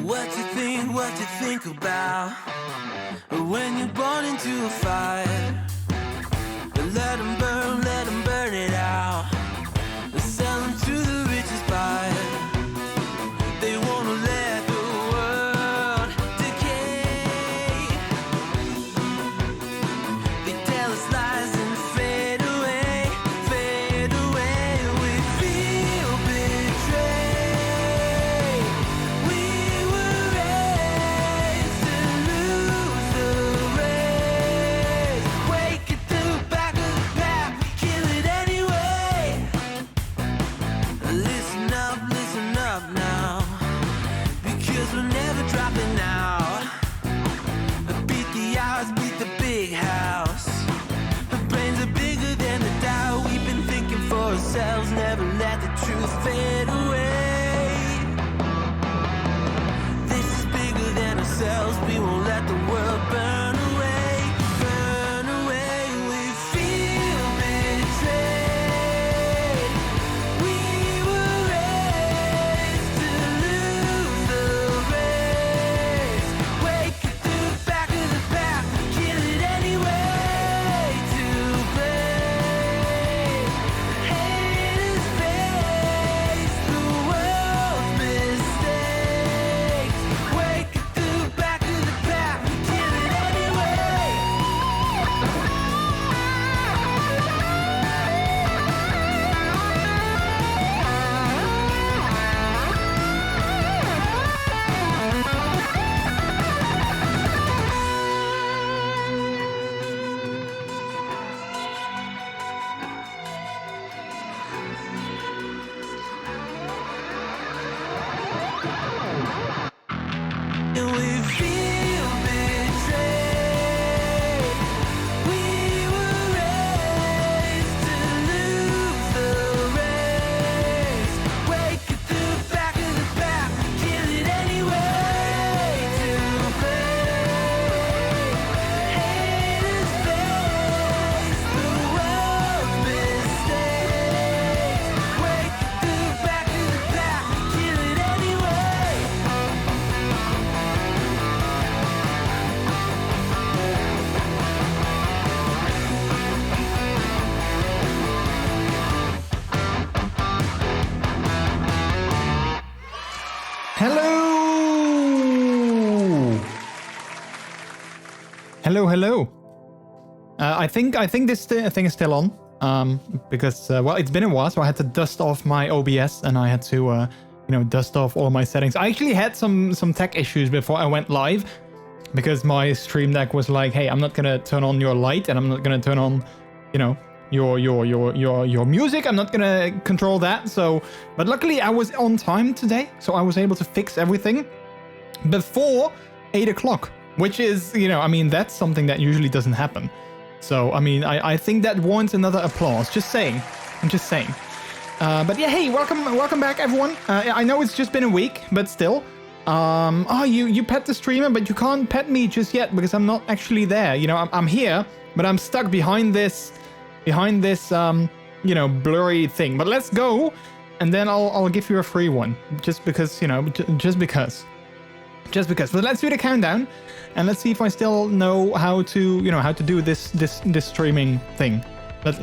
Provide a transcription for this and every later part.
What you think about when you're born into a fire? Let them burn it out. Sell them to the richest buyer. They wanna let the world decay. They tell us lies and fade away, fade away. We feel betrayed. We were raised to lose the race. Wake at the back of the pack, kill it anyway. Listen up now, because we're never dropping out. Beat the odds, beat the big house. The brains are bigger than the doubt. We've been thinking for ourselves, never let the truth fade away. This is bigger than ourselves, we won't let the world burn away, burn away. We feel betrayed. We were raised to lose the race. Wake at the back of the pack, kill it anyway. To blame, haters face the world's mistakes. Wake at the back of the pack, kill it anyway. And we feel betrayed. We were raised to lose the race. Wake at the back of the pack, kill it anyway. To blame, haters face the world's mistakes. Wake at the back of the pack, kill it anyway. Hello. I think this thing is still on. Because well, it's been a while, so I had to dust off my OBS and I had to dust off all my settings. I actually had some tech issues before I went live because my Stream Deck was like, hey, I'm not gonna turn on your light and I'm not gonna turn on, your music. I'm not gonna control that. So, but luckily I was on time today, so I was able to fix everything before 8 o'clock, which is, that's something that usually doesn't happen. So, I think that warrants another applause. Just saying. I'm just saying. But yeah, hey, welcome back, everyone. I know it's just been a week, but still. You pet the streamer, but you can't pet me just yet because I'm not actually there. I'm here, but I'm stuck behind this, blurry thing. But let's go, and then I'll give you a free one, just because, just because. But let's do the countdown, and let's see if I still know how to do this streaming thing. Let's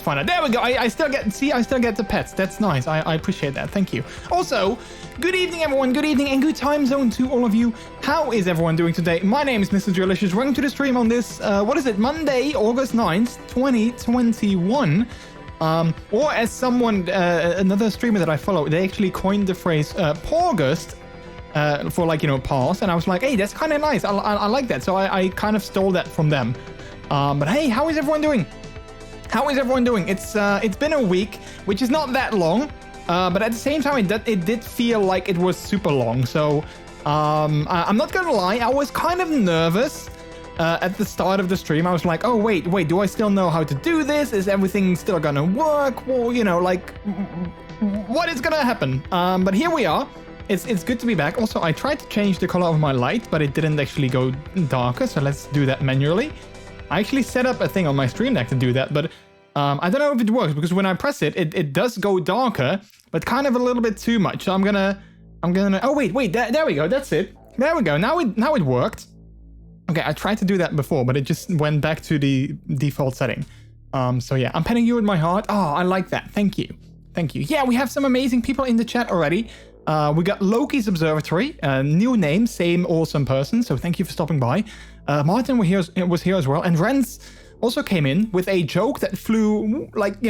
find out. There we go. I still get the pets. That's nice. I appreciate that. Thank you. Also, good evening, everyone. Good evening and good time zone to all of you. How is everyone doing today? My name is MrJordilicious. Welcome to the stream on this, Monday, August 9th, 2021. Or as someone, another streamer that I follow, they actually coined the phrase PAWgust for pause, and I was like, hey, that's kind of nice. I like that. So I kind of stole that from them. But hey, how is everyone doing? It's been a week, which is not that long, but at the same time, it did feel like it was super long. So I'm not gonna lie, I was kind of nervous at the start of the stream. I was like, oh wait, do I still know how to do this? Is everything still gonna work? Well, what is gonna happen? But here we are. It's good to be back. Also, I tried to change the color of my light, but it didn't actually go darker. So let's do that manually. I actually set up a thing on my Stream Deck to do that, but I don't know if it works because when I press it, it does go darker, but kind of a little bit too much. So I'm gonna I'm gonna... Oh, wait, there we go. That's it. There we go. Now it worked. Okay, I tried to do that before, but it just went back to the default setting. So yeah, I'm petting you with my heart. Oh, I like that. Thank you. Thank you. Yeah, we have some amazing people in the chat already. We got Loki's Observatory, new name, same awesome person. So thank you for stopping by. Martin was here as well. And Renz also came in with a joke that flew like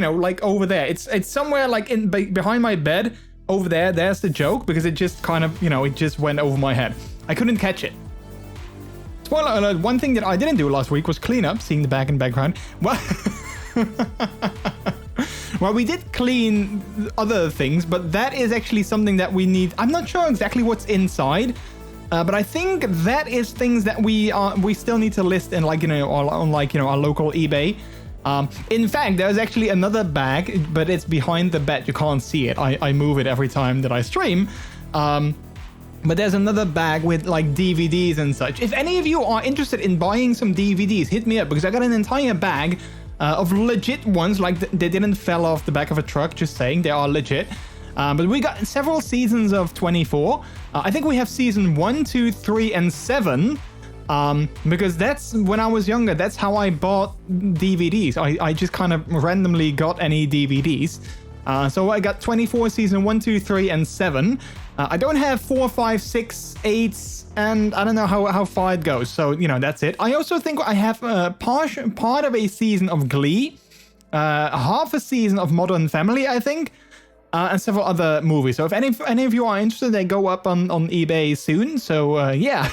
over there. It's somewhere like behind my bed over there. There's the joke because it just kind of, it just went over my head. I couldn't catch it. Spoiler alert, one thing that I didn't do last week was clean up, seeing the back and background. Well, well, we did clean other things, but that is actually something that we need. I'm not sure exactly what's inside, but I think that is things that we still need to list in on our local eBay. In fact, there's actually another bag, but it's behind the bed. You can't see it. I move it every time that I stream. But there's another bag with like DVDs and such. If any of you are interested in buying some DVDs, hit me up because I got an entire bag of legit ones. Like they didn't fell off the back of a truck, just saying, they are legit. But we got several seasons of 24. I think we have season 1, 2, 3, and 7. Because that's when I was younger. That's how I bought DVDs. I just kind of randomly got any DVDs. So I got 24 season 1, 2, 3, and 7. I don't have 4, 5, 6, 8, and I don't know how far it goes. So, that's it. I also think I have part of a season of Glee, half a season of Modern Family, I think, and several other movies. So if any of you are interested, they go up on eBay soon. So, yeah,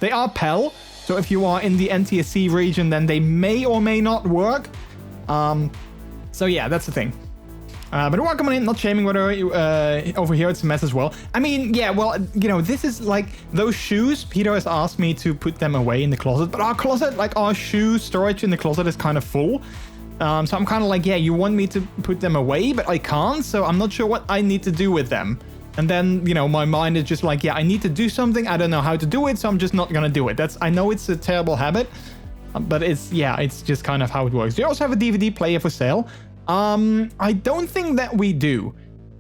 they are PAL. So if you are in the NTSC region, then they may or may not work. So, yeah, that's the thing. But welcome in, not shaming whether over here it's a mess as well. I mean, yeah, well, this is like those shoes. Peter has asked me to put them away in the closet, but our closet, like our shoe storage in the closet is kind of full. So I'm kind of like, yeah, you want me to put them away, but I can't. So I'm not sure what I need to do with them. And then, my mind is just like, yeah, I need to do something. I don't know how to do it, so I'm just not going to do it. I know it's a terrible habit, but it's just kind of how it works. Do you also have a DVD player for sale? I don't think that we do.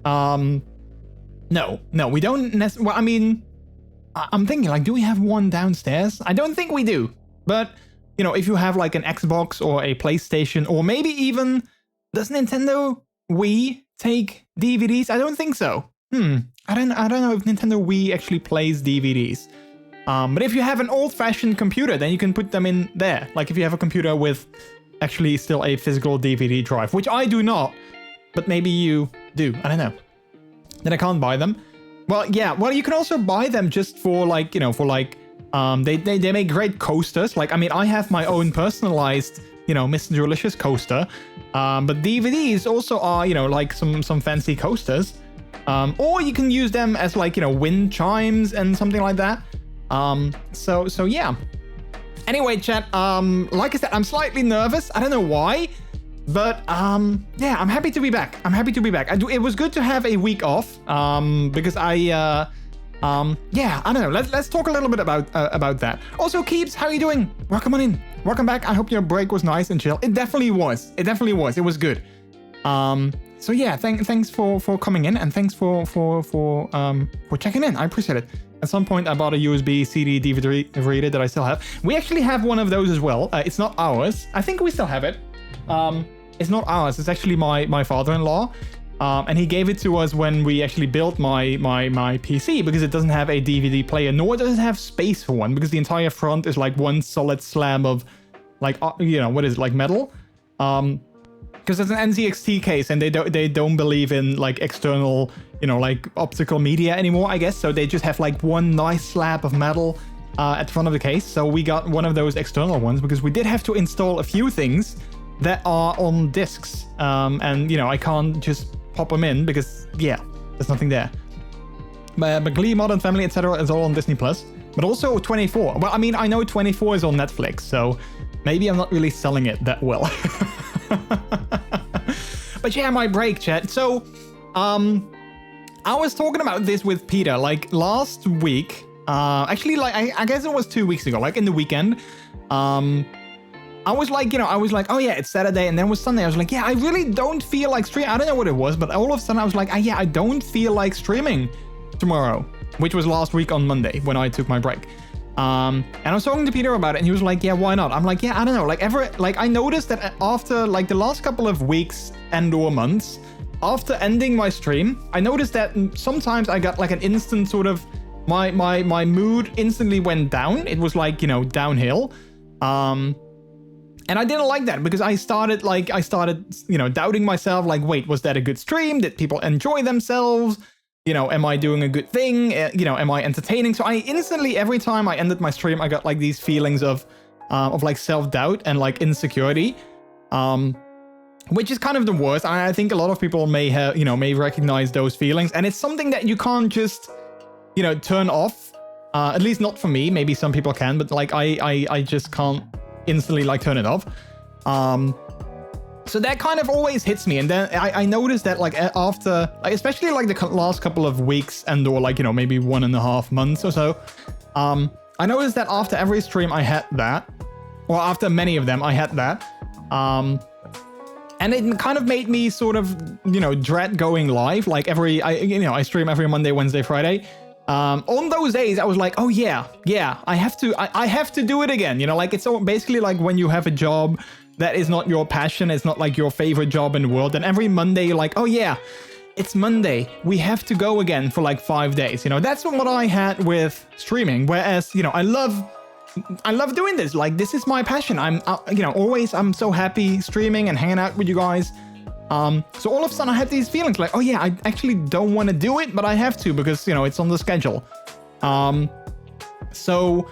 No, we don't necessarily. Well, I mean, I'm thinking like, do we have one downstairs? I don't think we do. But, if you have like an Xbox or a PlayStation, or maybe even, does Nintendo Wii take DVDs? I don't think so. I don't know if Nintendo Wii actually plays DVDs. But if you have an old-fashioned computer, then you can put them in there. Like if you have a computer with actually still a physical DVD drive, which I do not, but maybe you do. I don't know. Then I can't buy them. Well, yeah. Well, you can also buy them just for like, they make great coasters. Like, I mean, I have my own personalized, MrJordilicious coaster. But DVDs also are, like some fancy coasters. Or you can use them as like, wind chimes and something like that. So yeah. Anyway, chat, like I said, I'm slightly nervous. I don't know why, but yeah, I'm happy to be back. It was good to have a week off, because yeah, I don't know. Let's talk a little bit about that. Also, Keeps, how are you doing? Welcome on in. Welcome back. I hope your break was nice and chill. It definitely was. It was good. So yeah, thanks for coming in, and thanks for checking in. I appreciate it. At some point, I bought a USB CD DVD reader that I still have. We actually have one of those as well. It's not ours. I think we still have it. It's not ours. It's actually my father-in-law. And he gave it to us when we actually built my PC, because it doesn't have a DVD player, nor does it have space for one, because the entire front is like one solid slab of like, what is it, like metal? Because it's an NZXT case, and they don't believe in like external, like optical media anymore, I guess. So they just have like one nice slab of metal at the front of the case. So we got one of those external ones because we did have to install a few things that are on discs. And I can't just pop them in because, yeah, there's nothing there. But Glee, Modern Family, etc. is all on Disney Plus. But also 24. Well, I mean, I know 24 is on Netflix, so maybe I'm not really selling it that well. But yeah, my break, chat. So, I was talking about this with Peter, like last week. Actually, like I guess it was 2 weeks ago, like in the weekend. I was like, oh yeah, it's Saturday, and then it was Sunday. I was like, yeah, I really don't feel like streaming. I don't know what it was, but all of a sudden I was like, yeah, I don't feel like streaming. tomorrow, which was last week on Monday when I took my break. And I was talking to Peter about it, and he was like, yeah, why not? I'm like, yeah, I don't know. Like I noticed that after like the last couple of weeks and/or months, after ending my stream, I noticed that sometimes I got like an instant sort of, my mood instantly went down. It was like, you know, downhill. And I didn't like that because I started, you know, doubting myself, like, wait, was that a good stream? Did people enjoy themselves? You know, am I doing a good thing? You know, am I entertaining? So I instantly, every time I ended my stream, I got like these feelings of like self-doubt and like insecurity, which is kind of the worst. I think a lot of people may have, you know, may recognize those feelings, and it's something that you can't just, you know, turn off. At least not for me. Maybe some people can, but like I just can't instantly like turn it off. So that kind of always hits me, and then I noticed that like after, like especially like the last couple of weeks and or like, you know, maybe 1.5 months or so, I noticed that after every stream I had that, or after many of them I had that, and it kind of made me sort of, you know, dread going live. Like I stream every Monday, Wednesday, Friday. On those days I was like, oh yeah, I have to do it again. You know, like it's basically like when you have a job that is not your passion, it's not like your favorite job in the world, and every Monday you're like, oh yeah, it's Monday, we have to go again for like 5 days. You know, that's what I had with streaming. Whereas, you know, I love doing this. Like, this is my passion. I'm you know, always I'm so happy streaming and hanging out with you guys. So all of a sudden I had these feelings like, oh yeah, I actually don't want to do it, but I have to because, you know, it's on the schedule. So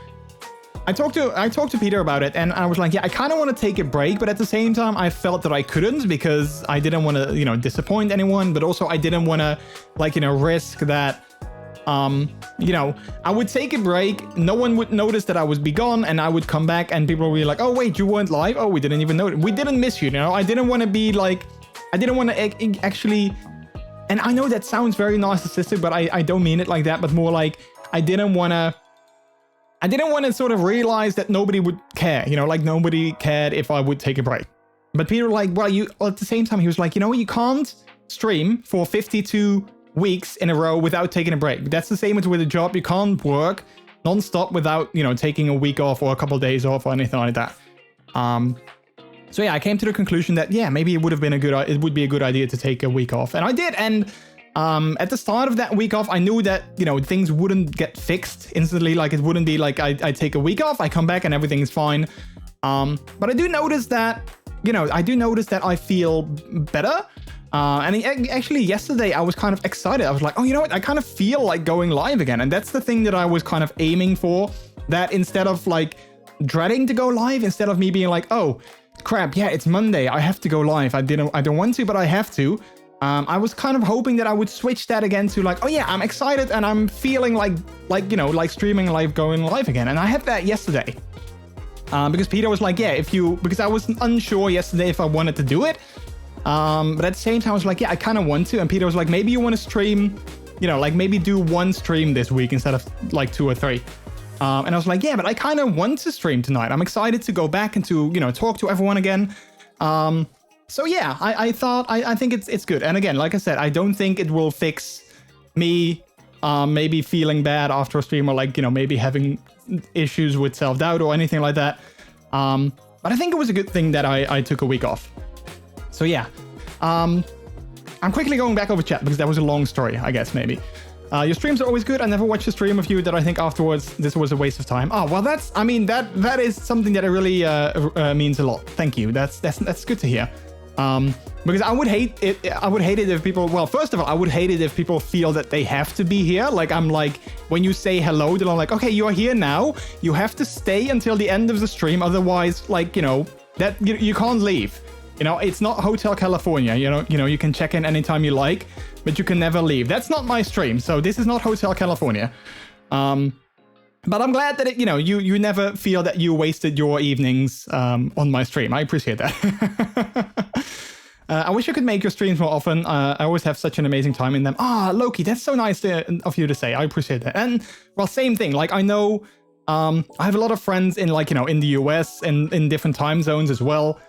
I talked to Peter about it, and I was like, yeah, I kind of want to take a break, but at the same time I felt that I couldn't because I didn't want to, you know, disappoint anyone, but also I didn't want to, like, you know, risk that, you know, I would take a break, no one would notice that I would be gone, and I would come back and people would be like, oh wait, you weren't live? Oh, we didn't even know it. We didn't miss you, you know? I didn't want to be like, I didn't want to actually, and I know that sounds very narcissistic, but I don't mean it like that, but more like I didn't want to sort of realize that nobody would care, you know, like nobody cared if I would take a break. But Peter like, well, at the same time, he was like, you know, you can't stream for 52 weeks in a row without taking a break. That's the same as with a job. You can't work non-stop without, you know, taking a week off or a couple of days off or anything like that. So yeah, I came to the conclusion that, yeah, maybe it would be a good idea to take a week off. And I did. And at the start of that week off, I knew that, you know, things wouldn't get fixed instantly. Like, it wouldn't be like I take a week off, I come back and everything is fine. But I do notice that, you know, I feel better. And actually yesterday I was kind of excited. I was like, oh, you know what? I kind of feel like going live again. And that's the thing that I was kind of aiming for, that instead of like dreading to go live, instead of me being like, oh crap, yeah, it's Monday, I have to go live. I don't want to, but I have to. I was kind of hoping that I would switch that again to like, oh yeah, I'm excited and I'm feeling like, you know, like streaming live, going live again. And I had that yesterday. Because Peter was like, yeah, because I was unsure yesterday if I wanted to do it. But at the same time, I was like, yeah, I kind of want to. And Peter was like, maybe you want to stream, you know, like maybe do 1 stream this week instead of like 2 or 3. And I was like, yeah, but I kind of want to stream tonight. I'm excited to go back and to, you know, talk to everyone again. So yeah, I thought, I think it's good. And again, like I said, I don't think it will fix me maybe feeling bad after a stream, or like, you know, maybe having issues with self-doubt or anything like that. But I think it was a good thing that I took a week off. So yeah, I'm quickly going back over chat because that was a long story, I guess, maybe. Your streams are always good. I never watched a stream of you that I think afterwards this was a waste of time. Oh, well, that is something that really means a lot. Thank you. That's good to hear. Because I would hate it if people, well, first of all, I would hate it if people feel that they have to be here. Like, I'm like, when you say hello, they're like, okay, you are here now. You have to stay until the end of the stream. Otherwise, like, you know, that you can't leave. You know, it's not Hotel California. You know, you can check in anytime you like, but you can never leave. That's not my stream. So this is not Hotel California. But I'm glad that you never feel that you wasted your evenings on my stream. I appreciate that. I wish I could make your streams more often. I always have such an amazing time in them. Loki, that's so nice of you to say. I appreciate that. And well, same thing. Like, I know I have a lot of friends in, like, you know, in the US and in different time zones as well.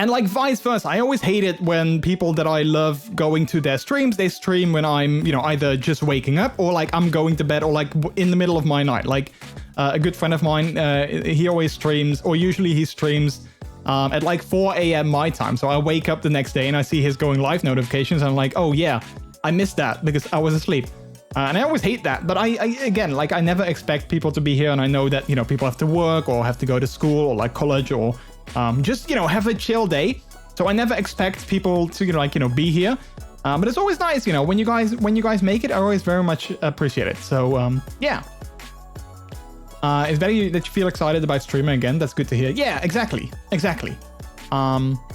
And like vice versa, I always hate it when people that I love going to their streams, they stream when I'm, you know, either just waking up or like I'm going to bed or like in the middle of my night. Like a good friend of mine, he always streams, or usually he streams at like 4 a.m. my time. So I wake up the next day and I see his going live notifications. And I'm like, oh yeah, I missed that because I was asleep. And I always hate that. But I again, like I never expect people to be here. And I know that, you know, people have to work or have to go to school or like college or just, you know, have a chill day. So I never expect people to, you know, like, you know, be here. But it's always nice, you know, when you guys make it, I always very much appreciate it. So yeah. It's better that you feel excited about streaming again. That's good to hear. Yeah, exactly.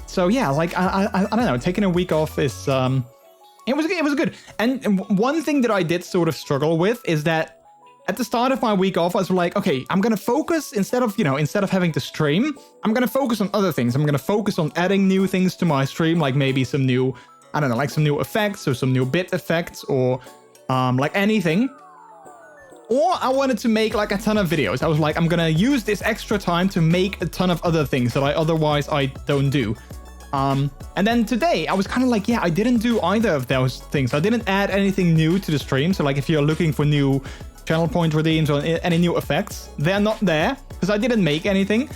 So yeah, like I don't know, taking a week off is it was good. And one thing that I did sort of struggle with is that at the start of my week off, I was like, okay, I'm gonna focus instead of having to stream, I'm gonna focus on other things. I'm gonna focus on adding new things to my stream, like maybe some new, I don't know, like some new effects or some new bit effects or like anything. Or I wanted to make like a ton of videos. I was like, I'm gonna use this extra time to make a ton of other things that I don't do. And then today I was kind of like, yeah, I didn't do either of those things. I didn't add anything new to the stream. So like if you're looking for new channel point redeems or any new effects, they're not there because I didn't make anything.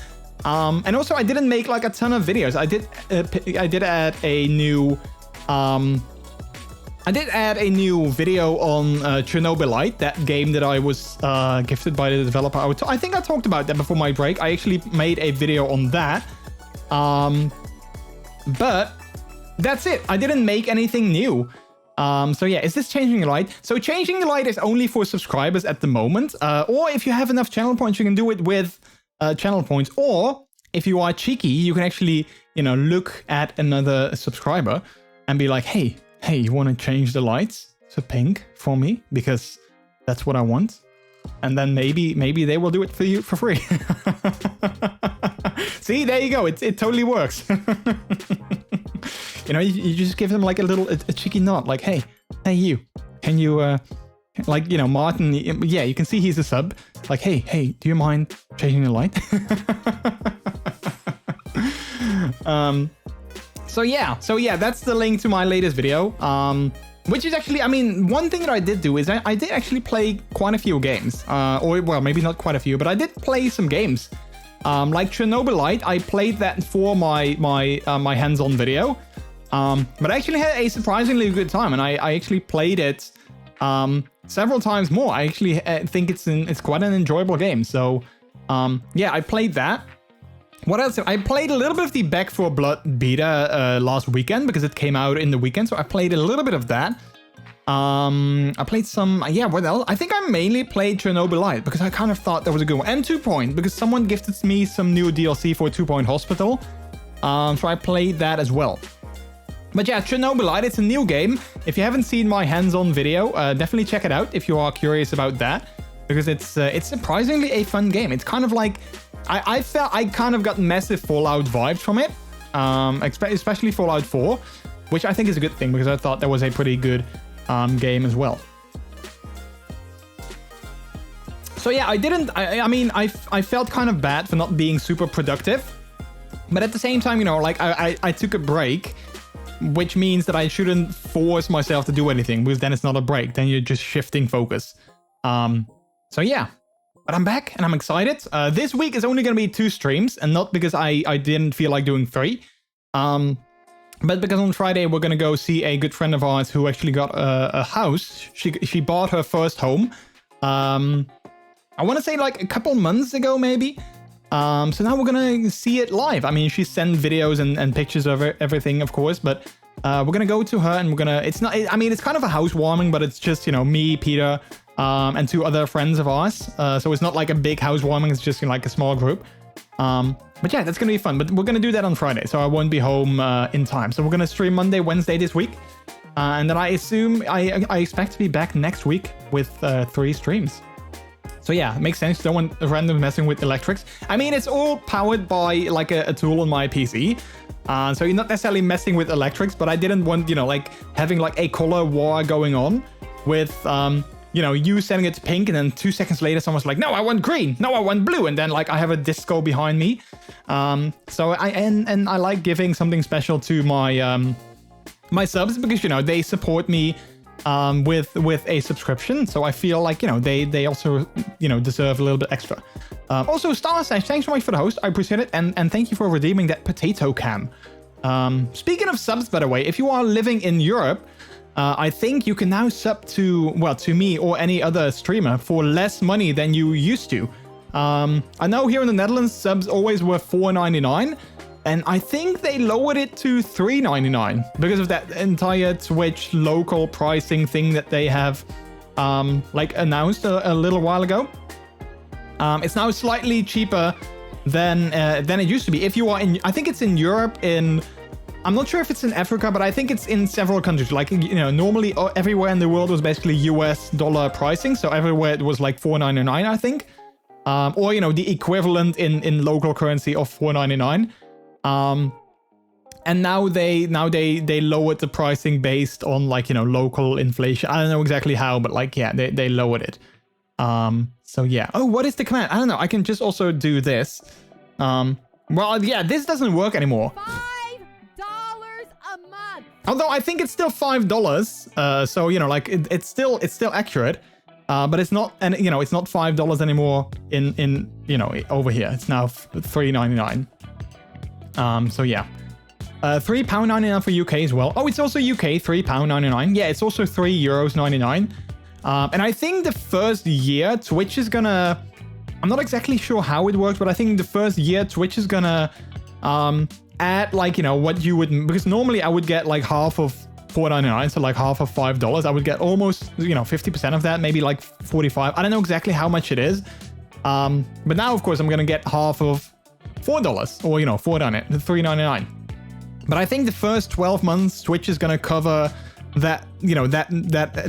And also I didn't make like a ton of videos. I did add a new video on Chernobylite, that game that I was gifted by the developer. I think I talked about that before my break. I actually made a video on that. But that's it. I didn't make anything new. So yeah, is this Changing the Light? So Changing the Light is only for subscribers at the moment. Or if you have enough channel points, you can do it with channel points. Or if you are cheeky, you can actually, you know, look at another subscriber and be like, hey, you want to change the lights to pink for me? Because that's what I want. And then maybe they will do it for you for free. See, there you go. It totally works. You know, you just give them like a cheeky nod, like, hey, you, can you, like, you know, Martin, yeah, you can see he's a sub. Like, hey, do you mind changing the light? So yeah, that's the link to my latest video. Which is actually, I mean, one thing that I did do is I did actually play quite a few games. Or, well, maybe not quite a few, but I did play some games. Like Chernobylite, I played that for my hands-on video. But I actually had a surprisingly good time, and I actually played it several times more. I actually think it's quite an enjoyable game. So yeah, I played that. What else? I played a little bit of the Back 4 Blood beta last weekend because it came out in the weekend. So I played a little bit of that. I played some, yeah, what else? I think I mainly played Chernobylite because I kind of thought that was a good one. And 2 Point, because someone gifted me some new DLC for 2 Point Hospital. So I played that as well. But yeah, Chernobylite, it's a new game. If you haven't seen my hands-on video, definitely check it out if you are curious about that. Because it's surprisingly a fun game. It's kind of like, I felt I kind of got massive Fallout vibes from it. Especially Fallout 4, which I think is a good thing because I thought that was a pretty good game as well. So yeah, I mean, I felt kind of bad for not being super productive. But at the same time, you know, like I took a break, which means that I shouldn't force myself to do anything because then it's not a break. Then you're just shifting focus. So yeah, but I'm back and I'm excited. This week is only going to be 2 streams, and not because I didn't feel like doing 3. But because on Friday we're going to go see a good friend of ours who actually got a house. She bought her first home. I want to say like a couple months ago, maybe. So now we're going to see it live. I mean, she sent videos and pictures of everything, of course, but we're going to go to her and we're going to, I mean, it's kind of a housewarming, but it's just, you know, me, Peter, and 2 other friends of ours. So it's not like a big housewarming. It's just, you know, like a small group. But yeah, that's going to be fun. But we're going to do that on Friday. So I won't be home in time. So we're going to stream Monday, Wednesday this week. And then I assume I expect to be back next week with 3 streams. So yeah, it makes sense. Don't want random messing with electrics. I mean, it's all powered by like a tool on my PC. So you're not necessarily messing with electrics, but I didn't want, you know, like having like a color war going on with, you you know, you setting it to pink, and then 2 seconds later, someone's like, no, I want green. No, I want blue. And then like I have a disco behind me. So I like giving something special to my my subs because, you know, they support me with a subscription. So I feel like, you know, they also, you know, deserve a little bit extra. Also, Starsash, thanks so much for the host. I appreciate it. And thank you for redeeming that potato cam. Speaking of subs, by the way, if you are living in Europe, I think you can now sub to, well, to me or any other streamer for less money than you used to. I know here in the Netherlands, subs always were $4.99, and I think they lowered it to $3.99 because of that entire Twitch local pricing thing that they have like announced a little while ago. It's now slightly cheaper than it used to be. If you are in, I think it's in Europe, I'm not sure if it's in Africa, but I think it's in several countries. Like, you know, normally everywhere in the world was basically US dollar pricing. So everywhere it was like $4.99, I think. Or, you know, the equivalent in local currency of $4.99. And now they lowered the pricing based on, like, you know, local inflation. I don't know exactly how, but like, yeah, they lowered it. So yeah. Oh, what is the command? I don't know. I can just also do this. Well, yeah, this doesn't work anymore. $5 a month. Although I think it's still $5. So, you know, like it's still accurate. But it's not, and you know, it's not $5 anymore in you know, over here. It's now $3.99. So yeah. £3.99 for UK as well. Oh, it's also UK, £3.99. Yeah, it's also €3.99. And I think the first year Twitch is gonna, I'm not exactly sure how it works, but I think the first year Twitch is gonna add, like, you know, what you would, because normally I would get like half of $4.99, so like half of $5. I would get almost, you know, 50% of that, maybe like 45. I don't know exactly how much it is. But now, of course, I'm gonna get half of $4, or, you know, $3.99. But I think the first 12 months Twitch is gonna cover that, you know, that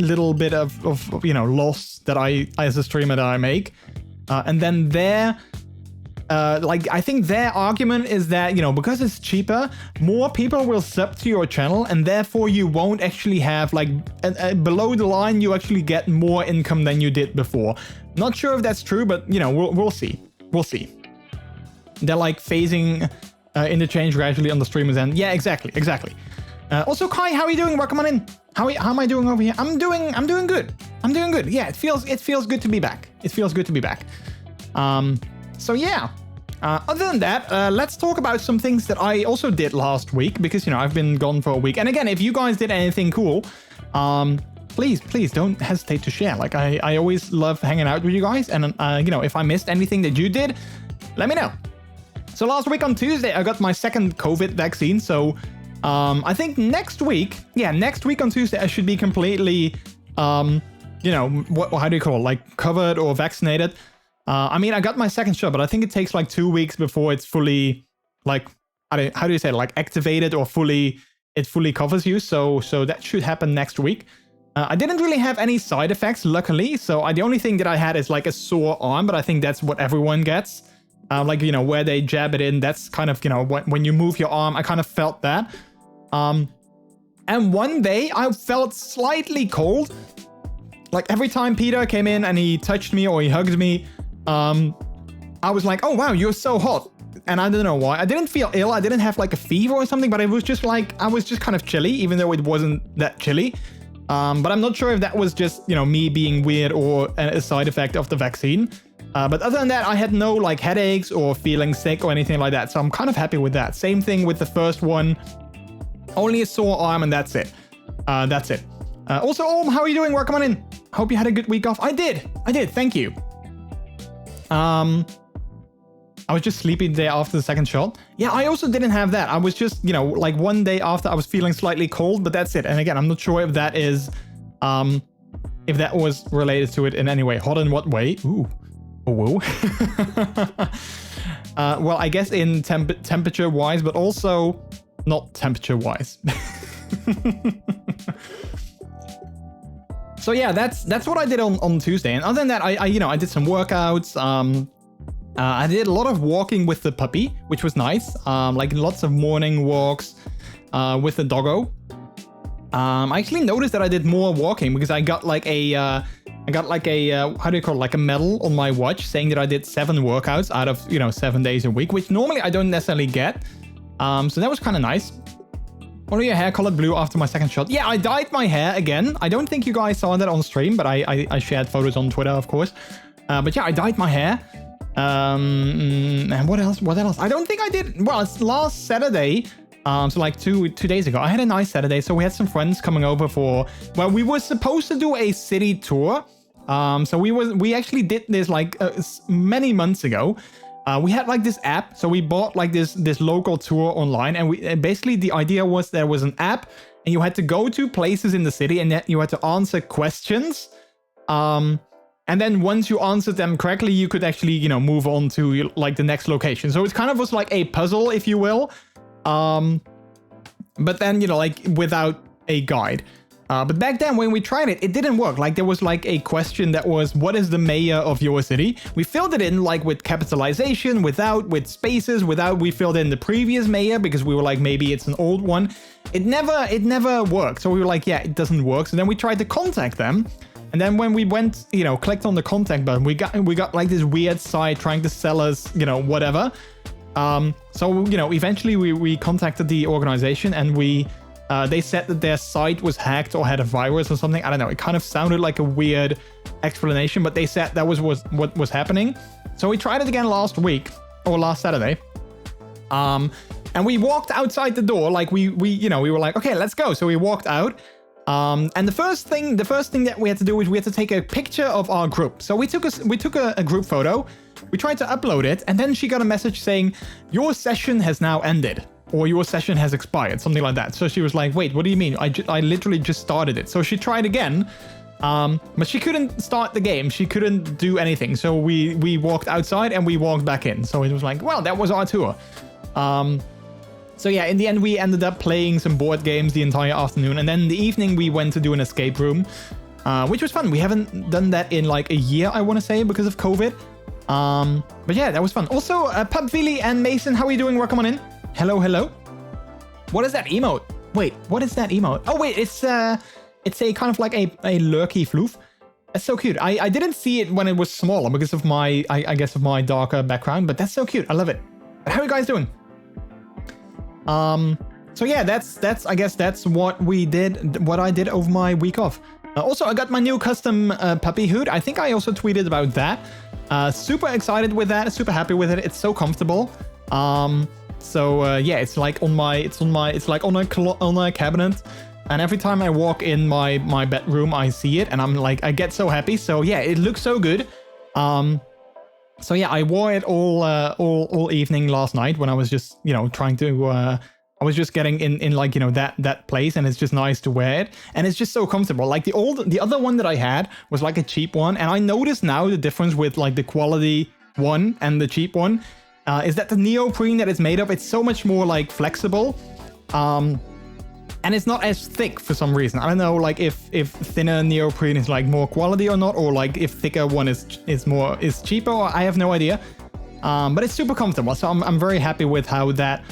little bit of you know, loss that I, as a streamer, that I make. And then like, I think their argument is that, you know, because it's cheaper, more people will sub to your channel, and therefore you won't actually have, like, below the line, you actually get more income than you did before. Not sure if that's true, but, you know, we'll see. We'll see. They're like phasing in the change gradually on the streamers end. Yeah, exactly. Also, Kai, how are you doing? Welcome on in. How am I doing over here? I'm doing good. I'm doing good. Yeah, it feels good to be back. It feels good to be back. So yeah. Other than that, let's talk about some things that I also did last week, because, you know, I've been gone for a week. And again, if you guys did anything cool, please don't hesitate to share. Like, I always love hanging out with you guys. And, you know, if I missed anything that you did, let me know. So last week on Tuesday, I got my second COVID vaccine. So I think next week on Tuesday, I should be completely, you know, how do you call it? Like, covered or vaccinated. I mean, I got my second shot, but I think it takes like 2 weeks before it's fully, like, how do you say it? Like, activated or it fully covers you. So that should happen next week. I didn't really have any side effects, luckily. So the only thing that I had is like a sore arm, but I think that's what everyone gets. Like, you know, where they jab it in, that's kind of, you know, when you move your arm, I kind of felt that. And one day I felt slightly cold. Like, every time Peter came in and he touched me or he hugged me, I was like, oh wow, you're so hot. And I don't know why. I didn't feel ill. I didn't have like a fever or something, but it was just like, I was just kind of chilly, even though it wasn't that chilly. But I'm not sure if that was just, you know, me being weird or a side effect of the vaccine. But other than that, I had no like headaches or feeling sick or anything like that. So I'm kind of happy with that. Same thing with the first one. Only a sore arm, and that's it. That's it. Also, Om, how are you doing? Welcome on in. Hope you had a good week off. I did. Thank you. I was just sleepy the day after the second shot. Yeah, I also didn't have that. I was just, you know, like one day after I was feeling slightly cold, but that's it. And again, I'm not sure if that is, if that was related to it in any way. Hot in what way? Ooh. Oh, whoa. Well, I guess in temperature wise, but also not temperature wise. So yeah, that's what I did on Tuesday. And other than that, I you know, I did some workouts. I did a lot of walking with the puppy, which was nice. Like lots of morning walks with the doggo. I actually noticed that I did more walking because I got like a I got like a, how do you call it? Like a medal on my watch saying that I did 7 workouts out of, 7 days a week, which normally I don't necessarily get. So that was kind of nice. What are your hair colored blue after my second shot? Yeah, I dyed my hair again. I don't think you guys saw that on stream, but I shared photos on Twitter, of course. But yeah, I dyed my hair. And what else? I don't think I did. Well, it's last Saturday. So like two days ago, I had a nice Saturday. So we had some friends coming over for, well, we were supposed to do a city tour. So we actually did this like many months ago. We had like this app, so we bought like this local tour online, and basically the idea was there was an app, and you had to go to places in the city, and you had to answer questions. And then once you answered them correctly, you could actually move on to like the next location. So it kind of was like a puzzle, if you will. But then like without a guide. But back then when we tried it, it didn't work. Like there was like a question that was, what is the mayor of your city? We filled it in like with capitalization, with spaces, we filled in the previous mayor because we were like, maybe it's an old one. It never worked. So we were like, yeah, it doesn't work. So then we tried to contact them. And then when we went, clicked on the contact button, we got like this weird site trying to sell us, whatever. So, eventually we contacted the organization, and they said that their site was hacked or had a virus or something. I don't know. It kind of sounded like a weird explanation, but they said that was what was happening. So we tried it again last Saturday. And we walked outside the door. Like we were like, okay, let's go. So we walked out. And the first thing that we had to do is we had to take a picture of our group. So we took a group photo. We tried to upload it, and then she got a message saying, your session has now ended. Or your session has expired, something like that. So she was like, wait, what do you mean? I literally just started it. So she tried again, but she couldn't start the game. She couldn't do anything. So we walked outside and we walked back in. So it was like, well, that was our tour. So yeah, in the end, we ended up playing some board games the entire afternoon. And then in the evening, we went to do an escape room, which was fun. We haven't done that in like a year, I want to say, because of COVID. But yeah, that was fun. Also, Pubvili and Mason, how are you doing? Welcome on in. Hello. What is that emote? Wait, what is that emote? Oh wait, it's a kind of like a lurky floof. That's so cute. I didn't see it when it was smaller because of my, I guess of my darker background, but that's so cute. I love it. But how are you guys doing? So yeah, that's I guess that's what I did over my week off. Also, I got my new custom puppy hood. I think I also tweeted about that. Super excited with that. Super happy with it. It's so comfortable. So yeah, it's like on a cabinet, and every time I walk in my bedroom, I see it, and I'm like, I get so happy. So yeah, it looks so good. So yeah, I wore it all evening last night when I was just trying to. I was just getting in like that place, and it's just nice to wear it, and it's just so comfortable. Like the other one that I had was like a cheap one, and I noticed now the difference with like the quality one and the cheap one. Is that the neoprene that it's made of, it's so much more like flexible, and it's not as thick for some reason. I don't know, like if thinner neoprene is like more quality or not, or like if thicker one is cheaper, or I have no idea. But it's super comfortable, so I'm very happy with how that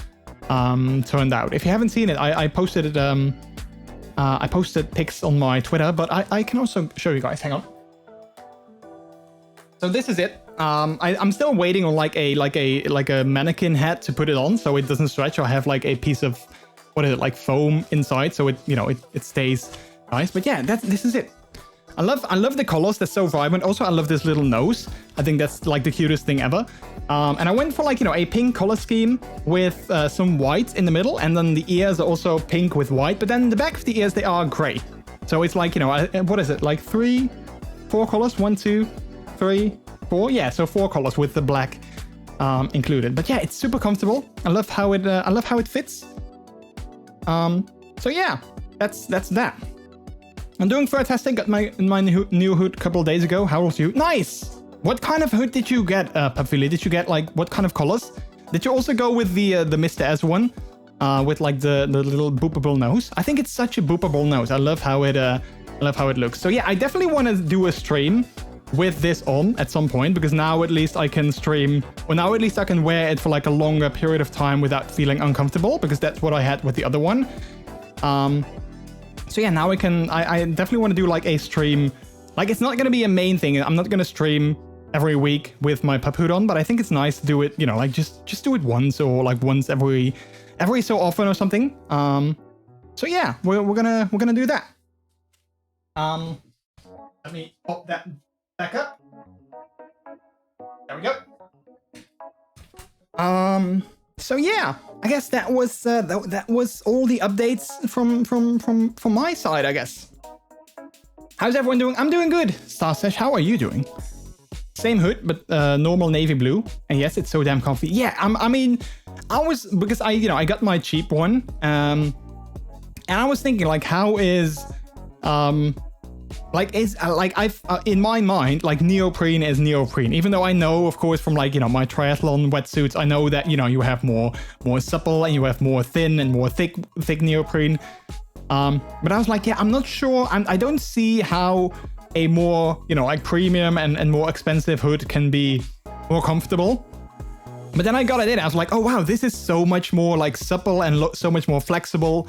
turned out. If you haven't seen it, I posted it. I posted pics on my Twitter, but I can also show you guys. Hang on. So this is it. I'm still waiting on like a mannequin head to put it on, so it doesn't stretch. I have like a piece of, what is it, like foam inside, so it it stays nice. But yeah, this is it. I love the colors. They're so vibrant. Also, I love this little nose. I think that's like the cutest thing ever. And I went for like a pink color scheme with some white in the middle, and then the ears are also pink with white. But then the back of the ears, they are gray. So it's like what is it, like 4 colors? 1, 2, 3, 4. Yeah, so 4 colors with the black included. But yeah, it's super comfortable. I love how it fits. So yeah, that's that. I'm doing fantastic. Got my new hood a couple of days ago. How was you? Nice. What kind of hood did you get, Pavili? Did you get like what kind of colors? Did you also go with the Mr. S one, with like the little boopable nose? I think it's such a boopable nose. I love how it looks. So yeah, I definitely want to do a stream with this on at some point, because now at least I can stream, or now at least I can wear it for like a longer period of time without feeling uncomfortable, because that's what I had with the other one. So yeah, now I definitely want to do like a stream Like, it's not gonna be a main thing. I'm not gonna stream every week with my pup hood on, but I think it's nice to do it, you know, like just do it once, or like once every so often or something. So yeah, we're gonna do that. Let me pop that back up. There we go. So yeah, I guess that was that was all the updates from my side, I guess. How's everyone doing? I'm doing good. Starsesh, how are you doing? Same hood, but normal navy blue. And yes, it's so damn comfy. Yeah, I mean, because I got my cheap one, and I was thinking, like, how is in my mind, like, neoprene is neoprene. Even though I know, of course, from, like, you know, my triathlon wetsuits, I know that, you know, you have more supple and you have more thin and more thick neoprene. But I was like, yeah, I'm not sure. I don't see how a more, you know, like, premium and more expensive hood can be more comfortable. But then I got it in. I was like, oh wow, this is so much more, like, supple and so much more flexible.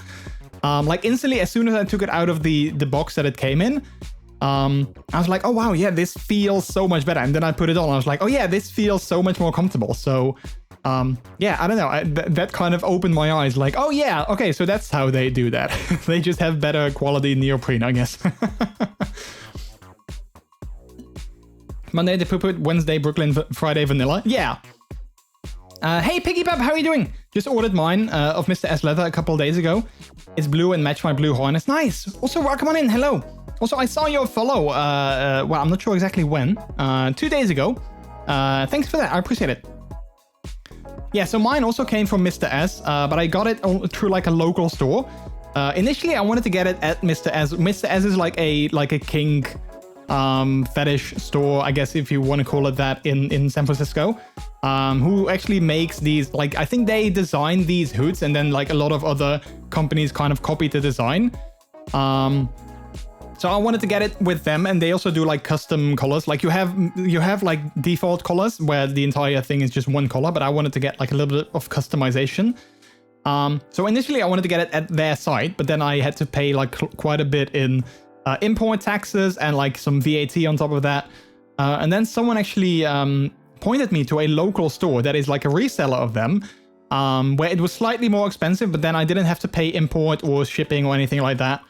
Like, instantly, as soon as I took it out of the box that it came in, I was like, oh wow, yeah, this feels so much better. And then I put it on. I was like, oh yeah, this feels so much more comfortable. So yeah, I don't know. That kind of opened my eyes. Like, oh yeah, okay, so that's how they do that. They just have better quality neoprene, I guess. Monday the Pooput, Wednesday Brooklyn, Friday vanilla. Yeah. Hey Piggy Pup, how are you doing? Just ordered mine of Mr. S leather a couple days ago. It's blue and match my blue harness. Nice. Also, welcome on in. Hello. Also, I saw your follow. Well, I'm not sure exactly when. 2 days ago. Thanks for that. I appreciate it. Yeah, so mine also came from Mr. S, but I got it through, like, a local store. Initially, I wanted to get it at Mr. S. Mr. S is like a kink fetish store, I guess, if you want to call it that, in San Francisco, who actually makes these, like, I think they designed these hoods, and then, like, a lot of other companies kind of copied the design. So I wanted to get it with them, and they also do, like, custom colors. Like, you have like default colors where the entire thing is just one color, but I wanted to get, like, a little bit of customization. So initially I wanted to get it at their site, but then I had to pay, like, quite a bit in import taxes and, like, some VAT on top of that. And then someone actually pointed me to a local store that is, like, a reseller of them, where it was slightly more expensive, but then I didn't have to pay import or shipping or anything like that.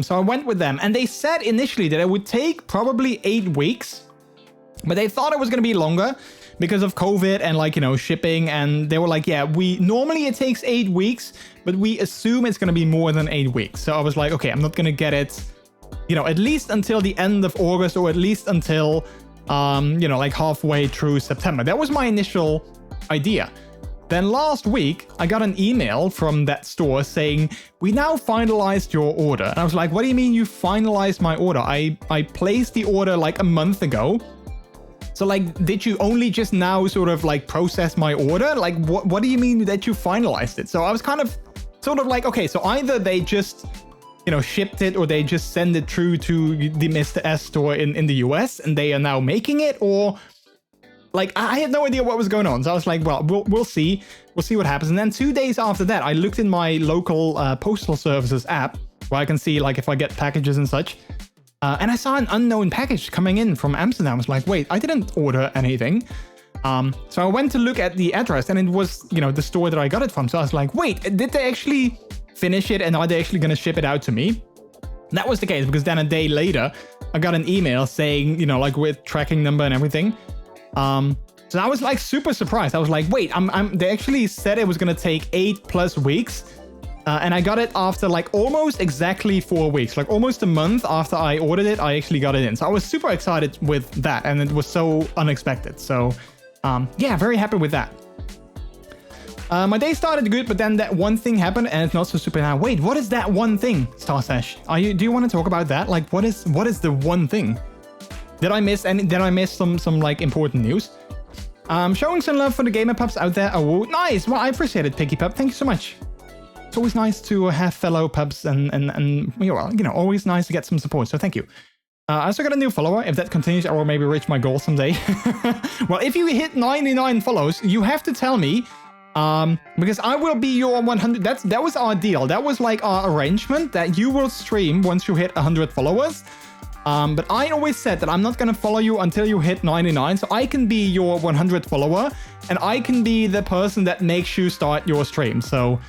So I went with them, and they said initially that it would take probably 8 weeks, but they thought it was going to be longer because of COVID and, like, you know, shipping. And they were like, yeah, normally it takes 8 weeks, but we assume it's going to be more than 8 weeks. So I was like, okay, I'm not going to get it, you know, at least until the end of August, or at least until, you know, like, halfway through September. That was my initial idea. Then last week, I got an email from that store saying, we now finalized your order. And I was like, what do you mean you finalized my order? I placed the order, like, a month ago. So, like, did you only just now sort of, like, process my order? Like, what do you mean that you finalized it? So I was kind of sort of like, okay, so either they just, you know, shipped it, or they just send it through to the Mr. S store in the US, and they are now making it, or... Like, I had no idea what was going on. So I was like, well, we'll see. We'll see what happens. And then 2 days after that, I looked in my local postal services app, where I can see, like, if I get packages and such. And I saw an unknown package coming in from Amsterdam. I was like, wait, I didn't order anything. So I went to look at the address, and it was, you know, the store that I got it from. So I was like, wait, did they actually finish it? And are they actually going to ship it out to me? That was the case, because then a day later, I got an email saying, you know, like, with tracking number and everything. So I was, like, super surprised. I was like, wait, they actually said it was going to take 8+ weeks. And I got it after, like, almost exactly 4 weeks, like almost a month after I ordered it, I actually got it in. So I was super excited with that, and it was so unexpected. So, yeah, very happy with that. My day started good, but then that one thing happened, and it's not so super now. Wait, what is that one thing, Starsesh? Do you want to talk about that? Like, what is the one thing? Did I miss some like, important news? Showing some love for the gamer pups out there. Oh, nice. Well, I appreciate it, Piggy Pup. Thank you so much. It's always nice to have fellow pups, and you know, always nice to get some support. So thank you. I also got a new follower. If that continues, I will maybe reach my goal someday. Well, if you hit 99 follows, you have to tell me, because I will be your 100. That was our deal. That was, like, our arrangement, that you will stream once you hit 100 followers. But I always said that I'm not gonna follow you until you hit 99, so I can be your 100th follower, and I can be the person that makes you start your stream. So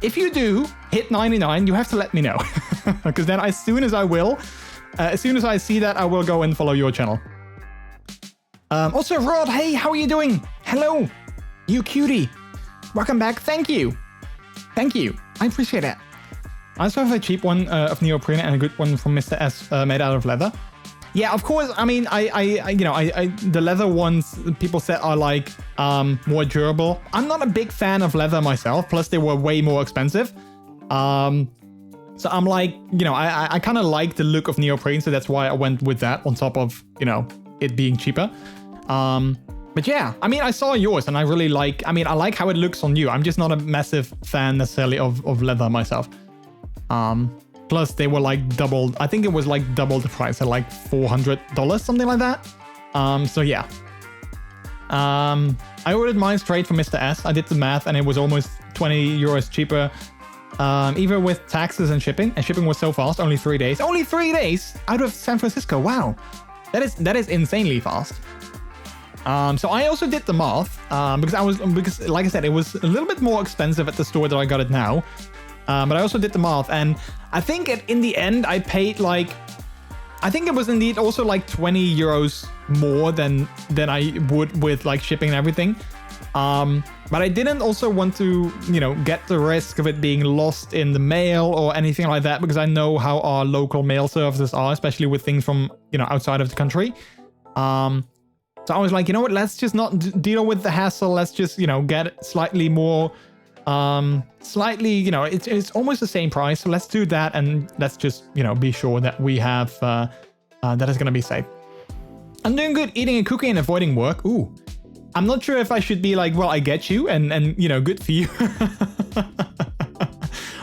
if you do hit 99, you have to let me know, because then as soon as I see that, I will go and follow your channel. Also, Rod, hey, how are you doing? Hello, you cutie. Welcome back. Thank you. Thank you. I appreciate it. I also have a cheap one of neoprene and a good one from Mr. S made out of leather. Yeah, of course. I mean, the leather ones people said are like more durable. I'm not a big fan of leather myself. Plus, they were way more expensive. So I'm like, I kind of like the look of neoprene, so that's why I went with that on top of, it being cheaper. But yeah, I mean, I saw yours and I really like, I like how it looks on you. I'm just not a massive fan necessarily of leather myself. Plus they were like double, I think it was like double the price at like $400, something like that. So yeah. I ordered mine straight from Mr. S. I did the math and it was almost 20 euros cheaper. Even with taxes and shipping was so fast, only 3 days. Only 3 days out of San Francisco. Wow. That is insanely fast. So I also did the math, because like I said, it was a little bit more expensive at the store that I got it now. But I also did the math, and I think in the end I paid I think it was indeed also like 20 euros more than I would with like shipping and everything. But I didn't also want to, get the risk of it being lost in the mail or anything like that, because I know how our local mail services are, especially with things from, outside of the country. So I was like, you know what, let's just not deal with the hassle. Let's just, get slightly more, it's almost the same price. So let's do that. And let's just, be sure that we have, that is going to be safe. I'm doing good, eating a cookie and avoiding work. Ooh, I'm not sure if I should be like, well, I get you and good for you.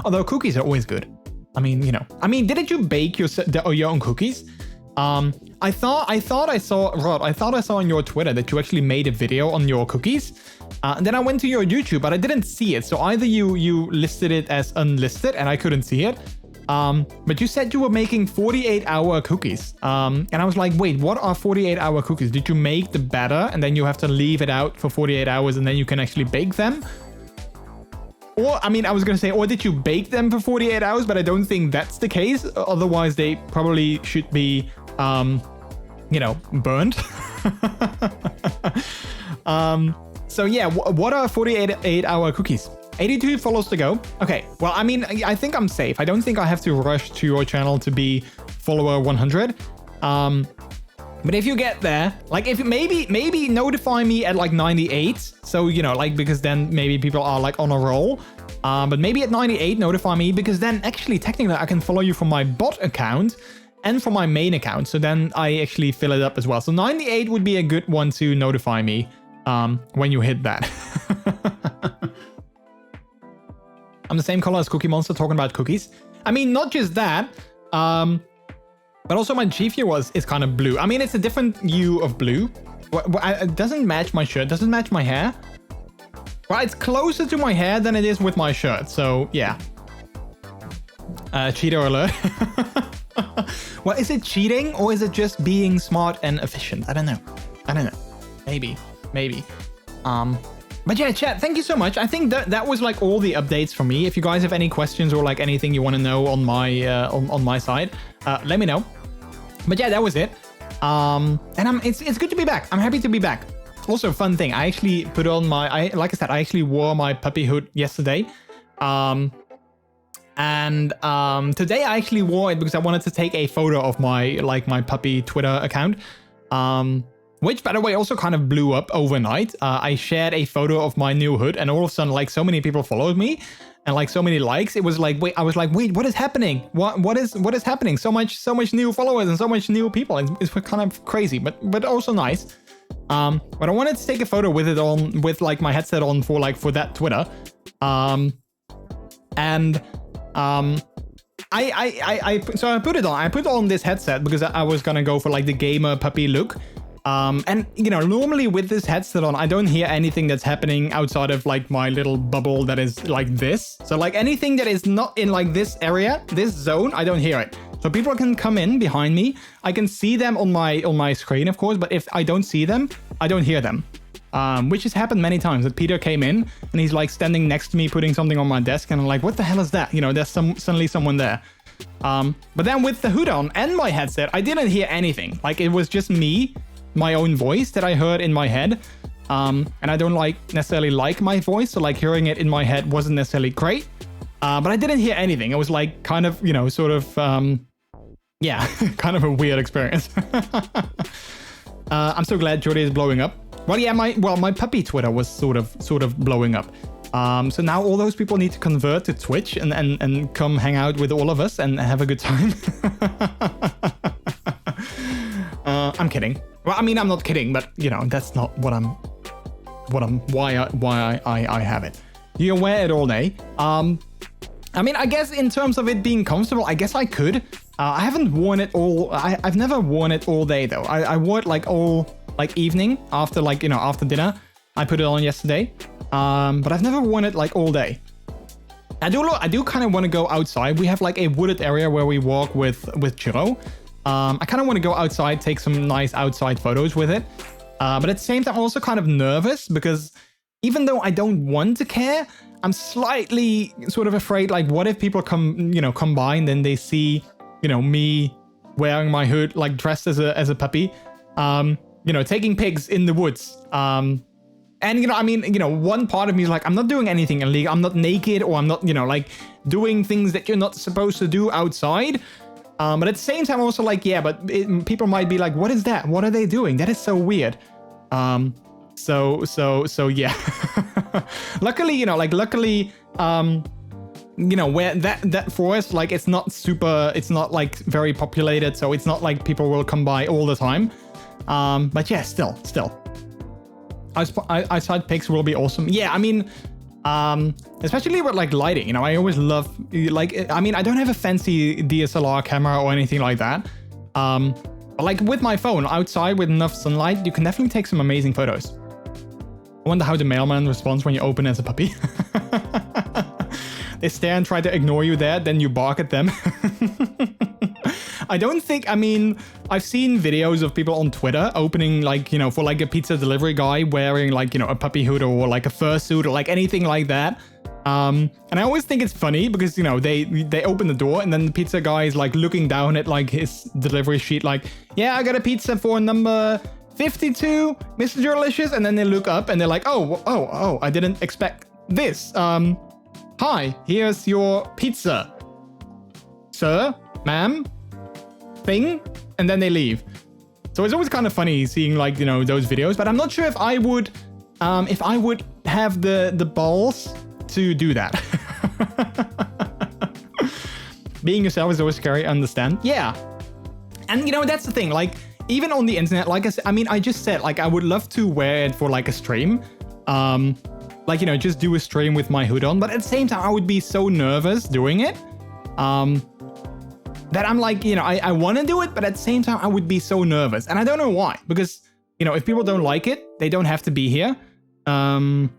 Although cookies are always good. Didn't you bake your own cookies? I thought I saw, Rod, on your Twitter that you actually made a video on your cookies. And then I went to your YouTube, but I didn't see it. So either you listed it as unlisted and I couldn't see it. But you said you were making 48-hour cookies. And I was like, wait, what are 48-hour cookies? Did you make the batter and then you have to leave it out for 48 hours and then you can actually bake them? Or, I was going to say, or did you bake them for 48 hours? But I don't think that's the case. Otherwise, they probably should be, burnt. So yeah, what are 48-hour cookies? 82 follows to go. Okay, well, I think I'm safe. I don't think I have to rush to your channel to be follower 100. But if you get there, like if maybe notify me at like 98. So, because then maybe people are like on a roll. But maybe at 98, notify me, because then actually technically I can follow you from my bot account and from my main account. So then I actually fill it up as well. So 98 would be a good one to notify me when you hit that. I'm the same color as Cookie Monster talking about cookies. Not just that, but also my G Fuel is kind of blue. It's a different hue of blue. It doesn't match my shirt, doesn't match my hair. Well, it's closer to my hair than it is with my shirt, so yeah. Cheater alert. Well, is it cheating or is it just being smart and efficient? I don't know. Maybe. But yeah, chat, thank you so much. I think that was like all the updates for me. If you guys have any questions or like anything you want to know on my on my side, let me know. But yeah, that was it. And it's good to be back. I'm happy to be back. Also, fun thing, I actually put on like I said, I actually wore my puppy hood yesterday. And today I actually wore it because I wanted to take a photo of my puppy Twitter account. Which, by the way, also kind of blew up overnight. I shared a photo of my new hood, and all of a sudden, like, so many people followed me, and like so many likes. It was like, wait, what is happening? What is happening? So much new followers and so much new people. It's kind of crazy, but also nice. But I wanted to take a photo with it on, with like my headset on for that Twitter. So I put it on. I put on this headset because I was gonna go for like the gamer puppy look. And normally with this headset on, I don't hear anything that's happening outside of like my little bubble that is like this. So like anything that is not in like this area, this zone, I don't hear it. So people can come in behind me. I can see them on my screen, of course, but if I don't see them, I don't hear them. Which has happened many times, that Peter came in and he's like standing next to me putting something on my desk and I'm like, what the hell is that? You know, there's suddenly someone there. But then with the hood on and my headset, I didn't hear anything. Like it was just me, my own voice that I heard in my head. And I don't necessarily like my voice, so like hearing it in my head wasn't necessarily great. But I didn't hear anything. It was like kind of, you know, sort of, yeah, kind of a weird experience. I'm so glad Jordy is blowing up. Well, yeah, my puppy Twitter was sort of blowing up. So now all those people need to convert to Twitch and come hang out with all of us and have a good time. I'm kidding. Well, I mean, I'm not kidding, but you know, that's not why I have it. You can wear it all day. I mean, I guess in terms of it being comfortable, I guess I could. I haven't worn it all. I've never worn it all day though. I wore it like evening after after dinner. I put it on yesterday. But I've never worn it like all day. I do kind of want to go outside. We have like a wooded area where we walk with Chiro. I kind of want to go outside, take some nice outside photos with it. But at the same time, I'm also kind of nervous because even though I don't want to care, I'm slightly sort of afraid, like what if people come by and then they see, you know, me wearing my hood, like dressed as a puppy, you know, taking pigs in the woods. And, you know, I mean, you know, one part of me is like, I'm not doing anything illegal. I'm not naked or I'm not, you know, like doing things that you're not supposed to do outside. But at the same time, also like, yeah, but people might be like, what is that? What are they doing? That is so weird. So yeah. Luckily, you know, where that forest, like it's not like very populated. So it's not like people will come by all the time. But yeah, still. Outside pics will be awesome. Yeah, I mean, especially with like lighting, you know, I always love, like, I mean, I don't have a fancy DSLR camera or anything like that. But like with my phone outside with enough sunlight, you can definitely take some amazing photos. I wonder how the mailman responds when you open as a puppy. They stare and try to ignore you there, then you bark at them. I mean, I've seen videos of people on Twitter opening, like, you know, for like a pizza delivery guy wearing like, you know, a puppy hood or like a fursuit or like anything like that. And I always think it's funny because, you know, they open the door and then the pizza guy is like looking down at like his delivery sheet, like, yeah, I got a pizza for number 52, MrJordilicious. And then they look up and they're like, oh, I didn't expect this. Hi, here's your pizza. Sir, ma'am, thing, and then they leave. So it's always kind of funny seeing like, you know, those videos, but I'm not sure if I would have the balls to do that. Being yourself is always scary, I understand. Yeah. And you know, that's the thing, like even on the internet, like I said, I mean, I just said like I would love to wear it for like a stream. Like, you know, just do a stream with my hood on, but at the same time I would be so nervous doing it. That I'm like, you know, I want to do it, but at the same time, I would be so nervous. And I don't know why, because, you know, if people don't like it, they don't have to be here. Also,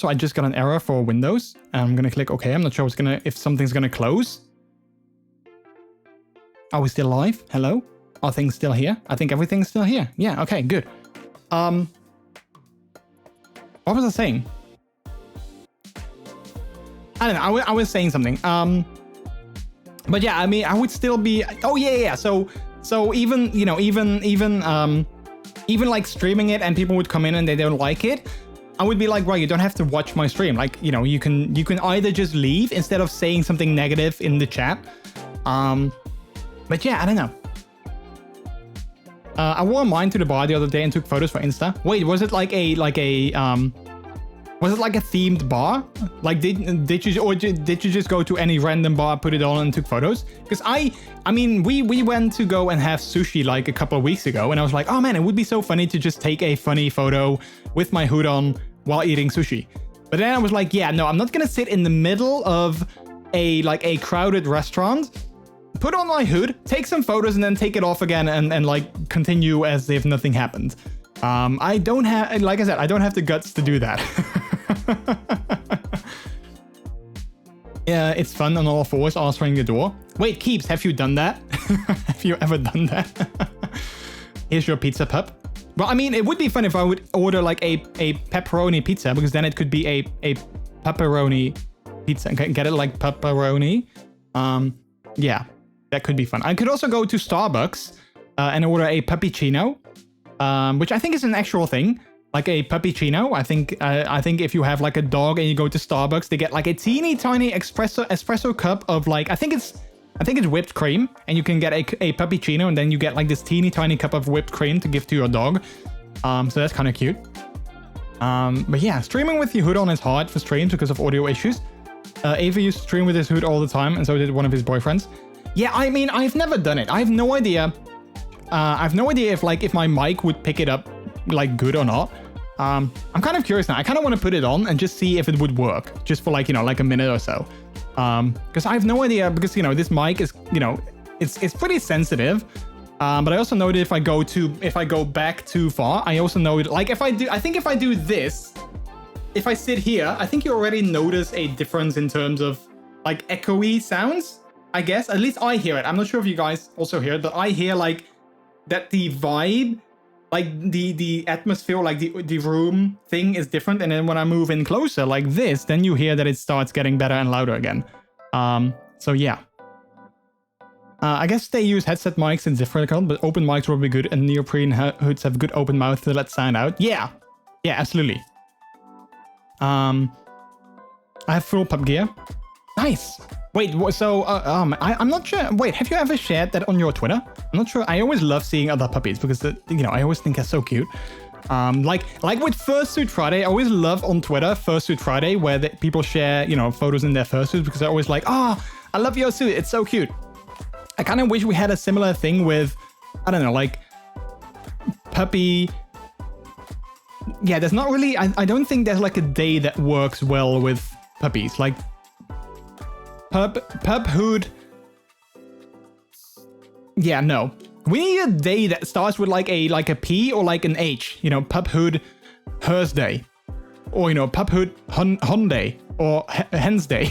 I just got an error for Windows. I'm going to click OK. I'm not sure if something's going to close. Are we still live? Hello? Are things still here? I think everything's still here. Yeah, okay, good. What was I saying? I don't know. I was saying something. But yeah, I mean, I would still be. Oh yeah. So even, you know, even like streaming it and people would come in and they don't like it, I would be like, right, you don't have to watch my stream. Like, you know, you can either just leave instead of saying something negative in the chat. But yeah, I don't know. I wore mine to the bar the other day and took photos for Insta. Wait, was it like a was it like a themed bar? Like did you just go to any random bar, put it on and took photos? Because I mean, we went to go and have sushi like a couple of weeks ago and I was like, oh man, it would be so funny to just take a funny photo with my hood on while eating sushi. But then I was like, yeah, no, I'm not gonna sit in the middle of a crowded restaurant, put on my hood, take some photos and then take it off again and like continue as if nothing happened. I don't have, like I said, I don't have the guts to do that. It's fun on all fours answering the door. Wait, Keeps, have you done that? Have you ever done that? Here's your pizza pup. Well, I mean, it would be fun if I would order like a pepperoni pizza, because then it could be a pepperoni pizza. Get it like pepperoni? Yeah, that could be fun. I could also go to Starbucks and order a puppuccino, which I think is an actual thing. Like a puppuccino. I think if you have like a dog and you go to Starbucks, they get like a teeny tiny espresso cup of like, I think it's whipped cream, and you can get a puppuccino, and then you get like this teeny tiny cup of whipped cream to give to your dog. So that's kind of cute. But yeah, streaming with your hood on is hard for streams because of audio issues. Ava used to stream with his hood all the time, and so did one of his boyfriends. Yeah, I mean, I've never done it. I have no idea. If my mic would pick it up like good or not. I'm kind of curious now. I kind of want to put it on and just see if it would work, just for like, you know, like a minute or so. Because I have no idea, because, you know, this mic is, you know, it's pretty sensitive. But I also know that if I go back too far, I also know that, like, I think if I do this, if I sit here, I think you already notice a difference in terms of like echoey sounds, I guess. At least I hear it. I'm not sure if you guys also hear it, but I hear like that the vibe, like the atmosphere, like the room thing is different. And then when I move in closer like this, then you hear that it starts getting better and louder again. So yeah. I guess they use headset mics in different, but open mics will be good, and neoprene hoods have good open mouth to let sound out. Yeah. Yeah, absolutely. I have full pub gear. Nice. Wait, so I'm not sure. Wait, have you ever shared that on your Twitter? I'm not sure. I always love seeing other puppies because you know, I always think they're so cute. Like with Fursuit Friday, I always love on Twitter Fursuit Friday, where people share, you know, photos in their fursuits, because they're always like, oh, I love your suit, it's so cute. I kind of wish we had a similar thing with, I don't know, like puppy. Yeah, there's not really, I don't think there's like a day that works well with puppies. Like pup hood. Yeah, no. We need a day that starts with like a P or like an H. You know, pup hood hers day, or, you know, pup hood hun day, or hens day.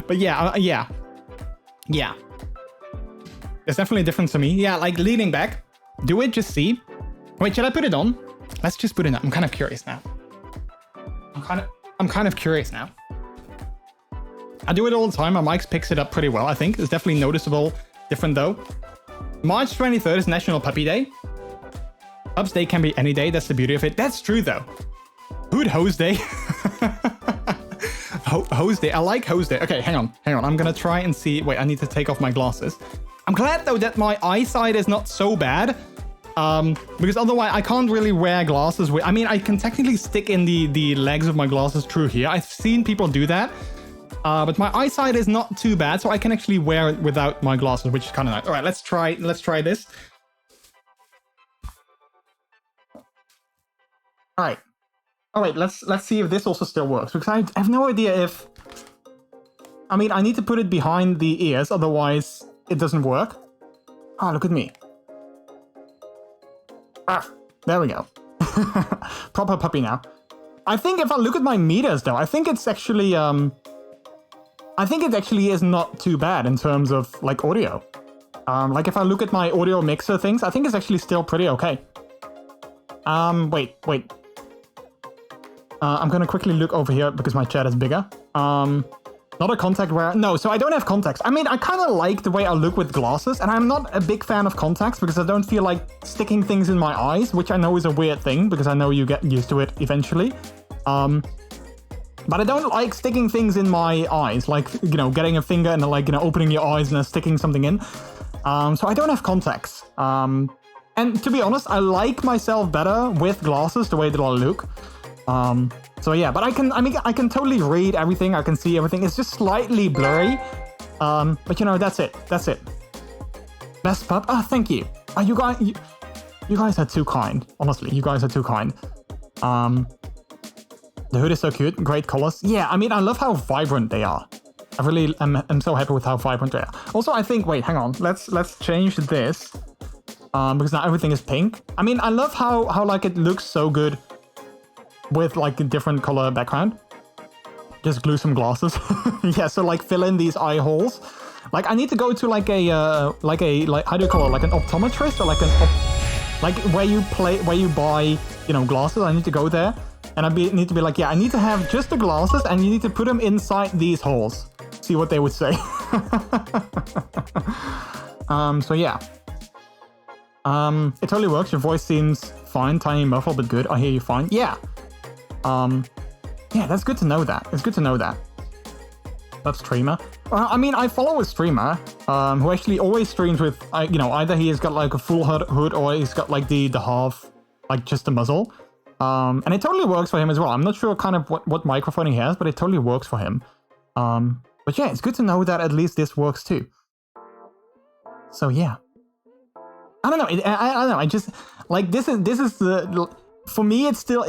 But yeah. There's definitely a difference to me. Yeah, like leaning back. Do it, just see. Wait, should I put it on? Let's just put it on. I'm kind of curious now. I'm kind of curious now. I do it all the time. My mic picks it up pretty well, I think. It's definitely noticeable different though. March 23rd is National Puppy Day. Pups Day can be any day. That's the beauty of it. That's true though. Hood Hose Day. Hose Day. I like Hose Day. Okay, hang on. I'm gonna try and see. Wait, I need to take off my glasses. I'm glad though that my eyesight is not so bad. Because otherwise I can't really wear glasses with, I mean, I can technically stick in the legs of my glasses through here. I've seen people do that. But my eyesight is not too bad, so I can actually wear it without my glasses, which is kind of nice. All right, let's try this. All right, let's see if this also still works, because I have no idea if, I mean, I need to put it behind the ears, otherwise it doesn't work. Oh, look at me. Ah, there we go. Proper puppy now. I think if I look at my meters though, I think it's actually I think it actually is not too bad in terms of like audio. Like if I look at my audio mixer things, I think it's actually still pretty okay. Wait. I'm gonna quickly look over here because my chat is bigger. Not a contact wearer. No, so I don't have contacts. I mean, I kind of like the way I look with glasses, and I'm not a big fan of contacts because I don't feel like sticking things in my eyes, which I know is a weird thing because I know you get used to it eventually. But I don't like sticking things in my eyes, like, you know, getting a finger and like, you know, opening your eyes and then sticking something in. So I don't have contacts. And to be honest, I like myself better with glasses, the way that I look. So yeah, but I can totally read everything. I can see everything. It's just slightly blurry. But you know, that's it. Best pup. Oh, thank you. You guys are too kind. Honestly, you guys are too kind. The hood is so cute. Great colors. Yeah, I mean, I love how vibrant they are. I really am so happy with how vibrant they are. Also, I think, wait, hang on. Let's change this. Because now everything is pink. I mean, I love how like it looks so good with like a different color background. just glue some glasses. Yeah, so like fill in these eye holes. Like I need to go to like a like how do you call it? Like an optometrist or like like where you buy, you know, glasses. I need to go there, and need to be like, yeah, I need to have just the glasses, and you need to put them inside these holes. See what they would say. So yeah. It totally works. Your voice seems fine, tiny muffled, but good. I hear you fine. Yeah. Yeah, that's good to know that. It's good to know that. That streamer. I mean, I follow a streamer who actually always streams with, you know, either he has got like a full hood or he's got like the half, like just the muzzle. And it totally works for him as well. I'm not sure kind of what microphone he has, but it totally works for him. But yeah, it's good to know that at least this works too. So yeah. I don't know. I don't know. I just like this is the, for me. It's still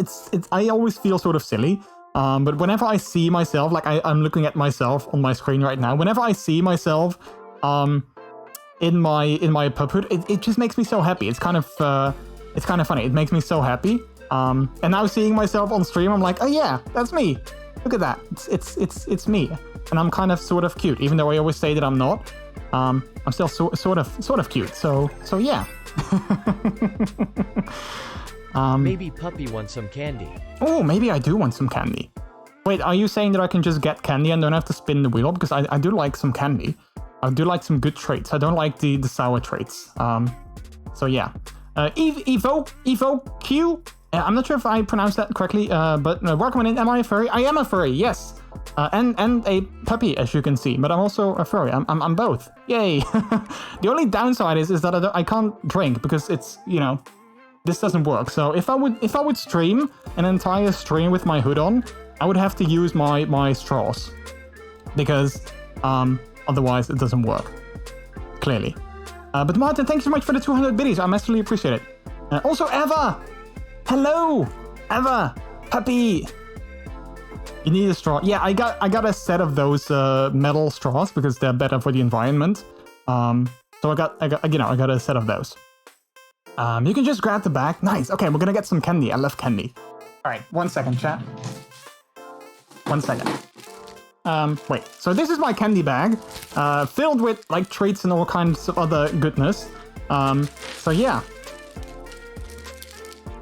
I always feel sort of silly. But whenever I see myself, like I'm looking at myself on my screen right now. Whenever I see myself, in my puppet, it just makes me so happy. It's kind of funny. It makes me so happy. And now seeing myself on stream, I'm like, oh yeah, that's me. Look at that. It's me. And I'm kind of sort of cute, even though I always say that I'm not. I'm still sort of cute. So yeah. Maybe Puppy wants some candy. Oh, maybe I do want some candy. Wait, are you saying that I can just get candy and don't have to spin the wheel? Because I do like some candy. I do like some good traits. I don't like the sour traits. So yeah. Evo Q. I'm not sure if I pronounced that correctly, but welcome in. Am I a furry? I am a furry, yes. And a puppy, as you can see, but I'm also a furry. I'm both. Yay! The only downside is that I can't drink because it's, you know, this doesn't work. So if I would stream an entire stream with my hood on, I would have to use my straws because otherwise it doesn't work. Clearly. But Martin, thank you so much for the 200 biddies. I massively appreciate it. Also, Eva. Hello, Eva. Puppy. You need a straw. Yeah, I got a set of those metal straws because they're better for the environment. So I got a set of those. You can just grab the bag. Nice. Okay, we're gonna get some candy. I love candy. All right, 1 second, chat. 1 second. Wait. So this is my candy bag, filled with like treats and all kinds of other goodness. So yeah.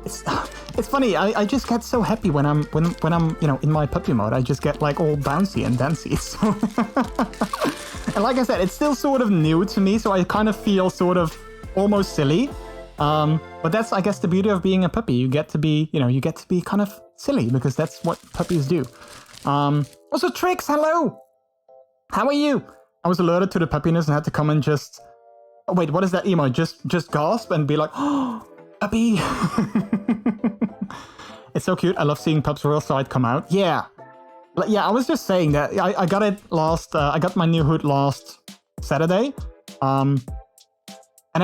It's funny. I just get so happy when I'm you know in my puppy mode. I just get like all bouncy and dancy. So and like I said, it's still sort of new to me, so I kind of feel sort of almost silly. But that's, I guess, the beauty of being a puppy. You get to be kind of silly because that's what puppies do. Also, Trix, hello. How are you? I was alerted to the puppiness and had to come and just. Oh, wait, what is that emote? Just gasp and be like, oh, puppy. It's so cute. I love seeing Pup's real side come out. Yeah. Yeah, I was just saying that I got it last. I got my new hood last Saturday. And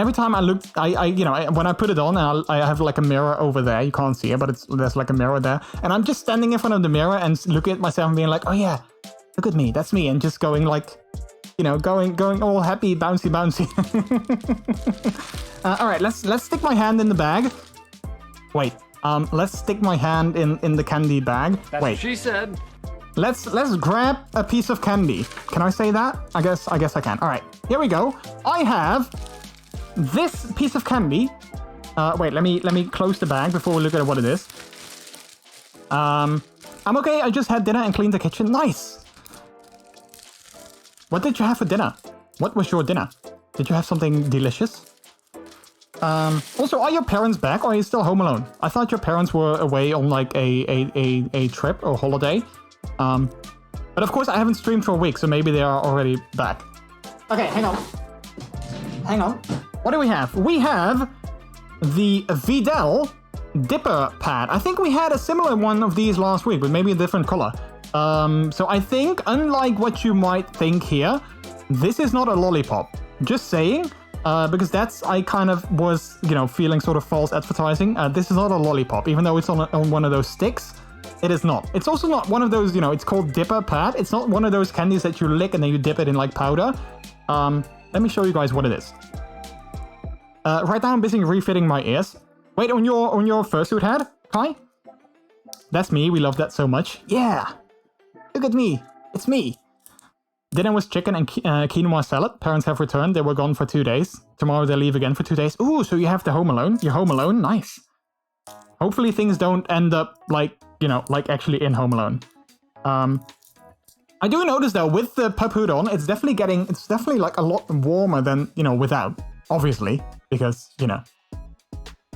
every time I looked, when I put it on, and I have like a mirror over there. You can't see it, but there's like a mirror there. And I'm just standing in front of the mirror and looking at myself and being like, oh yeah, look at me, that's me. And just going like, going all happy, bouncy. All right, let's stick my hand in the bag. Wait, let's stick my hand in the candy bag. That's what she said. Let's grab a piece of candy. Can I say that? I guess I can. All right, here we go. I have this piece of candy. Wait, let me close the bag before we look at what it is. I'm okay. I just had dinner and cleaned the kitchen. Nice. What did you have for dinner? What was your dinner? Did you have something delicious? Also, are your parents back or are you still home alone? I thought your parents were away on like a trip or holiday. But of course I haven't streamed for a week, so maybe they are already back. Okay, hang on. What do we have? We have the Vidal Dipper Pad. I think we had a similar one of these last week, but maybe a different color. So I think, unlike what you might think here, this is not a lollipop. Just saying, because I kind of was, feeling sort of false advertising. This is not a lollipop, even though it's on one of those sticks. It is not. It's also not one of those, it's called Dipper Pad. It's not one of those candies that you lick and then you dip it in like powder. Let me show you guys what it is. Right now I'm busy refitting my ears. Wait, on your fursuit head, Kai? That's me. We love that so much. Yeah. Look look at me. It's me. Dinner was chicken and quinoa salad. Parents have returned. They were gone for 2 days. Tomorrow they leave again for 2 days. Ooh, so you have the Home Alone. You're home alone. Nice. Hopefully things don't end up like, you know, like actually in Home Alone. I do notice though, with the pup hood on, it's definitely like a lot warmer than, you know, without. Obviously, because, you know,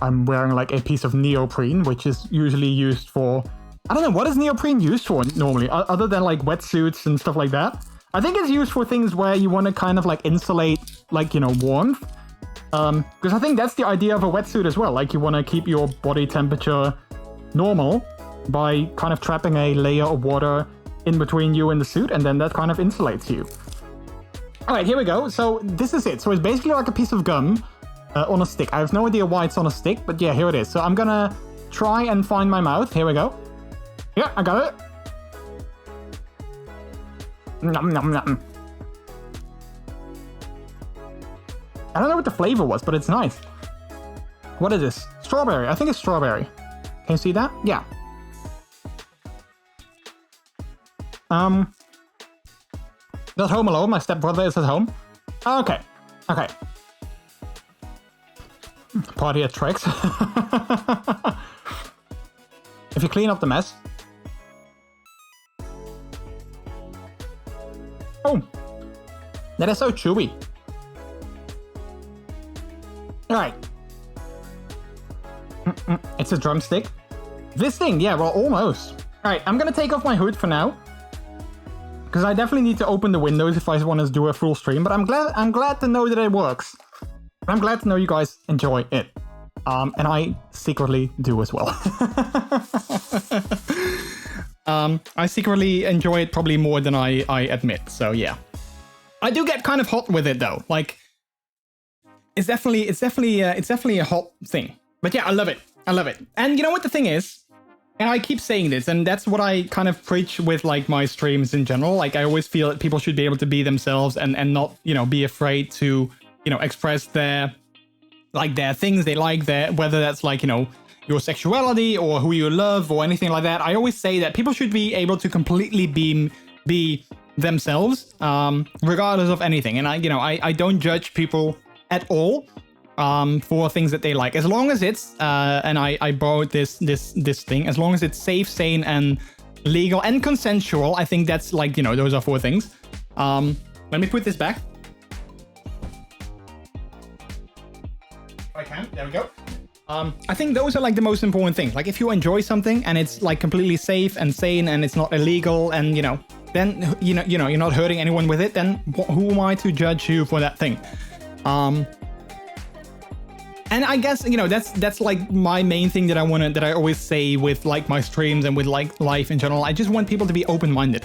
I'm wearing like a piece of neoprene, which is usually used for... I don't know, what is neoprene used for normally, other than like wetsuits and stuff like that? I think it's used for things where you want to kind of like insulate, like, you know, warmth. Because I think that's the idea of a wetsuit as well. Like, you want to keep your body temperature normal by kind of trapping a layer of water in between you and the suit, and then that kind of insulates you. Alright, here we go. So this is it. So it's basically like a piece of gum on a stick. I have no idea why it's on a stick, but yeah, here it is. So I'm gonna try and find my mouth. Here we go. Yeah, I got it. Nom, nom, nom. I don't know what the flavor was, but it's nice. What is this? Strawberry. I think it's strawberry. Can you see that? Yeah. That's Home Alone. My stepbrother is at home. Okay. Okay. Party at Trex. If you clean up the mess. Oh. That is so chewy. Alright. It's a drumstick. This thing, yeah, well, almost. Alright, I'm gonna take off my hood for now. Because I definitely need to open the windows if I want to do a full stream. But I'm glad to know that it works. I'm glad to know you guys enjoy it. And I secretly do as well. I secretly enjoy it probably more than I admit. So yeah. I do get kind of hot with it though. Like, it's definitely a hot thing. But yeah, I love it. I love it. And you know what the thing is? And I keep saying this, and that's what I kind of preach with like my streams in general. Like, I always feel that people should be able to be themselves and not, you know, be afraid to, you know, express their things they like, whether that's like, you know, your sexuality or who you love or anything like that. I always say that people should be able to completely be themselves, regardless of anything. And I don't judge people at all. For things that they like, as long as it's and I borrowed this thing, as long as it's safe, sane, and legal and consensual. I think that's like, you know, those are 4 things. Let me put this back if I can. There we go. I think those are like the most important things. Like, if you enjoy something and it's like completely safe and sane and it's not illegal, and you know, then you know you're not hurting anyone with it, then who am I to judge you for that thing? And I guess, you know, that's like my main thing that I always say with like my streams and with like life in general. I just want people to be open-minded.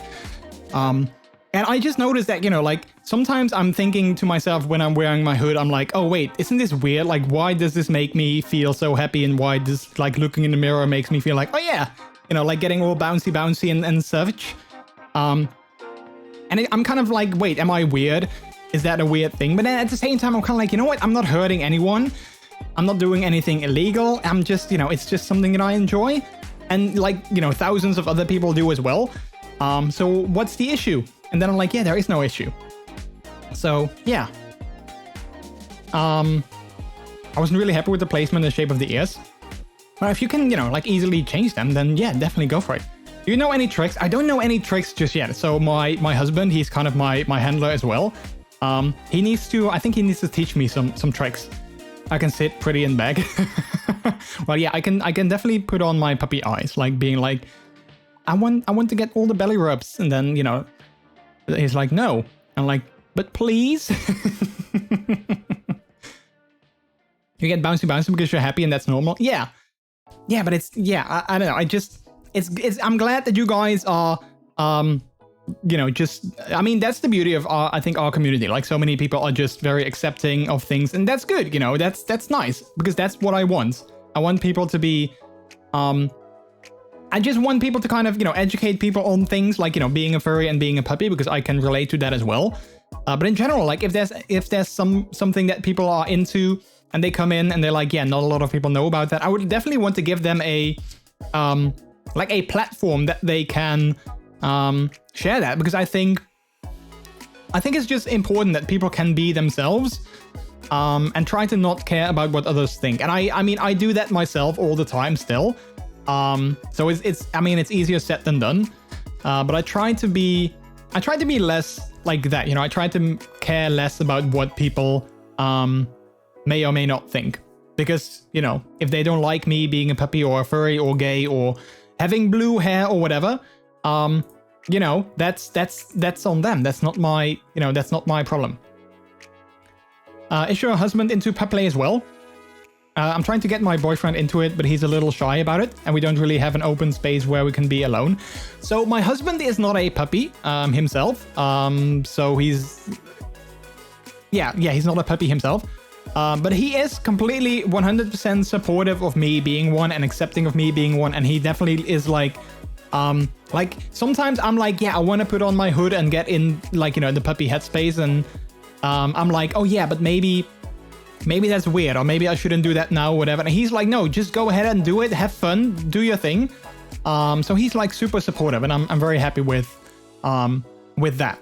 And I just noticed that, you know, like sometimes I'm thinking to myself when I'm wearing my hood, I'm like, oh wait, isn't this weird? Like, why does this make me feel so happy? And why does like looking in the mirror makes me feel like, oh yeah, you know, like getting all bouncy and such. And I'm kind of like, wait, am I weird? Is that a weird thing? But then at the same time, I'm kind of like, you know what? I'm not hurting anyone. I'm not doing anything illegal. I'm just, you know, it's just something that I enjoy. And like, you know, thousands of other people do as well. So what's the issue? And then I'm like, yeah, there is no issue. So yeah. I wasn't really happy with the placement and the shape of the ears. But if you can, you know, like easily change them, then yeah, definitely go for it. Do you know any tricks? I don't know any tricks just yet. So my husband, he's kind of my handler as well. I think he needs to teach me some tricks. I can sit pretty in bag. Well, yeah, I can definitely put on my puppy eyes, like being like, I want to get all the belly rubs, and then, you know, he's like, no. I'm like, but please. You get bouncy because you're happy and that's normal. Yeah, but it's, yeah, I don't know. I'm glad that you guys are, you know, just, I mean, that's the beauty of I think our community. Like, so many people are just very accepting of things, and that's good, you know, that's nice, because that's what I want. I want people to be, I just want people to kind of, you know, educate people on things like, you know, being a furry and being a puppy, because I can relate to that as well. But in general, like, if there's something that people are into and they come in and they're like, yeah, not a lot of people know about that, I would definitely want to give them a, like a platform that they can, share that, because I think it's just important that people can be themselves, and try to not care about what others think. And I mean, I do that myself all the time still. So it's easier said than done. But I try to be less like that. You know, I try to care less about what people may or may not think. Because, you know, if they don't like me being a puppy or a furry or gay or having blue hair or whatever, you know, that's on them. That's not my, you know, that's not my problem. Is your husband into pup play as well? I'm trying to get my boyfriend into it, but he's a little shy about it, and we don't really have an open space where we can be alone. So my husband is not a puppy himself. So he's not a puppy himself. But he is completely 100% supportive of me being one and accepting of me being one, and he definitely is like sometimes I'm like, yeah, I want to put on my hood and get in, like, you know, the puppy headspace, and I'm like, oh yeah, but maybe that's weird, or maybe I shouldn't do that now, or whatever. And he's like, no, just go ahead and do it, have fun, do your thing. So he's like super supportive, and I'm very happy with that.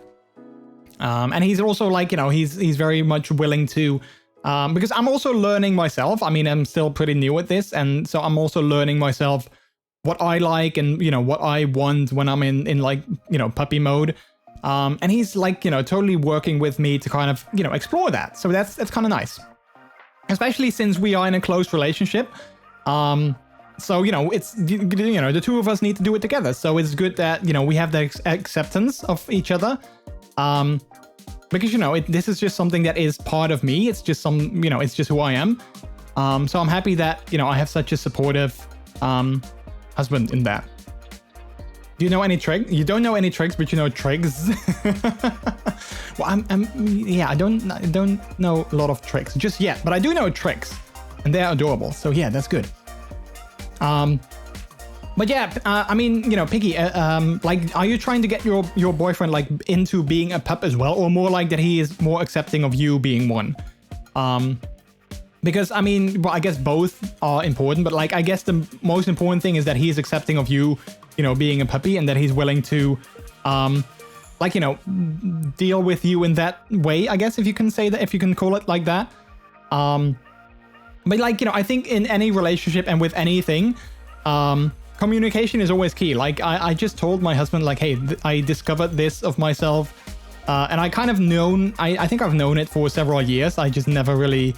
And he's also like, you know, he's very much willing to, because I'm also learning myself. I mean, I'm still pretty new at this, and so I'm also learning myself what I like and, you know, what I want when I'm in like, you know, puppy mode. And he's like, you know, totally working with me to kind of, you know, explore that. So that's kind of nice. Especially since we are in a close relationship. So, you know, it's, you know, the two of us need to do it together. So it's good that, you know, we have the acceptance of each other. Because, you know, this is just something that is part of me. It's just you know, it's just who I am. So I'm happy that, you know, I have such a supportive husband in that. Do you know any tricks? You don't know any tricks, but you know tricks. Well, yeah, I don't know a lot of tricks just yet, but I do know tricks, and they're adorable. So yeah, that's good. But yeah, I mean, you know, Piggy, like, are you trying to get your boyfriend like into being a pup as well, or more like that he is more accepting of you being one? Because I mean, well, I guess both are important, but like, I guess the most important thing is that he's accepting of you, you know, being a puppy, and that he's willing to, like, you know, deal with you in that way, I guess, if you can say that, if you can call it like that. But like, you know, I think in any relationship and with anything, communication is always key. Like, I just told my husband, like, hey, I discovered this of myself, and I kind of I think I've known it for several years. I just never really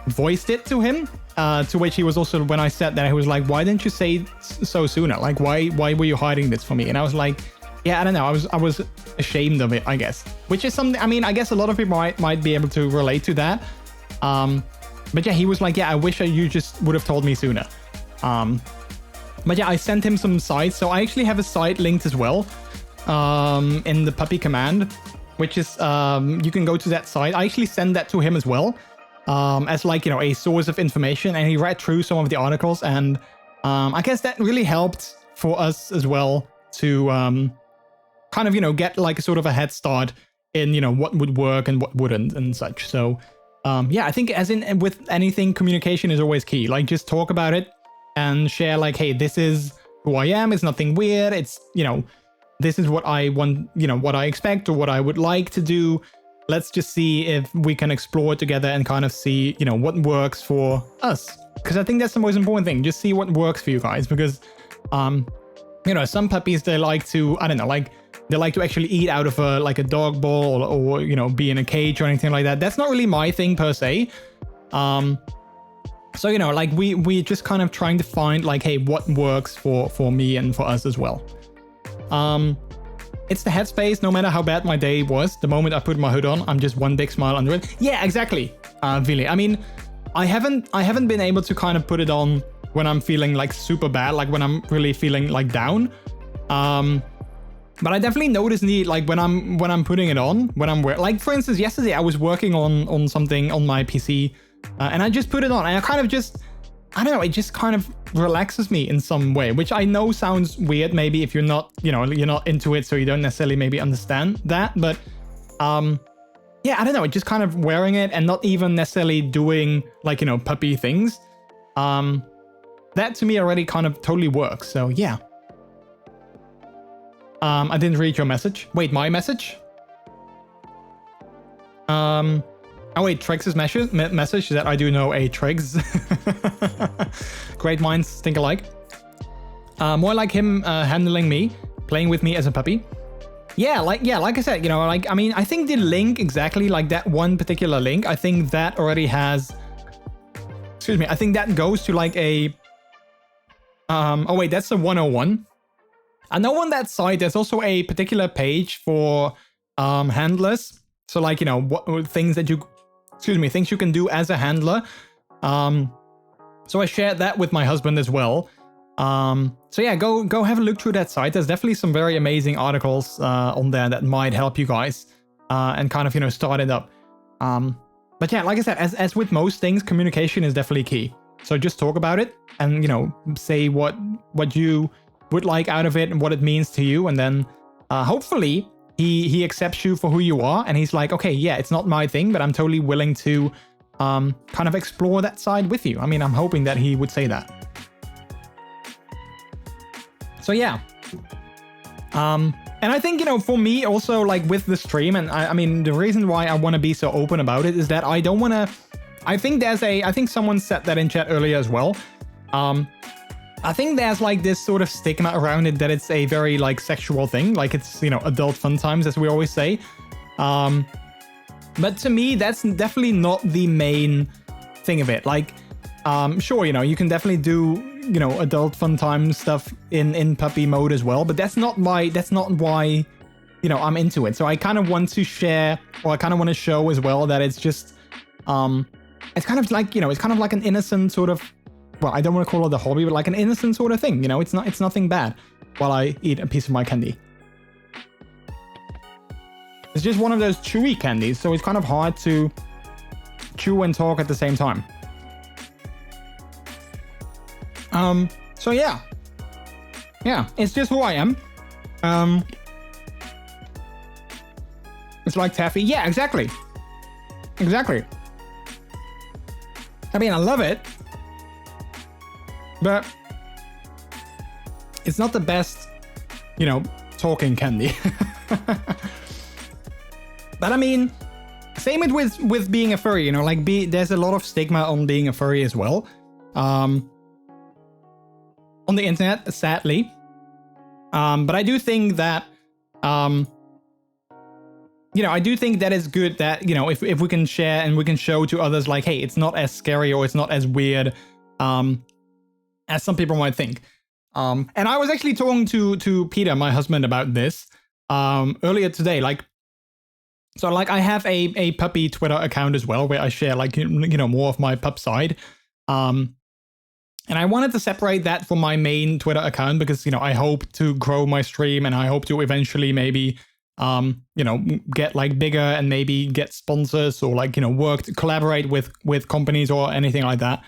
voiced it to him, to which he was also, when I said that, he was like, why didn't you say so sooner? Like, why were you hiding this from me? And I was like, yeah, I don't know, I was ashamed of it, I guess, which is something, I mean, I guess a lot of people might be able to relate to that. But yeah, he was like, yeah, I wish you just would have told me sooner. But yeah, I sent him some sites, so I actually have a site linked as well, in the puppy command, which is, you can go to that site. I actually sent that to him as well, as like, you know, a source of information, and he read through some of the articles, and I guess that really helped for us as well to kind of, you know, get like a sort of a head start in, you know, what would work and what wouldn't and such. So yeah, I think as in with anything, communication is always key. Like, just talk about it and share, like, hey, this is who I am, it's nothing weird, it's, you know, this is what I want, you know, what I expect or what I would like to do. Let's just see if we can explore it together and kind of see, you know, what works for us. Because I think that's the most important thing. Just see what works for you guys. Because, you know, some puppies, they like to, I don't know, like, they like to actually eat out of a dog bowl, or, you know, be in a cage or anything like that. That's not really my thing per se. So, you know, like, we just kind of trying to find, like, hey, what works for me and for us as well. It's the headspace. No matter how bad my day was, the moment I put my hood on, I'm just one big smile under it. Yeah, exactly, Vili. I mean, I haven't been able to kind of put it on when I'm feeling like super bad, like when I'm really feeling like down. But I definitely notice the, like, when I'm putting it on, when I'm like, for instance, yesterday I was working on something on my PC, and I just put it on, and I kind of just, I don't know, it just kind of relaxes me in some way, which I know sounds weird maybe if you're not, you know, you're not into it, so you don't necessarily maybe understand that, but yeah, I don't know, just kind of wearing it and not even necessarily doing, like, you know, puppy things, that to me already kind of totally works. So yeah. I didn't read your message. Wait, my message? Oh wait, Triggs' message that I do know a Triggs. Great minds think alike. More like him handling me, playing with me as a puppy. Yeah, like I said, you know, like, I mean, I think the link exactly, like that one particular link, I think that already has, excuse me, I think that goes to like a, oh wait, that's a 101. I know on that site, there's also a particular page for handlers. So like, you know, what things that you, excuse me, things you can do as a handler. So I shared that with my husband as well. So yeah, go have a look through that site. There's definitely some very amazing articles on there that might help you guys and kind of, you know, start it up. But yeah, like I said, as with most things, communication is definitely key. So just talk about it and, you know, say what you would like out of it and what it means to you, and then hopefully he accepts you for who you are, and he's like, okay, yeah, it's not my thing, but I'm totally willing to kind of explore that side with you. I mean, I'm hoping that he would say that. So yeah, and I think, you know, for me also, like with the stream, and I mean, the reason why I want to be so open about it is that I don't want to, I think someone said that in chat earlier as well. I think there's like this sort of stigma around it that it's a very like sexual thing, like it's, you know, adult fun times, as we always say. But to me, that's definitely not the main thing of it. Like, sure, you know, you can definitely do, you know, adult fun time stuff in puppy mode as well, but that's not why, you know, I'm into it. So I kind of want to share, or I kind of want to show as well that it's just, it's kind of like, you know, it's kind of like an innocent sort of, well, I don't want to call it a hobby, but like an innocent sort of thing, you know, it's nothing bad while I eat a piece of my candy. It's just one of those chewy candies, so it's kind of hard to chew and talk at the same time. So yeah, it's just who I am. It's like taffy. Yeah, exactly. I mean, I love it, but it's not the best, you know, talking candy. But I mean, same with being a furry, you know, like there's a lot of stigma on being a furry as well. On the internet, sadly. But I do think that, you know, I do think that it's good that, you know, if we can share and we can show to others, like, hey, it's not as scary or it's not as weird as some people might think. And I was actually talking to Peter, my husband, about this earlier today. Like, so like I have a puppy Twitter account as well, where I share like, you know, more of my pup side. And I wanted to separate that from my main Twitter account because, you know, I hope to grow my stream and I hope to eventually maybe, you know, get like bigger and maybe get sponsors or like, you know, collaborate with companies or anything like that.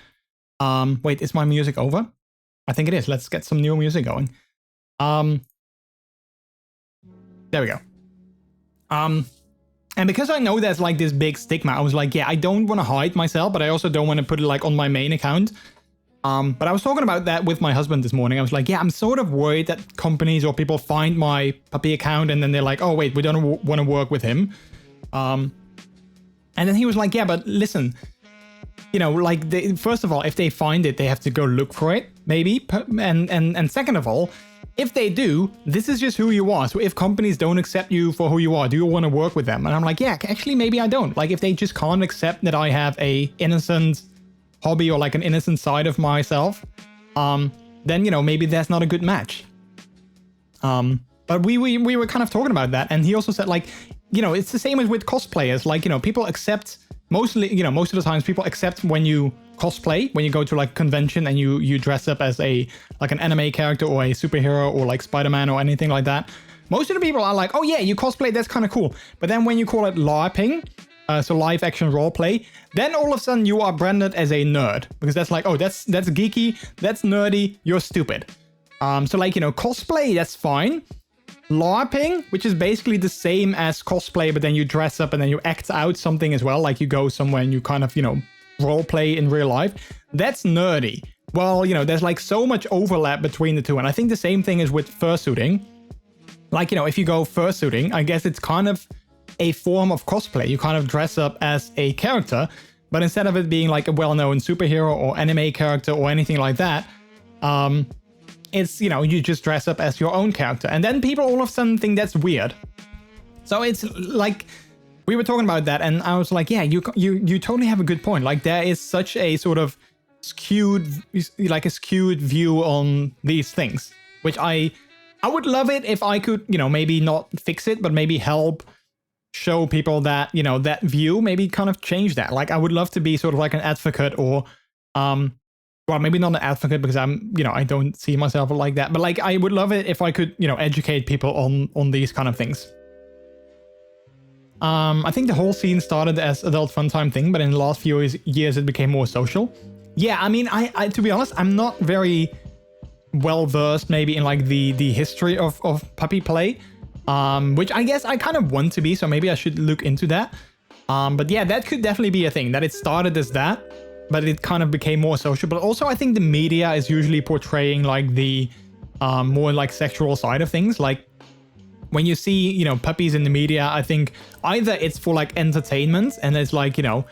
Wait, is my music over? I think it is. Let's get some new music going. There we go. And because I know there's like this big stigma, I was like, yeah, I don't want to hide myself, but I also don't want to put it like on my main account. But I was talking about that with my husband this morning. I was like, yeah, I'm sort of worried that companies or people find my puppy account and then they're like, oh, wait, we don't want to work with him. And then he was like, yeah, but listen, you know, like, first of all, if they find it, they have to go look for it, maybe. And second of all, if they do, this is just who you are. So if companies don't accept you for who you are, do you want to work with them? And I'm like, yeah, actually, maybe I don't. Like, if they just can't accept that I have a innocent hobby or like an innocent side of myself, then, you know, maybe that's not a good match. But we were kind of talking about that. And he also said, like, you know, it's the same as with cosplayers. Like, you know, people accept mostly, you know, most of the times people accept when you cosplay, when you go to like convention and you dress up as like an anime character or a superhero or like Spider-Man or anything like that. Most of the people are like, oh yeah, you cosplay, that's kind of cool. But then when you call it LARPing, so live action role play, then all of a sudden you are branded as a nerd, because that's like, oh, that's geeky, that's nerdy, you're stupid. So like, you know, cosplay, that's fine. LARPing, which is basically the same as cosplay, but then you dress up and then you act out something as well, like you go somewhere and you kind of, you know, role play in real life, that's nerdy. Well, you know, there's like so much overlap between the two, and I think the same thing is with fursuiting. like, you know, if you go fursuiting, I guess it's kind of a form of cosplay. You kind of dress up as a character, but instead of it being like a well-known superhero or anime character or anything like that, it's, you know, you just dress up as your own character. And then people all of a sudden think that's weird. So it's like, we were talking about that, and I was like, yeah, you totally have a good point. Like, there is such a sort of skewed view on these things, which I would love it if I could, you know, maybe not fix it, but maybe help show people that, you know, that view, maybe kind of change that. Like, I would love to be sort of like an advocate, or well, maybe not an advocate, because I'm, you know, I don't see myself like that, but like, I would love it if I could, you know, educate people on these kind of things. I think the whole scene started as adult fun time thing, but in the last few years it became more social. Yeah, I mean, I to be honest, I'm not very well versed maybe in like the history of puppy play, which I guess I kind of want to be, so maybe I should look into that. But yeah, that could definitely be a thing, that it started as that, but it kind of became more social. But also I think the media is usually portraying like the more like sexual side of things. Like, when you see, you know, puppies in the media, I think either it's for like entertainment, and it's like, you know,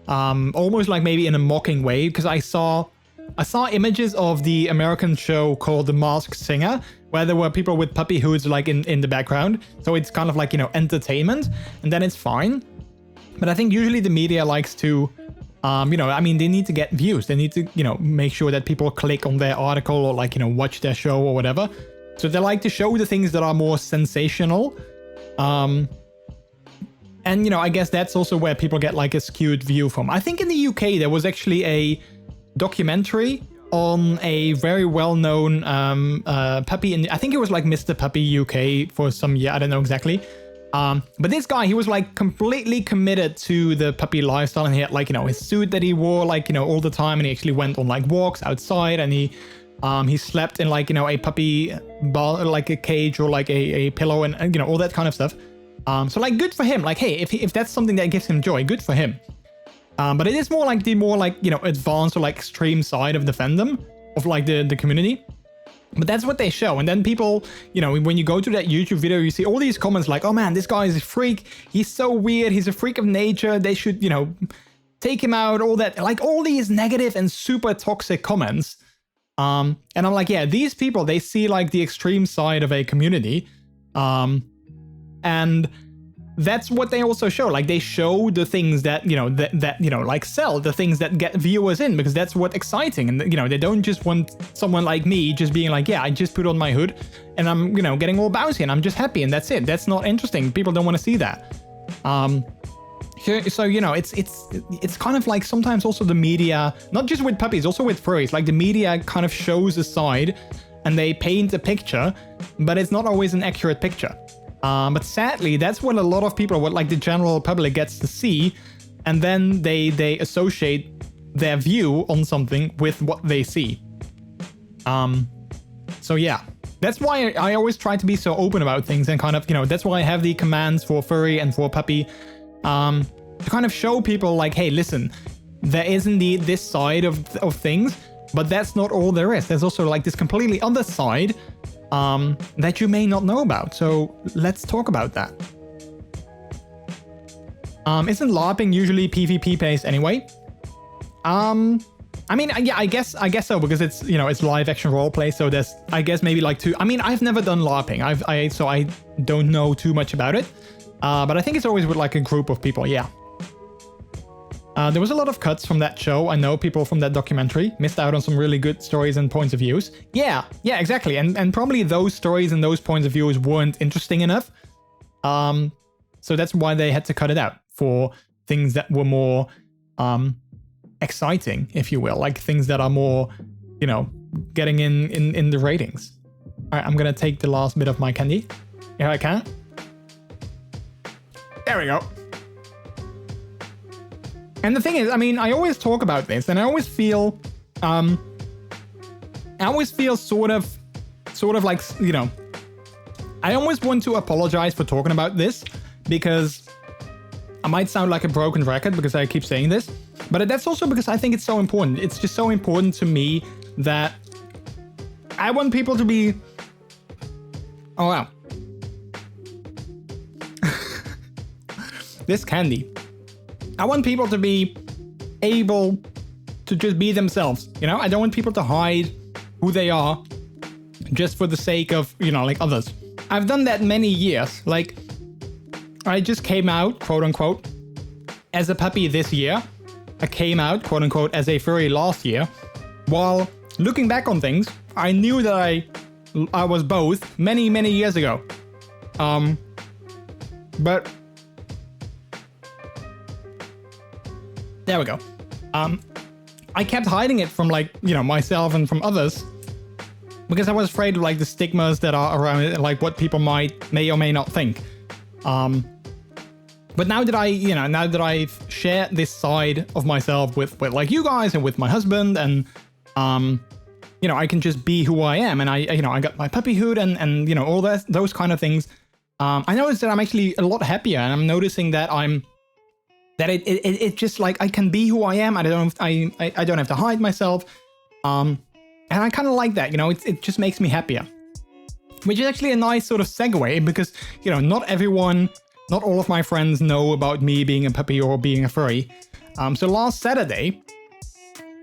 almost like maybe in a mocking way, because I saw images of the American show called The Masked Singer, where there were people with puppy hoods like in the background. So it's kind of like, you know, entertainment, and then it's fine. But I think usually the media likes to, you know, I mean, they need to get views. They need to, you know, make sure that people click on their article or like, you know, watch their show or whatever. So they like to show the things that are more sensational. And, you know, I guess that's also where people get like a skewed view from. I think in the UK, there was actually a documentary on a very well-known puppy. I think it was like Mr. Puppy UK for some year. I don't know exactly. But this guy, he was like completely committed to the puppy lifestyle. And he had like, you know, his suit that he wore like, you know, all the time. And he actually went on like walks outside, and he slept in like, you know, a puppy ball, like a cage or like a pillow, and you know, all that kind of stuff. So like, good for him. Like, hey, if that's something that gives him joy, good for him. But it is more like the you know, advanced or like extreme side of the fandom of like the community. But that's what they show. And then people, you know, when you go to that YouTube video, you see all these comments like, oh man, this guy is a freak. He's so weird. He's a freak of nature. They should, you know, take him out, all that, like all these negative and super toxic comments. And I'm like, yeah, these people, they see like the extreme side of a community. And that's what they also show. Like, they show the things that, you know, that you know, like sell, the things that get viewers in, because that's what's exciting. And, you know, they don't just want someone like me just being like, yeah, I just put on my hood and I'm, you know, getting all bouncy and I'm just happy and that's it. That's not interesting. People don't want to see that. So, you know, it's kind of like sometimes also the media, not just with puppies, also with furries, like the media kind of shows a side and they paint a picture, but it's not always an accurate picture. But sadly, that's what a lot of people, what like the general public gets to see, and then they associate their view on something with what they see. So yeah, that's why I always try to be so open about things, and kind of, you know, that's why I have the commands for furry and for puppy, to kind of show people like, hey, listen, there is indeed this side of things, but that's not all there is. There's also like this completely other side that you may not know about. So let's talk about that. Isn't LARPing usually PvP based anyway? I mean, yeah, I guess so, because it's, you know, it's live action roleplay. So there's, I guess, maybe like two. I mean, I've never done LARPing. So I don't know too much about it. But I think it's always with like a group of people. Yeah. There was a lot of cuts from that show. I know people from that documentary missed out on some really good stories and points of views. Yeah, exactly. And probably those stories and those points of views weren't interesting enough. So that's why they had to cut it out for things that were more exciting, if you will, like things that are more, you know, getting in the ratings. All right, I'm gonna take the last bit of my candy. Here I can. There we go. And the thing is, I mean, I always talk about this, and I always feel sort of like, you know, I almost want to apologize for talking about this, because I might sound like a broken record because I keep saying this, but that's also because I think it's so important. It's just so important to me that I want people to be, oh wow, this candy. I want people to be able to just be themselves, you know? I don't want people to hide who they are just for the sake of, you know, like others. I've done that many years. Like, I just came out, quote unquote, as a puppy this year. I came out, quote unquote, as a furry last year. While looking back on things, I knew that I was both many, many years ago. But there we go. I kept hiding it from, like, you know, myself and from others because I was afraid of, like, the stigmas that are around it and, like, what people may or may not think. But now that I've shared this side of myself with like you guys and with my husband, and you know, I can just be who I am, and I got my puppyhood and you know, all those kind of things. I noticed that I'm actually a lot happier, and I'm noticing that it just, like, I can be who I am. I don't have to hide myself. And I kind of like that, you know, it just makes me happier. Which is actually a nice sort of segue, because, you know, not all of my friends know about me being a puppy or being a furry. So last Saturday,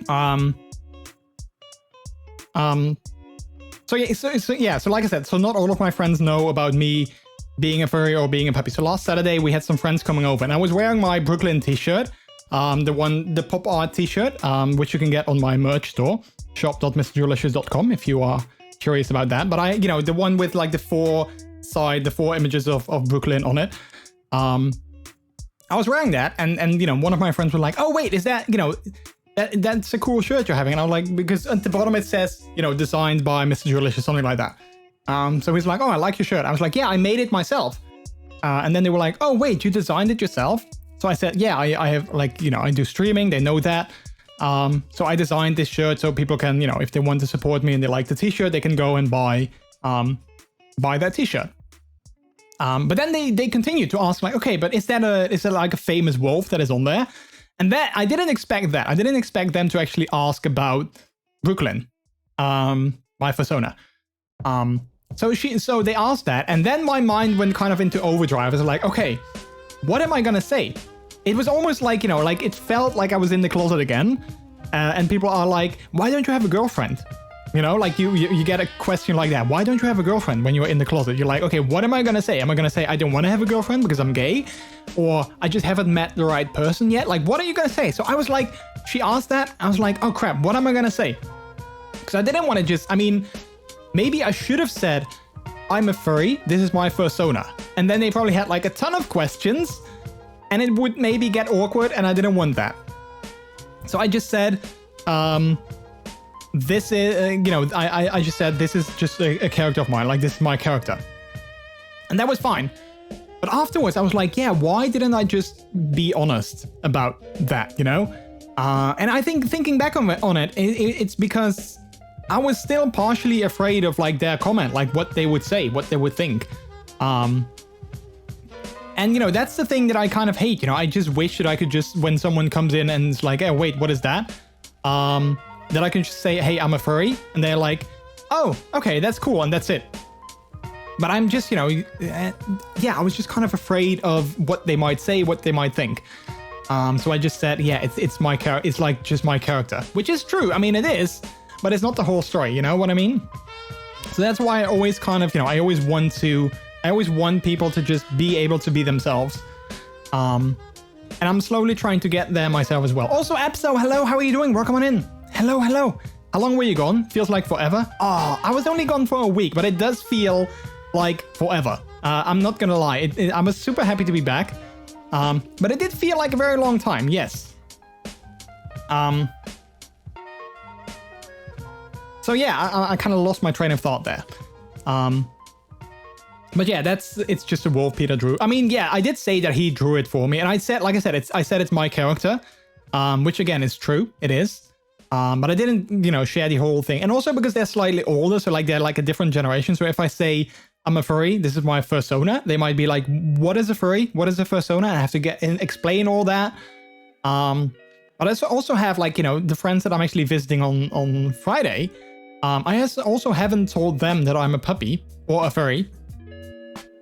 so like I said, so not all of my friends know about me being a furry or being a puppy. So last Saturday we had some friends coming over, and I was wearing my Brooklyn t-shirt, the pop art t-shirt, which you can get on my merch store, shop.MrJordilicious.com, if you are curious about that. But the one with, like, the four images of Brooklyn on it. I was wearing that, and you know, one of my friends was like, "Oh wait, is that, you know, that's a cool shirt you're having?" And I was like, because at the bottom it says, you know, designed by MrJordilicious, something like that. So he's like, "Oh, I like your shirt." I was like, "Yeah, I made it myself." And then they were like, "Oh wait, you designed it yourself?" So I said, "Yeah, I have, like, you know, I do streaming. They know that. So I designed this shirt so people can, you know, if they want to support me and they like the t-shirt, they can go and buy that t-shirt." But then they continued to ask, like, "Okay, but is that like a famous wolf that is on there?" And that, I didn't expect that. I didn't expect them to actually ask about Brooklyn, my persona. So they asked that, and then my mind went kind of into overdrive. I was like, okay, what am I gonna say? It was almost like, you know, like, it felt like I was in the closet again. And people are like, "Why don't you have a girlfriend?" You know, like, you get a question like that. Why don't you have a girlfriend when you're in the closet? You're like, okay, what am I gonna say? Am I gonna say I don't want to have a girlfriend because I'm gay? Or I just haven't met the right person yet? Like, what are you gonna say? So I was like, she asked that. I was like, oh crap, what am I gonna say? Because I didn't want to just, I mean, maybe I should have said, "I'm a furry, this is my persona." And then they probably had, like, a ton of questions, and it would maybe get awkward, and I didn't want that. So I just said, this is, you know, I just said, this is just a character of mine, like, this is my character. And that was fine. But afterwards, I was like, yeah, why didn't I just be honest about that, you know? And I think, thinking back on it, it's because I was still partially afraid of, like, their comment, like, what they would say, what they would think. And, you know, that's the thing that I kind of hate, you know? I just wish that I could just, when someone comes in and it's like, "Hey, wait, what is that?" That I can just say, "Hey, I'm a furry," and they're like, "Oh, okay, that's cool," and that's it. But I'm just, you know, yeah, I was just kind of afraid of what they might say, what they might think. So I just said, yeah, it's my character. It's like just my character, which is true. I mean, it is, but it's not the whole story. You know what I mean? So that's why I always kind of, you know, I always want people to just be able to be themselves. And I'm slowly trying to get there myself as well. Also, Epso, hello, how are you doing? Welcome on in. Hello. How long were you gone? Feels like forever. Oh, I was only gone for a week, but it does feel like forever. I'm not gonna lie. I was super happy to be back. But it did feel like a very long time, yes. So yeah, I kind of lost my train of thought there. But yeah, it's just a wolf Peter drew. I mean, yeah, I did say that he drew it for me, and I said, like I said, it's my character, which again is true, it is. But I didn't, you know, share the whole thing, and also because they're slightly older, so like they're like a different generation. So if I say I'm a furry, this is my persona, they might be like, "What is a furry? What is a persona?" And I have to explain all that. But I also have, like, you know, the friends that I'm actually visiting on Friday. I also haven't told them that I'm a puppy or a furry.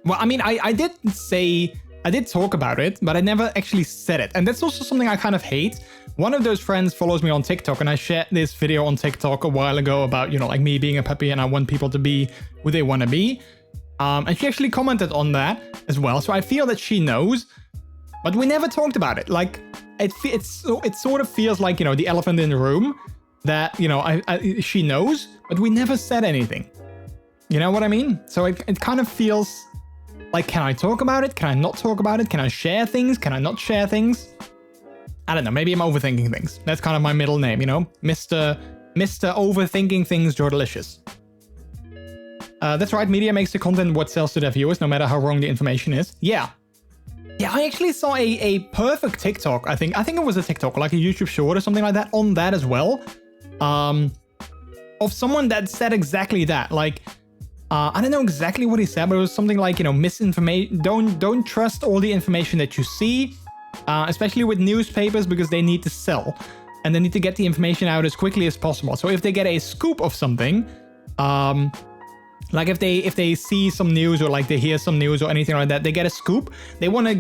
Well, I mean, I did say I did talk about it, but I never actually said it. And that's also something I kind of hate. One of those friends follows me on TikTok, and I shared this video on TikTok a while ago about, you know, like me being a puppy and I want people to be who they want to be. And she actually commented on that as well. So I feel that she knows, but we never talked about it. Like, it sort of feels like, you know, the elephant in the room that, you know, she knows, but we never said anything. You know what I mean? So it kind of feels like, can I talk about it? Can I not talk about it? Can I share things? Can I not share things? I don't know. Maybe I'm overthinking things. That's kind of my middle name, you know? Mr. Overthinking Things Jordilicious. That's right. Media makes the content what sells to their viewers, no matter how wrong the information is. Yeah. Yeah, I actually saw a perfect TikTok, I think it was a TikTok, like a YouTube short or something like that, on that as well. Of someone that said exactly that. Like, I don't know exactly what he said, but it was something like, you know, misinformation. Don't trust all the information that you see, especially with newspapers, because they need to sell. And they need to get the information out as quickly as possible. So if they get a scoop of something, like if they see some news or like they hear some news or anything like that, they get a scoop. They want to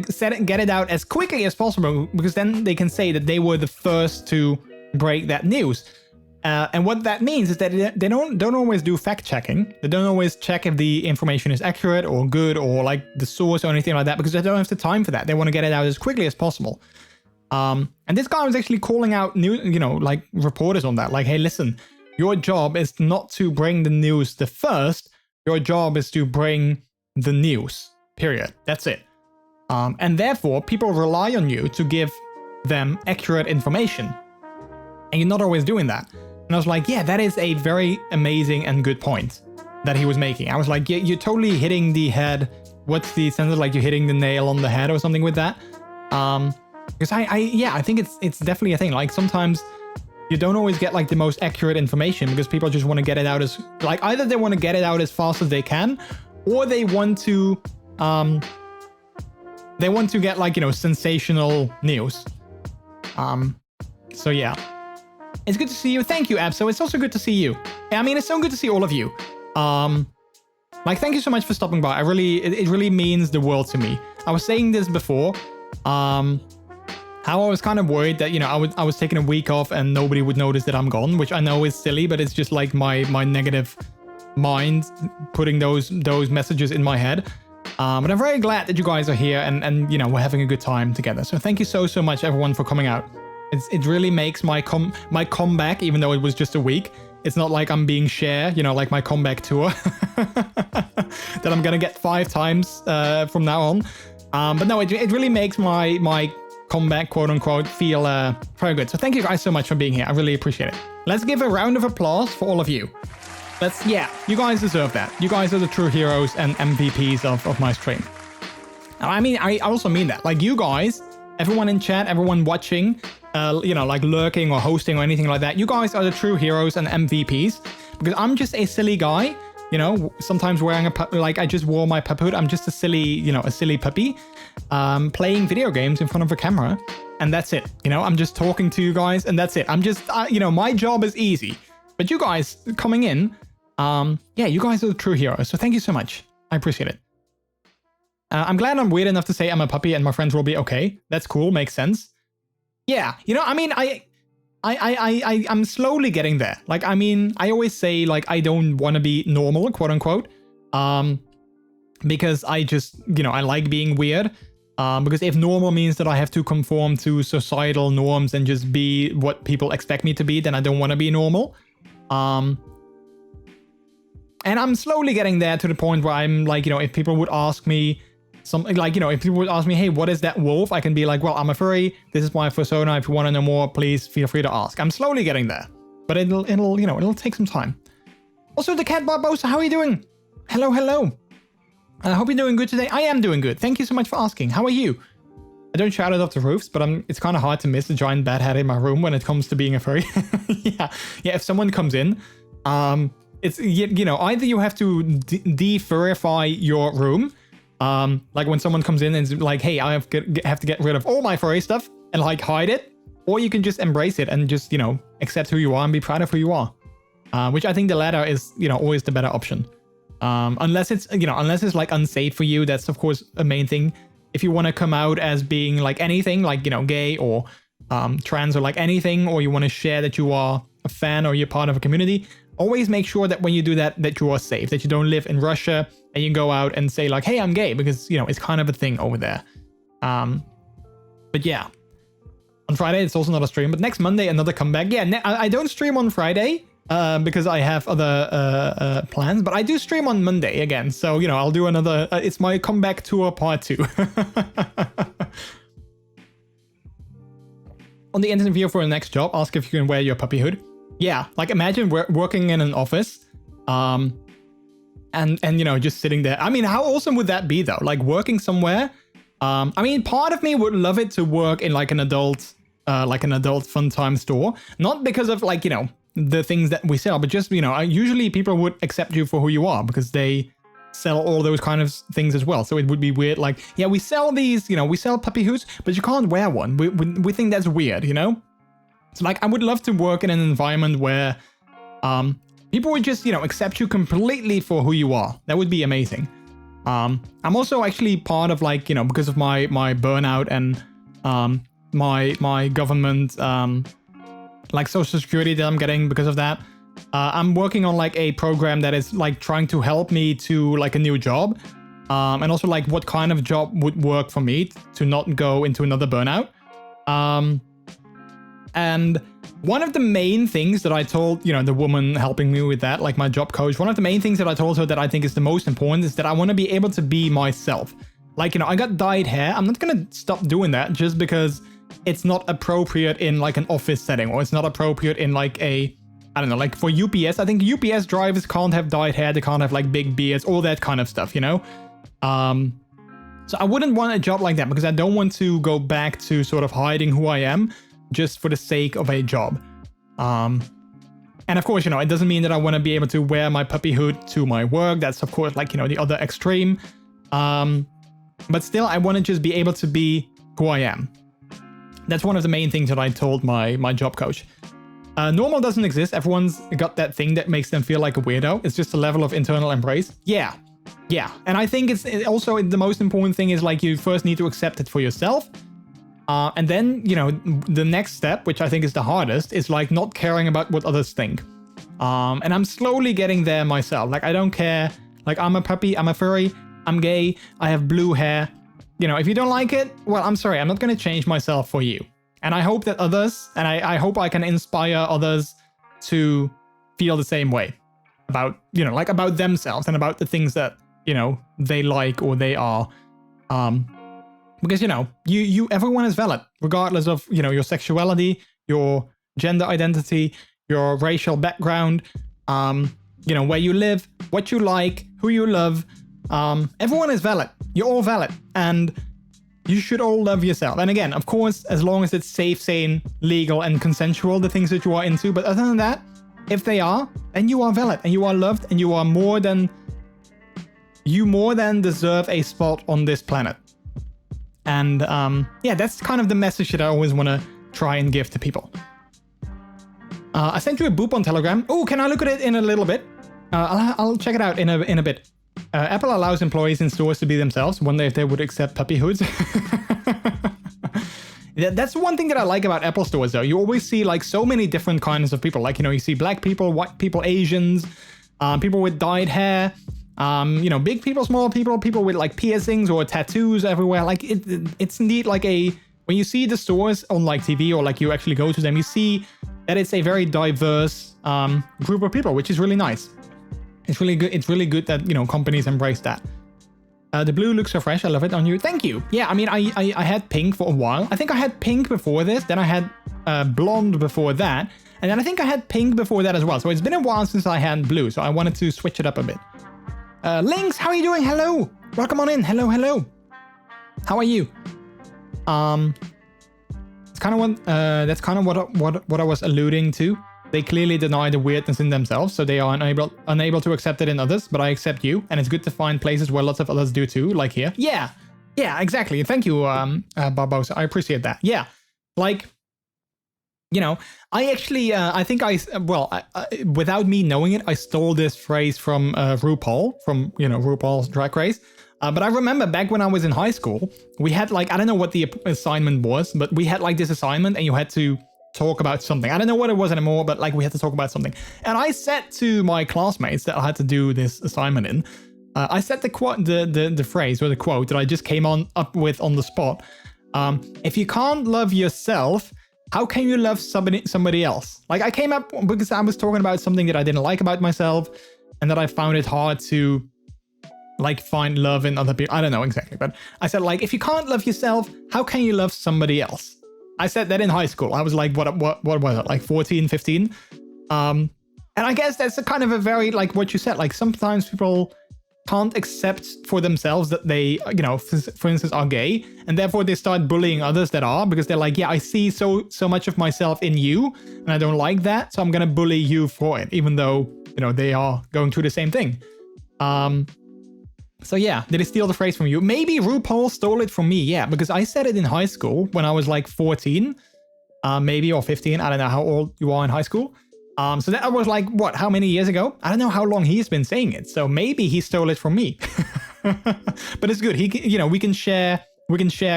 get it out as quickly as possible, because then they can say that they were the first to break that news. And what that means is that they don't always do fact checking. They don't always check if the information is accurate or good or like the source or anything like that, because they don't have the time for that. They want to get it out as quickly as possible. And this guy was actually calling out like reporters on that. Like, hey, listen, your job is not to bring the news the first. Your job is to bring the news, period. That's it. And therefore, people rely on you to give them accurate information. And you're not always doing that. And I was like, yeah, that is a very amazing and good point that he was making. I was like, yeah, you're totally hitting the head. What's the sense? Like you're hitting the nail on the head or something with that. Because I think it's definitely a thing. Like sometimes you don't always get like the most accurate information because people just want to get it out as like either they want to get it out as fast as they can, or they want to get like, you know, sensational news. So yeah, it's good to see you. Thank you, Abso. It's also good to see you. I mean, it's so good to see all of you. Like, thank you so much for stopping by. It really means the world to me. I was saying this before. How I was kind of worried that, you know, I was taking a week off and nobody would notice that I'm gone, which I know is silly, but it's just like my negative mind putting those messages in my head. But I'm very glad that you guys are here and you know, we're having a good time together. So thank you so much, everyone, for coming out. It really makes my comeback, even though it was just a week. It's not like I'm being Cher, you know, like my comeback tour that I'm gonna get 5 times from now on. But no, it really makes my comeback, quote unquote, feel very good. So thank you guys so much for being here. I really appreciate it. Let's give a round of applause for all of you. Yeah, you guys deserve that. You guys are the true heroes and MVPs of my stream. I mean, I also mean that. Like you guys, everyone in chat, everyone watching, you know, like lurking or hosting or anything like that, you guys are the true heroes and MVPs, because I'm just a silly guy, you know, sometimes wearing like I just wore my puppet. I'm just a silly puppy, playing video games in front of a camera, and that's it. You know, I'm just talking to you guys, and that's it. I'm just, you know, my job is easy. But you guys coming in, yeah, you guys are the true heroes. So thank you so much. I appreciate it. I'm glad I'm weird enough to say I'm a puppy and my friends will be okay. That's cool. Makes sense. Yeah, you know, I mean, I'm slowly getting there. Like, I mean, I always say, like, I don't want to be normal, quote unquote. Because I just, you know, I like being weird. Because if normal means that I have to conform to societal norms and just be what people expect me to be, then I don't want to be normal. And I'm slowly getting there to the point where I'm like, you know, if people would ask me something like, you know, if people would ask me, hey, what is that wolf? I can be like, well, I'm a furry. This is my persona. If you want to know more, please feel free to ask. I'm slowly getting there, but it'll, you know, it'll take some time. Also, the cat Barbosa, how are you doing? Hello. I hope you're doing good today. I am doing good. Thank you so much for asking. How are you? I don't shout it off the roofs, but it's kind of hard to miss the giant bat head in my room when it comes to being a furry. Yeah. If someone comes in, it's, you know, either you have to de-furify your room, like when someone comes in and is like, hey, I have to get rid of all my furry stuff and like hide it, or you can just embrace it and just, you know, accept who you are and be proud of who you are, which I think the latter is, you know, always the better option. Unless it's like unsafe for you. That's of course a main thing. if you want to come out as being like anything, like, you know, gay or trans or like anything, or you want to share that you are a fan or you're part of a community, always make sure that when you do that, that you are safe, that you don't live in Russia and you go out and say like, hey, I'm gay, because, you know, it's kind of a thing over there. But yeah, on Friday, it's also not a stream, but next Monday, another comeback. Yeah, I don't stream on Friday because I have other plans, but I do stream on Monday again. So, you know, I'll do another, it's my comeback tour part 2. On the interview for the next job, ask if you can wear your puppy hood. Yeah, like imagine working in an office, and you know, just sitting there. I mean, how awesome would that be though? Like working somewhere. I mean, part of me would love it to work in like an adult fun time store. Not because of like, you know, the things that we sell, but just, you know, usually people would accept you for who you are because they sell all those kind of things as well. So it would be weird, like, yeah, we sell these, you know, we sell puppy hoods, but you can't wear one. We think that's weird, you know? So like, I would love to work in an environment where people would just, you know, accept you completely for who you are. That would be amazing. I'm also actually part of like, you know, because of my burnout and my government like social security that I'm getting because of that. I'm working on like a program that is like trying to help me to like a new job, and also like what kind of job would work for me to not go into another burnout. And one of the main things that I told, you know, the woman helping me with that, like my job coach, one of the main things that I told her that I think is the most important is that I want to be able to be myself. Like, you know, I got dyed hair. I'm not going to stop doing that just because it's not appropriate in like an office setting, or it's not appropriate in like a, I don't know, like for UPS. I think UPS drivers can't have dyed hair. They can't have like big beards, all that kind of stuff, you know? So I wouldn't want a job like that because I don't want to go back to sort of hiding who I am just for the sake of a job. And of course, you know, it doesn't mean that I want to be able to wear my puppy hood to my work. That's of course like, you know, the other extreme. But still, I want to just be able to be who I am. That's one of the main things that I told my job coach. Normal doesn't exist. Everyone's got that thing that makes them feel like a weirdo. It's just a level of internal embrace. Yeah. And I think it's also the most important thing is like you first need to accept it for yourself. And then, you know, the next step, which I think is the hardest, is like not caring about what others think. And I'm slowly getting there myself. Like, I don't care. Like, I'm a puppy, I'm a furry, I'm gay, I have blue hair. You know, if you don't like it, well, I'm sorry, I'm not going to change myself for you. And I hope that others, and I hope I can inspire others to feel the same way about, you know, like about themselves and about the things that, you know, they like or they are. Because, you know, everyone is valid, regardless of, you know, your sexuality, your gender identity, your racial background, you know, where you live, what you like, who you love. Everyone is valid. You're all valid. And you should all love yourself. And again, of course, as long as it's safe, sane, legal, and consensual, the things that you are into. But other than that, if they are, then you are valid and you are loved and you are more than deserve a spot on this planet. And yeah, that's kind of the message that I always want to try and give to people. I sent you a boop on Telegram. Oh, can I look at it in a little bit? I'll check it out in a bit. Apple allows employees in stores to be themselves. Wonder if they would accept puppy hoods. That's one thing that I like about Apple stores, though. You always see like so many different kinds of people. Like, you know, you see black people, white people, Asians, people with dyed hair. You know, big people, small people, people with like piercings or tattoos everywhere. Like it's neat. Like when you see the stores on like TV or like you actually go to them, you see that it's a very diverse group of people, which is really nice. It's really good. It's really good that, you know, companies embrace that. The blue looks so fresh. I love it on you. Thank you. Yeah, I mean, I had pink for a while. I think I had pink before this. Then I had blonde before that. And then I think I had pink before that as well. So it's been a while since I had blue. So I wanted to switch it up a bit. Lynx, how are you doing? Hello. Welcome on in. Hello. How are you? It's kind of what that's kind of what I was alluding to. They clearly deny the weirdness in themselves, so they are unable to accept it in others, but I accept you, and it's good to find places where lots of others do too, like here. Yeah, exactly. Thank you, Barbosa. I appreciate that. Yeah, like, you know, I actually, I think without me knowing it, I stole this phrase from RuPaul, from, you know, RuPaul's Drag Race. But I remember back when I was in high school, we had like, I don't know what the assignment was, but we had like this assignment and you had to talk about something. I don't know what it was anymore, but like we had to talk about something. And I said to my classmates that I had to do this assignment in, I said the phrase or the quote that I just came up with on the spot. If you can't love yourself, how can you love somebody else? Like I came up because I was talking about something that I didn't like about myself and that I found it hard to like find love in other people. I don't know exactly, but I said like, if you can't love yourself, how can you love somebody else? I said that in high school. I was like, what was it? Like 14, 15? And I guess that's a kind of a very, like what you said, like sometimes people can't accept for themselves that they, you know, for instance, are gay, and therefore they start bullying others that are, because they're like, yeah, I see so much of myself in you, and I don't like that, so I'm gonna bully you for it, even though, you know, they are going through the same thing. So yeah, did he steal the phrase from you? Maybe RuPaul stole it from me, yeah, because I said it in high school when I was like 14, maybe, or 15. I don't know how old you are in high school. So that was like, what, how many years ago? I don't know how long he's been saying it, so maybe he stole it from me. But it's good. He, you know, we can share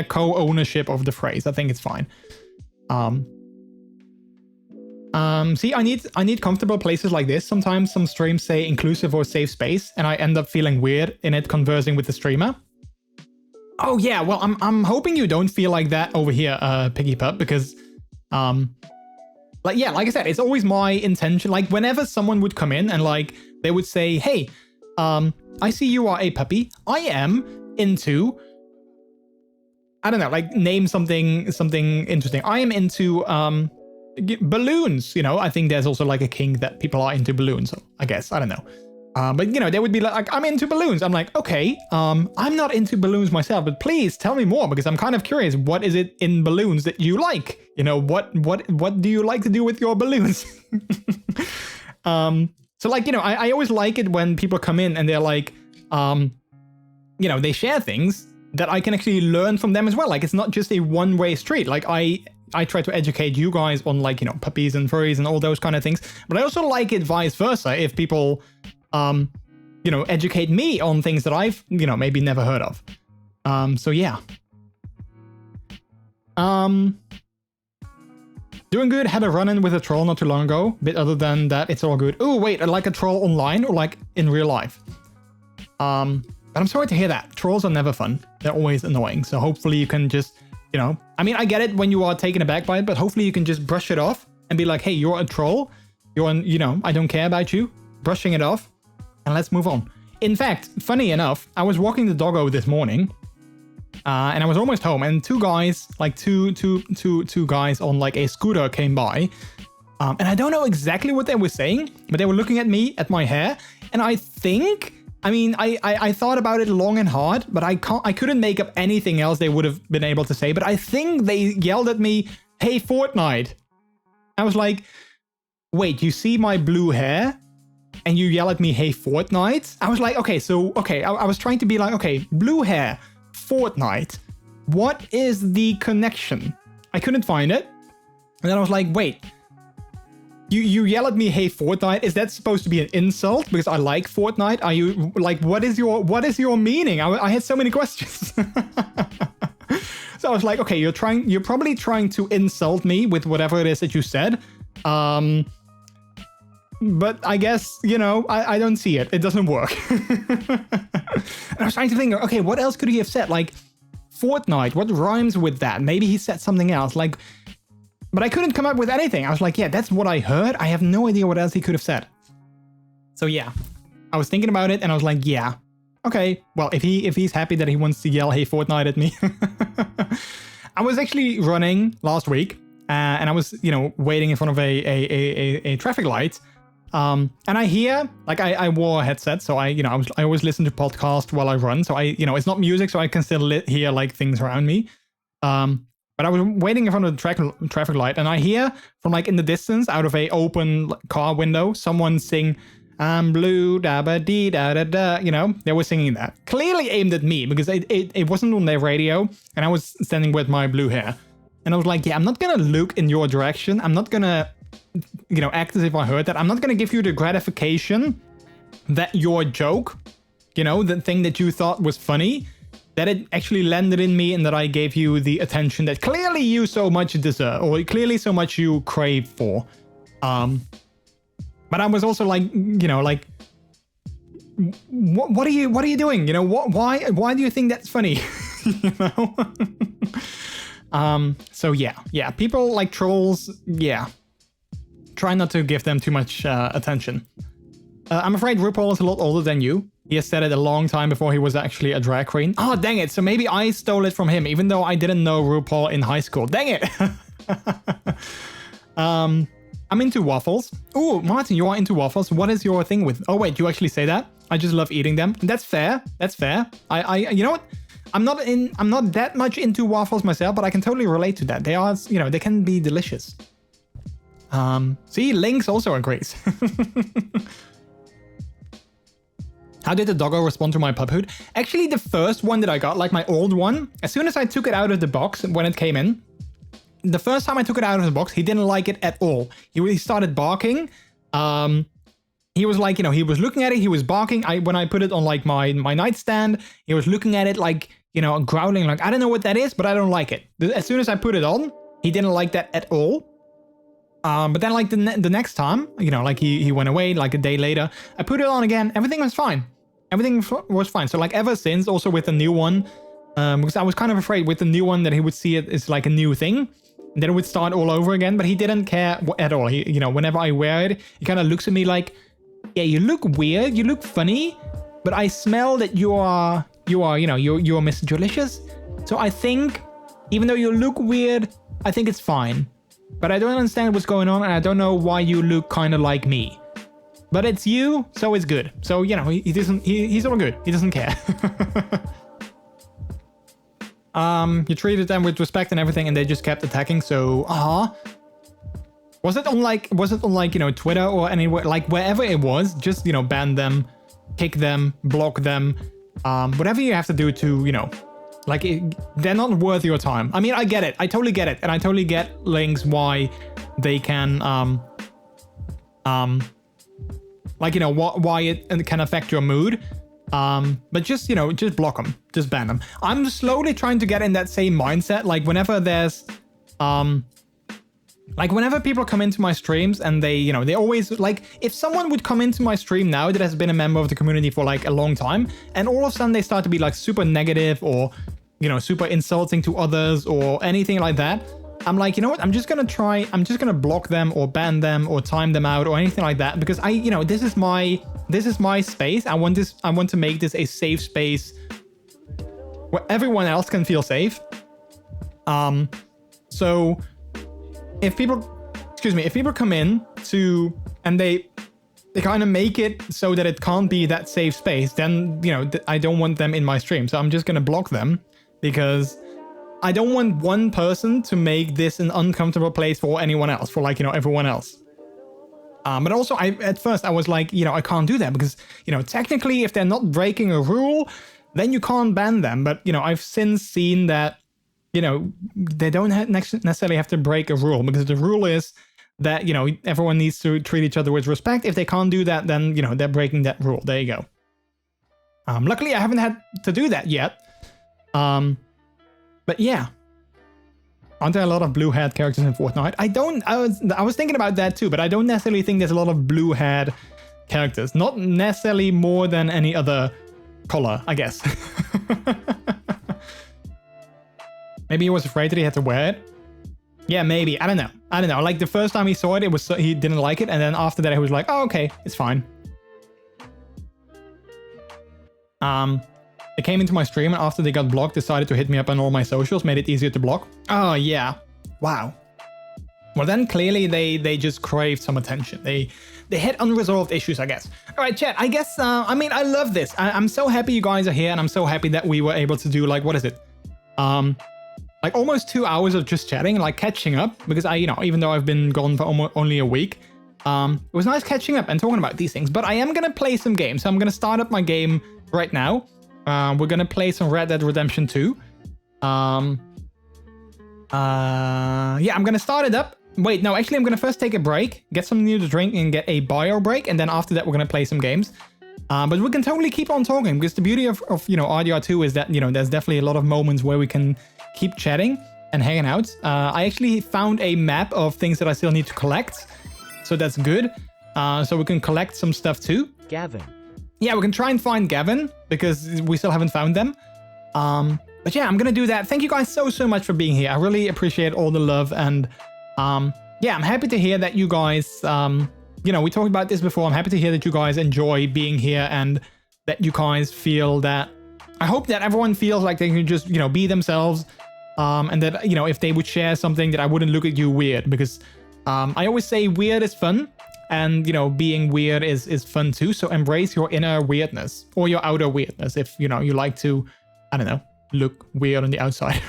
co-ownership of the phrase. I think it's fine. See, I need comfortable places like this. Sometimes some streams say inclusive or safe space, and I end up feeling weird in it conversing with the streamer. Oh yeah, well, I'm hoping you don't feel like that over here, Piggy Pup, because like, yeah, like I said, it's always my intention. Like whenever someone would come in and like they would say, hey, I see you are a puppy. I am into, I don't know, like name something interesting. I am into balloons, you know. I think there's also like a kink that people are into balloons, I guess. I don't know. But you know, they would be like, I'm into balloons. I'm like, okay, I'm not into balloons myself, but please tell me more, because I'm kind of curious. What is it in balloons that you like? You know, what do you like to do with your balloons? So like, you know, I always like it when people come in and they're like, you know, they share things that I can actually learn from them as well. Like, it's not just a one-way street. Like I try to educate you guys on, like, you know, puppies and furries and all those kind of things. But I also like it vice versa, if people, you know, educate me on things that I've, you know, maybe never heard of. So yeah. Doing good. Had a run-in with a troll not too long ago. Bit other than that, it's all good. Oh, wait, like a troll online or like in real life? But I'm sorry to hear that. Trolls are never fun. They're always annoying. So hopefully you can just, you know, I mean, I get it when you are taken aback by it, but hopefully you can just brush it off and be like, hey, you're a troll. You know, I don't care about you. Brushing it off, and let's move on. In fact, funny enough, I was walking the doggo this morning, and I was almost home, and two guys, like two guys on like a scooter came by, and I don't know exactly what they were saying, but they were looking at me, at my hair, and I think, I mean, I thought about it long and hard, but I couldn't make up anything else they would have been able to say, but I think they yelled at me, hey, Fortnite. I was like, wait, you see my blue hair? And you yell at me, hey, Fortnite? I was like, okay, I was trying to be like, okay, blue hair, Fortnite. What is the connection? I couldn't find it. And then I was like, wait, you yell at me, hey, Fortnite? Is that supposed to be an insult because I like Fortnite? Are you like, what is your meaning? I had so many questions. So I was like, okay, you're probably trying to insult me with whatever it is that you said. But I guess, you know, I don't see it. It doesn't work. And I was trying to think, okay, what else could he have said? Like, Fortnite, what rhymes with that? Maybe he said something else. Like, but I couldn't come up with anything. I was like, yeah, that's what I heard. I have no idea what else he could have said. So yeah, I was thinking about it and I was like, yeah, okay. Well, if he's happy that he wants to yell, hey, Fortnite at me. I was actually running last week and I was, you know, waiting in front of a traffic light. And I hear, like, I wore a headset, so I always listen to podcasts while I run. So you know, it's not music, so I can still hear like things around me. But I was waiting in front of the traffic light, and I hear from like in the distance, out of a open car window, someone sing, "I'm blue, da ba dee da da da." You know, they were singing that, clearly aimed at me because it wasn't on their radio, and I was standing with my blue hair, and I was like, yeah, I'm not gonna look in your direction. I'm not gonna, you know, act as if I heard that. I'm not gonna give you the gratification that your joke you know, the thing that you thought was funny, that it actually landed in me and that I gave you the attention that clearly you so much deserve, or clearly so much you crave for. But I was also like, you know, like, what are you doing? You know, why do you think that's funny? You know? So yeah, people like trolls, yeah. Try not to give them too much attention. I'm afraid RuPaul is a lot older than you. He has said it a long time before he was actually a drag queen. Oh, dang it. So maybe I stole it from him, even though I didn't know RuPaul in high school. Dang it. I'm into waffles. Ooh, Martin, you are into waffles. What is your thing with... Oh, wait, you actually say that? I just love eating them. That's fair. That's fair. You know what? I'm not that much into waffles myself, but I can totally relate to that. They are, you know, they can be delicious. See, Lynx also agrees. How did the doggo respond to my puphood? Actually, the first one that I got, like my old one, as soon as I took it out of the box when it came in, the first time I took it out of the box, he didn't like it at all. He started barking. He was like, you know, he was looking at it, he was barking. When I put it on like my nightstand, he was looking at it like, you know, growling like, I don't know what that is, but I don't like it. As soon as I put it on, he didn't like that at all. But then like the next time, you know, like he went away like a day later, I put it on again, everything was fine. Everything was fine. So like ever since, also with the new one, because I was kind of afraid with the new one that he would see it as like a new thing. And then it would start all over again, but he didn't care at all. He, you know, whenever I wear it, he kind of looks at me like, yeah, you look weird, you look funny, but I smell that you are, you know, you're MrJordilicious. So I think, even though you look weird, I think it's fine. But I don't understand what's going on, and I don't know why you look kind of like me. But it's you, so it's good. So, you know, he's all good. He doesn't care. You treated them with respect and everything, and they just kept attacking, so, Was it on like, you know, Twitter or anywhere, like wherever it was, just, you know, ban them, kick them, block them, whatever you have to do to, you know, like, they're not worth your time. I mean, I get it. I totally get it. And I totally get Lynx why they can, like, you know, why it can affect your mood. But just, you know, just block them. Just ban them. I'm slowly trying to get in that same mindset. Like, whenever there's, like, whenever people come into my streams and they, you know, they always, like, if someone would come into my stream now that has been a member of the community for, like, a long time, and all of a sudden they start to be, like, super negative or, you know, super insulting to others or anything like that, I'm like, you know what, I'm just gonna block them or ban them or time them out or anything like that, because you know, this is my space. I want to make this a safe space where everyone else can feel safe. So if people come in to, and they kind of make it so that it can't be that safe space, then, you know, I don't want them in my stream. So I'm just going to block them, because I don't want one person to make this an uncomfortable place for anyone else, for, like, you know, everyone else. But also, at first I was like, you know, I can't do that because, you know, technically if they're not breaking a rule, then you can't ban them. But, you know, I've since seen that, you know, they don't necessarily have to break a rule, because the rule is that, you know, everyone needs to treat each other with respect. If they can't do that, then, you know, they're breaking that rule. There you go. Luckily, I haven't had to do that yet. But yeah. Aren't there a lot of blue-haired characters in Fortnite? I was thinking about that too, but I don't necessarily think there's a lot of blue-haired characters. Not necessarily more than any other color, I guess. Maybe he was afraid that he had to wear it. Yeah, maybe. I don't know. Like, the first time he saw it, he didn't like it, and then after that he was like, oh, okay, it's fine. They came into my stream, and after they got blocked, decided to hit me up on all my socials, made it easier to block. Oh, yeah. Wow. Well, then clearly they just craved some attention. They had unresolved issues, I guess. All right, chat, I guess, I mean, I love this. I'm so happy you guys are here, and I'm so happy that we were able to do, like, what is it? Like almost 2 hours of just chatting, like catching up, because you know, even though I've been gone for only a week, it was nice catching up and talking about these things. But I am going to play some games. So I'm going to start up my game right now. We're going to play some Red Dead Redemption 2. Yeah, I'm going to start it up. Wait, no, actually, I'm going to first take a break, get something new to drink, and get a bio break. And then after that, we're going to play some games. But we can totally keep on talking, because the beauty of RDR2 is that, there's definitely a lot of moments where we can keep chatting and hanging out. I actually found a map of things that I still need to collect, so that's good. So we can collect some stuff too. Gavin. Yeah, we can try and find Gavin, because we still haven't found them. But yeah, I'm gonna do that. Thank you guys so much for being here. I really appreciate all the love, and yeah, I'm happy to hear that you guys, we talked about this before. I'm happy to hear that you guys enjoy being here, and that you guys feel that, I hope that everyone feels like they can just, be themselves, and that, if they would share something, that I wouldn't look at you weird, because I always say weird is fun, and, being weird is fun too. So embrace your inner weirdness, or your outer weirdness, if, you like to, I don't know, look weird on the outside.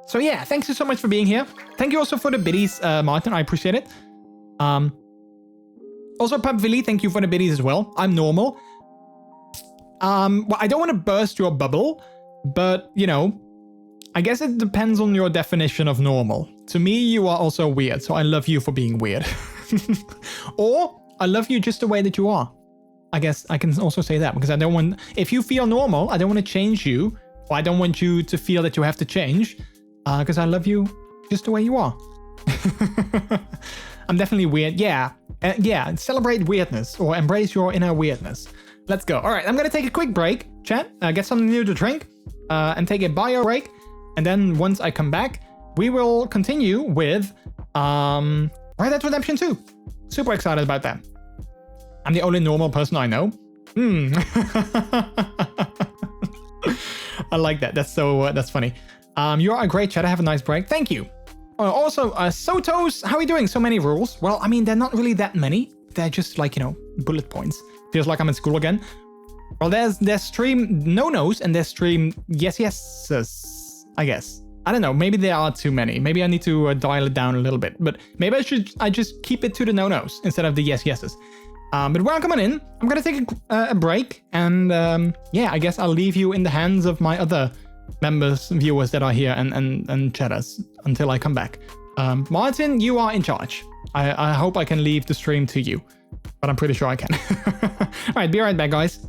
So yeah, thanks so much for being here. Thank you also for the biddies, Martin. I appreciate it. Also, Pub Villy, thank you for the biddies as well. I'm normal. Well, I don't want to burst your bubble, but, I guess it depends on your definition of normal. To me, you are also weird, so I love you for being weird. Or, I love you just the way that you are. I guess I can also say that, because I don't want... If you feel normal, I don't want to change you, or I don't want you to feel that you have to change. Because I love you just the way you are. I'm definitely weird. Yeah. Yeah. Celebrate weirdness, or embrace your inner weirdness. Let's go. All right. I'm going to take a quick break, chat. Get something new to drink. And take a bio break. And then once I come back, we will continue with Red Dead Redemption 2. Super excited about that. I'm the only normal person I know. I like that. That's funny. You're a great chat. Have a nice break. Thank you. Also, Sotos, how are you doing? So many rules. Well, I mean, they're not really that many. They're just like, bullet points. Feels like I'm in school again. Well, there's stream no-nos and there's stream yeses, I guess. I don't know. Maybe there are too many. Maybe I need to dial it down a little bit. But maybe I just keep it to the no-nos instead of the yeses. But welcome on in. I'm going to take a break. And yeah, I guess I'll leave you in the hands of my other members, viewers that are here and chatters until I come back. Martin, you are in charge. I hope I can leave the stream to you, but I'm pretty sure I can. All right, be right back, guys.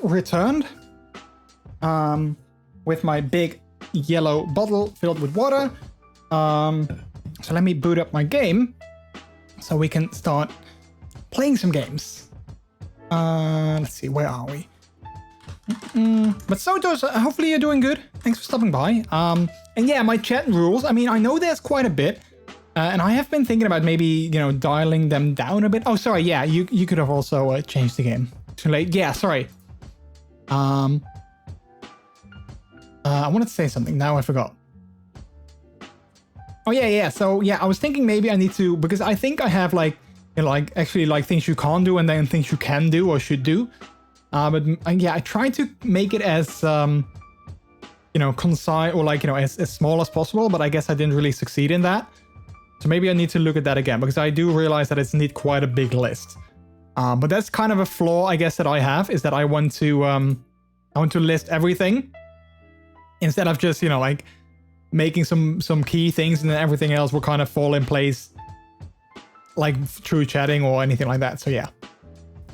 have returned with my big yellow bottle filled with water. So let me boot up my game so we can start playing some games. Let's see, where are we? But so does, hopefully you're doing good. Thanks for stopping by. And yeah, my chat rules. I mean, I know there's quite a bit. And I have been thinking about maybe, you know, dialing them down a bit. Oh, sorry. Yeah, you could have also changed the game. Too late. Yeah, sorry. I wanted to say something. Now I forgot. Oh, yeah. So, yeah, I was thinking maybe I need to... Because I think I have, like, you know, like, actually, like, things you can't do and then things you can do or should do. But, yeah, I tried to make it as, you know, concise or, like, you know, as small as possible. But I guess I didn't really succeed in that. So maybe I need to look at that again, because I do realize that it's need quite a big list. But that's kind of a flaw, I guess, that I have, is that I want to list everything instead of just, you know, like making some key things and then everything else will kind of fall in place, like through chatting or anything like that. So yeah.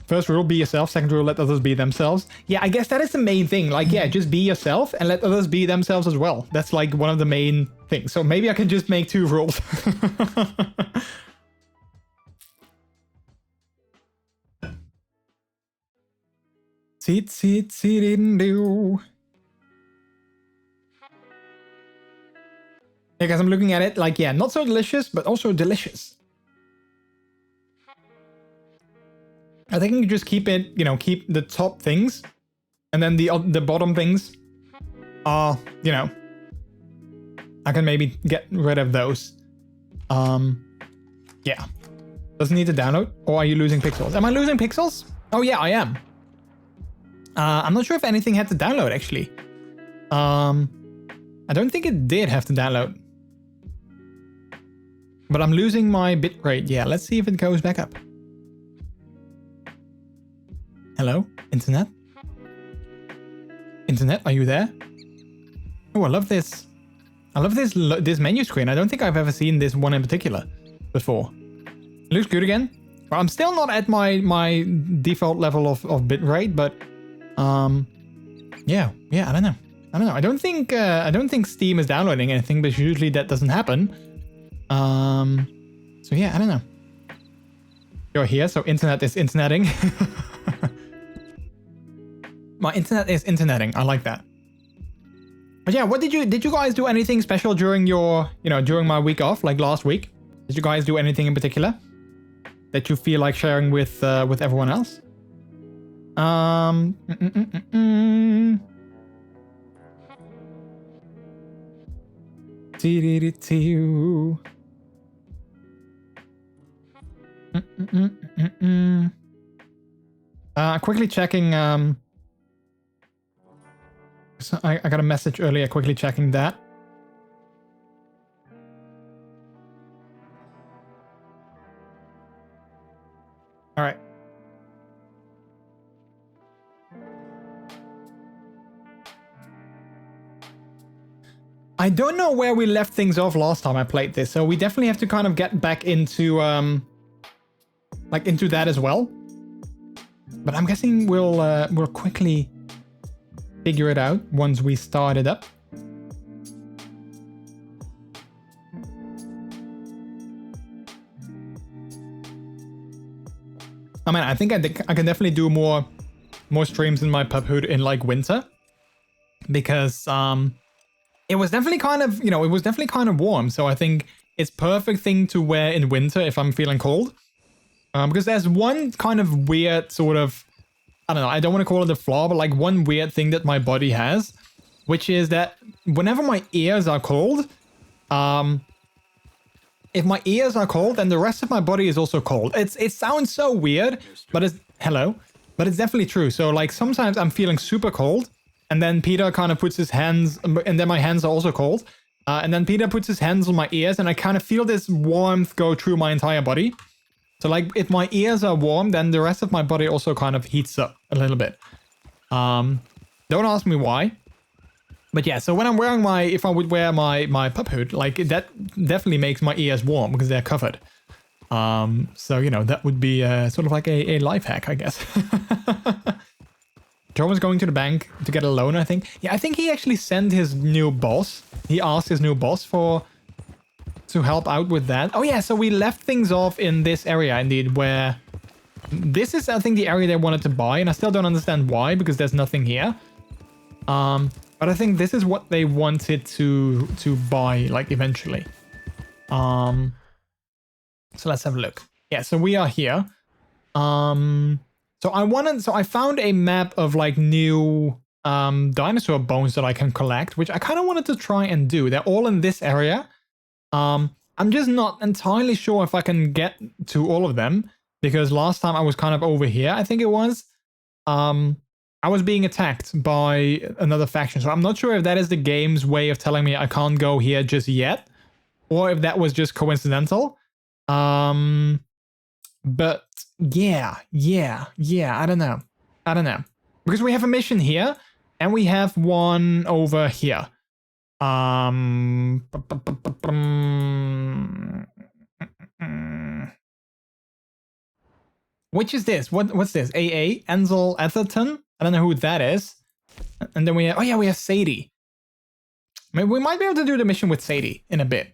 First rule, be yourself. Second rule, let others be themselves. Yeah, I guess that is the main thing. Like, yeah, just be yourself and let others be themselves as well. That's like one of the main things. So maybe I can just make 2 rules. Do. Yeah, guys, I'm looking at it like, yeah, not so delicious, but also delicious. I think you just keep it, you know, keep the top things, and then the bottom things are, you know, I can maybe get rid of those. Yeah. Doesn't need to download, or are you losing pixels? Am I losing pixels? Oh yeah, I am. I'm not sure if anything had to download actually. I don't think it did have to download. But I'm losing my bitrate. Yeah, let's see if it goes back up. Hello, internet? Internet, are you there? Oh, I love this. I love this menu screen. I don't think I've ever seen this one in particular before. It looks good again. Well, I'm still not at my default level of bitrate, but yeah, I don't know. I don't think Steam is downloading anything, but usually that doesn't happen. So yeah, I don't know. You're here, so internet is interneting. My internet is interneting. I like that. But yeah, what did you guys do anything special during your, you know, during my week off, like last week? Did you guys do anything in particular that you feel like sharing with everyone else? Quickly checking. So I got a message earlier. Quickly checking that. All right. I don't know where we left things off last time I played this, so we definitely have to kind of get back into like into that as well. But I'm guessing we'll quickly figure it out once we start it up. I mean, I think I can definitely do more streams in my pubhood in like winter, because it was definitely kind of, you know, it was definitely kind of warm. So I think it's perfect thing to wear in winter if I'm feeling cold. Because there's one kind of weird sort of, I don't know, I don't want to call it a flaw, but like one weird thing that my body has, which is that whenever my ears are cold, if my ears are cold, then the rest of my body is also cold. It sounds so weird, but it's, hello, but it's definitely true. So like sometimes I'm feeling super cold, and then Peter kind of puts his hands, and then my hands are also cold. And then Peter puts his hands on my ears, and I kind of feel this warmth go through my entire body. So like if my ears are warm, then the rest of my body also kind of heats up a little bit. Don't ask me why. But yeah, so when I'm wearing if I would wear my pup hood, like that definitely makes my ears warm because they're covered. So, you know, that would be sort of like a life hack, I guess. John was going to the bank to get a loan, I think. Yeah, I think he actually sent his new boss. He asked his new boss to help out with that. Oh yeah, so we left things off in this area indeed, where this is, I think, the area they wanted to buy, and I still don't understand why, because there's nothing here. But I think this is what they wanted to buy, like, eventually. So let's have a look. Yeah, so we are here. So I found a map of like new dinosaur bones that I can collect, which I kind of wanted to try and do. They're all in this area. I'm just not entirely sure if I can get to all of them, because last time I was kind of over here, I think it was. I was being attacked by another faction, so I'm not sure if that is the game's way of telling me I can't go here just yet, or if that was just coincidental. But yeah, I don't know. Because we have a mission here, and we have one over here. Which is this? What's this? AA? Ansel Atherton? I don't know who that is. And then we have, oh yeah, we have Sadie. Maybe we might be able to do the mission with Sadie in a bit.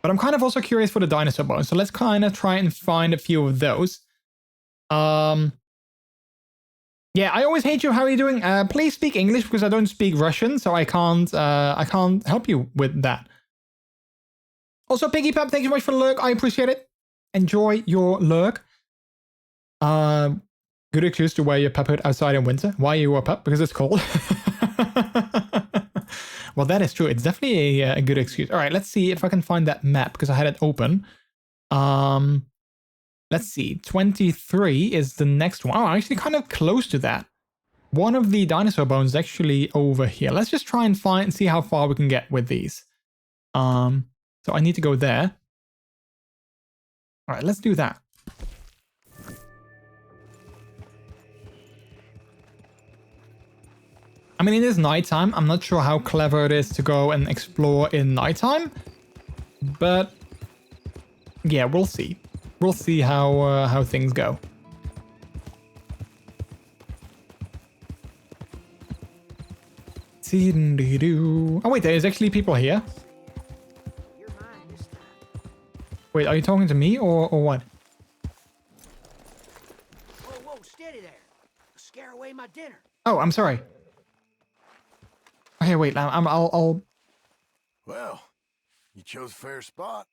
But I'm kind of also curious for the dinosaur bones, so let's kind of try and find a few of those. Yeah, I always hate you. How are you doing? Please speak English, because I don't speak Russian, so I can't help you with that. Also, Piggy Pup, thank you so much for the lurk. I appreciate it. Enjoy your lurk. Good excuse to wear your pup hood outside in winter. Why are you a pup? Because it's cold. Well, that is true. It's definitely a good excuse. All right, let's see if I can find that map, because I had it open. Let's see. 23 is the next one. Oh, I'm actually kind of close to that. One of the dinosaur bones is actually over here. Let's just try and see how far we can get with these. So I need to go there. All right, let's do that. I mean, it is nighttime. I'm not sure how clever it is to go and explore in nighttime, but yeah, we'll see. We'll see how things go. Oh wait, there's actually people here. Wait, are you talking to me or what? Whoa, steady there. Scare away my dinner. Oh, I'm sorry. Okay, wait. I'll. Well, you chose a fair spot.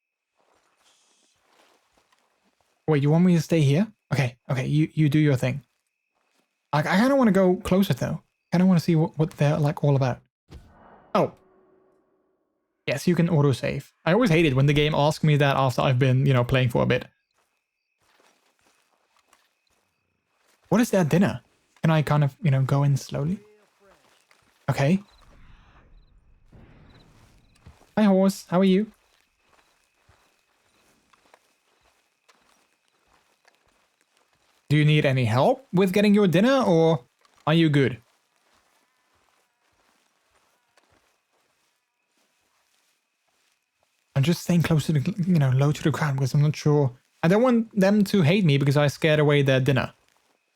Wait, you want me to stay here? Okay. You do your thing. I kind of want to go closer though. I kind of want to see what they're like all about. Oh. Yes, you can autosave. I always hate it when the game asks me that after I've been, playing for a bit. What is their dinner? Can I kind of, go in slowly? Okay. Hi, horse. How are you? Do you need any help with getting your dinner, or are you good? I'm just staying close to the, low to the ground, because I'm not sure. I don't want them to hate me because I scared away their dinner.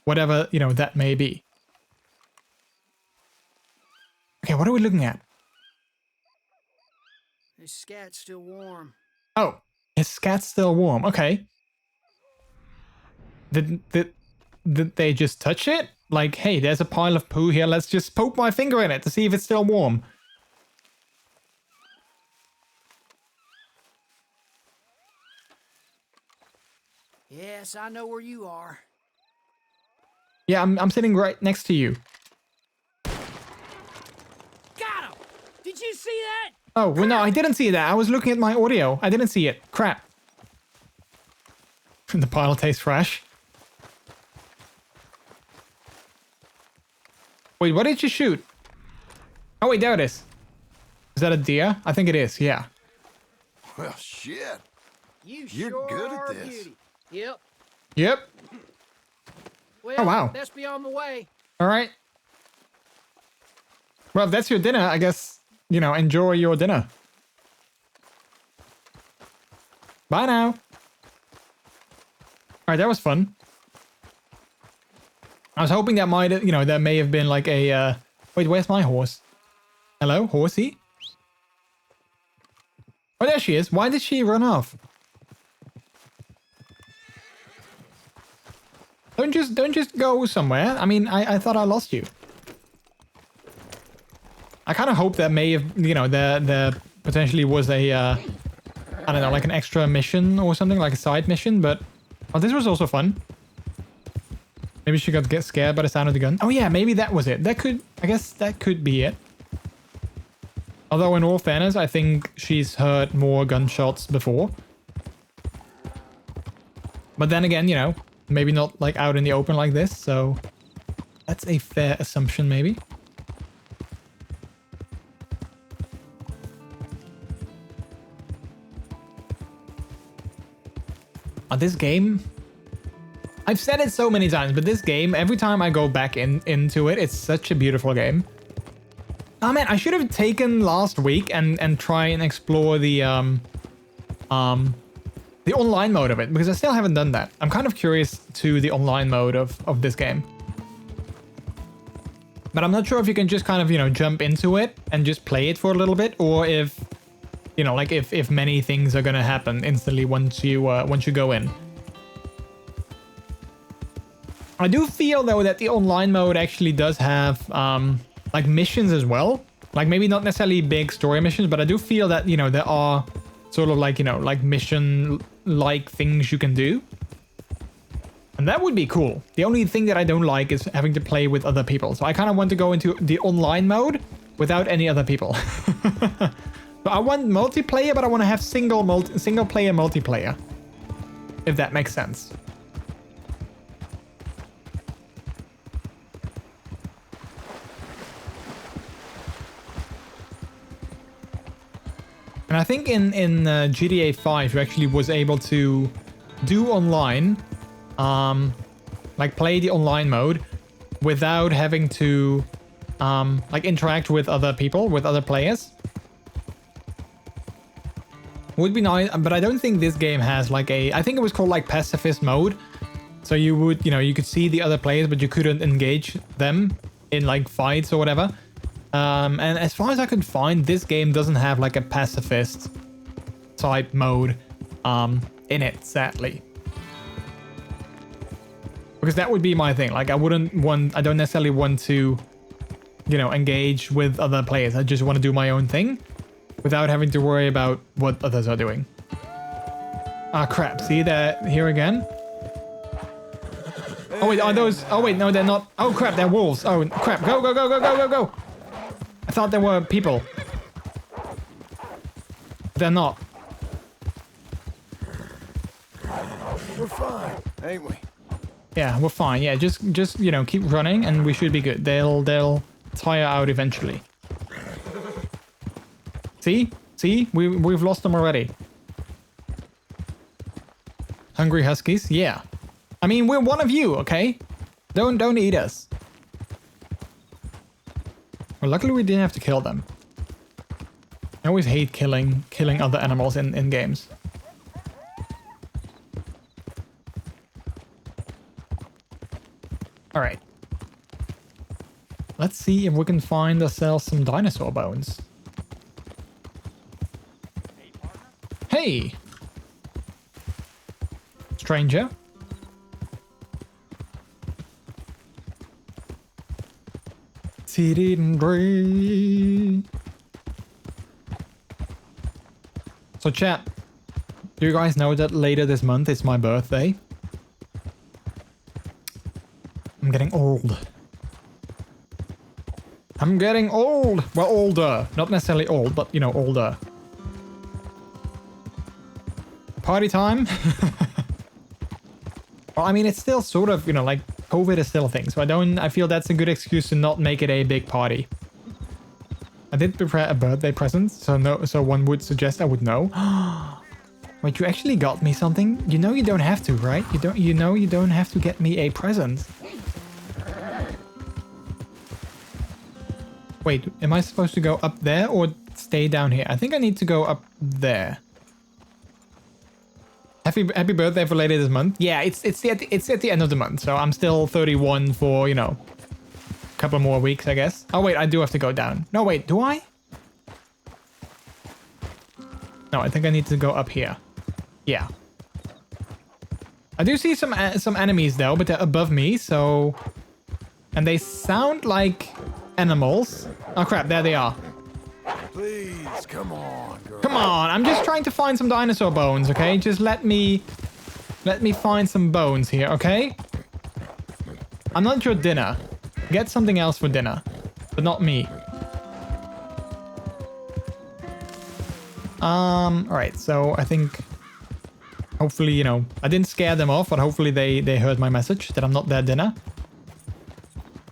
Whatever, that may be. Okay, what are we looking at? This scat's still warm. Oh, his scat's still warm. Okay. Did they just touch it? Like, hey, there's a pile of poo here. Let's just poke my finger in it to see if it's still warm. Yes, I know where you are. Yeah, I'm sitting right next to you. Got him! Did you see that? Oh, well, no, I didn't see that. I was looking at my audio. I didn't see it. Crap. The pile tastes fresh. Wait, what did you shoot? Oh, wait, there it is. Is that a deer? I think it is, yeah. Well, shit. You're sure good at are a this. beauty. Yep. Yep. Well, Oh, wow. That's beyond the way. All right. Well, if that's your dinner, I guess, enjoy your dinner. Bye now. All right, that was fun. I was hoping that might, you know, there may have been like a, wait, where's my horse? Hello, horsey? Oh, there she is. Why did she run off? Don't just go somewhere. I mean, I thought I lost you. I kind of hope that may have, you know, there potentially was a, I don't know, like an extra mission or something, like a side mission, but, oh, this was also fun. Maybe she got to get scared by the sound of the gun. Oh yeah, maybe that was it. That could, I guess that could be it. Although in all fairness, I think she's heard more gunshots before. But then again, you know, maybe not like out in the open like this, so that's a fair assumption maybe. This game, I've said it so many times, but this game, every time I go back into it, it's such a beautiful game. Oh man, I should have taken last week and try and explore the online mode of it, because I still haven't done that. I'm kind of curious to the online mode of this game. But I'm not sure if you can just kind of, you know, jump into it and just play it for a little bit, or if, you know, like if many things are gonna happen instantly once you go in. I do feel though that the online mode actually does have like missions as well. Like maybe not necessarily big story missions, but I do feel that, you know, there are sort of like, you know, like mission like things you can do. And that would be cool. The only thing that I don't like is having to play with other people. So I kind of want to go into the online mode without any other people. So I want multiplayer, but I want to have single player multiplayer. If that makes sense. And I think in GTA 5 you actually was able to do online, like play the online mode without having to like interact with other people, with other players. Would be nice, but I don't think this game has like a, I think it was called like pacifist mode. So you would, you know, you could see the other players, but you couldn't engage them in like fights or whatever. And as far as I could find, this game doesn't have like a pacifist type mode in it, sadly. Because that would be my thing. Like I don't necessarily want to, you know, engage with other players. I just want to do my own thing without having to worry about what others are doing. Ah, crap. See that here again? Oh wait, are those, oh wait, no, they're not. Oh crap, they're wolves. Oh crap, go, go, go, go, go, go, go. I thought there were people. They're not. We're fine, ain't we? Yeah, we're fine. Yeah, just you know, keep running and we should be good. They'll tire out eventually. See? See? We've lost them already. Hungry huskies? Yeah. I mean, we're one of you, okay? Don't eat us. Well, luckily we didn't have to kill them. I always hate killing other animals in games. All right. Let's see if we can find ourselves some dinosaur bones. Hey! Stranger. So chat, do you guys know that later this month is my birthday? I'm getting old. I'm getting old! Well, older. Not necessarily old, but, you know, older. Party time? Well, I mean, it's still sort of, you know, like, COVID is still a thing, so I feel that's a good excuse to not make it a big party. I did prepare a birthday present, so one would suggest I would know. Wait, you actually got me something? You know you don't have to, right? You know you don't have to get me a present. Wait, am I supposed to go up there or stay down here? I think I need to go up there. happy birthday for later this month. Yeah, it's at the end of the month, so I'm still 31 for, you know, a couple more weeks, I guess. Oh wait, I do have to go down. No, wait, do I? No, I think I need to go up here. Yeah. I do see some enemies though, but they're above me, so... And they sound like animals. Oh crap, there they are. Please, come on, girl. Come on, I'm just trying to find some dinosaur bones, okay? Just let me find some bones here, okay? I'm not your dinner. Get something else for dinner, but not me. Alright, so I think... Hopefully, you know, I didn't scare them off, but hopefully they heard my message that I'm not their dinner.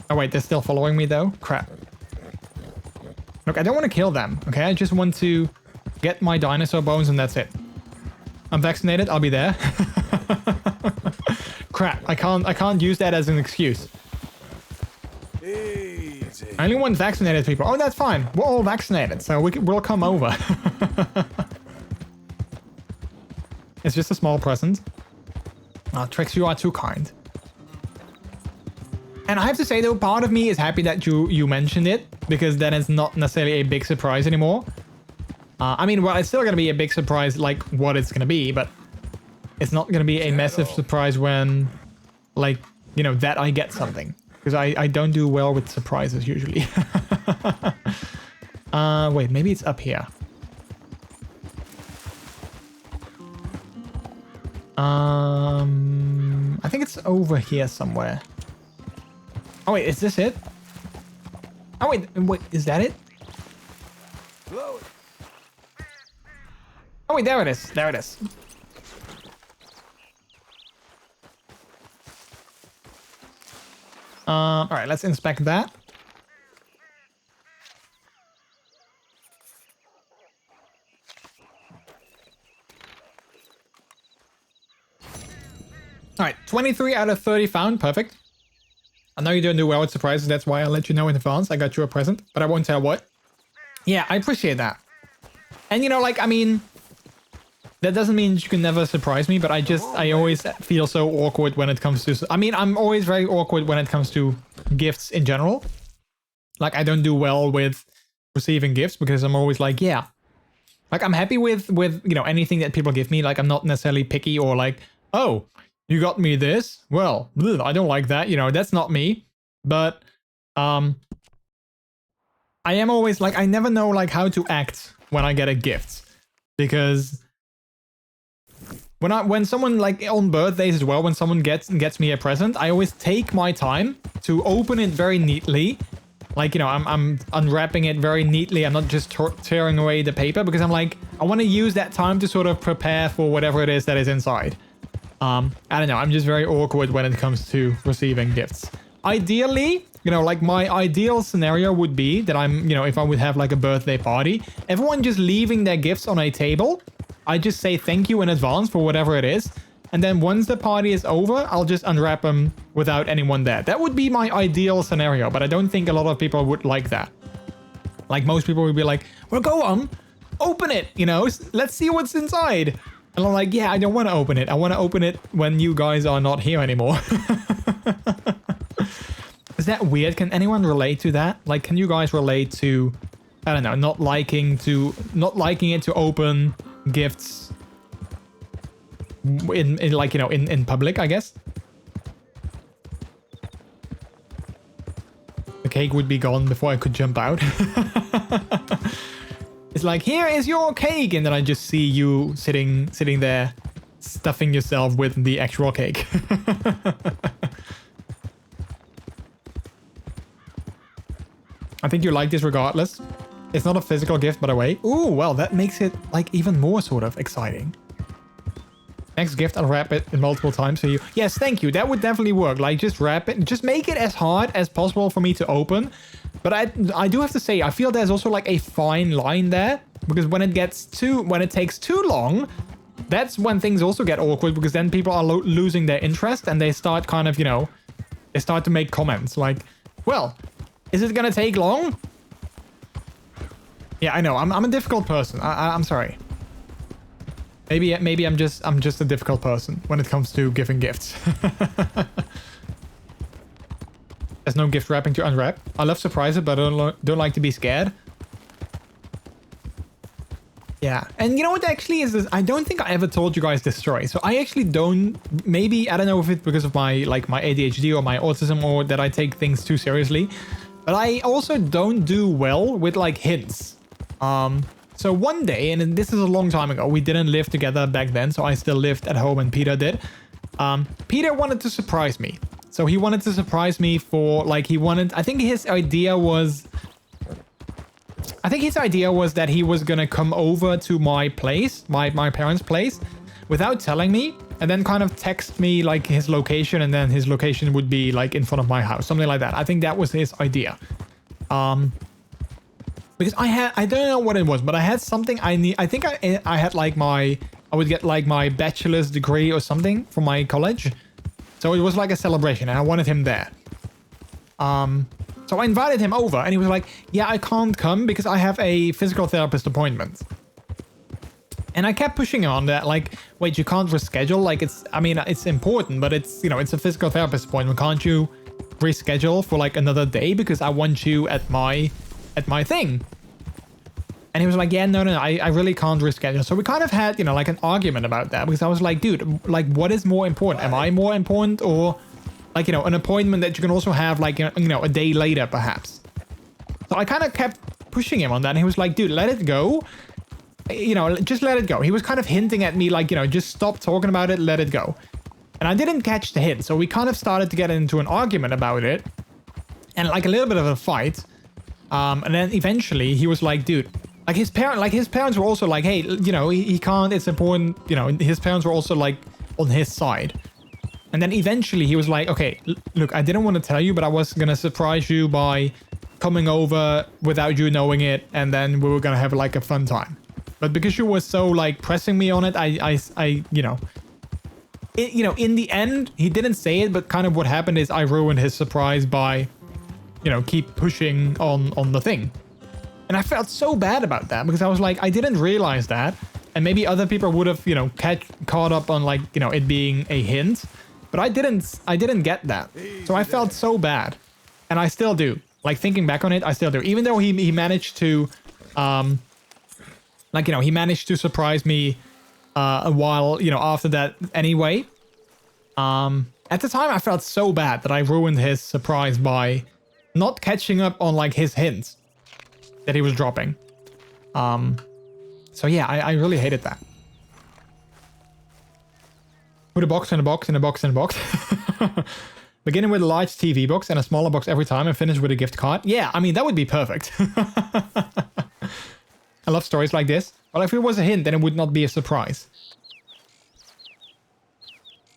Oh wait, they're still following me though? Crap. Look, I don't want to kill them, okay? I just want to get my dinosaur bones and that's it. I'm vaccinated, I'll be there. Crap, I can't use that as an excuse. Easy. I only want vaccinated people. Oh, that's fine. We're all vaccinated, so we'll come over. It's just a small present. Trix, you are too kind. And I have to say though, part of me is happy that you mentioned it, because then it's not necessarily a big surprise anymore. I mean, well, it's still gonna be a big surprise, like what it's gonna be, but it's not gonna be a massive surprise when, like, you know, that I get something. Because I don't do well with surprises usually. Wait, maybe it's up here. I think it's over here somewhere. Oh wait, is this it? Oh wait, is that it? Oh wait, there it is. There it is. All right, let's inspect that. All right, 23 out of 30 found. Perfect. I know you don't do well with surprises. That's why I'll let you know in advance. I got you a present, but I won't tell what. Yeah, I appreciate that. And you know, like, I mean, that doesn't mean you can never surprise me, but I always feel so awkward when it comes to... I mean, I'm always very awkward when it comes to gifts in general. Like, I don't do well with receiving gifts because I'm always like, yeah. Like, I'm happy with you know, anything that people give me. Like, I'm not necessarily picky or like, oh, you got me this? Well, I don't like that. You know, that's not me. But I am always like, I never know like how to act when I get a gift. Because when someone, like on birthdays as well, when someone gets me a present, I always take my time to open it very neatly. Like, you know, I'm unwrapping it very neatly. I'm not just tearing away the paper because I'm like, I want to use that time to sort of prepare for whatever it is that is inside. I don't know. I'm just very awkward when it comes to receiving gifts. Ideally, you know, like my ideal scenario would be that I'm, you know, if I would have like a birthday party, everyone just leaving their gifts on a table. I just say thank you in advance for whatever it is. And then once the party is over, I'll just unwrap them without anyone there. That would be my ideal scenario, but I don't think a lot of people would like that. Like most people would be like, well, go on, open it, you know, let's see what's inside. And I'm like, yeah, I don't want to open it. I want to open it when you guys are not here anymore. Is that weird? Can anyone relate to that? Like, can you guys relate to, I don't know, not liking it to open gifts in like, you know, in public, I guess? The cake would be gone before I could jump out. It's like, here is your cake, and then I just see you sitting there, stuffing yourself with the actual cake. I think you like this regardless. It's not a physical gift, by the way. Ooh, well, that makes it like even more sort of exciting. Next gift, I'll wrap it multiple times for you. Yes, thank you. That would definitely work. Like, just wrap it. Just make it as hard as possible for me to open. But I do have to say, I feel there's also like a fine line there. Because when it takes too long, that's when things also get awkward. Because then people are losing their interest and they start kind of, you know, they start to make comments like, well, is it gonna take long? Yeah, I know. I'm a difficult person. I'm sorry. Maybe I'm just a difficult person when it comes to giving gifts. There's no gift wrapping to unwrap. I love surprises, but I don't like to be scared. Yeah, and you know what actually is this? I don't think I ever told you guys this story. So I actually don't, maybe, I don't know if it's because of my ADHD or my autism or that I take things too seriously. But I also don't do well with like hints. So one day, and this is a long time ago, we didn't live together back then. So I still lived at home and Peter did. Peter wanted to surprise me. So he wanted to surprise me for like, I think his idea was that he was gonna come over to my place, my parents' place, without telling me, and then kind of text me like his location, and then his location would be like in front of my house, something like that. I think that was his idea. Because I don't know what it was, but I had something I need. I think I had like I would get like my bachelor's degree or something from my college. So it was like a celebration, and I wanted him there. So I invited him over, and he was like, yeah, I can't come because I have a physical therapist appointment. And I kept pushing him on that, like, wait, you can't reschedule? Like, it's important, but it's, you know, it's a physical therapist appointment. Can't you reschedule for like another day? Because I want you at my thing. And he was like, yeah, no, I really can't reschedule. So we kind of had, you know, like an argument about that, because I was like, dude, like, what is more important? Am I more important, or like, you know, an appointment that you can also have like, you know, a day later perhaps? So I kind of kept pushing him on that, and he was like, dude, let it go. You know, just let it go. He was kind of hinting at me like, you know, just stop talking about it, let it go. And I didn't catch the hint. So we kind of started to get into an argument about it, and like a little bit of a fight. And then eventually he was like, dude, like his parents were also like, hey, you know, he can't, it's important, you know, his parents were also like on his side. And then eventually he was like, okay, look, I didn't want to tell you, but I was going to surprise you by coming over without you knowing it. And then we were going to have like a fun time. But because you were so like pressing me on it, I you know, in the end, he didn't say it, but kind of what happened is I ruined his surprise by, you know, keep pushing on the thing. And I felt so bad about that, because I was like, I didn't realize that. And maybe other people would have, you know, caught up on like, you know, it being a hint. But I didn't get that. So I felt so bad. And I still do. Like, thinking back on it, I still do. Even though he managed to, like, you know, he managed to surprise me a while, you know, after that anyway. At the time, I felt so bad that I ruined his surprise by not catching up on, like, his hints that he was dropping. So yeah, I really hated that. Put a box in a box in a box in a box. Beginning with a large TV box and a smaller box every time, and finish with a gift card. Yeah, I mean, that would be perfect. I love stories like this. Well, if it was a hint, then it would not be a surprise.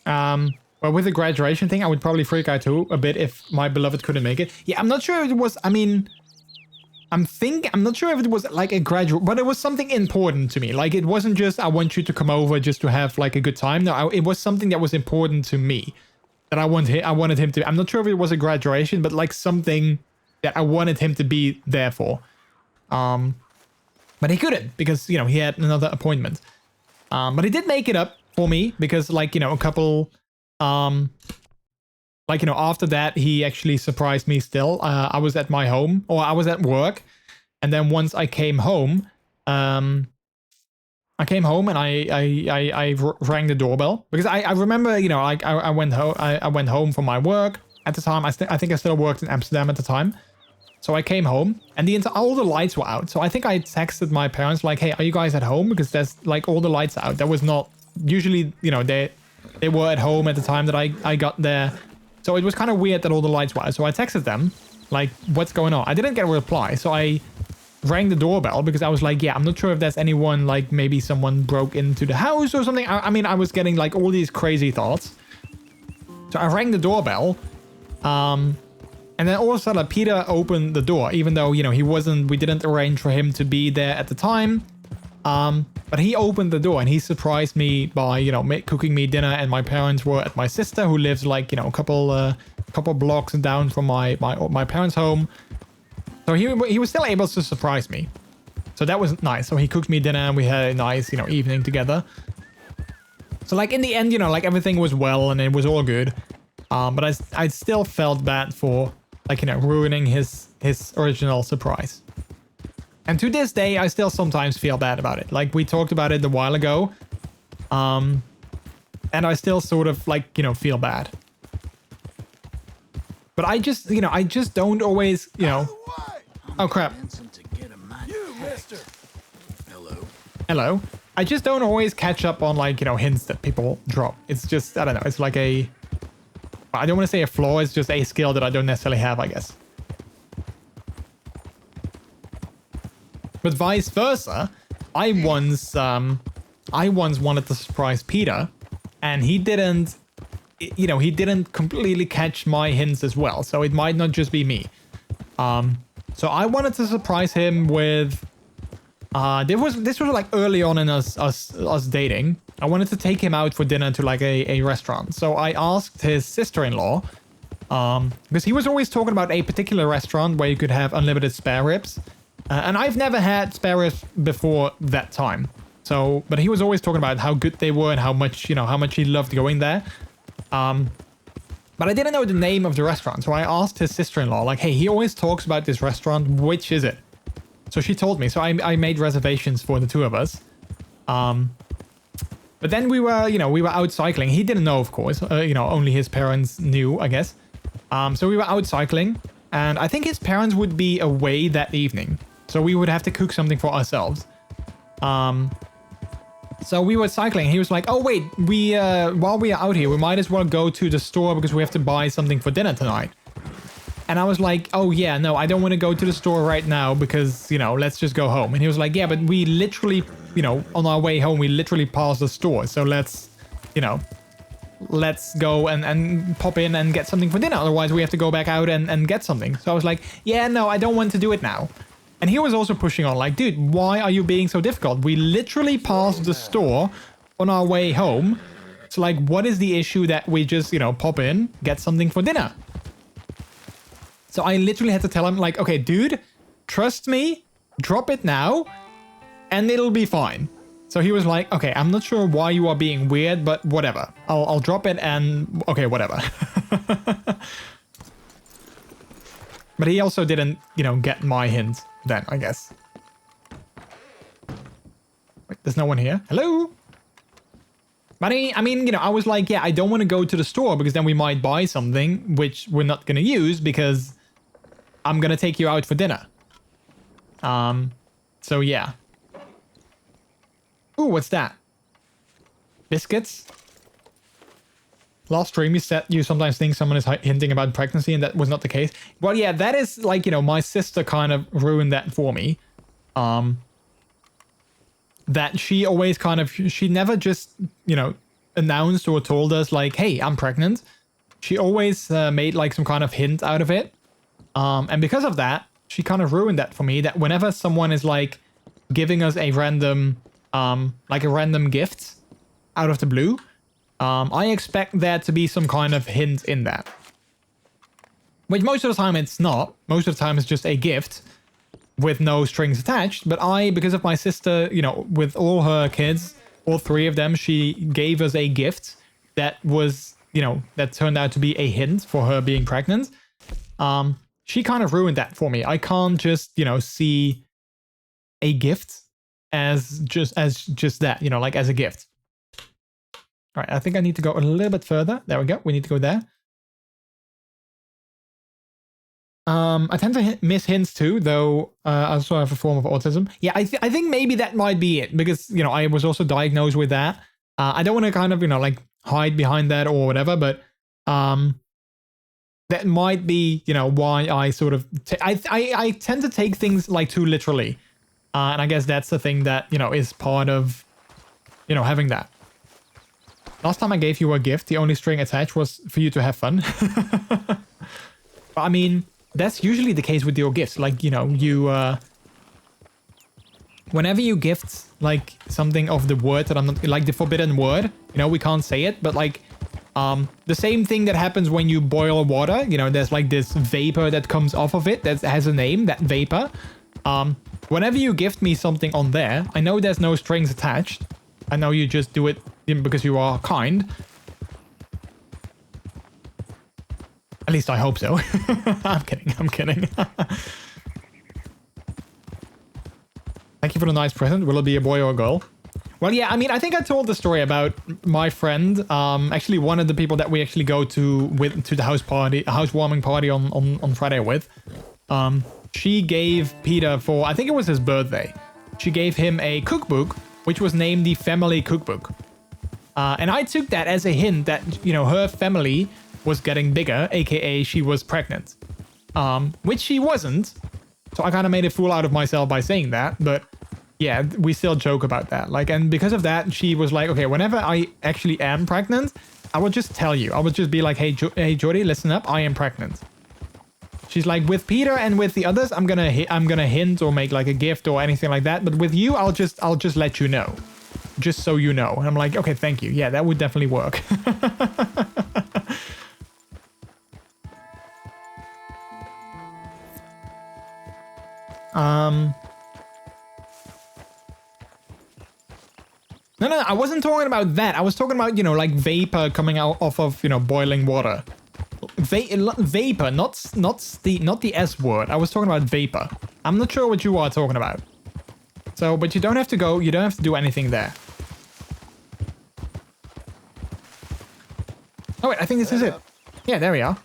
Well, with the graduation thing, I would probably freak out too a bit if my beloved couldn't make it. Yeah, I'm not sure if it was, I mean, I'm not sure if it was like a graduate, but it was something important to me. Like, it wasn't just, I want you to come over just to have like a good time. No, it was something that was important to me, that I wanted him to. I'm not sure if it was a graduation, but like something that I wanted him to be there for. But he couldn't, because, you know, he had another appointment. But he did make it up for me, because, like, you know, a couple, like, you know, after that, he actually surprised me still. I was at my home, or I was at work. And then once I came home, and I rang the doorbell, because I remember, you know, like I went home from my work at the time. I think I still worked in Amsterdam at the time. So I came home, and all the lights were out. So I think I texted my parents like, hey, are you guys at home? Because there's like all the lights out. There was not, usually, you know, they were at home at the time that I got there. So it was kind of weird that all the lights were out. So I texted them like, what's going on? I didn't get a reply. So I rang the doorbell, because I was like, yeah, I'm not sure if there's anyone, like maybe someone broke into the house or something. I mean, I was getting like all these crazy thoughts. So I rang the doorbell. And then all of a sudden, Peter opened the door, even though, you know, we didn't arrange for him to be there at the time. But he opened the door, and he surprised me by, you know, cooking me dinner. And my parents were at my sister, who lives like, you know, a couple blocks down from my parents' home. So he was still able to surprise me. So that was nice. So he cooked me dinner, and we had a nice, you know, evening together. So like in the end, you know, like everything was well and it was all good. But I still felt bad for like, you know, ruining his original surprise. And to this day, I still sometimes feel bad about it. Like we talked about it a while ago. And I still sort of like, you know, feel bad. But I just, you know, I just don't always, you know. Oh crap. You, mister. Hello. Hello. I just don't always catch up on like, you know, hints that people drop. It's just, I don't know. It's like a, I don't want to say a flaw. It's just a skill that I don't necessarily have, I guess. But vice versa, I once wanted to surprise Peter, and he didn't, you know, he didn't completely catch my hints as well. So it might not just be me. So I wanted to surprise him with, this was like early on in us dating. I wanted to take him out for dinner to like a restaurant. So I asked his sister-in-law, because he was always talking about a particular restaurant where you could have unlimited spare ribs. And I've never had spare ribs before that time. So, but he was always talking about how good they were and how much, you know, how much he loved going there. But I didn't know the name of the restaurant. So I asked his sister-in-law, like, hey, he always talks about this restaurant. Which is it? So she told me. So I made reservations for the two of us. But then we were, you know, we were out cycling. He didn't know, of course. You know, only his parents knew, I guess. So we were out cycling. And I think his parents would be away that evening. So we would have to cook something for ourselves. So we were cycling. He was like, oh, wait, while we are out here, we might as well go to the store because we have to buy something for dinner tonight. And I was like, oh, yeah, no, I don't want to go to the store right now because, you know, let's just go home. And he was like, yeah, but we literally, you know, on our way home, we literally passed the store. So let's, you know, let's go and pop in and get something for dinner. Otherwise, we have to go back out and get something. So I was like, yeah, no, I don't want to do it now. And he was also pushing on like, dude, why are you being so difficult? We literally passed the store on our way home. So like, what is the issue that we just, you know, pop in, get something for dinner? So I literally had to tell him like, okay, dude, trust me, drop it now and it'll be fine. So he was like, okay, I'm not sure why you are being weird, but whatever. I'll drop it and okay, whatever. But he also didn't, you know, get my hint then, I guess. Wait, there's no one here. Hello? But I mean, you know, I was like, yeah, I don't want to go to the store because then we might buy something which we're not going to use because I'm going to take you out for dinner. So yeah. Ooh, what's that? Biscuits? Last stream you said you sometimes think someone is hinting about pregnancy and that was not the case. Well, yeah, that is like, you know, my sister kind of ruined that for me. That she always kind of, she never just, you know, announced or told us like, hey, I'm pregnant. She always made like some kind of hint out of it. And because of that, she kind of ruined that for me, that whenever someone is like giving us a random, like a random gift out of the blue, I expect there to be some kind of hint in that. Which most of the time it's not. Most of the time it's just a gift with no strings attached. But because of my sister, you know, with all her kids, all three of them, she gave us a gift that was, you know, that turned out to be a hint for her being pregnant. She kind of ruined that for me. I can't just, you know, see a gift as just that, you know, like as a gift. All right, I think I need to go a little bit further. There we go. We need to go there. I tend to miss hints too, though I also have a form of autism. Yeah, I think maybe that might be it because, you know, I was also diagnosed with that. I don't want to kind of, you know, like hide behind that or whatever, but that might be, you know, why I sort of, I tend to take things like too literally. And I guess that's the thing that, you know, is part of, you know, having that. Last time I gave you a gift, the only string attached was for you to have fun. But I mean, that's usually the case with your gifts. Like, you know, you, whenever you gift like something of the word that I'm not, like the forbidden word, you know, we can't say it, but like, the same thing that happens when you boil water, you know, there's like this vapor that comes off of it that has a name, that vapor. Whenever you gift me something on there, I know there's no strings attached, I know you just do it because you are kind. At least I hope so. I'm kidding. I'm kidding. Thank you for the nice present. Will it be a boy or a girl? Well, yeah, I mean, I think I told the story about my friend. Actually, one of the people that we actually go to the housewarming party on Friday with. She gave Peter for, I think it was his birthday. She gave him a cookbook, which was named the Family Cookbook. And I took that as a hint that, you know, her family was getting bigger, aka she was pregnant. Which she wasn't. So I kind of made a fool out of myself by saying that, but yeah, we still joke about that. Like, and because of that, she was like, okay, whenever I actually am pregnant, I will just tell you. I will just be like, hey, Jordy, listen up, I am pregnant. She's like, with Peter and with the others, I'm gonna hint or make like a gift or anything like that. But with you, I'll just let you know, just so you know. And I'm like, okay, thank you. Yeah, that would definitely work. No, I wasn't talking about that. I was talking about, you know, like vapor coming out off of, you know, boiling water. Vapor, not the S word. I was talking about vapor. I'm not sure what you are talking about. So, but you don't have to go. You don't have to do anything there. Oh wait, I think this is it. Yeah, there we are.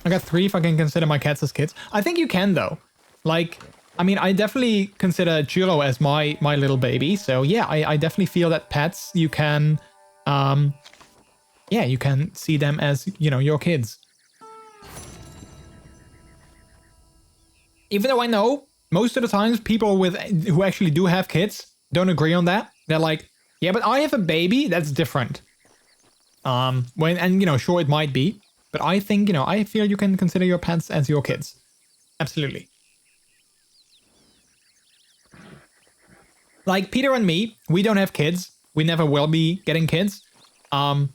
I got 3 if I can consider my cats as kids. I think you can though. Like, I mean, I definitely consider Chiro as my little baby. So yeah, I definitely feel that pets, you can, yeah, you can see them as, you know, your kids. Even though I know most of the times people who actually do have kids don't agree on that. They're like, yeah, but I have a baby. That's different. And you know, sure, it might be, but I think, you know, I feel you can consider your pets as your kids. Absolutely. Like Peter and me, we don't have kids. We never will be getting kids. But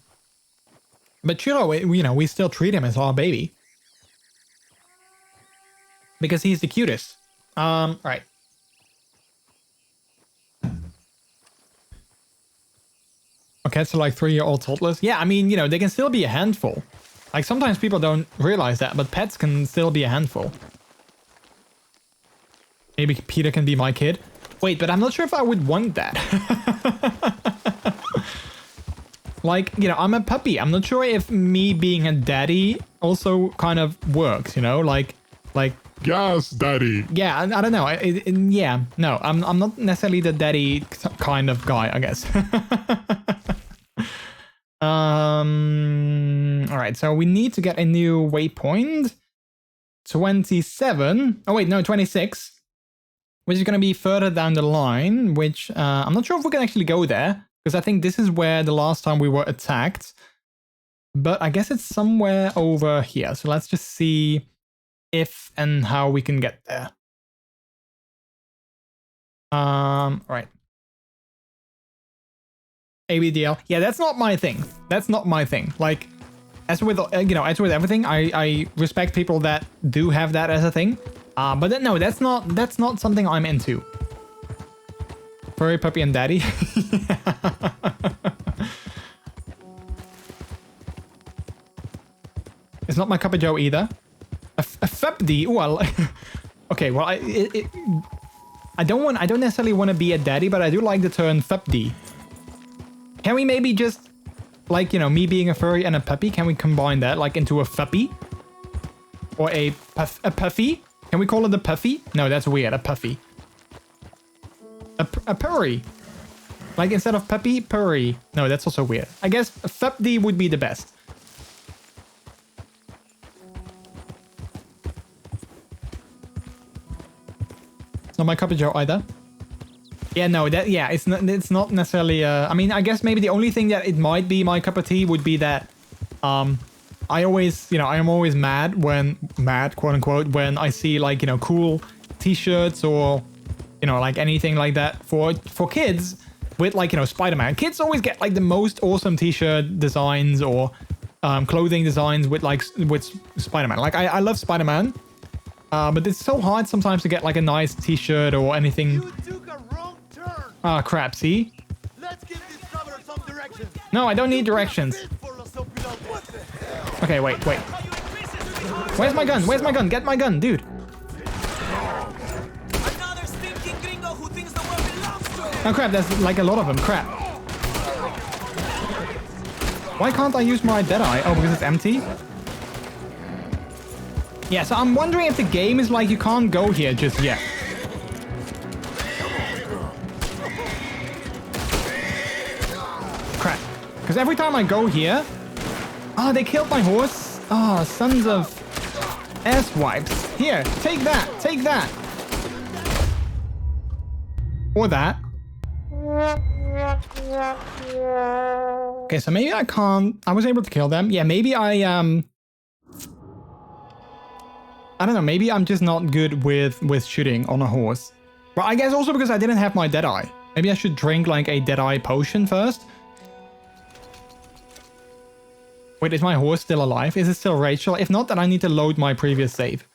Chiro, you know, we still treat him as our baby. Because he's the cutest. Right. Our cats are like 3-year-old toddlers. Yeah, I mean, you know, they can still be a handful. Like sometimes people don't realize that, but pets can still be a handful. Maybe Peter can be my kid. Wait, but I'm not sure if I would want that. Like, you know, I'm a puppy. I'm not sure if me being a daddy also kind of works, you know? Like... Yes, daddy. Yeah, I don't know. Yeah, no, I'm not necessarily the daddy kind of guy, I guess. All right, so we need to get a new waypoint. 27. Oh, wait, no, 26. Which is going to be further down the line, which I'm not sure if we can actually go there. Because I think this is where the last time we were attacked. But I guess it's somewhere over here. So let's just see if and how we can get there. Right. ABDL. Yeah, that's not my thing. That's not my thing. Like, as with, you know, as with everything, I respect people that do have that as a thing. But then, no, that's not something I'm into. Furry puppy and daddy. It's not my cup of joe either. A fepd. Well, okay. Well, I don't necessarily want to be a daddy, but I do like the term fepd. Can we maybe just, like, you know, me being a furry and a puppy? Can we combine that like into a fuppy or a puffy? Can we call it a puffy? No, that's weird. A puffy. A purry. Like instead of puppy, purry. No, that's also weird. I guess fepd would be the best. It's not my cup of joe either. Yeah, no, it's not necessarily I mean, I guess maybe the only thing that it might be my cup of tea would be that I always, you know, I am always mad, quote unquote, when I see like, you know, cool t-shirts or, you know, like anything like that for kids with like, you know, Spider-Man. Kids always get like the most awesome t-shirt designs or clothing designs with Spider-Man. Like I love Spider-Man, but it's so hard sometimes to get like a nice t-shirt or anything. You took a wrong turn. Ah, crap, see? Let's give this traveler some directions. No, I don't need directions. Okay, wait. Where's my gun? Where's my gun? Get my gun, dude. Another stinking gringo who thinks the world belongs to him. Oh, crap, there's like a lot of them. Crap. Why can't I use my Deadeye? Oh, because it's empty? Yeah, so I'm wondering if the game is like you can't go here just yet. Crap. Because every time I go here... Oh, they killed my horse. Oh, sons of ass wipes. Here, take that. Take that. Or that. Okay, so maybe I can't... I was able to kill them. Yeah, maybe I don't know, maybe I'm just not good with shooting on a horse. But I guess also because I didn't have my Deadeye. Maybe I should drink like a Deadeye potion first. Wait, is my horse still alive? Is it still Rachel? If not, then I need to load my previous save.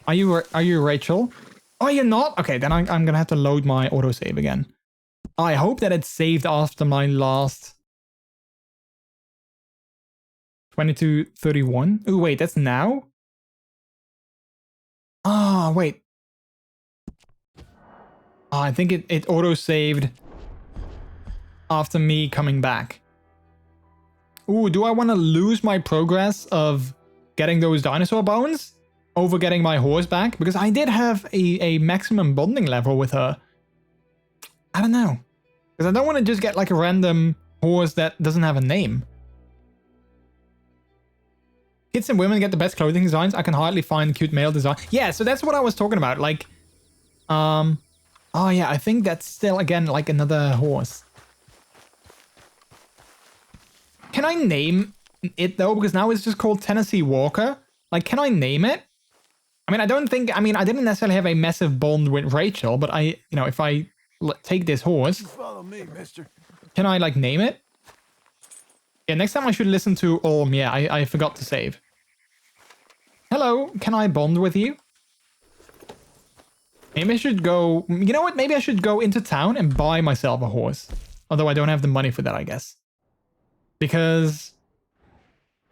Are you Rachel? Oh, you're not? Okay, then I'm gonna have to load my autosave again. I hope that it's saved after my last 22:31. Oh, wait, that's now? Ah, wait. Oh, I think it auto-saved after me coming back. Ooh, do I want to lose my progress of getting those dinosaur bones over getting my horse back? Because I did have a maximum bonding level with her. I don't know. Because I don't want to just get like a random horse that doesn't have a name. Kids and women get the best clothing designs. I can hardly find cute male design. Yeah, so that's what I was talking about. Like, oh yeah, I think that's still, again, like another horse. Can I name it though? Because now it's just called Tennessee Walker. Like, can I name it? I mean, I don't think, I mean, I didn't necessarily have a massive bond with Rachel, but I, you know, if I take this horse, Follow me, mister. can I like name it? Yeah, next time I should listen to Orm. Yeah, I forgot to save. Hello, can I bond with you? Maybe I should go, you know what? Maybe I should go into town and buy myself a horse. Although I don't have the money for that, I guess. Because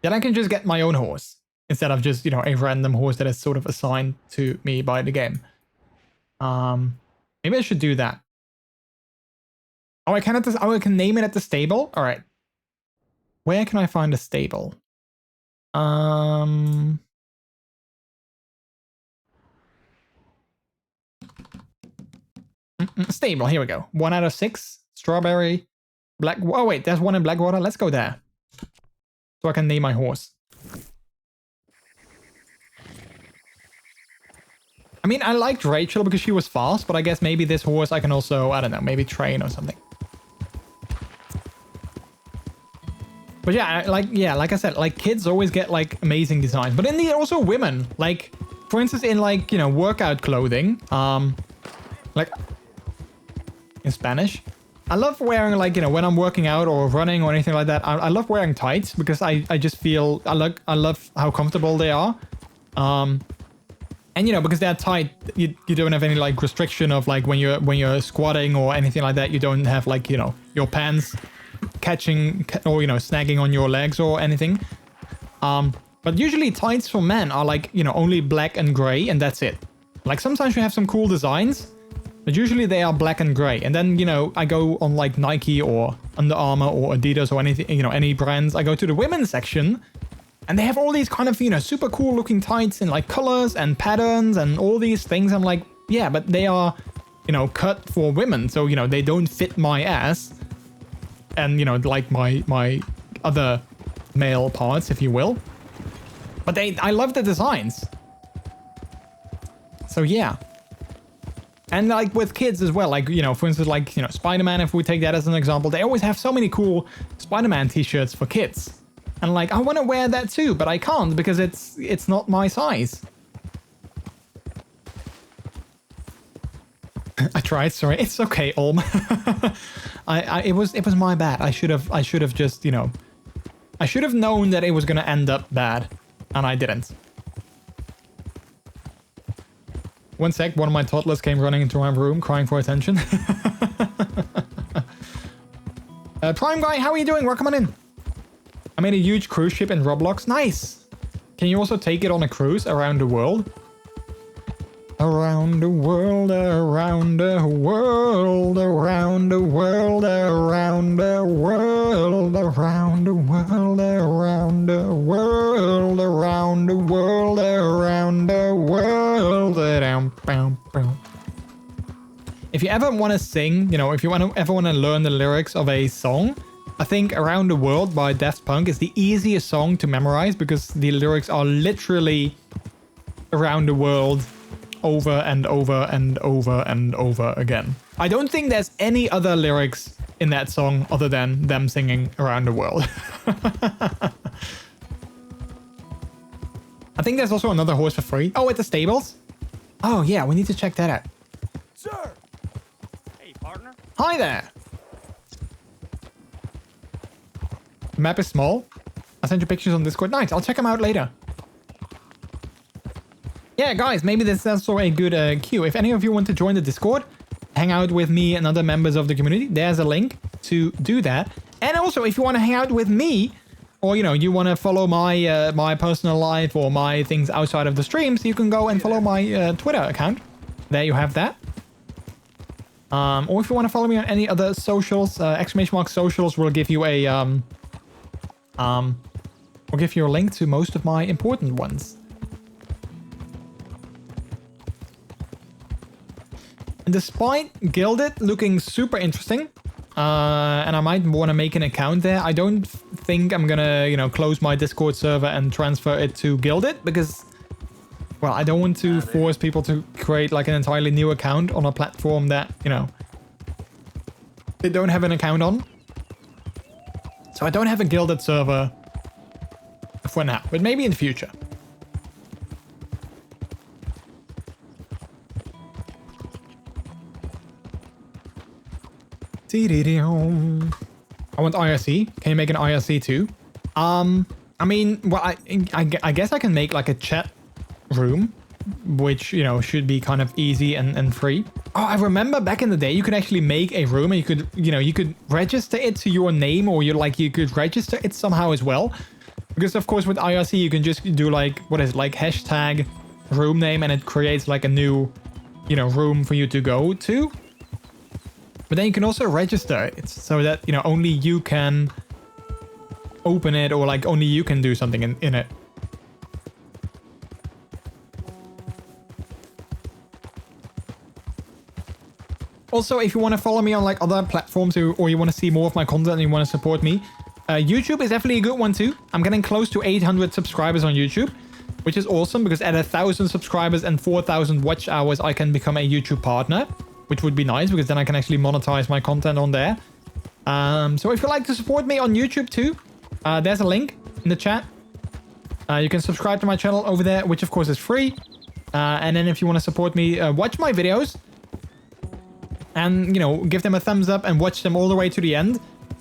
then I can just get my own horse instead of just, you know, a random horse that is sort of assigned to me by the game. Maybe I should do that. Oh, I can name it at the stable? All right. Where can I find a stable? Stable, here we go. 1 out of 6. Strawberry. Black. Oh, wait, there's one in Blackwater. Let's go there. So I can name my horse. I mean, I liked Rachel because she was fast, but I guess maybe this horse I can also, I don't know, maybe train or something. But yeah, like I said, like kids always get like amazing designs, but in the also women, like for instance, in like, you know, workout clothing, like in Spanish, I love wearing like, you know, when I'm working out or running or anything like that, I love wearing tights because I just feel, I love how comfortable they are. And you know, because they're tight, you don't have any like restriction of like when you're squatting or anything like that, you don't have like, you know, your pants catching or, you know, snagging on your legs or anything. But usually tights for men are like, you know, only black and gray and that's it. Like sometimes you have some cool designs, but usually they are black and gray. And then, you know, I go on like Nike or Under Armour or Adidas or anything, you know, any brands. I go to the women's section and they have all these kind of, you know, super cool looking tights in like colors and patterns and all these things. I'm like, yeah, but they are, you know, cut for women. So, you know, they don't fit my ass. And, you know, like my other male parts, if you will. But I love the designs. So, yeah. And like with kids as well, like, you know, for instance, like, you know, Spider-Man, if we take that as an example, they always have so many cool Spider-Man t-shirts for kids. And like, I want to wear that too, but I can't because it's not my size. I tried, sorry. It's okay, Olm. It was my bad. I should have just, you know, I should have known that it was going to end up bad, and I didn't. One sec, one of my toddlers came running into my room crying for attention. Prime Guy, how are you doing? Welcome on in. I made a huge cruise ship in Roblox. Nice. Can you also take it on a cruise around the world? Around the world, around the world, around the world, around the world, around the world, around the world, around the world, around the world. If you ever want to sing, you know, if you ever want to learn the lyrics of a song, I think Around the World by Daft Punk is the easiest song to memorize because the lyrics are literally around the world over and over and over and over again. I don't think there's any other lyrics in that song other than them singing Around the World. I think there's also another horse for free. Oh, at the stables? Oh yeah, we need to check that out. Sir! Hey, partner. Hi there! The map is small. I sent you pictures on Discord. Nice, I'll check them out later. Yeah, guys, maybe this is also a good cue. If any of you want to join the Discord, hang out with me and other members of the community, there's a link to do that. And also, if you want to hang out with me, or, you know, you want to follow my my personal life or my things outside of the streams, you can go and follow my Twitter account. There you have that. Or if you want to follow me on any other socials, !socials will give you a will give you a link to most of my important ones. And despite Gilded looking super interesting, and I might want to make an account there, I don't think I'm gonna, you know, close my Discord server and transfer it to Gilded because, well, I don't want to force people to create like an entirely new account on a platform that, you know, they don't have an account on. So I don't have a Gilded server for now, but maybe in the future. I want IRC. Can you make an IRC too? I mean, well, I guess I can make like a chat room, which, you know, should be kind of easy and free. Oh, I remember back in the day, you could actually make a room and you could, you know, you could register it to your name, or you could register it somehow as well. Because of course with IRC, you can just do like, what is it, like hashtag room name, and it creates like a new, you know, room for you to go to. But then you can also register it so that, you know, only you can open it, or like only you can do something in it. Also, if you want to follow me on like other platforms, or you want to see more of my content and you want to support me, YouTube is definitely a good one too. I'm getting close to 800 subscribers on YouTube, which is awesome because at 1,000 subscribers and 4,000 watch hours, I can become a YouTube partner, which would be nice because then I can actually monetize my content on there. So if you'd like to support me on YouTube too, there's a link in the chat. You can subscribe to my channel over there, which of course is free. And then if you want to support me, watch my videos and, you know, give them a thumbs up and watch them all the way to the end.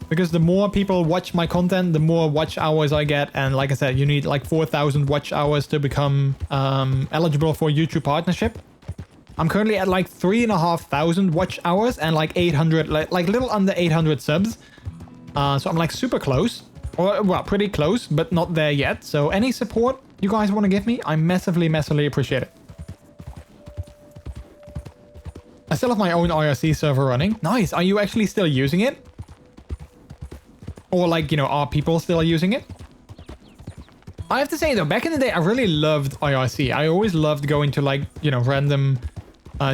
Because the more people watch my content, the more watch hours I get. And like I said, you need like 4,000 watch hours to become eligible for YouTube partnership. I'm currently at like 3,500 watch hours and like 800, like little under 800 subs. So I'm like super close, or well, pretty close, but not there yet. So any support you guys want to give me, I massively, massively appreciate it. I still have my own IRC server running. Nice. Are you actually still using it? Or like, you know, are people still using it? I have to say though, back in the day, I really loved IRC. I always loved going to like, you know, random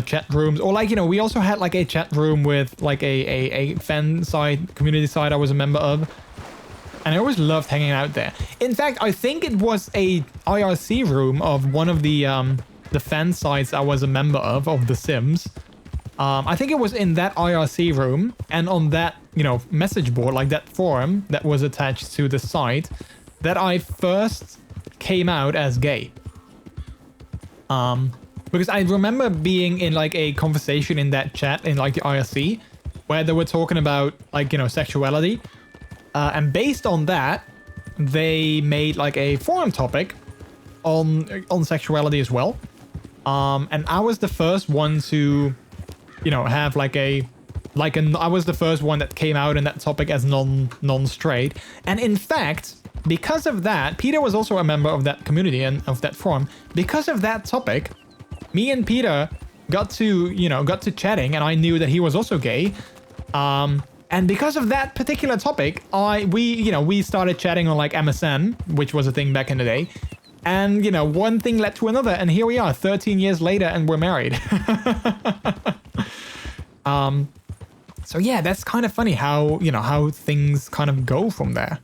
chat rooms, or like, you know, we also had like a chat room with like a fan side, community side I was a member of. And I always loved hanging out there. In fact, I think it was a IRC room of one of the fan sites I was a member of The Sims. I think it was in that IRC room and on that, you know, message board, like that forum that was attached to the site, that I first came out as gay. Because I remember being in like a conversation in that chat in like the IRC where they were talking about like, you know, sexuality. And based on that, they made like a forum topic on sexuality as well. And I was the first one to, you know, have I was the first one that came out in that topic as non-straight. And in fact, because of that, Peter was also a member of that community and of that forum. Because of that topic, me and Peter got to chatting, and I knew that he was also gay. And because of that particular topic, we started chatting on like MSN, which was a thing back in the day. And, you know, one thing led to another, and here we are 13 years later, and we're married. So yeah, that's kind of funny how, you know, how things kind of go from there.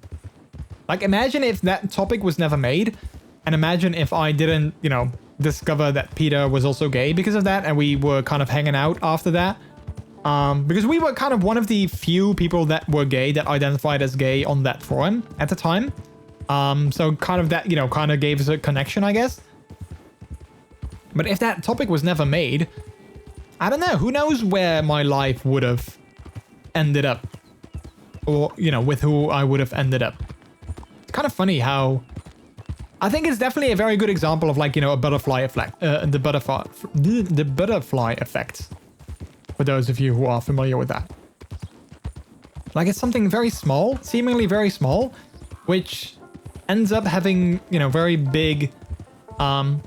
Like, imagine if that topic was never made, and imagine if I didn't, you know, discover that Peter was also gay because of that, and we were kind of hanging out after that. Because we were kind of one of the few people that were gay, that identified as gay on that forum at the time. So kind of that, you know, kind of gave us a connection, I guess. But if that topic was never made, I don't know, who knows where my life would have ended up, or, you know, with who I would have ended up. It's kind of funny how I think it's definitely a very good example of, like, you know, a butterfly effect, the butterfly effect, for those of you who are familiar with that. Like, it's something very small, seemingly very small, which ends up having, you know, very big, you know,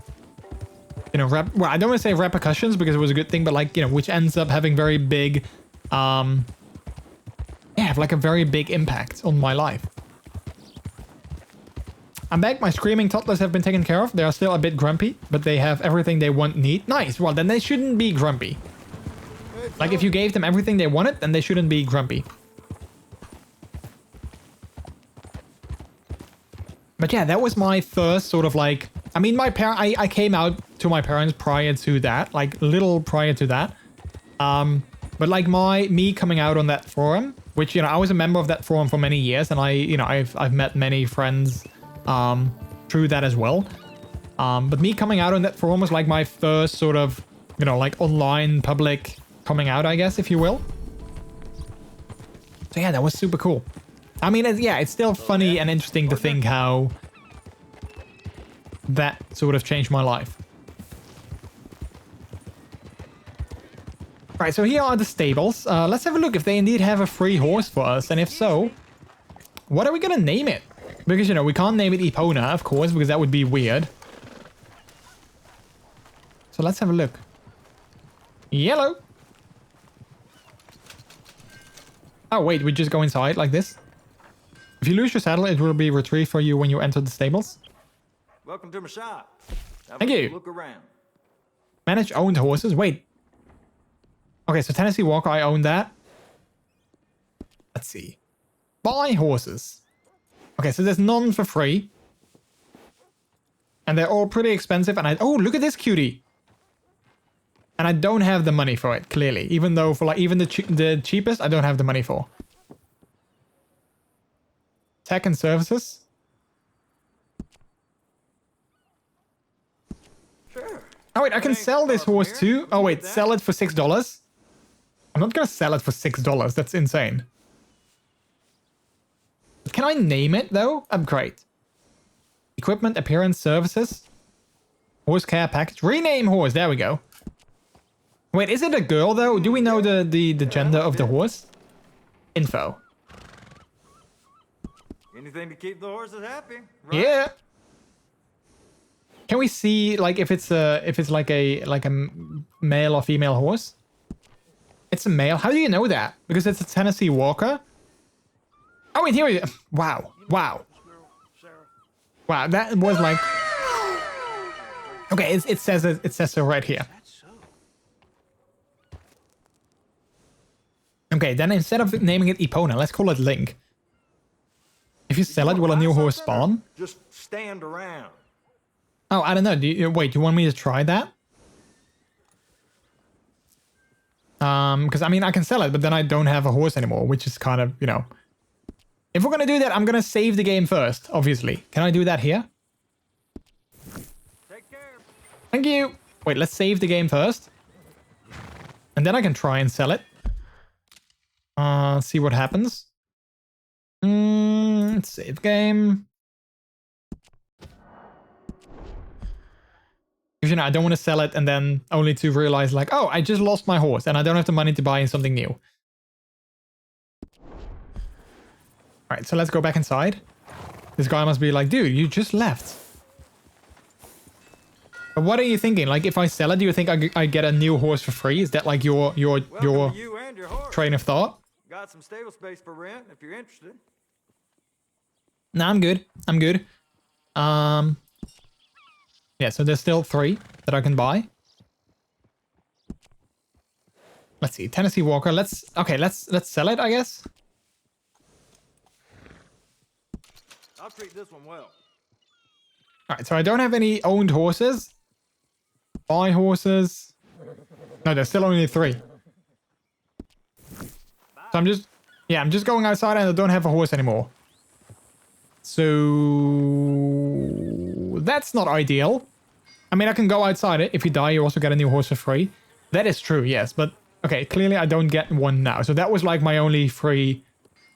well, I don't want to say repercussions because it was a good thing, but, like, you know, which ends up having very big, yeah, like a very big impact on my life. I'm back. My screaming toddlers have been taken care of. They are still a bit grumpy, but they have everything they want, need. Nice. Well, then they shouldn't be grumpy. Like, if you gave them everything they wanted, then they shouldn't be grumpy. But yeah, that was my first sort of, like, I mean, I came out to my parents prior to that, like, little prior to that. But like me coming out on that forum, which, you know, I was a member of that forum for many years, and I've met many friends through that as well. But me coming out on that forum was like my first sort of, you know, like online public coming out, I guess, if you will. So yeah, that was super cool. I mean, yeah, it's still funny and interesting to think how that sort of changed my life. Right, so here are the stables. Let's have a look if they indeed have a free horse for us. And if so, what are we going to name it? Because, you know, we can't name it Epona, of course, because that would be weird. So let's have a look. Yellow. Oh, wait, we just go inside like this. If you lose your saddle, it will be retrieved for you when you enter the stables. Welcome to my shop. Thank you. Look around. Manage owned horses. Wait. Okay, so Tennessee Walker, I own that. Let's see. Buy horses. Okay, so there's none for free. And they're all pretty expensive. And oh, look at this cutie. And I don't have the money for it, clearly. Even though for, like, even the cheapest, I don't have the money for. Tech and services. Sure. Oh, wait, I can sell this horse too. Oh, wait, sell it for $6. I'm not going to sell it for $6. That's insane. Can I name it, though? Upgrade. Equipment, appearance, services. Horse care package. Rename horse. There we go. Wait, is it a girl, though? Do we know the gender of the horse? Info. Anything to keep the horses happy, right? Yeah. Can we see, like, if it's like a male or female horse? It's a male. How do you know that? Because it's a Tennessee Walker. Oh, wait, here we go. Wow. Wow. Wow, that was like... Okay, it says so right here. Okay, then instead of naming it Epona, let's call it Link. If you sell it, will a new horse spawn? Just stand around. Oh, I don't know. Wait, do you want me to try that? Because I mean, I can sell it, but then I don't have a horse anymore, which is kind of, you know. If we're gonna do that, I'm gonna save the game first, obviously. Can I do that here? Take care. Thank you. Wait, let's save the game first. And then I can try and sell it. See what happens. Save game. If you know, I don't want to sell it and then only to realize like, oh, I just lost my horse and I don't have the money to buy something new. All right, so let's go back inside. This guy must be like, dude, you just left. But what are you thinking? Like, if I sell it, do you think I get a new horse for free? Is that like your Welcome to you and your horse. train of thought? Got some stable space for rent if you're interested. No, I'm good. I'm good. Yeah, so there's still 3 that I can buy. Let's see, Tennessee Walker. Let's sell it, I guess. I'll treat this one well. All right, so I don't have any owned horses. Buy horses. No, there's still only 3. So I'm just going outside and I don't have a horse anymore. So that's not ideal. I mean, I can go outside it. If you die, you also get a new horse for free. That is true, yes. But okay, clearly I don't get one now. So that was like my only free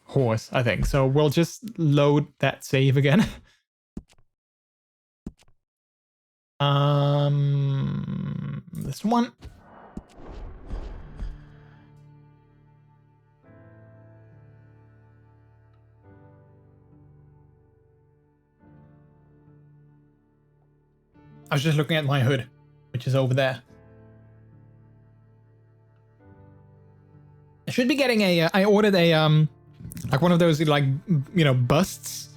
horse, I think. So we'll just load that save again. This one. I was just looking at my hood, which is over there. I should be getting a, I ordered a, like one of those, like, you know, busts,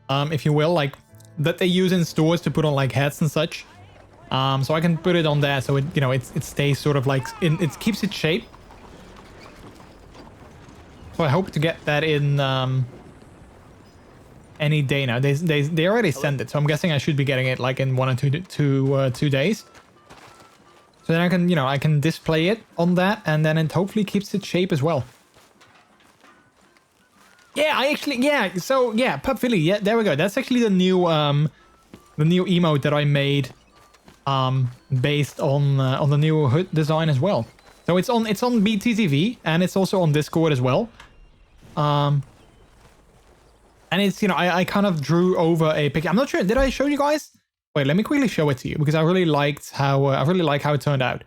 if you will, like, that they use in stores to put on, like, hats and such. So I can put it on there so it, you know, it stays sort of like, it keeps its shape. So I hope to get that in, any day now. They already sent it, so I'm guessing I should be getting it like in 1 or 2 days. So then I can, you know, I can display it on that, and then it hopefully keeps its shape as well. Yeah, I actually, yeah. So yeah, Pup Philly. Yeah, there we go. That's actually the new emote that I made, based on the new hood design as well. So it's on BTTV and it's also on Discord as well. And it's, you know, I kind of drew over a picture. I'm not sure. Did I show you guys? Wait, let me quickly show it to you because I really liked how I really like how it turned out.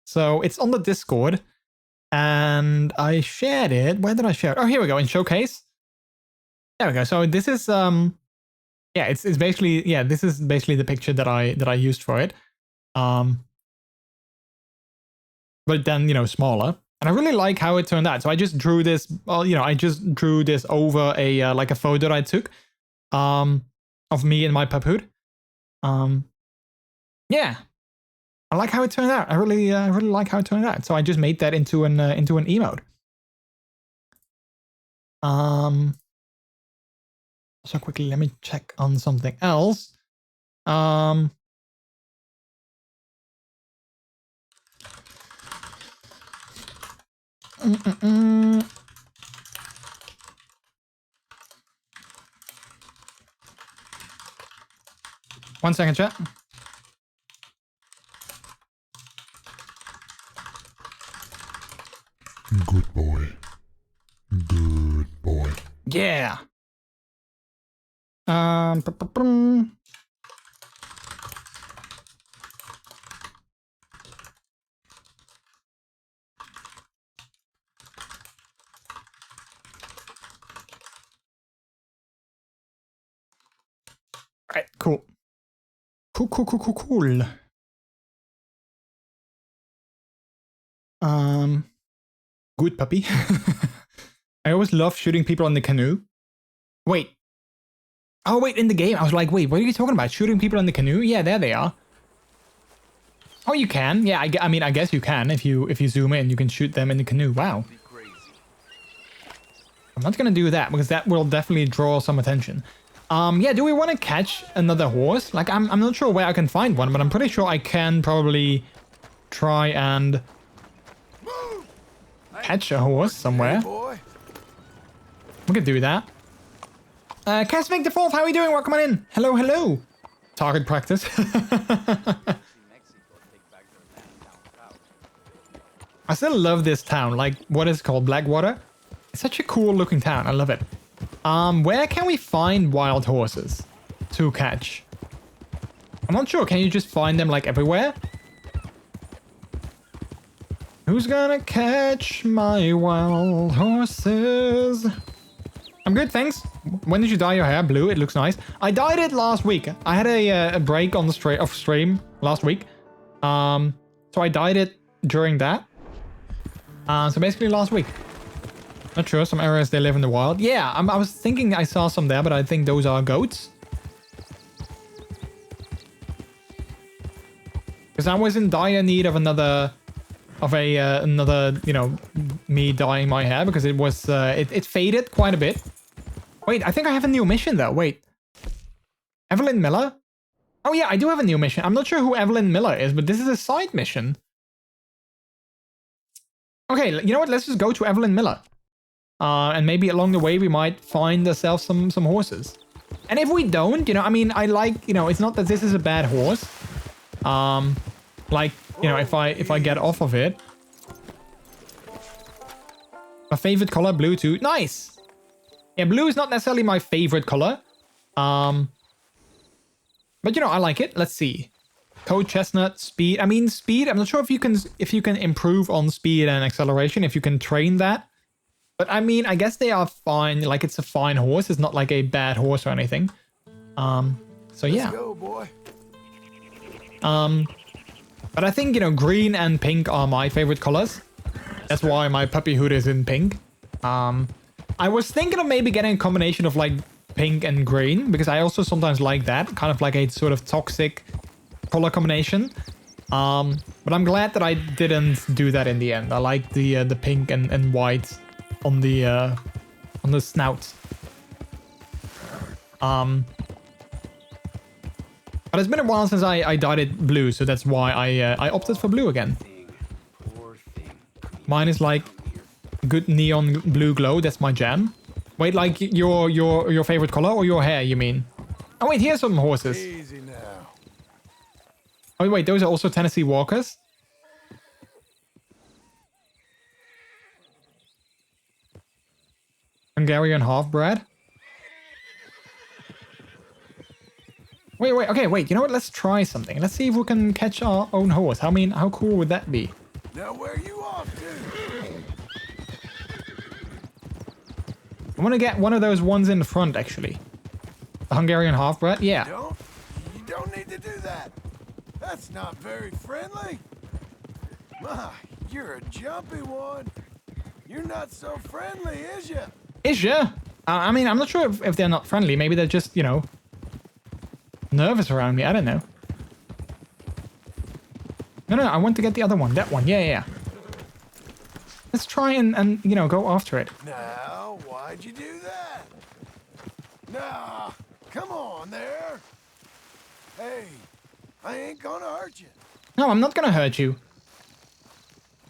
So it's on the Discord, and I shared it. Where did I share it? Oh, here we go in Showcase. There we go. So this is yeah, it's basically, yeah, this is basically the picture that I used for it. But then, you know, smaller. And I really like how it turned out. So I just drew this, well, you know, I just drew this over a, like a photo that I took, of me and my pup hood. Yeah. I like how it turned out. I really like how it turned out. So I just made that into an emote. So quickly, let me check on something else. One second, chat. Good boy. Good boy. Yeah. Alright, cool. Cool. Good puppy. I always love shooting people on the canoe. Wait. Oh, wait, in the game. I was like, wait, what are you talking about? Shooting people in the canoe? Yeah, there they are. Oh, you can. Yeah, I mean, I guess you can. If you zoom in, you can shoot them in the canoe. Wow. I'm not gonna do that because that will definitely draw some attention. Yeah, do we want to catch another horse? Like, I'm not sure where I can find one, but I'm pretty sure I can probably try and catch a horse somewhere. Boy. We could do that. Casmic the Fourth, how are you doing? Welcome on in. Hello. Target practice. I still love this town. Like, what is it called? Blackwater? It's such a cool looking town. I love it. Where can we find wild horses to catch? I'm not sure. Can you just find them like everywhere? Who's gonna catch my wild horses? I'm good, thanks. When did you dye your hair blue? It looks nice. I dyed it last week. I had a break on the stream last week. So I dyed it during that. So basically last week. Not sure. Some areas they live in the wild. Yeah, I was thinking I saw some there, but I think those are goats. Because I was in dire need of another, you know, me dyeing my hair because it was, it faded quite a bit. Wait, I think I have a new mission though. Wait. Evelyn Miller? Oh yeah, I do have a new mission. I'm not sure who Evelyn Miller is, but this is a side mission. Okay, you know what? Let's just go to Evelyn Miller. And maybe along the way we might find ourselves some horses. And if we don't, you know, I mean, I like, you know, it's not that this is a bad horse. Like, you know, if I get off of it. My favorite color, blue too. Nice. Yeah, blue is not necessarily my favorite color. But you know, I like it. Let's see. Code chestnut, speed. I mean, speed. I'm not sure if you can improve on speed and acceleration, if you can train that. But I mean, I guess they are fine. Like, it's a fine horse. It's not like a bad horse or anything. So yeah. Let's go, boy. But I think, you know, green and pink are my favorite colors. That's why my puppy hood is in pink. I was thinking of maybe getting a combination of like pink and green, because I also sometimes like that, kind of like a sort of toxic color combination. But I'm glad that I didn't do that in the end. I like the pink and white on the snout. But it's been a while since I dyed it blue, so that's why I opted for blue again. Mine is like good neon blue glow. That's my jam. Wait, like your favorite color or your hair? You mean? Oh wait, here's some horses. Easy now. Oh wait, those are also Tennessee Walkers. Hungarian half-bred. Wait, okay, wait. You know what? Let's try something. Let's see if we can catch our own horse. I mean, how cool would that be? Now where are you off to? I want to get one of those ones in the front, actually. The Hungarian half-bred? Yeah. You don't need to do that. That's not very friendly. My, you're a jumpy one. You're not so friendly, is ya? Is ya? I mean, I'm not sure if they're not friendly. Maybe they're just, you know, nervous around me. I don't know. No, I want to get the other one. That one. Yeah. Let's try and you know, go after it. Now, why'd you do that? Nah, come on there. Hey, I ain't gonna hurt you. No, I'm not gonna hurt you.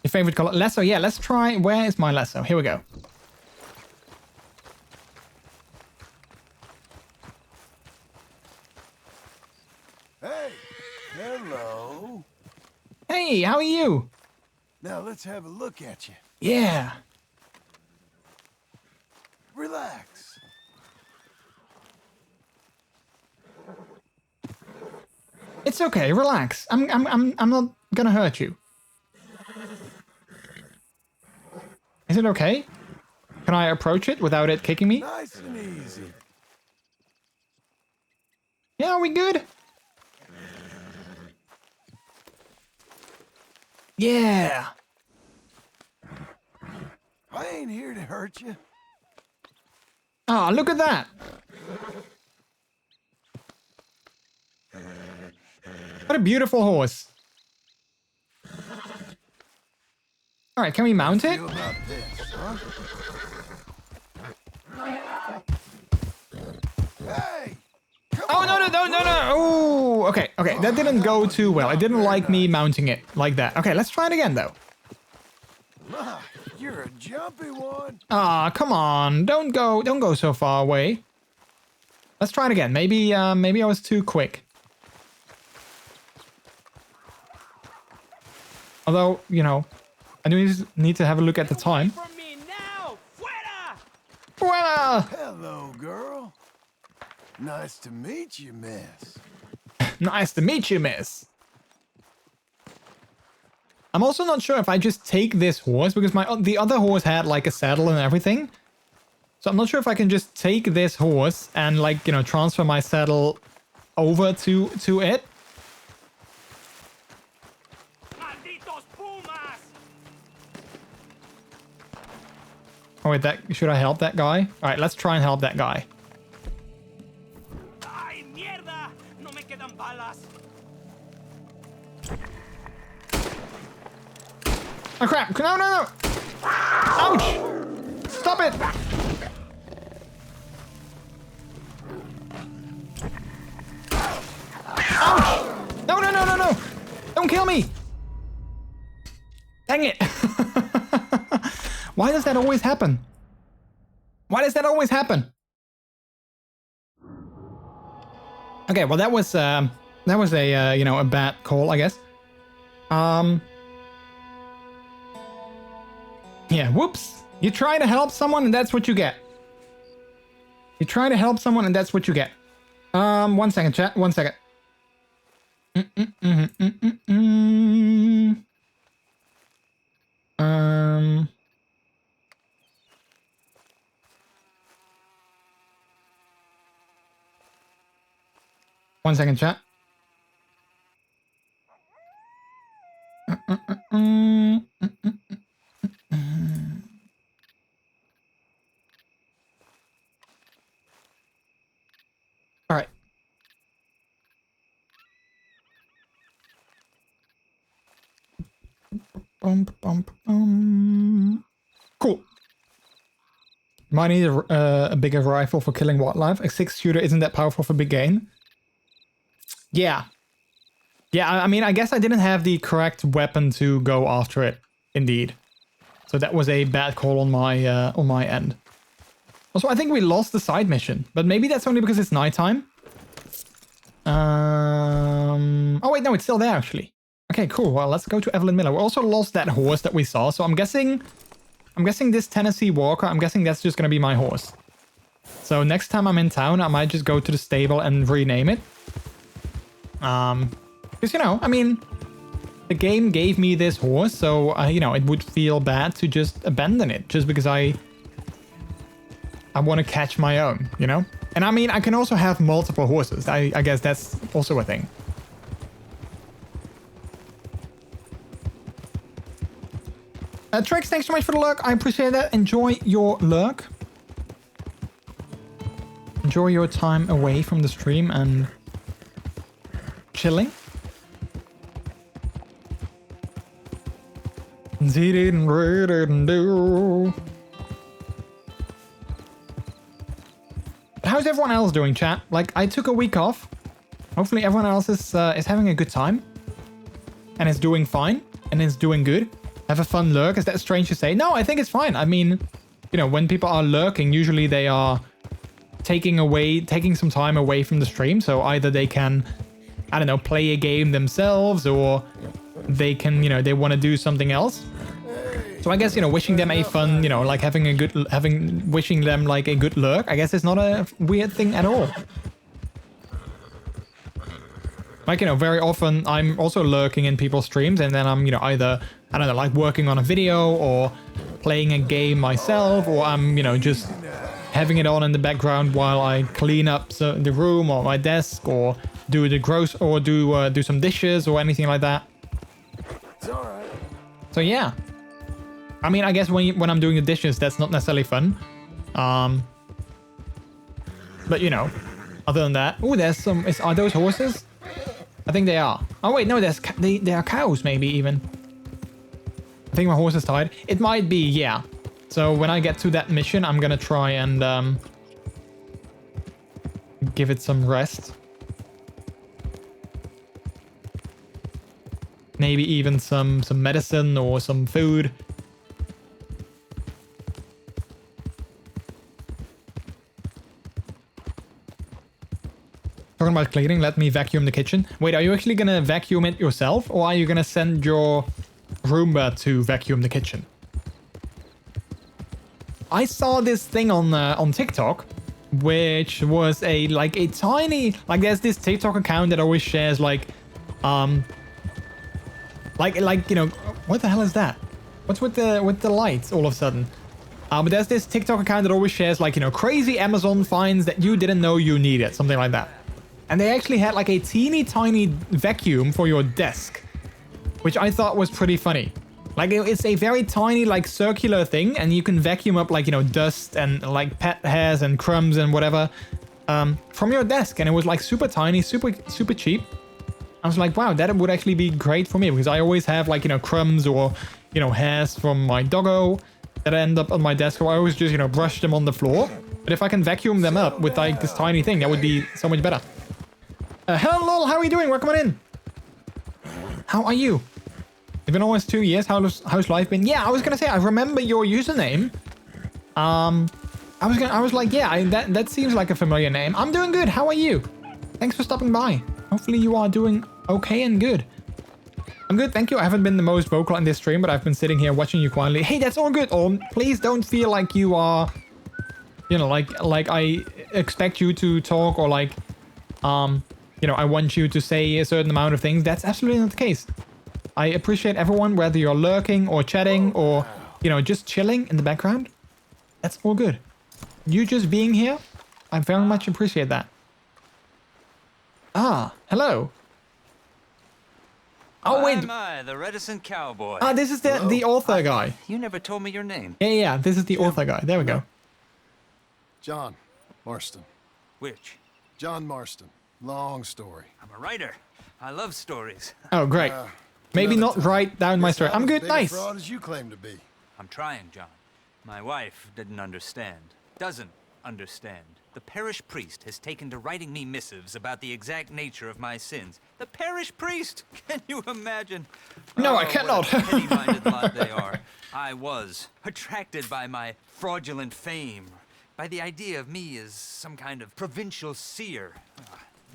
Your favorite color? Lasso. Yeah, let's try. Where is my lasso? Here we go. Hey, hello. Hey, how are you? Now let's have a look at you. Yeah. Relax. It's okay. Relax. I'm not gonna hurt you. Is it okay? Can I approach it without it kicking me? Nice and easy. Yeah, are we good? Yeah. I ain't here to hurt you. Ah, look at that. What a beautiful horse. All right, can we mount it? Feel about this, huh? Hey! Oh, no. Oh, okay. That didn't go too well. I didn't like me mounting it like that. Okay, let's try it again, though. My, you're a jumpy one. Ah, come on. Don't go so far away. Let's try it again. Maybe I was too quick. Although, you know, I do need to have a look at the time. From me now! Fuera! Well, Hello, girl. Nice to meet you, miss. Nice to meet you, miss. I'm also not sure if I just take this horse, because the other horse had like a saddle and everything. So I'm not sure if I can just take this horse and like, you know, transfer my saddle over to it. Malditos pumas! Oh wait, should I help that guy? All right, let's try and help that guy. Ay, mierda! No me quedan balas. Oh crap! No, no, no! Ouch! Stop it! Ouch! No, no, no, no, no! Don't kill me! Dang it! Why does that always happen? Why does that always happen? Okay, well that was a you know, a bad call, I guess. Yeah, whoops. You try to help someone and that's what you get. You try to help someone and that's what you get. 1 second, chat. 1 second. One second, chat. All right. Cool. Might need a bigger rifle for killing wildlife. A 6-shooter isn't that powerful for big game. Yeah. Yeah, I mean, I guess I didn't have the correct weapon to go after it, indeed. So that was a bad call on my end. Also, I think we lost the side mission, but maybe that's only because it's nighttime. Oh wait, no, it's still there actually. Okay, cool. Well, let's go to Evelyn Miller. We also lost that horse that we saw, so I'm guessing this Tennessee Walker, I'm guessing that's just gonna be my horse. So next time I'm in town, I might just go to the stable and rename it. Because, you know, I mean, the game gave me this horse, so, you know, it would feel bad to just abandon it just because I want to catch my own, you know? And I mean, I can also have multiple horses. I guess that's also a thing. Trix, thanks so much for the lurk. I appreciate that. Enjoy your lurk. Enjoy your time away from the stream and chilling. How's everyone else doing, chat? Like, I took a week off. Hopefully everyone else is having a good time. And is doing fine. And is doing good. Have a fun lurk. Is that strange to say? No, I think it's fine. I mean, you know, when people are lurking, usually they are taking some time away from the stream. So either they can, I don't know, play a game themselves, or they can, you know, they want to do something else. So I guess, you know, wishing them a fun, you know, like wishing them like a good lurk, I guess it's not a weird thing at all. Like, you know, very often I'm also lurking in people's streams, and then I'm, you know, either, I don't know, like working on a video or playing a game myself, or I'm, you know, just having it on in the background while I clean up the room or my desk, or do do some dishes or anything like that. It's all right. So yeah. I mean, I guess when I'm doing the dishes, that's not necessarily fun. But you know, other than that, oh, there's some. Are those horses? I think they are. Oh wait, no, they are cows, maybe even. I think my horse is tired. It might be, yeah. So when I get to that mission, I'm gonna try and give it some rest. Maybe even some medicine or some food. Talking about cleaning, let me vacuum the kitchen. Wait, are you actually gonna vacuum it yourself, or are you gonna send your Roomba to vacuum the kitchen? I saw this thing on TikTok which was a tiny, like there's this TikTok account that always shares like you know, what the hell is that? What's with the lights all of a sudden? But there's this TikTok account that always shares like, you know, crazy Amazon finds that you didn't know you needed, something like that. And they actually had like a teeny tiny vacuum for your desk, which I thought was pretty funny. Like it's a very tiny like circular thing, and you can vacuum up like, you know, dust and like pet hairs and crumbs and whatever from your desk. And it was like super tiny, super cheap. I was like, wow, that would actually be great for me, because I always have like, you know, crumbs or, you know, hairs from my doggo that end up on my desk. So I always just, you know, brush them on the floor. But if I can vacuum them up with like this tiny thing, that would be so much better. Hello, lol, how are you doing? Welcome on in. How are you? It's been almost 2 years. How's life been? Yeah, I was gonna say, I remember your username. I was like, yeah, that seems like a familiar name. I'm doing good. How are you? Thanks for stopping by. Hopefully you are doing okay and good. I'm good, thank you. I haven't been the most vocal in this stream, but I've been sitting here watching you quietly. Hey, that's all good. Or please don't feel like you are, you know, like I expect you to talk, or like, you know, I want you to say a certain amount of things. That's absolutely not the case. I appreciate everyone, whether you're lurking or chatting or, you know, just chilling in the background. That's all good. You just being here, I very much appreciate that. Ah, hello. Oh, wait. Am I, the reticent cowboy? Ah, this is the author guy. You never told me your name. Yeah, this is the author guy. There we go. John Marston. Which? John Marston. Long story. I'm a writer. I love stories. Oh, great. Maybe not write down my story. I'm good, Big nice. fraud as you claim to be. I'm trying, John. My wife didn't understand. Doesn't understand. The parish priest has taken to writing me missives about the exact nature of my sins. The parish priest! Can you imagine? No, I cannot. What a petty-minded lot they are. I was attracted by my fraudulent fame, by the idea of me as some kind of provincial seer.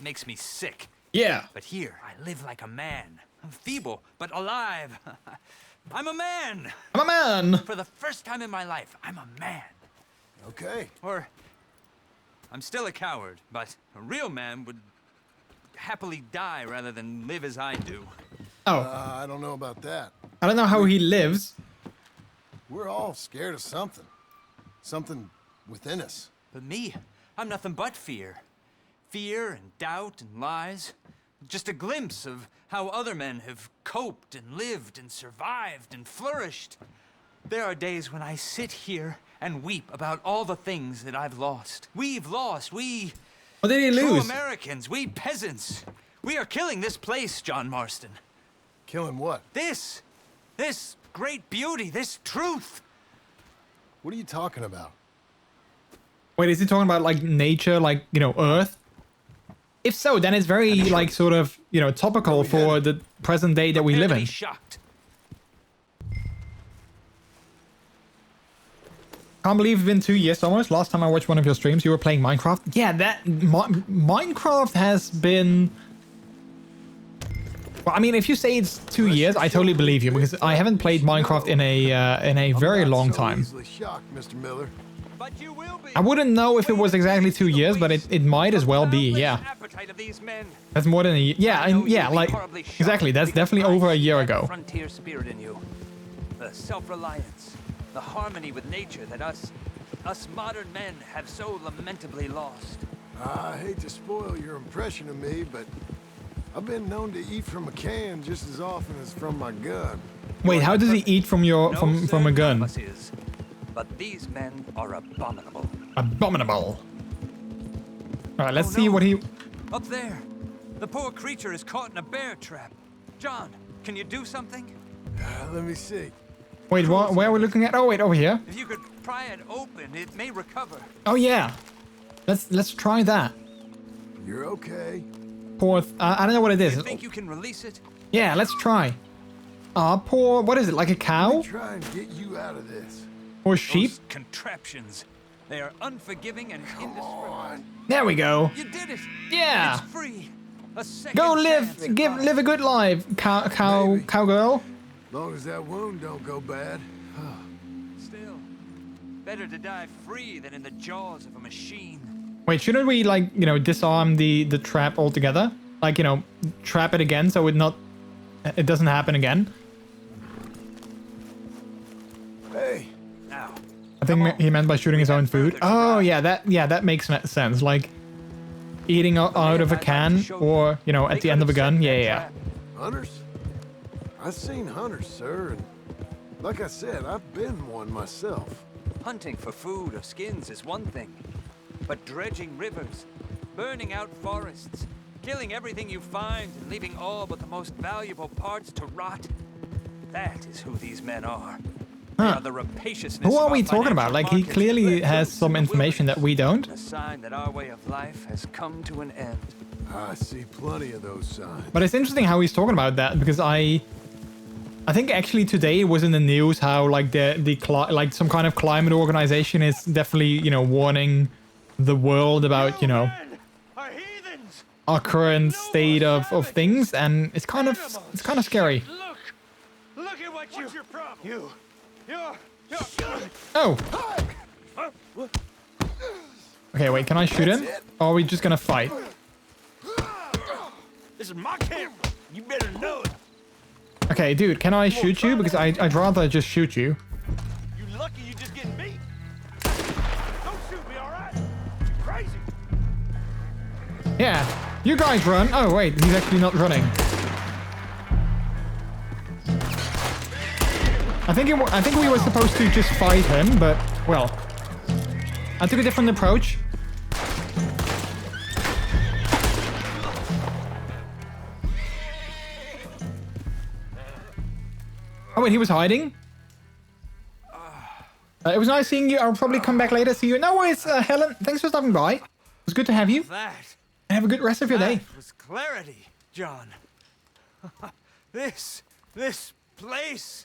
Makes me sick. Yeah. But here, I live like a man. I'm feeble, but alive. I'm a man. I'm a man. For the first time in my life, I'm a man. Okay. Or, I'm still a coward, but a real man would happily die rather than live as I do. Oh. I don't know about that. I don't know how he lives. We're all scared of something. Something within us. But me, I'm nothing but fear. Fear and doubt and lies. Just a glimpse of how other men have coped and lived and survived and flourished. There are days when I sit here and weep about all the things that I've lost. We've lost. We... What did he true lose? Americans. We peasants. We are killing this place, John Marston. Killing what? This great beauty, this truth. What are you talking about? Wait, is he talking about like nature, like, you know, Earth? If so, then it's very like sort of, you know, topical for the present day that we live in. Shocked. Can't believe it's been 2 years almost. Last time I watched one of your streams, you were playing Minecraft. Yeah, that Minecraft has been. Well, I mean, if you say it's 2 years, I totally believe you, because I haven't played Minecraft in a very long time. Easily shocked, Mr. Miller. But you will be. I wouldn't know if it was exactly 2 years, but it might as well be. Yeah, Appetite of these men. that's more than a year. Yeah, and yeah, like exactly. That's definitely over a year ago. Frontier spirit in you, the self-reliance, the harmony with nature that us modern men have so lamentably lost. I hate to spoil your impression of me, but I've been known to eat from a can just as often as from my gun. Wait, how does he eat from your from a gun? But these men are abominable. Abominable. All right, let's Oh, see no. what he. Up there, the poor creature is caught in a bear trap. John, can you do something? Let me see. Wait, what? Where are we looking at? Oh, wait, over here. If you could pry it open, it may recover. Oh yeah, let's try that. You're okay. Poor. I don't know what it is. You think you can release it? Yeah, let's try. Poor. What is it? Like a cow Try and get you out of this. or sheep? Those contraptions. They are unforgiving and indiscriminate. There we go. You did it. Yeah. It's free. A second Go chance. live a good life, cowgirl. As long as that wound don't go bad. Still, better to die free than in the jaws of a machine. Wait, shouldn't we, like, you know, disarm the trap altogether? Like, you know, trap it again so it doesn't happen again? Hey, Now, I think he meant by shooting his own food. Oh, yeah, that makes sense. Like, eating out of a can or, you know, at the end of a gun. Yeah. hunters? I've seen hunters, sir, and like I said, I've been one myself. Hunting for food or skins is one thing, but dredging rivers, burning out forests, killing everything you find and leaving all but the most valuable parts to rot, that is who these men are. They are the rapaciousness Who are of we our talking about? financial Like, he markets. clearly has some information that we don't. A sign that our way of life has come to an end. I see plenty of those signs. But it's interesting how he's talking about that, because I think actually today it was in the news how, like, like some kind of climate organization is definitely, you know, warning the world about, you know, Are heathens! our current state of things, and it's kind of scary. Look at what What's your problem? You're Oh. Okay, wait, can I shoot him? Or are we just gonna fight? This is my camera. You better know it. Okay, dude, can I shoot you? Because I'd rather just shoot you. You lucky you just getting beat. Don't shoot me, all right? You crazy? Yeah, you guys run. Oh, wait, he's actually not running. I think we were supposed to just fight him, but, well, I took a different approach. Oh, wait, he was hiding? It was nice seeing you. I'll probably come back later, see you. No worries, Helen. Thanks for stopping by. It was good to have you. That Have a good rest of your day. was clarity, John. This place.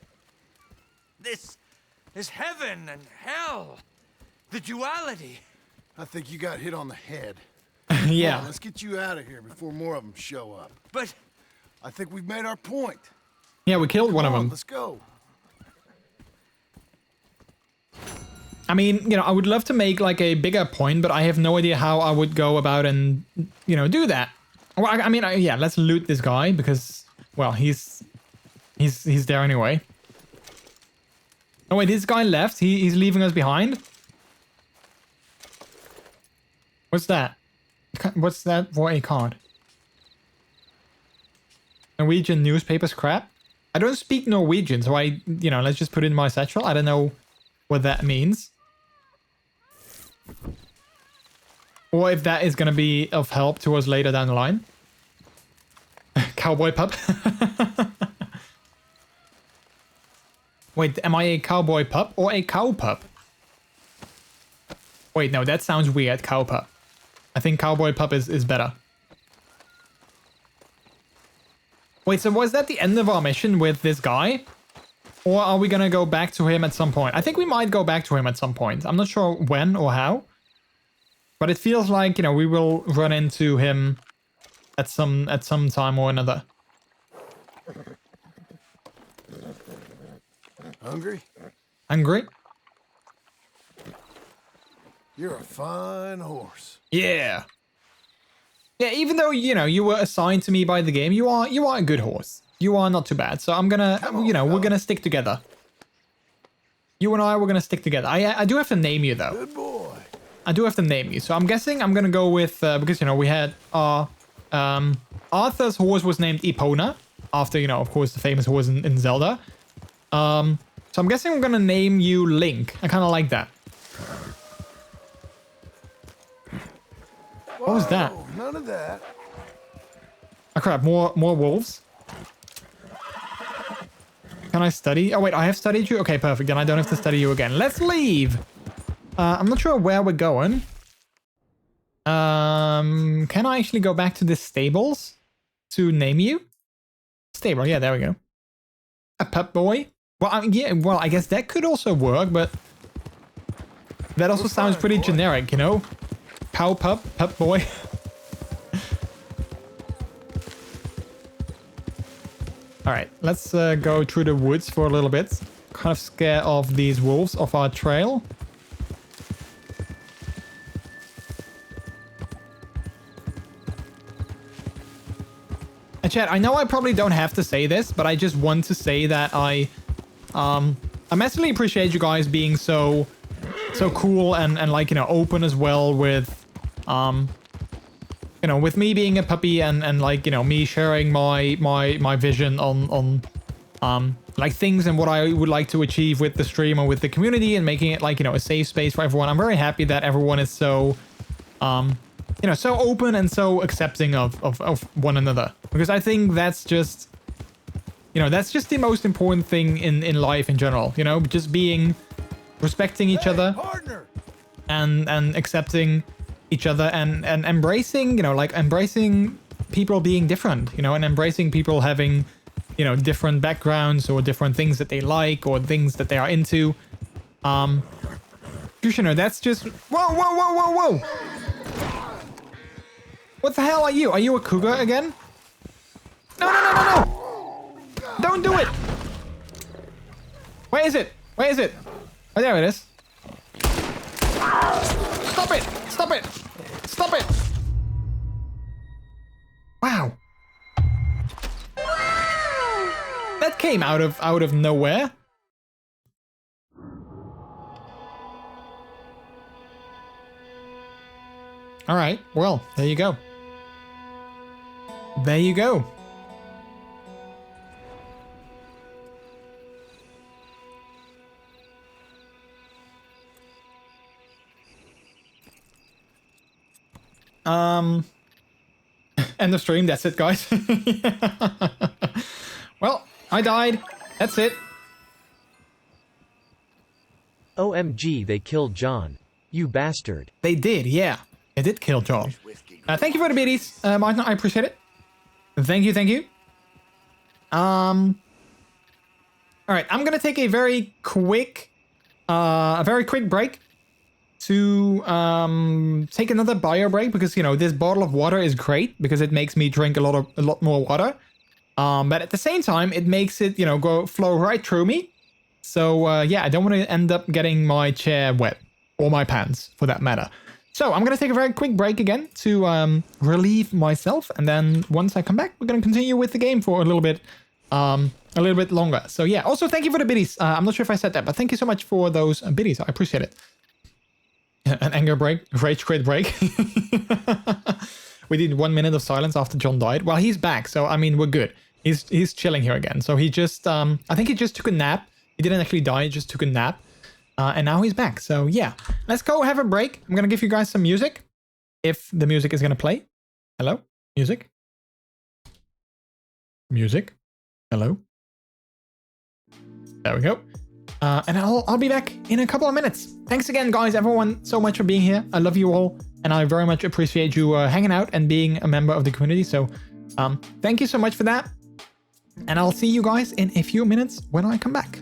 This is heaven and hell. The duality. I think you got hit on the head. Yeah. Come on, let's get you out of here before more of them show up. But I think we've made our point. Yeah, we killed one of Come on, them. let's go. I mean, you know, I would love to make like a bigger point, but I have no idea how I would go about and, you know, do that. Well, I mean, yeah, let's loot this guy because, well, he's there anyway. Oh wait, this guy left. He's leaving us behind. What's that? What's that for a card? Norwegian newspaper scrap. I don't speak Norwegian, so you know, let's just put it in my satchel. I don't know what that means. Or if that is going to be of help to us later down the line. Cowboy pup. Wait, am I a cowboy pup or a cow pup? Wait, no, that sounds weird, cow pup. I think cowboy pup is better. Wait, so was that the end of our mission with this guy? Or are we gonna go back to him at some point? I think we might go back to him at some point. I'm not sure when or how. But it feels like, you know, we will run into him at some time or another. Hungry? Hungry? You're a fine horse. Yeah. Yeah, even though, you know, you were assigned to me by the game, you are a good horse. You are not too bad. So I'm gonna, you know, we're gonna stick together. You and I, we're gonna stick together. I do have to name you, though. Good boy. I do have to name you. So I'm guessing I'm gonna go with, because, you know, we had our, Arthur's horse was named Epona. After, you know, of course, the famous horse in Zelda. So I'm guessing I'm gonna name you Link. I kind of like that. What was that? Oh, none of that. Oh crap, more wolves. Can I study? Oh wait, I have studied you? Okay, perfect. Then I don't have to study you again. Let's leave. I'm not sure where we're going. Can I actually go back to the stables to name you? Stable, yeah, there we go. A pup boy? Well, yeah, well, I guess that could also work, but that also sounds pretty generic, you know? Cow pup, pup boy. Alright, let's go through the woods for a little bit. Kind of scare off these wolves off our trail. Chat, I know I probably don't have to say this, but I just want to say that I massively appreciate you guys being so cool and like, you know, open as well with, you know, with me being a puppy and like, you know, me sharing my vision on like things and what I would like to achieve with the stream or with the community and making it like, you know, a safe space for everyone. I'm very happy that everyone is so, you know, so open and so accepting of one another, because I think that's just, you know, that's just the most important thing in life in general, you know, just being, respecting each other Partner. and accepting each other and embracing, you know, like embracing people being different, you know, and embracing people having, you know, different backgrounds or different things that they like or things that they are into. You know, that's just, whoa. What the hell are you? Are you a cougar again? No. Don't do it. Where is it? Oh, there it is. Stop it. Wow. That came out of nowhere. All right. Well, there you go. End of stream. That's it, guys. Well, I died. That's it. OMG, they killed John. You bastard. They did, yeah. They did kill John. Thank you for the biddies, Martin. I appreciate it. Thank you. All right, I'm gonna take a very quick break to take another bio break, because, you know, this bottle of water is great because it makes me drink a lot more water. But at the same time, it makes it, you know, flow right through me. So yeah, I don't want to end up getting my chair wet, or my pants for that matter. So I'm gonna take a very quick break again to relieve myself, and then once I come back, we're gonna continue with the game for a little bit longer. So yeah, also thank you for the biddies. I'm not sure if I said that, but thank you so much for those biddies. I appreciate it. An anger break, rage quit break. We did 1 minute of silence after John died. Well, he's back, so I mean, we're good. He's chilling here again. So he just, I think he just took a nap. He didn't actually die, he just took a nap. And now he's back. So yeah, let's go have a break. I'm gonna give you guys some music, if the music is gonna play. Hello, music. Hello. There we go. And I'll be back in a couple of minutes. Thanks again, guys, everyone, so much for being here. I love you all, and I very much appreciate you hanging out and being a member of the community. So thank you so much for that. And I'll see you guys in a few minutes when I come back.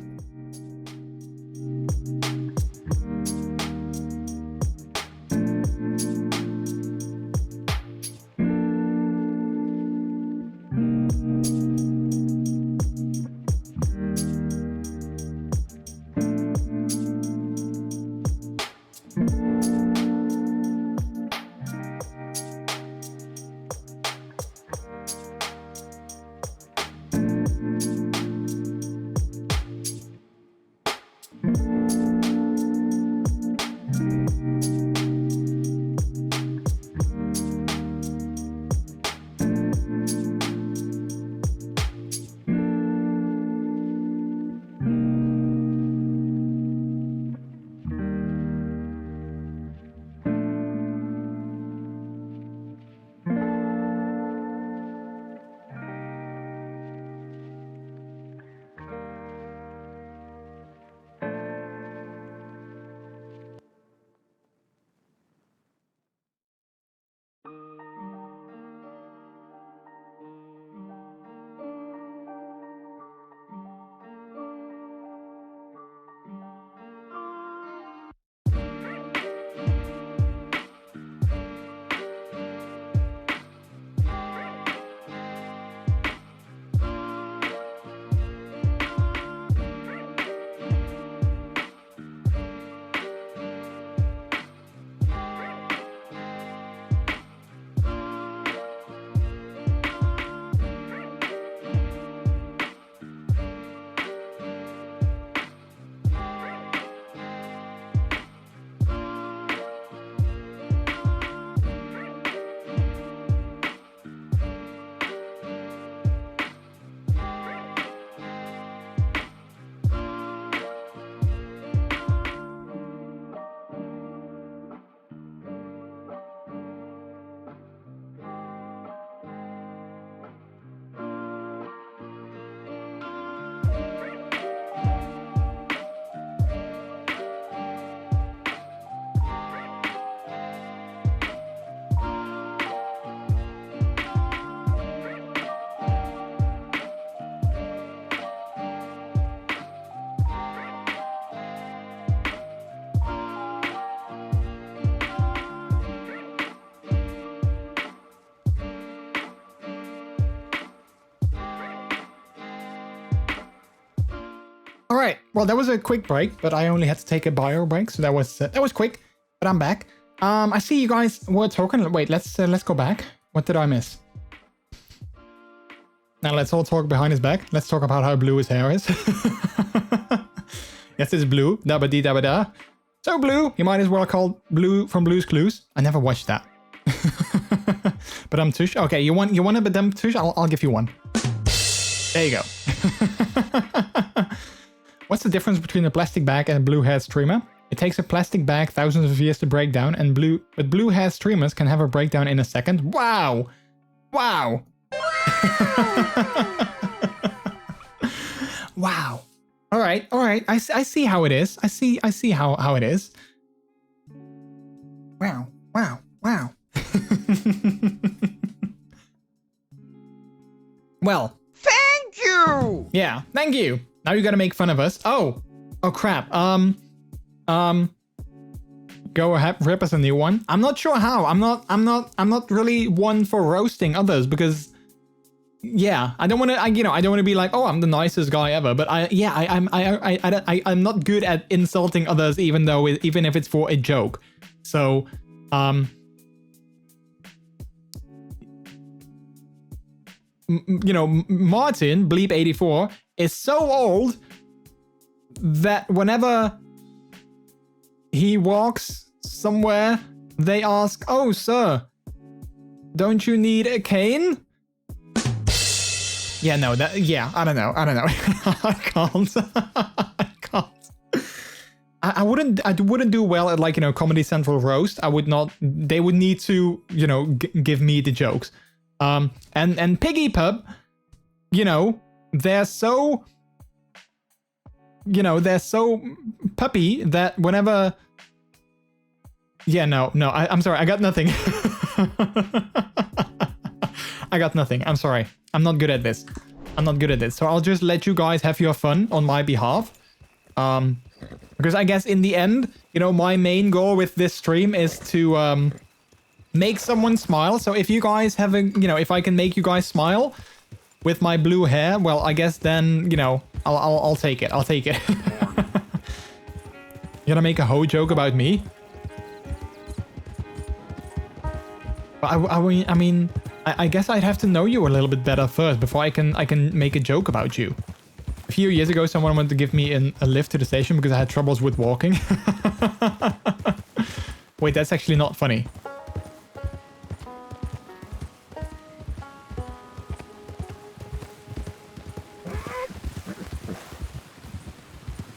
All right. Well, that was a quick break, but I only had to take a bio break, so that was quick. But I'm back. I see you guys were talking. Wait, let's go back. What did I miss? Now let's all talk behind his back. Let's talk about how blue his hair is. Yes, it's blue. Dabba dee dabba da. So blue, you might as well call Blue from Blue's Clues. I never watched that. But I'm tush. Okay, you want a Badum tush? I'll give you one. There you go. What's the difference between a plastic bag and a blue hair streamer? It takes a plastic bag thousands of years to break down, but blue hair streamers can have a breakdown in a second. Wow! Wow! Wow! All right. I see how it is. I see how it is. Wow! Well. Thank you! Yeah, thank you. Now you gotta make fun of us. Oh crap. Go ahead, rip us a new one. I'm not sure how. I'm not really one for roasting others because, yeah, I don't want to. I don't want to be like, oh, I'm the nicest guy ever. But I'm not good at insulting others, even if it's for a joke. So, Martin Bleep84 is so old that whenever he walks somewhere, they ask, "Oh, sir, don't you need a cane?" Yeah, no, I don't know. I can't. I wouldn't do well at Comedy Central roast. I would not. They would need to, give me the jokes. And Piggy Pub, they're so puppy that whenever. Yeah, no, I'm sorry. I got nothing. I got nothing. I'm sorry. I'm not good at this. So I'll just let you guys have your fun on my behalf. Because I guess in the end, my main goal with this stream is to make someone smile. So if you guys have if I can make you guys smile with my blue hair, well, I guess then, I'll take it. I'll take it. You gonna make a hoe joke about me? I guess I'd have to know you a little bit better first before I can make a joke about you. A few years ago, someone wanted to give me a lift to the station because I had troubles with walking. Wait, that's actually not funny.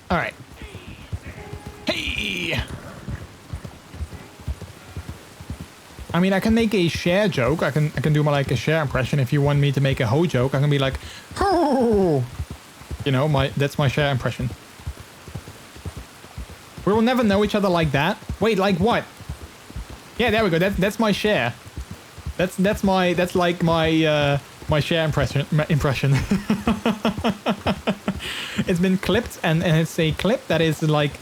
All right. Hey! I mean, I can make a share joke. I can do a share impression. If you want me to make a hoe joke, I can be like, ho! That's my share impression. We will never know each other like that. Wait, like what? Yeah, there we go. That's my share. That's my share impression. It's been clipped and it's a clip that is like,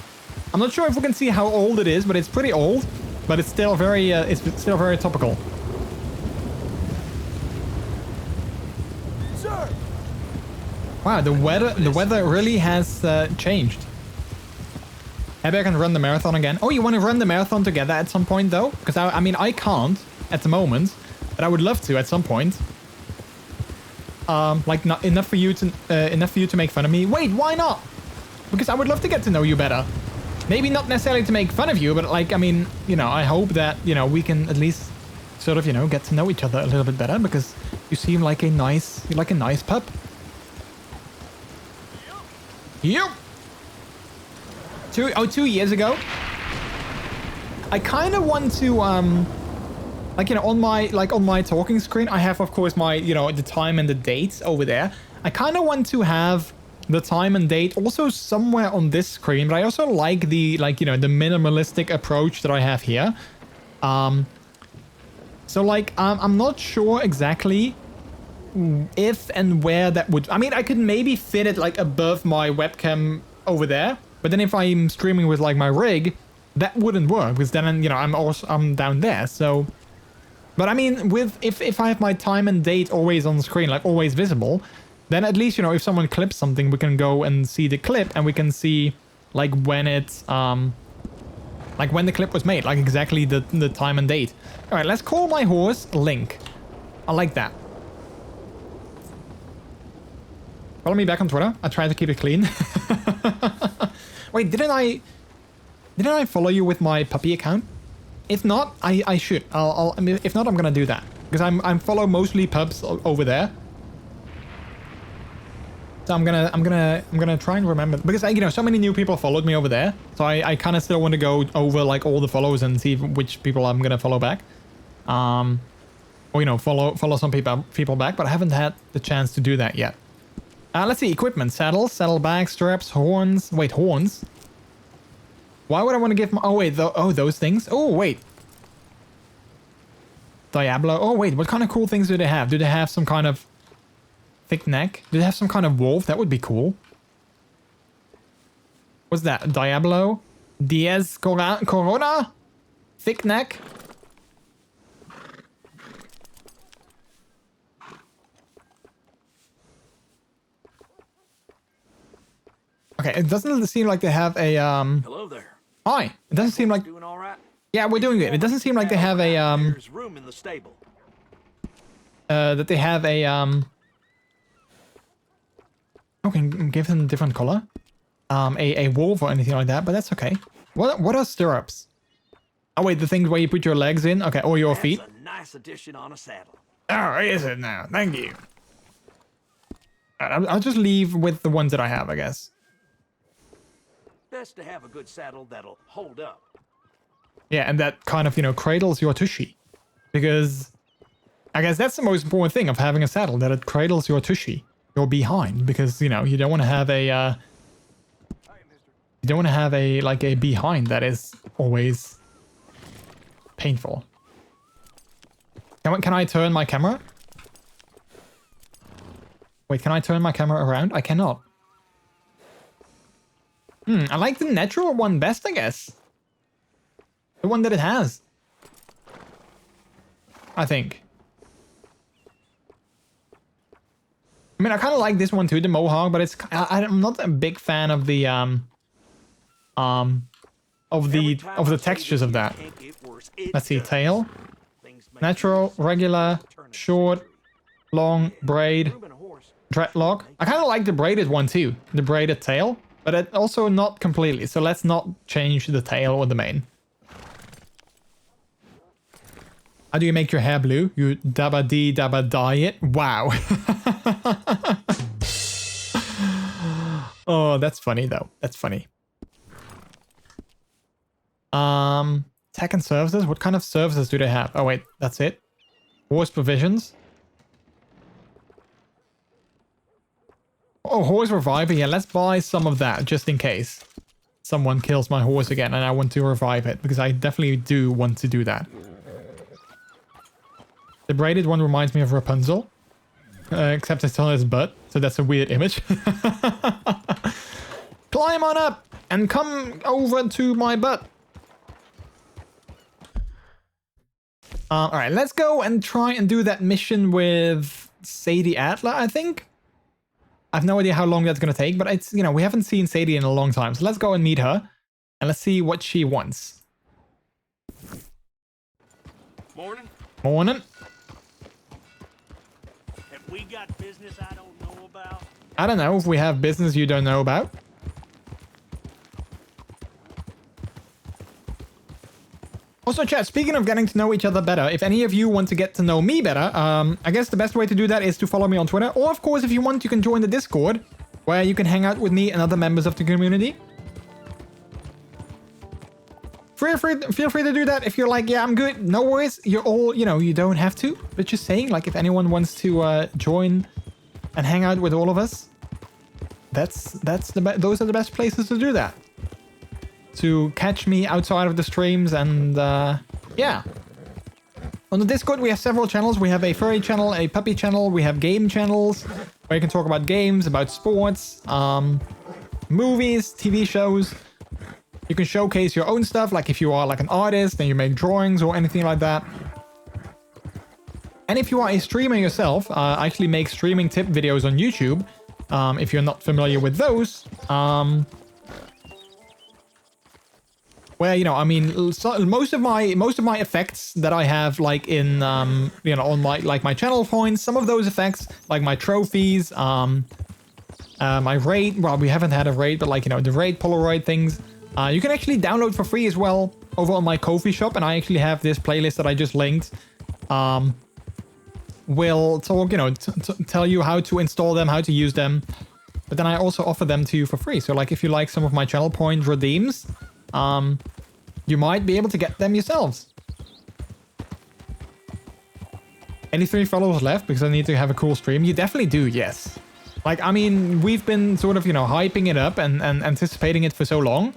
I'm not sure if we can see how old it is, but it's pretty old. But it's still very topical. Sir. Wow, the weather really has changed. Maybe I can run the marathon again. Oh, you want to run the marathon together at some point though? Because I can't at the moment, but I would love to at some point. Not enough for you to make fun of me. Wait, why not? Because I would love to get to know you better. Maybe not necessarily to make fun of you, but I hope that, we can at least sort of, get to know each other a little bit better because you seem like a nice pup. Yep. 2 years ago. I kind of want to, on my talking screen, I have, of course, my, the time and the dates over there. I kind of want to have the time and date also somewhere on this screen, but I also like the the minimalistic approach that I have here. I'm not sure exactly if and where that would. I mean, I could maybe fit it above my webcam over there, but then if I'm streaming with my rig, that wouldn't work because then I'm down there. So, but I mean, if I have my time and date always on the screen, always visible, Then at least, you know, if someone clips something, we can go and see the clip and we can see like when it's like when the clip was made, like exactly the time and date. All right, let's call my horse Link. I like that. Follow me back on Twitter. I try to keep it clean. Wait, didn't I follow you with my puppy account? If not, I should. I mean, if not, I'm gonna do that because I'm follow mostly pups over there. So I'm gonna try and remember because you know so many new people followed me over there. So I kind of still want to go over like all the follows and see which people I'm gonna follow back. Or you know follow some people back, but I haven't had the chance to do that yet. Let's see, equipment, saddles, saddlebags, stirrups, horns. Wait, horns? Why would I want to give my... Oh, wait, those things? Oh, wait. Diablo. Oh, wait, what kind of cool things do they have? Do they have some kind of thick neck? Do they have some kind of wolf? That would be cool. What's that? Diablo? Diaz Corona? Thick neck? Okay, it doesn't seem like they have a Hello there. Hi. It doesn't seem like Doing all right? yeah, we're doing good. It doesn't seem like they have a There's room in the stable. that they have a okay, give them a different color. A wolf or anything like that, but that's okay. What are stirrups? Oh wait, the things where you put your legs in? Okay, or your feet. That's a nice addition on a saddle. Oh, is it now? Thank you. I'll just leave with the ones that I have, I guess. Best to have a good saddle that'll hold up. Yeah, and that kind of, you know, cradles your tushy. Because I guess that's the most important thing of having a saddle, that it cradles your tushy, your behind. Because, you know, you don't want to have a, like a behind that is always painful. Can I turn my camera? Wait, can I turn my camera around? I cannot. I like the natural one best, I guess. The one that it has. I think. I mean, I kind of like this one too, the mohawk, but it's I'm not a big fan of the textures of that. Let's see, tail, natural, regular, short, long, braid, dreadlock. I kind of like the braided one too, the braided tail. But it also not completely, so let's not change the tail or the mane. How do you make your hair blue? You dabba dye it? Wow. Oh, that's funny though. That's funny. Tech and services? What kind of services do they have? Oh wait, that's it. Horse provisions. Oh, horse reviver. Yeah, let's buy some of that just in case someone kills my horse again and I want to revive it, because I definitely do want to do that. The braided one reminds me of Rapunzel, except it's on his butt, so that's a weird image. Climb on up and come over to my butt. All right, let's go and try and do that mission with Sadie Adler, I think. I have no idea how long that's going to take, but it's, you know, we haven't seen Sadie in a long time. So let's go and meet her and let's see what she wants. Morning. Morning. Have we got business I don't know about? I don't know if we have business you don't know about. Also, chat, speaking of getting to know each other better, if any of you want to get to know me better, I guess the best way to do that is to follow me on Twitter. Or, of course, if you want, you can join the Discord, where you can hang out with me and other members of the community. Feel free to do that if you're like, yeah, I'm good. No worries. You're all, you know, you don't have to. But just saying, like, if anyone wants to join and hang out with all of us, those are the best places to do that. To catch me outside of the streams and yeah. On the Discord we have several channels. We have a furry channel, a puppy channel, we have game channels where you can talk about games, about sports, movies, TV shows. You can showcase your own stuff, like if you are like an artist and you make drawings or anything like that. And if you are a streamer yourself, I actually make streaming tip videos on YouTube. If you're not familiar with those, where, you know, I mean, so most of my effects that I have, like in, you know, on my channel points, some of those effects, like my trophies, my raid, well, we haven't had a raid, but like, you know, the raid Polaroid things, you can actually download for free as well over on my Ko-fi shop. And I actually have this playlist that I just linked, will talk, you know, tell you how to install them, how to use them. But then I also offer them to you for free. So like, if you like some of my channel point redeems, you might be able to get them yourselves. 83 followers left because I need to have a cool stream. You definitely do, yes. Like, I mean, we've been sort of, you know, hyping it up and anticipating it for so long.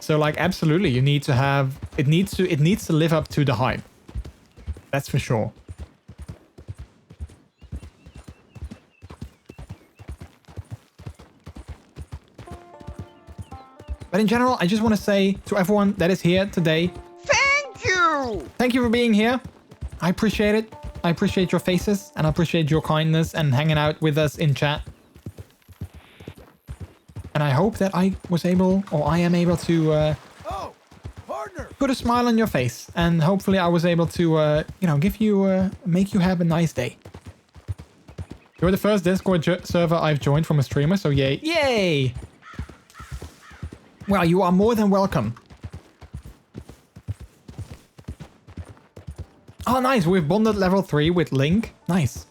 So like, absolutely, you need to have, it needs to live up to the hype. That's for sure. But in general, I just want to say to everyone that is here today, Thank you! thank you for being here. I appreciate it. I appreciate your faces and I appreciate your kindness and hanging out with us in chat. And I hope that I was able, or I am able to Oh, partner! put a smile on your face. And hopefully I was able to, you know, give you, make you have a nice day. You're the first Discord server I've joined from a streamer, so yay. Yay! Well, you are more than welcome. Oh, nice. We've bonded level 3 with Link. Nice.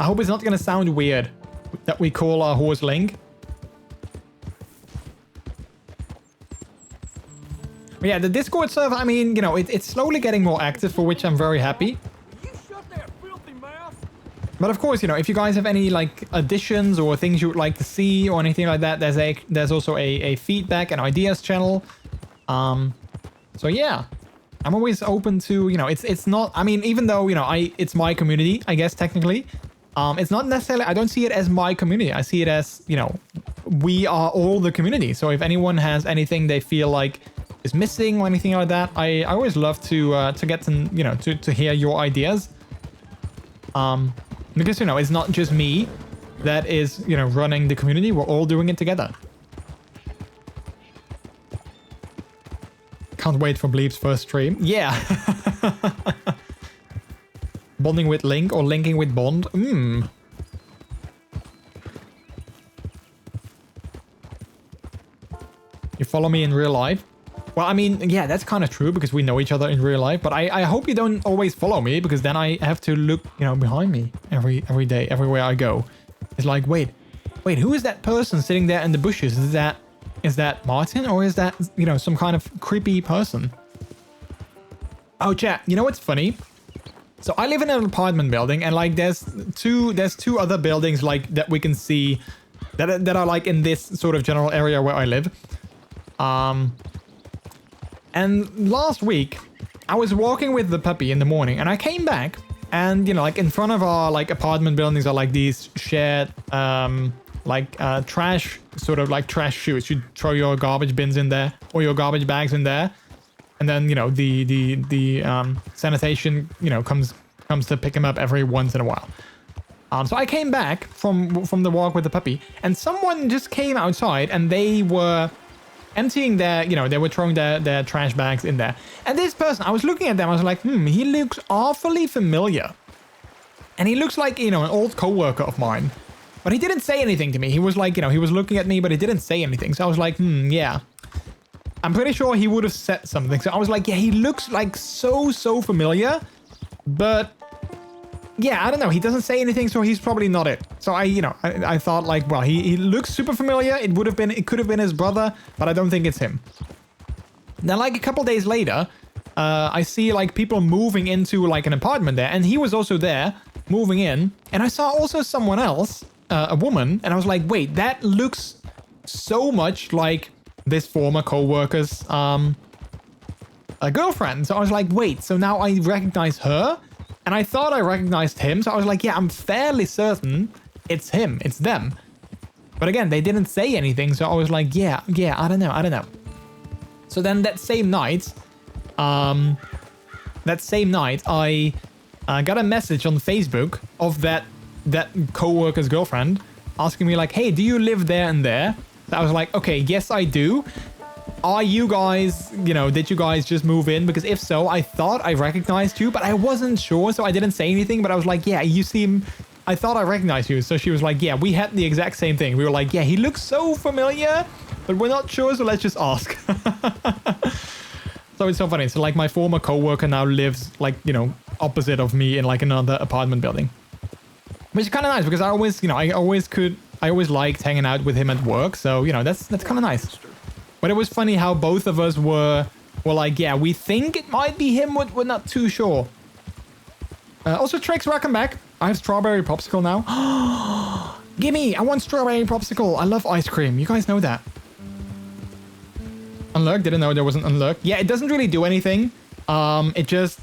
I hope it's not going to sound weird that we call our horse Link. But yeah, the Discord server, I mean, you know, it's slowly getting more active, for which I'm very happy. You shut that filthy mouth! But of course, you know, if you guys have any like additions or things you would like to see or anything like that, there's also a feedback and ideas channel. So yeah, I'm always open to, you know, it's not, I mean, even though, you know, it's my community, I guess technically, it's not necessarily, I don't see it as my community. I see it as, you know, we are all the community. So if anyone has anything they feel like is missing or anything like that, I always love to get to, you know, to hear your ideas. Because, you know, it's not just me that is, you know, running the community. We're all doing it together. Can't wait for Bleep's first stream. Yeah. Bonding with Link or linking with Bond. You follow me in real life? Well, I mean, yeah, that's kind of true because we know each other in real life. But I hope you don't always follow me because then I have to look, you know, behind me every day, everywhere I go. It's like, wait, who is that person sitting there in the bushes? Is that Martin or is that, you know, some kind of creepy person? Oh, chat, you know what's funny? So I live in an apartment building and like there's two other buildings like that we can see that are like in this sort of general area where I live. And last week, I was walking with the puppy in the morning and I came back and, you know, like in front of our like apartment buildings are like these shared, trash, sort of like trash chutes. You throw your garbage bins in there or your garbage bags in there. And then, you know, the sanitation, you know, comes to pick him up every once in a while. So I came back from the walk with the puppy and someone just came outside and they were emptying their, you know, they were throwing their trash bags in there. And this person, I was looking at them, I was like, he looks awfully familiar. And he looks like, you know, an old co-worker of mine. But he didn't say anything to me. He was like, you know, he was looking at me, but he didn't say anything. So I was like, yeah. I'm pretty sure he would have said something. So I was like, yeah, he looks like so familiar. But yeah, I don't know. He doesn't say anything, so he's probably not it. So I thought like, well, he looks super familiar. It could have been his brother, but I don't think it's him. Now, like a couple days later, I see like people moving into like an apartment there, and he was also there moving in. And I saw also someone else, a woman, and I was like, wait, that looks so much like this former co-worker's girlfriend. So I was like, wait, so now I recognize her? And I thought I recognized him. So I was like, yeah, I'm fairly certain it's him. It's them. But again, they didn't say anything. So I was like, yeah, I don't know. So then that same night, I I got a message on Facebook of that co-worker's girlfriend asking me like, hey, do you live there and there? So I was like, okay, yes, I do. Are you guys, did you guys just move in? Because if so, I thought I recognized you, but I wasn't sure, so I didn't say anything. But I was like, yeah, I thought I recognized you. So she was like, yeah, we had the exact same thing. We were like, yeah, he looks so familiar, but we're not sure, so let's just ask. So it's so funny. So like my former co-worker now lives like, opposite of me in like another apartment building. Which is kind of nice because I always liked hanging out with him at work. So, that's kind of nice. But it was funny how both of us were like, yeah, we think it might be him, but we're not too sure. Also, Tricks, welcome back. I have strawberry popsicle now. Gimme, I want strawberry popsicle. I love ice cream. You guys know that. Unlurk, didn't know there was an unlurk. Yeah, it doesn't really do anything. It just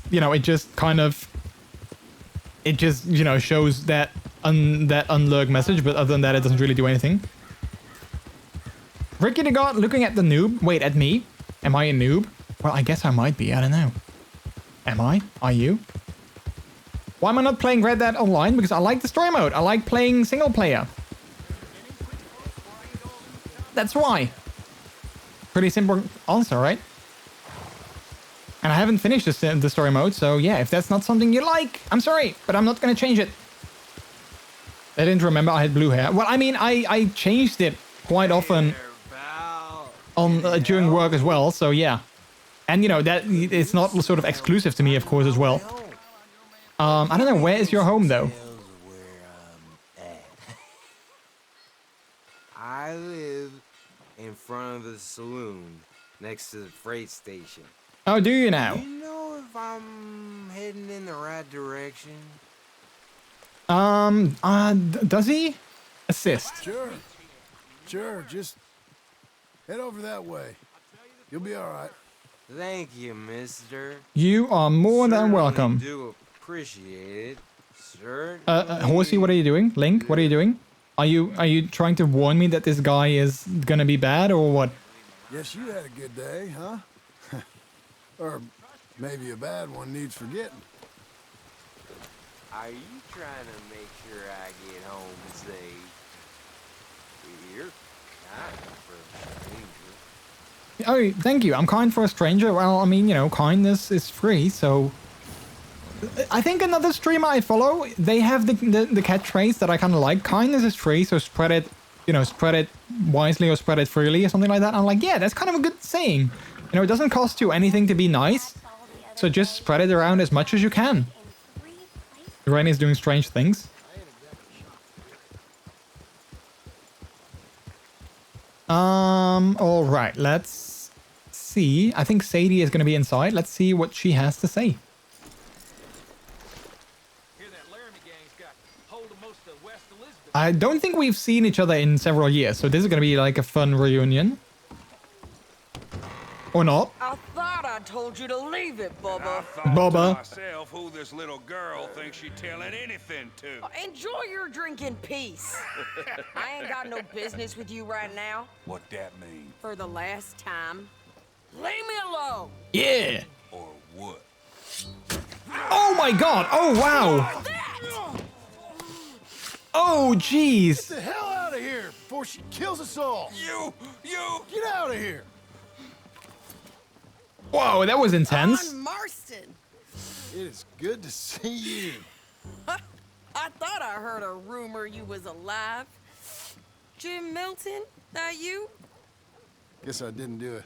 shows that unlurk message, but other than that, it doesn't really do anything. Ricky the God looking at the noob. Wait, at me? Am I a noob? Well, I guess I might be. I don't know. Am I? Are you? Why am I not playing Red Dead Online? Because I like the story mode. I like playing single player. That's why. Pretty simple answer, right? And I haven't finished the story mode, so yeah, if that's not something you like, I'm sorry, but I'm not going to change it. I didn't remember I had blue hair. Well, I mean, I changed it quite often during work as well, so yeah. And, that it's not sort of exclusive to me, of course, as well. I don't know, where is your home, though? I live in front of the saloon next to the freight station. Oh, do you now? Do you know if I'm heading in the right direction? Does he? Assist. Sure, just head over that way. You'll be all right. Thank you, mister. You are more than welcome. Do appreciate it, sir. Horsey, what are you doing? Link, what are you doing? Are you trying to warn me that this guy is gonna be bad or what? Guess you had a good day, huh? Or maybe a bad one needs forgetting. Are you trying to make sure I get home safe? You're kind for a stranger. Oh, thank you. I'm kind for a stranger. Well, I mean, kindness is free, so... I think another streamer I follow, they have the catchphrase that I kind of like. Kindness is free, so spread it, spread it wisely or spread it freely or something like that. I'm like, yeah, that's kind of a good saying. It doesn't cost you anything to be nice, so just spread it around as much as you can. Rennie's doing strange things. All right, let's see. I think Sadie is going to be inside. Let's see what she has to say. I don't think we've seen each other in several years, so this is going to be like a fun reunion. Or not. I thought I told you to leave it, Bubba. I thought to myself who this little girl thinks she's telling anything to. Enjoy your drink in peace. I ain't got no business with you right now. What that mean? For the last time, leave me alone. Yeah. Or what? Oh my god. Oh wow. Oh jeez. Get the hell out of here before she kills us all. You. Get out of here. Whoa, that was intense. John Marston. It is good to see you. I thought I heard a rumor you was alive. Jim Milton, that you? Guess I didn't do a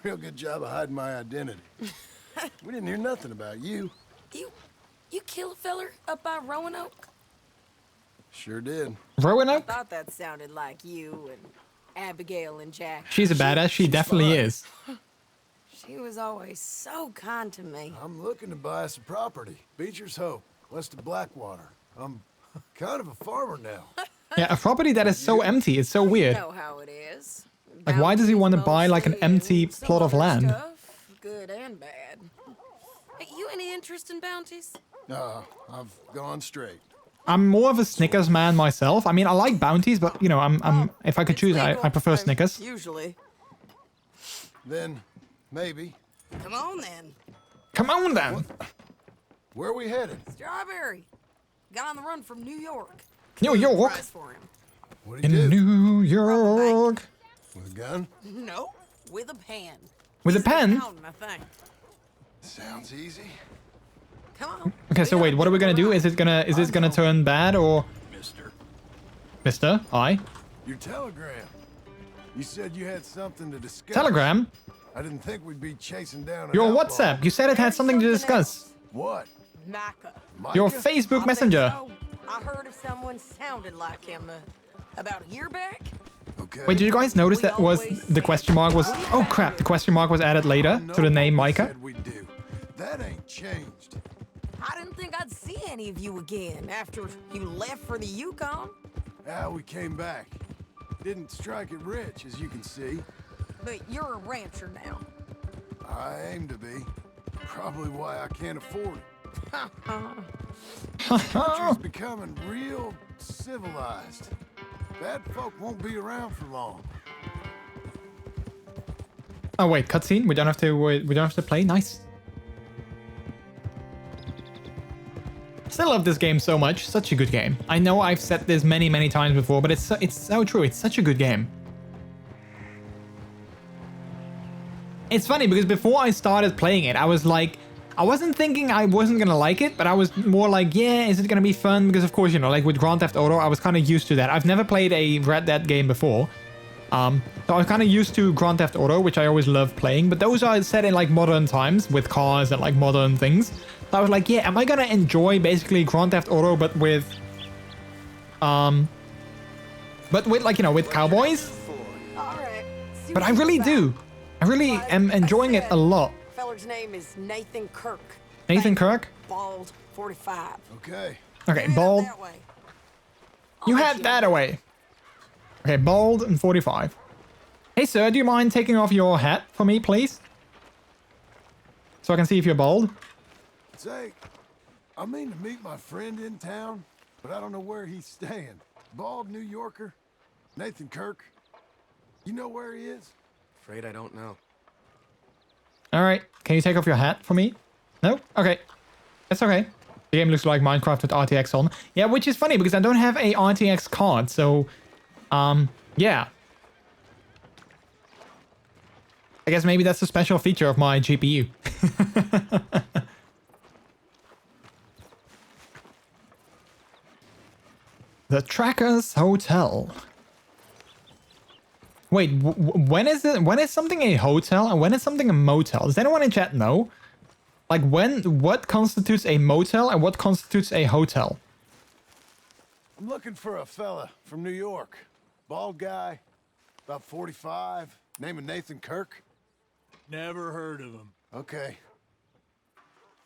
real good job of hiding my identity. We didn't hear nothing about you. You kill a feller up by Roanoke? Sure did. Roanoke? I thought that sounded like you and Abigail and Jack. She's a badass. She definitely is. She was always so kind to me. I'm looking to buy some property. Beecher's Hope, west of Blackwater. I'm kind of a farmer now. Yeah, a property that is so empty. It's so weird. You know how it is. Like, why does he want to buy like an empty plot of land? Stuff, good and bad. Hey, you any interest in bounties? No, I've gone straight. I'm more of a Snickers man myself. I mean, I like bounties, but I'm if I could choose, I prefer Snickers. Usually. Then, maybe. Come on then. Come on then. Where are we headed? Strawberry. Got on the run from New York. New York? Prize for him. What do you In do? New York. With a gun? No, with a pen. With a He's an pen? accountant, I think. Sounds easy. Come on. Okay, so wait, what are we gonna do? Is this gonna turn bad or? Mister? Hi. Your telegram. You said you had something to discuss. Telegram? I didn't think we'd be chasing down an Your outlaw. WhatsApp. You said it had something to discuss. What? Micah. Your Micah? Facebook I Messenger. think so. I heard of someone sounded like him about a year back. Okay. Wait, did you guys notice that was the question mark was? Oh crap! The question mark was added later to the name Micah. Said we do. That ain't changed. I didn't think I'd see any of you again after you left for the Yukon. Ah, we came back. Didn't strike it rich, as you can see. But you're a rancher now. I aim to be. Probably why I can't afford it. Country's becoming real civilized. Bad folk won't be around for long. Oh wait, cutscene. We don't have to play. Nice. Still love this game so much. Such a good game. I know I've said this many times before, but it's so true. It's such a good game. It's funny because before I started playing it, I was like, I wasn't thinking I wasn't gonna like it, but I was more like, yeah, is it gonna be fun? Because of course, you know, like with Grand Theft Auto, I was kind of used to that. I've never played a Red Dead game before. So I was kind of used to Grand Theft Auto, which I always love playing, but those are set in like modern times with cars and like modern things. So I was like, yeah, am I gonna enjoy basically Grand Theft Auto, but with like, you know, with cowboys? All right. See But what I you're really about. do. I really am enjoying it a lot. Feller's name is Nathan Kirk. Nathan Thank Kirk? Bald 45. Okay. Okay, Head bald. that way. You I'll had let that away. Okay, bald and 45. Hey, sir, do you mind taking off your hat for me, please? So I can see if you're bald. Say, I mean to meet my friend in town, but I don't know where he's staying. Bald New Yorker, Nathan Kirk. You know where he is? Afraid I don't know. All right, can you take off your hat for me? No? Okay. That's okay. The game looks like Minecraft with RTX on. Yeah, which is funny because I don't have a RTX card, so... yeah. I guess maybe that's a special feature of my GPU. The Trackers Hotel. Wait, when is it? When is something a hotel and when is something a motel? Does anyone in chat know? Like what constitutes a motel and what constitutes a hotel? I'm looking for a fella from New York. Bald guy, about 45, name of Nathan Kirk. Never heard of him. Okay.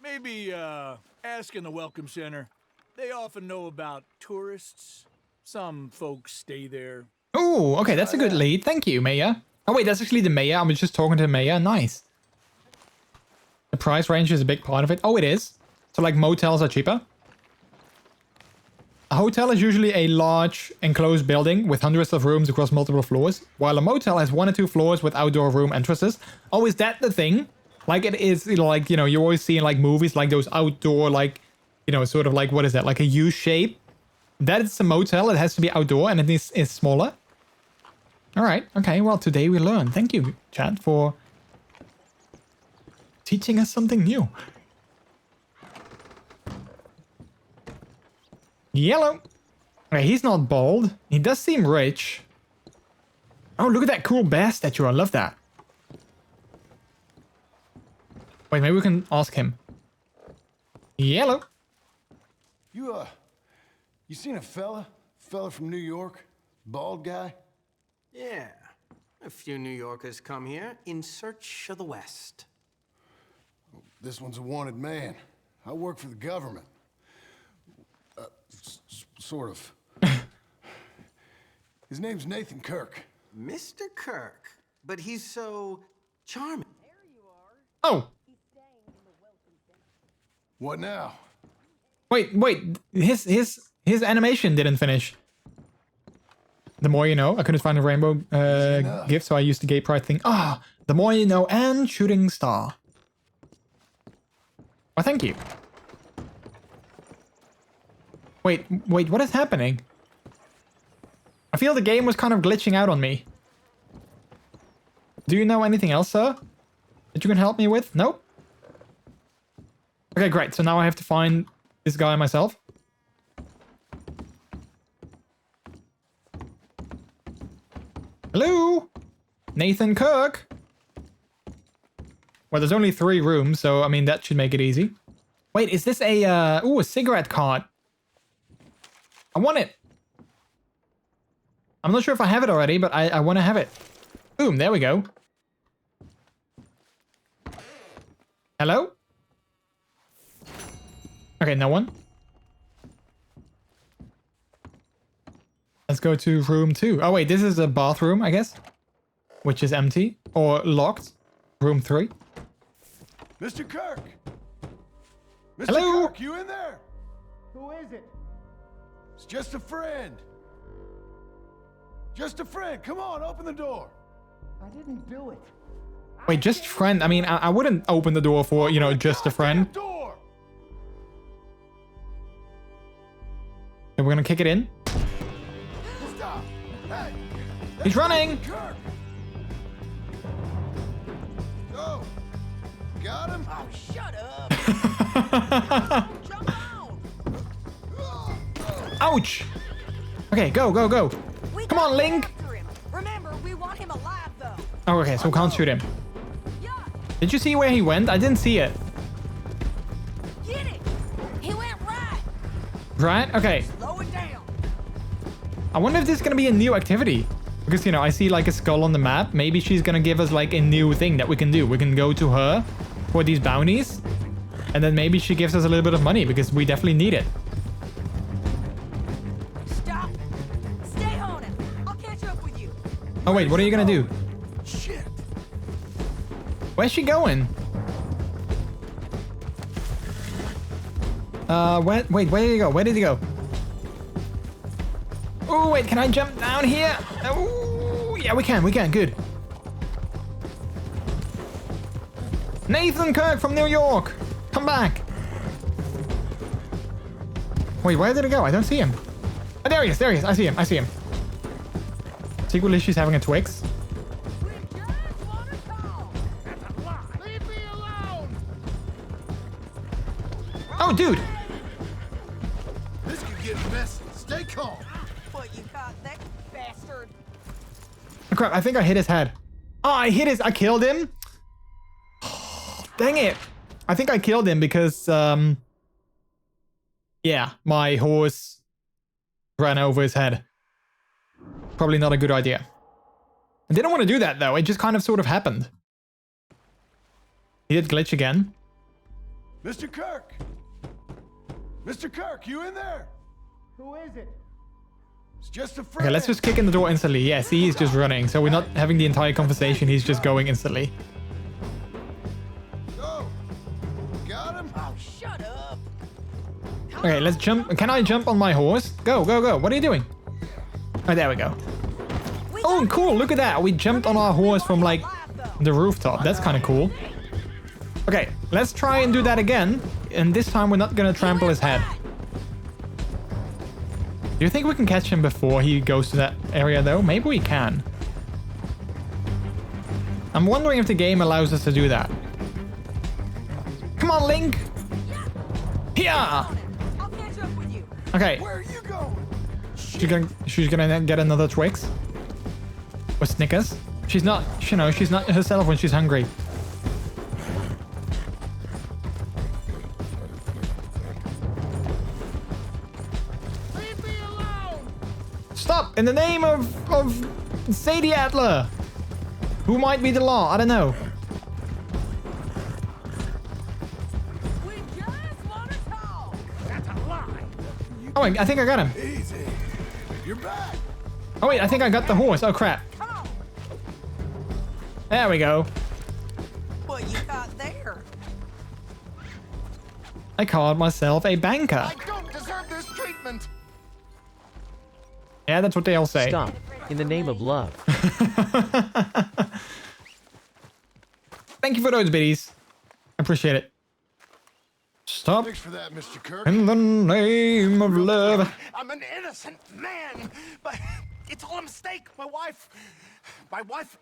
Maybe, ask in the Welcome Center. They often know about tourists. Some folks stay there. Oh, okay, that's a good lead. Thank you, Mayor. Oh wait, that's actually the mayor. I was just talking to the mayor. Nice. The price range is a big part of it. Oh, it is. So like motels are cheaper. A hotel is usually a large enclosed building with hundreds of rooms across multiple floors, while a motel has 1 or 2 floors with outdoor room entrances. Oh, is that the thing? Like it is, you know, like, you know, you always see in like movies, like those outdoor, like, you know, sort of like, what is that? Like a U shape. That is a motel. It has to be outdoor and it is smaller. All right. Okay. Well, today we learned. Thank you, chat, for teaching us something new. Yellow. Okay, he's not bald. He does seem rich. Oh, look at that cool bear statue. I love that. Wait, maybe we can ask him. Yellow. You seen a fella from New York? Bald guy? Yeah. A few New Yorkers come here in search of the West. This one's a wanted man. I work for the government. Sort of. His name's Nathan Kirk. Mr. Kirk. But he's so charming. Oh. What now? Wait. His animation didn't finish. The more you know. I couldn't find a rainbow gift, so I used the gay pride thing. Ah, the more you know and shooting star. Well, thank you. Wait, what is happening? I feel the game was kind of glitching out on me. Do you know anything else, sir? That you can help me with? Nope. Okay, great. So now I have to find this guy myself. Hello? Nathan Kirk? Well, there's only 3 rooms, so I mean, that should make it easy. Wait, is this a, ooh, a cigarette card? I want it. I'm not sure if I have it already, but I want to have it. Boom, there we go. Hello? Okay, no one. Let's go to room 2. Oh wait, this is a bathroom, I guess. Which is empty or locked. Room 3. Mr. Kirk! Mr. Hello? Kirk, you in there? Who is it? It's just a friend. Just a friend. Come on, open the door. I didn't do it. Wait, just friend? I mean, I wouldn't open the door for, you know, just a friend. Door. And we're gonna kick it in. Stop. Hey. He's running. Kirk. Go. Got him? Oh, shut up. Jump out. Ouch. Okay, go. Come on, Link. Remember, we want him alive, though. Oh, okay, so we can't shoot him. Did you see where he went? I didn't see it. Get it! He went right. Right? Okay. Slow it down. I wonder if this is gonna be a new activity. Because, you know, I see like a skull on the map. Maybe she's gonna give us like a new thing that we can do. We can go to her for these bounties. And then maybe she gives us a little bit of money because we definitely need it. Stop. Stay on it. I'll catch up with you. Oh, wait, what are you gonna do? Shit. Where's she going? Wait, where did he go? Where did he go? Oh, wait, can I jump down here? Oh, yeah, we can, good. Nathan Kirk from New York! Come back! Wait, where did he go? I don't see him. Oh, there he is, I see him. Secretly, she's having a Twix. Leave me alone! Oh, dude! This could get messy. Stay calm. What, you caught that bastard? Oh, crap, I think I hit his head. Oh, I killed him? Dang it. I think I killed him because, yeah, my horse ran over his head. Probably not a good idea. I didn't want to do that, though. It just kind of sort of happened. He did glitch again. Mr. Kirk! Mr. Kirk, you in there? Who is it? It's just a friend. Okay, let's just kick in the door instantly. Yeah, see, he's just running. So we're not having the entire conversation. He's just going instantly. Go. Got him? Oh, shut up. Okay, let's jump. Can I jump on my horse? Go. What are you doing? Oh, there we go. Oh, cool. Look at that. We jumped on our horse from, like, the rooftop. That's kind of cool. Okay, let's try and do that again. And this time we're not going to trample his head. Do you think we can catch him before he goes to that area, though? Maybe we can. I'm wondering if the game allows us to do that. Come on, Link! Here! I'll catch up with you. Okay. Where are you going? She's gonna get another Twix. Or Snickers. She's not, you know, she's not herself when she's hungry. Leave me alone! Stop! In the name of Sadie Adler! Who might be the law? I don't know. We just want to talk. That's a lie! Oh wait, I think I got him. Easy. You're back. Oh wait, I think I got the horse. Oh crap. There we go. What you caught there? I called myself a banker. I don't deserve this treatment. Yeah, that's what they all say. Stop. In the name of love. Thank you for those biddies. I appreciate it. Stop. Thanks for that, Mr. Kirk. In the name of love. I'm an innocent man, but it's all a mistake. My wife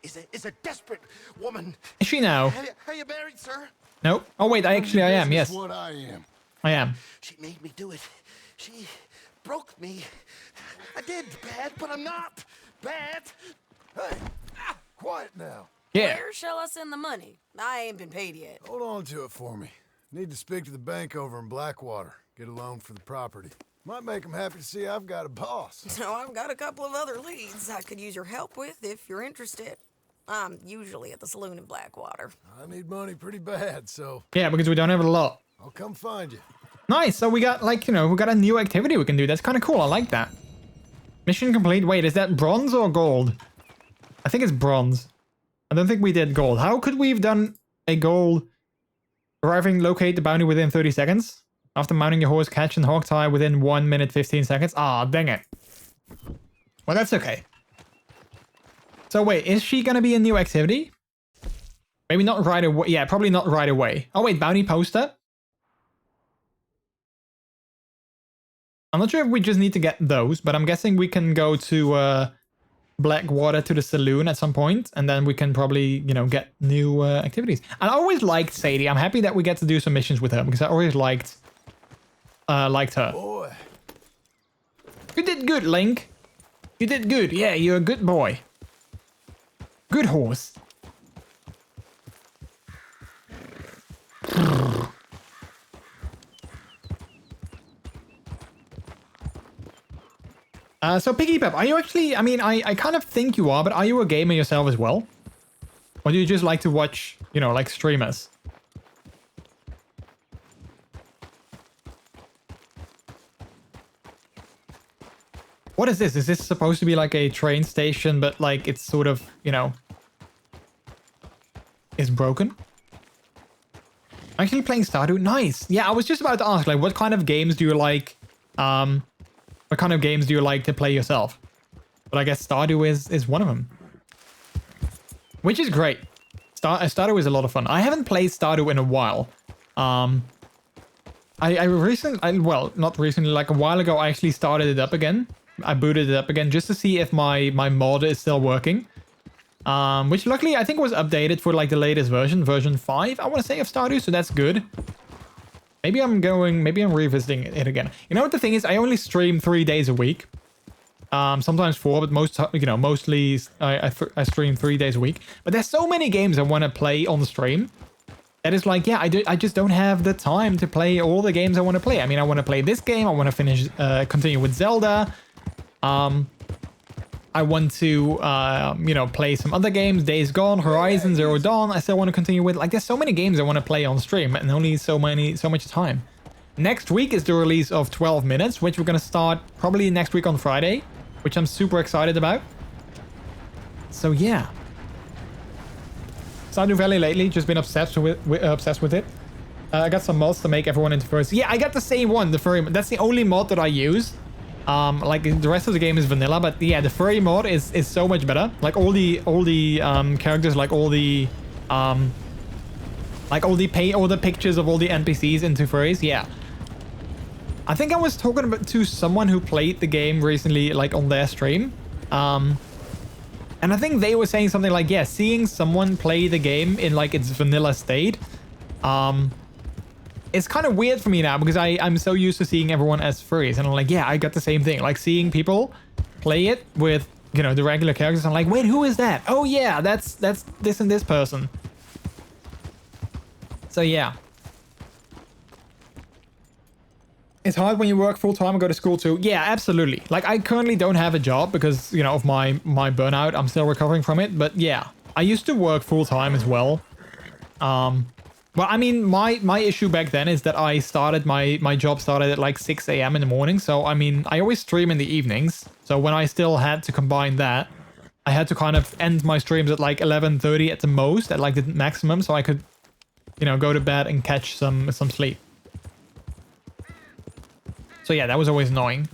is a desperate woman. Is she now? Are you married, sir? No. Oh wait, I am. Yes. What I am. I am. She made me do it. She broke me. I did bad, but I'm not bad. Hey, quiet now. Yeah. Where shall I send the money? I ain't been paid yet. Hold on to it for me. Need to speak to the bank over in Blackwater. Get a loan for the property. Might make them happy to see I've got a boss. So I've got a couple of other leads I could use your help with if you're interested. I'm usually at the saloon in Blackwater. I need money pretty bad, so Yeah, because we don't have a lot. I'll come find you. Nice. So we got like, we got a new activity we can do. That's kind of cool. I like that. Mission complete. Wait, is that bronze or gold? I think it's bronze. I don't think we did gold. How could we have done a gold? Arriving, locate the bounty within 30 seconds. After mounting your horse, catch and hog tie within 1 minute 15 seconds. Ah, dang it. Well, that's okay. So wait, is she gonna be a new activity? Maybe not right away. Yeah, probably not right away. Oh wait, bounty poster. I'm not sure if we just need to get those, but I'm guessing we can go to Blackwater to the saloon at some point, and then we can probably, get new activities. And I always liked Sadie. I'm happy that we get to do some missions with her because I always liked her. Boy. You did good, Link. You did good. Yeah, you're a good boy. Good horse. So Piggy Pep, are you actually, I kind of think you are, but are you a gamer yourself as well? Or do you just like to watch, like streamers? What is this? Is this supposed to be like a train station, but like it's sort of, is broken? Actually playing Stardew? Nice. Yeah, I was just about to ask, like, what kind of games do you like? What kind of games do you like to play yourself? But I guess Stardew is one of them. Which is great. Stardew is a lot of fun. I haven't played Stardew in a while. Well, not recently, like a while ago, I actually started it up again. I booted it up again just to see if my mod is still working. Which luckily I think was updated for like the latest version 5, I want to say, of Stardew, so that's good. Maybe I'm revisiting it again. You know what the thing is? I only stream 3 days a week. Sometimes 4, but mostly I stream 3 days a week. But there's so many games I want to play on the stream. That is like, yeah, I just don't have the time to play all the games I want to play. I mean, I want to play this game. I want to continue with Zelda. I want to, play some other games. Days Gone, Horizon, Zero Dawn. I still want to continue with. Like, there's so many games I want to play on stream, and only so much time. Next week is the release of 12 Minutes, which we're gonna start probably next week on Friday, which I'm super excited about. So yeah. Stardew Valley lately, just been obsessed with it. I got some mods to make everyone into furries. Yeah, I got the same one, the furry. That's the only mod that I use. Like the rest of the game is vanilla, but yeah, the furry mod is so much better. Like all the characters, like all the pictures of all the NPCs into furries. Yeah. I think I was talking to someone who played the game recently, like on their stream. And I think they were saying something like, yeah, seeing someone play the game in like its vanilla state, it's kind of weird for me now because I'm so used to seeing everyone as furries, and I'm like, yeah, I got the same thing. Like seeing people play it with, the regular characters. I'm like, wait, who is that? Oh yeah, that's this and this person. So yeah. It's hard when you work full-time and go to school too. Yeah, absolutely. Like, I currently don't have a job because, of my burnout. I'm still recovering from it. But yeah, I used to work full-time as well. Well, I mean, my issue back then is that my job started at like 6 a.m. in the morning. So, I mean, I always stream in the evenings. So when I still had to combine that, I had to kind of end my streams at like 11:30 at the most, at like the maximum. So I could, go to bed and catch some sleep. So yeah, that was always annoying.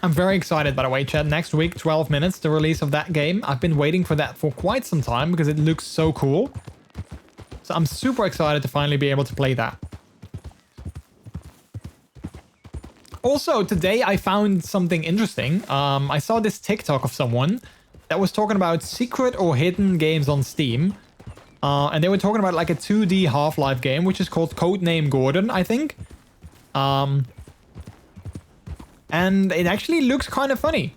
I'm very excited, by the way, chat. Next week, 12 Minutes, the release of that game. I've been waiting for that for quite some time because it looks so cool. So I'm super excited to finally be able to play that. Also, today I found something interesting. I saw this TikTok of someone that was talking about secret or hidden games on Steam. And they were talking about like a 2D Half-Life game, which is called Codename Gordon, I think. And it actually looks kind of funny.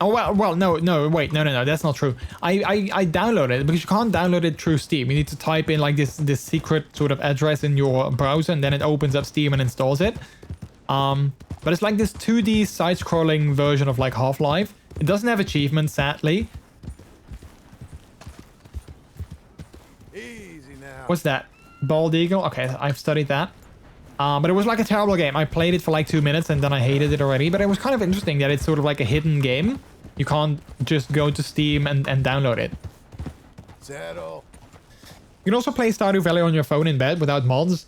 Oh, well, no, that's not true. I downloaded it because you can't download it through Steam. You need to type in like this secret sort of address in your browser, and then it opens up Steam and installs it. But it's like this 2D side-scrolling version of like Half-Life. It doesn't have achievements, sadly. Easy now. What's that? Bald Eagle? Okay, I've studied that. But it was like a terrible game. I played it for like 2 minutes and then I hated it already. But it was kind of interesting that it's sort of like a hidden game. You can't just go to Steam and download it. Settle. You can also play Stardew Valley on your phone in bed without mods.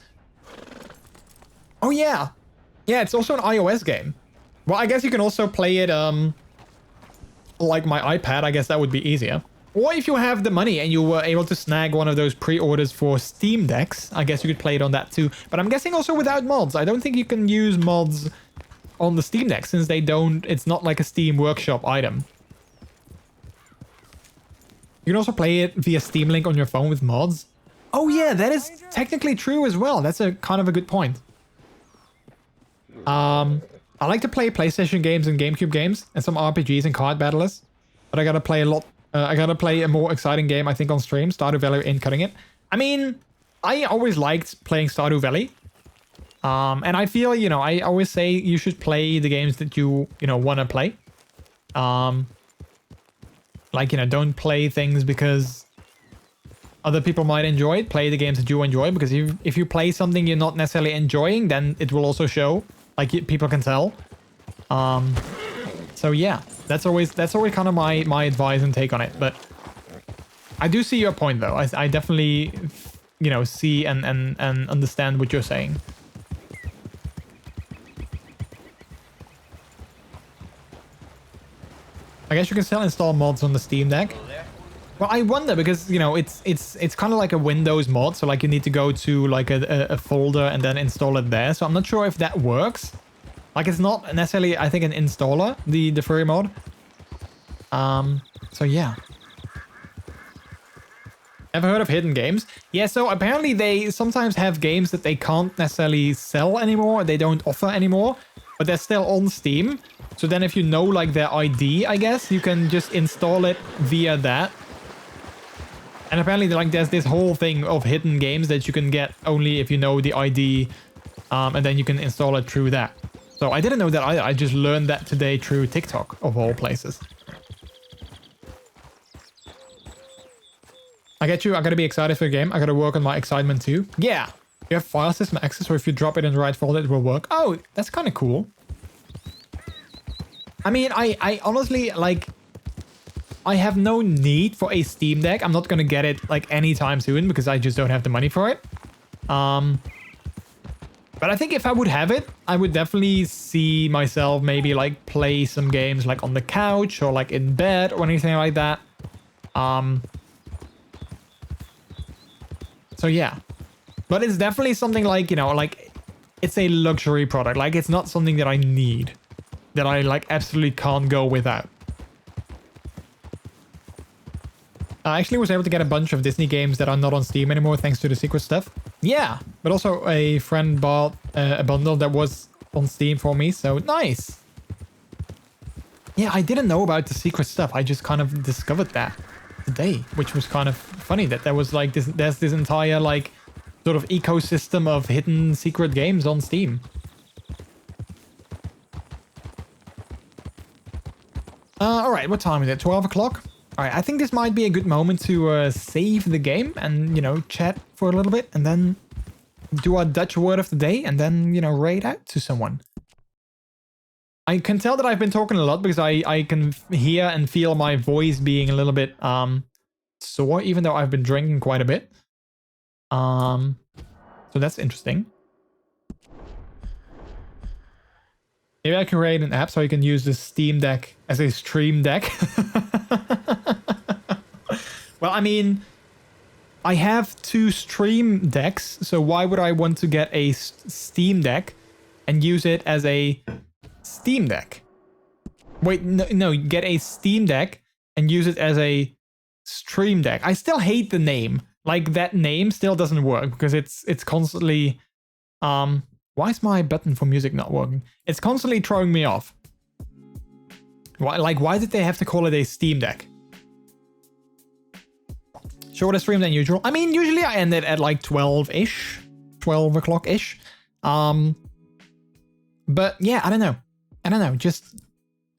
Oh yeah. Yeah, it's also an iOS game. Well, I guess you can also play it like my iPad. I guess that would be easier. Or if you have the money and you were able to snag one of those pre-orders for Steam Decks, I guess you could play it on that too. But I'm guessing also without mods. I don't think you can use mods on the Steam Deck since they don't... It's not like a Steam Workshop item. You can also play it via Steam Link on your phone with mods. Oh yeah, that is technically true as well. That's a kind of a good point. I like to play PlayStation games and GameCube games and some RPGs and card battlers. But I gotta play a lot... I gotta play a more exciting game, I think, on stream. Stardew Valley ain't cutting it. I mean, I always liked playing Stardew Valley. And I feel, you know, I always say you should play the games that you know, want to play. Like, you know, don't play things because other people might enjoy it. Play the games that you enjoy, because if you play something you're not necessarily enjoying, then it will also show. Like, people can tell. So yeah, that's always kind of my advice and take on it. But I do see your point though. I definitely, you know, see and understand what you're saying. I guess you can still install mods on the Steam Deck. Well, I wonder because, you know, it's kind of like a Windows mod, so like you need to go to like a folder and then install it there. So I'm not sure if that works. Like, it's not necessarily, I think, an installer, the free mod. So yeah. Ever heard of hidden games? Yeah, so apparently they sometimes have games that they can't necessarily sell anymore, they don't offer anymore, but they're still on Steam. So then if you know like their ID, I guess, you can just install it via that. And apparently like there's this whole thing of hidden games that you can get only if you know the ID, and then you can install it through that. So I didn't know that either. I just learned that today through TikTok, of all places. I get you. I gotta be excited for the game. I gotta work on my excitement too. Yeah. You have file system access, so if you drop it in the right folder, it will work. Oh, that's kind of cool. I mean, I honestly, like, I have no need for a Steam Deck. I'm not gonna get it, like, anytime soon because I just don't have the money for it. But I think if I would have it, I would definitely see myself maybe like play some games like on the couch or like in bed or anything like that. So yeah. But it's definitely something like, you know, like it's a luxury product. Like it's not something that I need, that I like absolutely can't go without. I actually was able to get a bunch of Disney games that are not on Steam anymore thanks to the secret stuff. Yeah, but also a friend bought a bundle that was on Steam for me, so nice. Yeah, I didn't know about the secret stuff. I just kind of discovered that today, which was kind of funny that there was like this, there's this entire like sort of ecosystem of hidden secret games on Steam. All right, what time is it? 12 o'clock? All right, I think this might be a good moment to save the game and, you know, chat for a little bit and then do our Dutch word of the day and then, you know, raid out to someone. I can tell that I've been talking a lot because I can hear and feel my voice being a little bit sore, even though I've been drinking quite a bit. So that's interesting. Maybe I can create an app so I can use the Steam Deck as a stream deck. Well, I mean, I have 2 Stream Decks, so why would I want to get a Steam Deck and use it as a Steam Deck? Wait, no, get a Steam Deck and use it as a Stream Deck. I still hate the name. Like, that name still doesn't work because it's constantly... why is my button for music not working? It's constantly throwing me off. Why did they have to call it a Steam Deck? Shorter stream than usual. I mean, usually I end it at like 12-ish. 12 o'clock-ish. But yeah, I don't know. Just...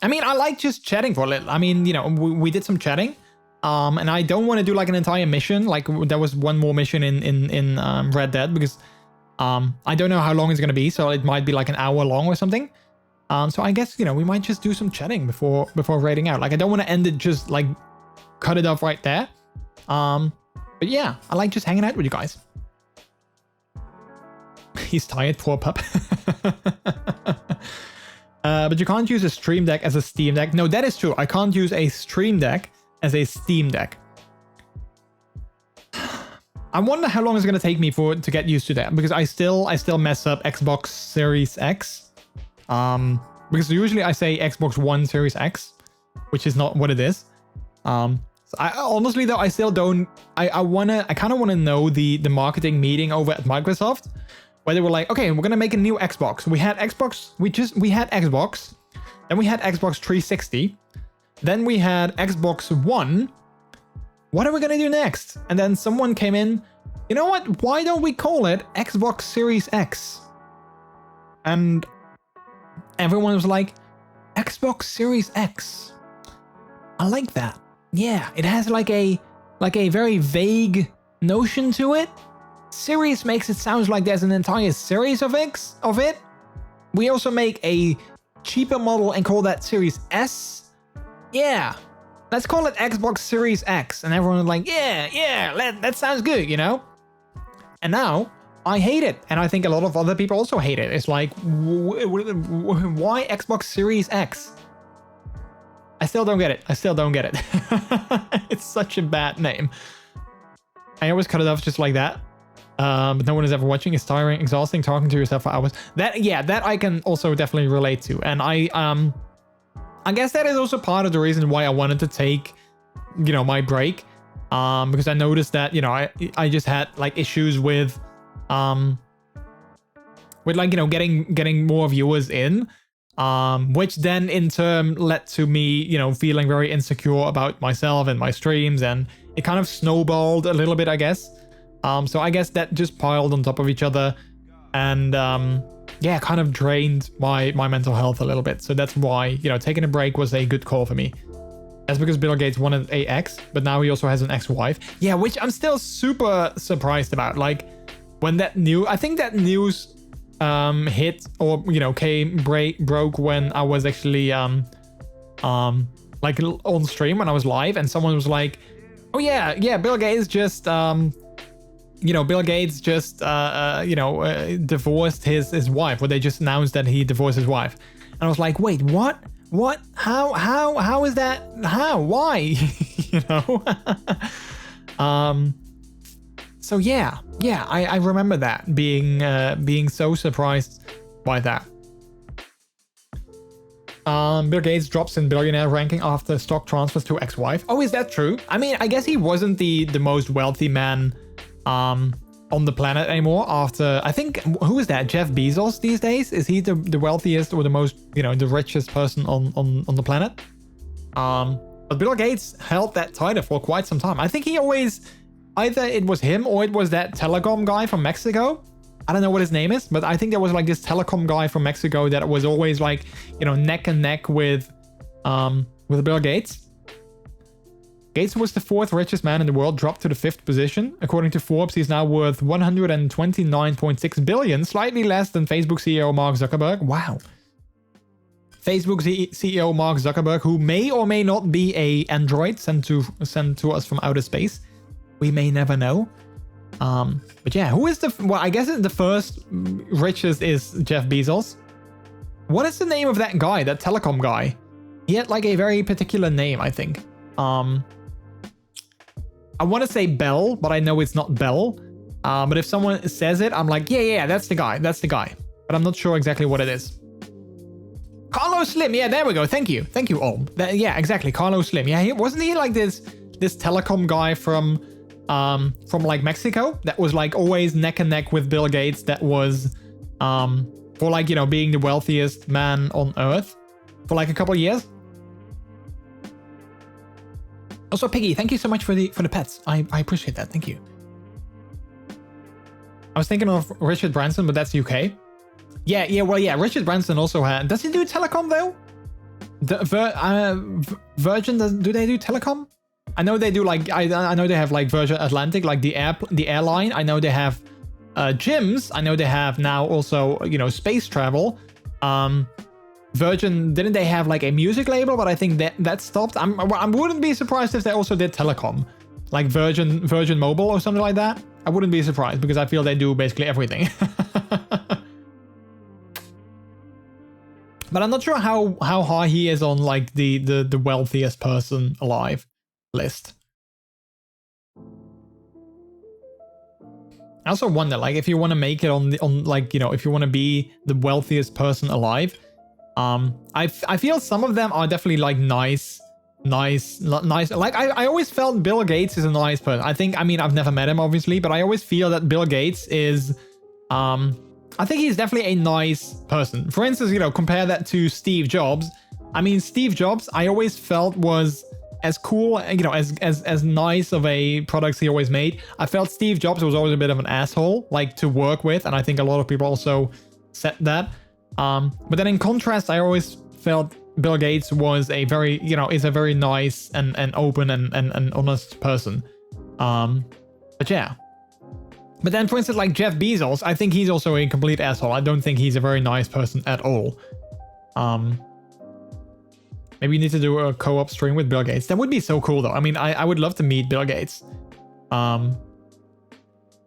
I mean, I like just chatting for a little. I mean, you know, we did some chatting. And I don't want to do like an entire mission. Like, there was one more mission in Red Dead because... I don't know how long it's going to be, so it might be like an hour long or something. So I guess, you know, we might just do some chatting before raiding out. Like, I don't want to end it just like cut it off right there. But yeah, I like just hanging out with you guys. He's tired, poor pup. But you can't use a Stream Deck as a Steam Deck. No, that is true. I can't use a Stream Deck as a Steam Deck. I wonder how long it's gonna take me to get used to that, because I still mess up Xbox Series X. Because usually I say Xbox One Series X, which is not what it is. So I honestly though, I still don't. I kind of want to know the marketing meeting over at Microsoft, where they were like, okay, we're gonna make a new Xbox. We had Xbox. We had Xbox. Then we had Xbox 360. Then we had Xbox One. What are we gonna do next? And then someone came in, you know what? Why don't we call it Xbox Series X? And everyone was like, Xbox Series X. I like that. Yeah, it has like a very vague notion to it. Series makes it sound like there's an entire series of it. We also make a cheaper model and call that Series S. Yeah. Let's call it Xbox Series X. And everyone was like, yeah, that sounds good, you know? And now, I hate it. And I think a lot of other people also hate it. It's like, why Xbox Series X? I still don't get it. It's such a bad name. I always cut it off just like that. But no one is ever watching. It's tiring, exhausting, talking to yourself for hours. That I can also definitely relate to. And I guess that is also part of the reason why I wanted to take, you know, my break. Because I noticed that, you know, I just had like issues with like, you know, getting more viewers in, which then in turn led to me, you know, feeling very insecure about myself and my streams, and it kind of snowballed a little bit, I guess. So I guess that just piled on top of each other, and yeah, kind of drained my mental health a little bit. So that's why, you know, taking a break was a good call for me. That's because Bill Gates wanted an ex, but now he also has an ex-wife. Yeah, which I'm still super surprised about. Like, when that I think that news hit, or, you know, broke when I was actually like on stream, when I was live, and someone was like, oh yeah, Bill Gates just you know, Bill Gates just divorced his wife. Well, they just announced that he divorced his wife. And I was like, wait, what? How is that? How? Why? You know? So yeah, I remember that being so surprised by that. Bill Gates drops in billionaire ranking after stock transfers to ex-wife. Oh, is that true? I mean, I guess he wasn't the most wealthy man on the planet anymore after, I think, who is that? Jeff Bezos these days? Is he the wealthiest or the most, you know, the richest person on the planet? But Bill Gates held that title for quite some time. I think he always, either it was him or it was that telecom guy from Mexico. I don't know what his name is, but I think there was like this telecom guy from Mexico that was always like, you know, neck and neck with Bill Gates. Gates was the 4th richest man in the world, dropped to the 5th position. According to Forbes, he's now worth $129.6 billion, slightly less than Facebook CEO Mark Zuckerberg. Wow. Facebook CEO Mark Zuckerberg, who may or may not be a android sent to us from outer space. We may never know. But yeah, who is well, I guess the first richest is Jeff Bezos. What is the name of that guy, that telecom guy? He had like a very particular name, I think. I want to say Bell, but I know it's not Bell. But if someone says it, I'm like, yeah, that's the guy. That's the guy. But I'm not sure exactly what it is. Carlos Slim. Yeah, there we go. Thank you. Thank you, Olm. Yeah, exactly. Carlos Slim. Yeah, wasn't he like this telecom guy from like Mexico that was like always neck and neck with Bill Gates, that was for like, you know, being the wealthiest man on earth for like a couple of years. Also, Piggy, thank you so much for the pets. I appreciate that. Thank you. I was thinking of Richard Branson, but that's UK. Yeah. Well, yeah. Richard Branson also had. Does he do telecom though? Virgin, do they do telecom? I know they do. Like I know they have like Virgin Atlantic, like the airline. I know they have gyms. I know they have now also, you know, space travel. Virgin, didn't they have like a music label? But I think that stopped. I wouldn't be surprised if they also did telecom, like Virgin Mobile or something like that. I wouldn't be surprised because I feel they do basically everything. But I'm not sure how high he is on like the wealthiest person alive list. I also wonder, like, if you want to make it on like, you know, if you want to be the wealthiest person alive. I feel some of them are definitely like nice. Like I always felt Bill Gates is a nice person. I mean, I've never met him obviously, but I always feel that Bill Gates is, I think he's definitely a nice person. For instance, you know, compare that to Steve Jobs. I mean, Steve Jobs, I always felt was as cool, you know, as nice of a products he always made. I felt Steve Jobs was always a bit of an asshole, like to work with, and I think a lot of people also said that. But then in contrast, I always felt Bill Gates was a very, you know, is a very nice and open and honest person. But yeah. But then, for instance, like Jeff Bezos, I think he's also a complete asshole. I don't think he's a very nice person at all. Maybe you need to do a co-op stream with Bill Gates. That would be so cool, though. I mean, I would love to meet Bill Gates.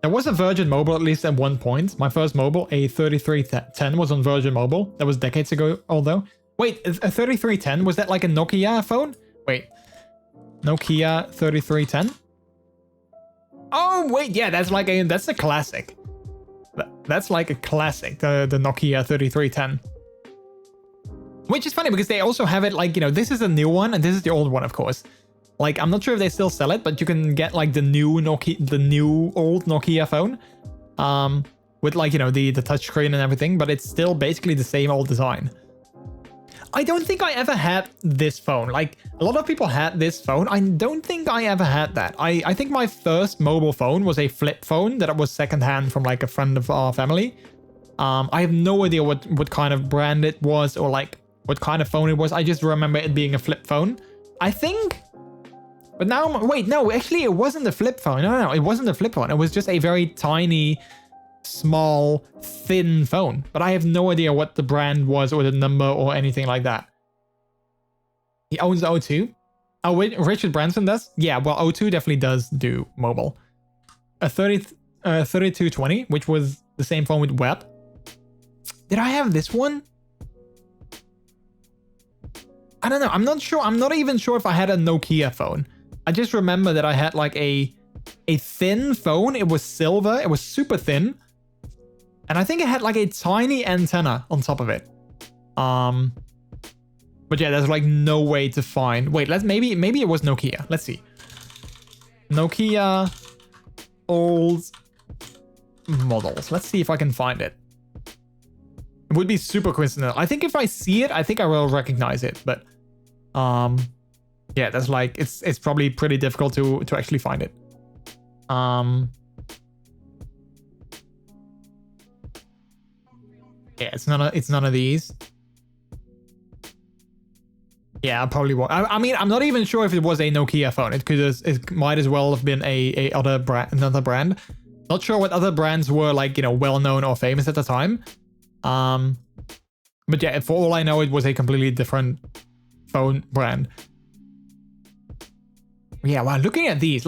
There was a Virgin Mobile at least at one point. My first mobile, a 3310, was on Virgin Mobile. That was decades ago, although. Wait, a 3310? Was that like a Nokia phone? Wait. Nokia 3310? Oh, wait, yeah, that's a classic. That's like a classic, the Nokia 3310. Which is funny because they also have it like, you know, this is the new one and this is the old one, of course. Like, I'm not sure if they still sell it, but you can get like the new old Nokia phone. With like, you know, the touchscreen and everything, but it's still basically the same old design. I don't think I ever had this phone. Like, a lot of people had this phone. I don't think I ever had that. I think my first mobile phone was a flip phone that was secondhand from like a friend of our family. I have no idea what kind of brand it was or like what kind of phone it was. I just remember it being a flip phone, I think. But now, wait, no, actually it wasn't a flip phone. No, it wasn't a flip phone. It was just a very tiny, small, thin phone. But I have no idea what the brand was or the number or anything like that. He owns O2. Oh, wait, Richard Branson does? Yeah, well, O2 definitely does do mobile. A 3220, which was the same phone with web. Did I have this one? I don't know. I'm not sure. I'm not even sure if I had a Nokia phone. I just remember that I had like a thin phone. It was silver. It was super thin. And I think it had like a tiny antenna on top of it. But yeah, there's like no way to find. Wait, maybe it was Nokia. Let's see. Nokia old models. Let's see if I can find it. It would be super coincidental. I think if I see it, I think I will recognize it. But yeah, that's like it's probably pretty difficult to actually find it. Yeah, it's none of these. Yeah, I probably won't. I mean, I'm not even sure if it was a Nokia phone. It might as well have been another brand. Not sure what other brands were like, you know, well known or famous at the time. But yeah, for all I know, it was a completely different phone brand. Yeah, wow, looking at these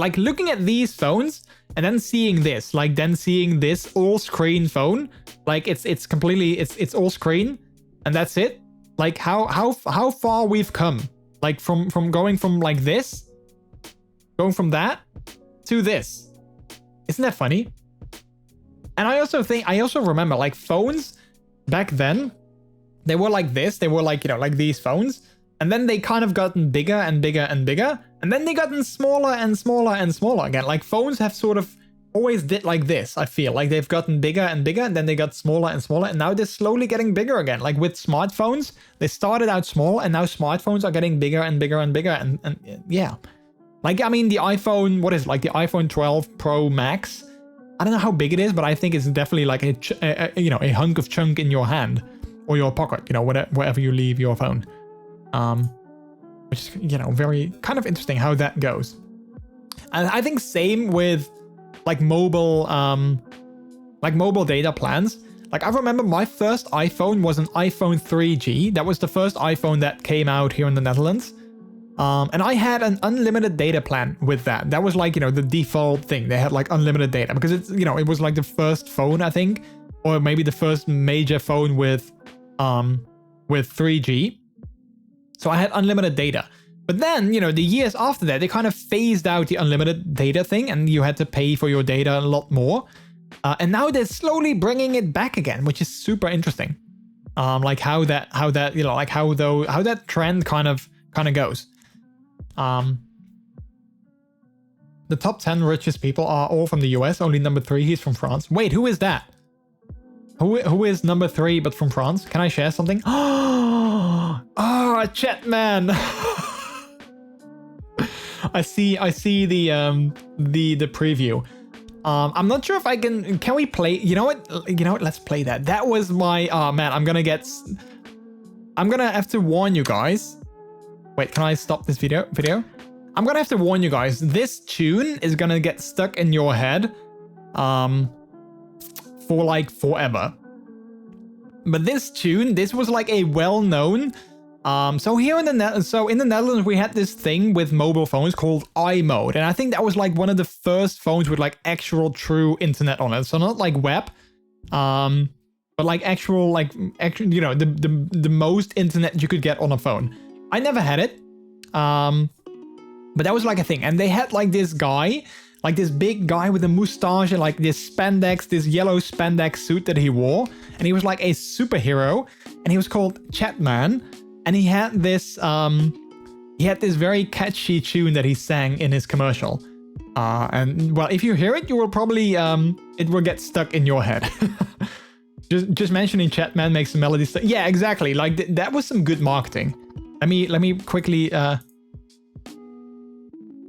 phones and then seeing this, like then seeing this all screen phone, like it's completely it's all screen and that's it. Like how far we've come, like from going from like this, going from that to this. Isn't that funny? And I also remember like phones back then, they were like this. They were like, you know, like these phones. And then they kind of gotten bigger and bigger and bigger. And then they gotten smaller and smaller and smaller again. Like phones have sort of always did like this, I feel. Like they've gotten bigger and bigger, and then they got smaller and smaller, and now they're slowly getting bigger again. Like with smartphones, they started out small, and now smartphones are getting bigger and bigger and bigger. And yeah. Like, I mean, the iPhone, what is it? Like the iPhone 12 Pro Max? I don't know how big it is, but I think it's definitely like a hunk of chunk in your hand or your pocket, you know, wherever you leave your phone. Which is, you know, very kind of interesting how that goes. And I think same with like mobile data plans. Like I remember my first iPhone was an iPhone 3G. That was the first iPhone that came out here in the Netherlands. And I had an unlimited data plan with that. That was like, you know, the default thing. They had like unlimited data because it's, you know, it was like the first phone, I think, or maybe the first major phone with 3G. So I had unlimited data. But then, you know, the years after that, they kind of phased out the unlimited data thing, and you had to pay for your data a lot more. And now they're slowly bringing it back again, which is super interesting. Like how that, you know, like how that trend kind of goes. The top 10 richest people are all from the US. Only number 3, he's from France. Wait, who is that? Who is number 3 but from France? Can I share something? Oh, chat man. I see the preview. I'm not sure if I can we play, you know what, let's play that. That was my, oh man, I'm gonna have to warn you guys. Wait, can I stop this video? I'm gonna have to warn you guys, this tune is gonna get stuck in your head for like forever. But this was like a well-known, so in the Netherlands we had this thing with mobile phones called iMode, and I think that was like one of the first phones with like actual true internet on it. So not like web, but like actual, you know, the most internet you could get on a phone. I never had it, but that was like a thing. And they had like this guy, like this big guy with a mustache and like this yellow spandex suit that he wore. And he was like a superhero, and he was called Chatman. And he had this very catchy tune that he sang in his commercial. And well, if you hear it, you will probably, it will get stuck in your head. just mentioning Chatman makes the melody stuck. Yeah, exactly. Like that was some good marketing. Let me quickly, that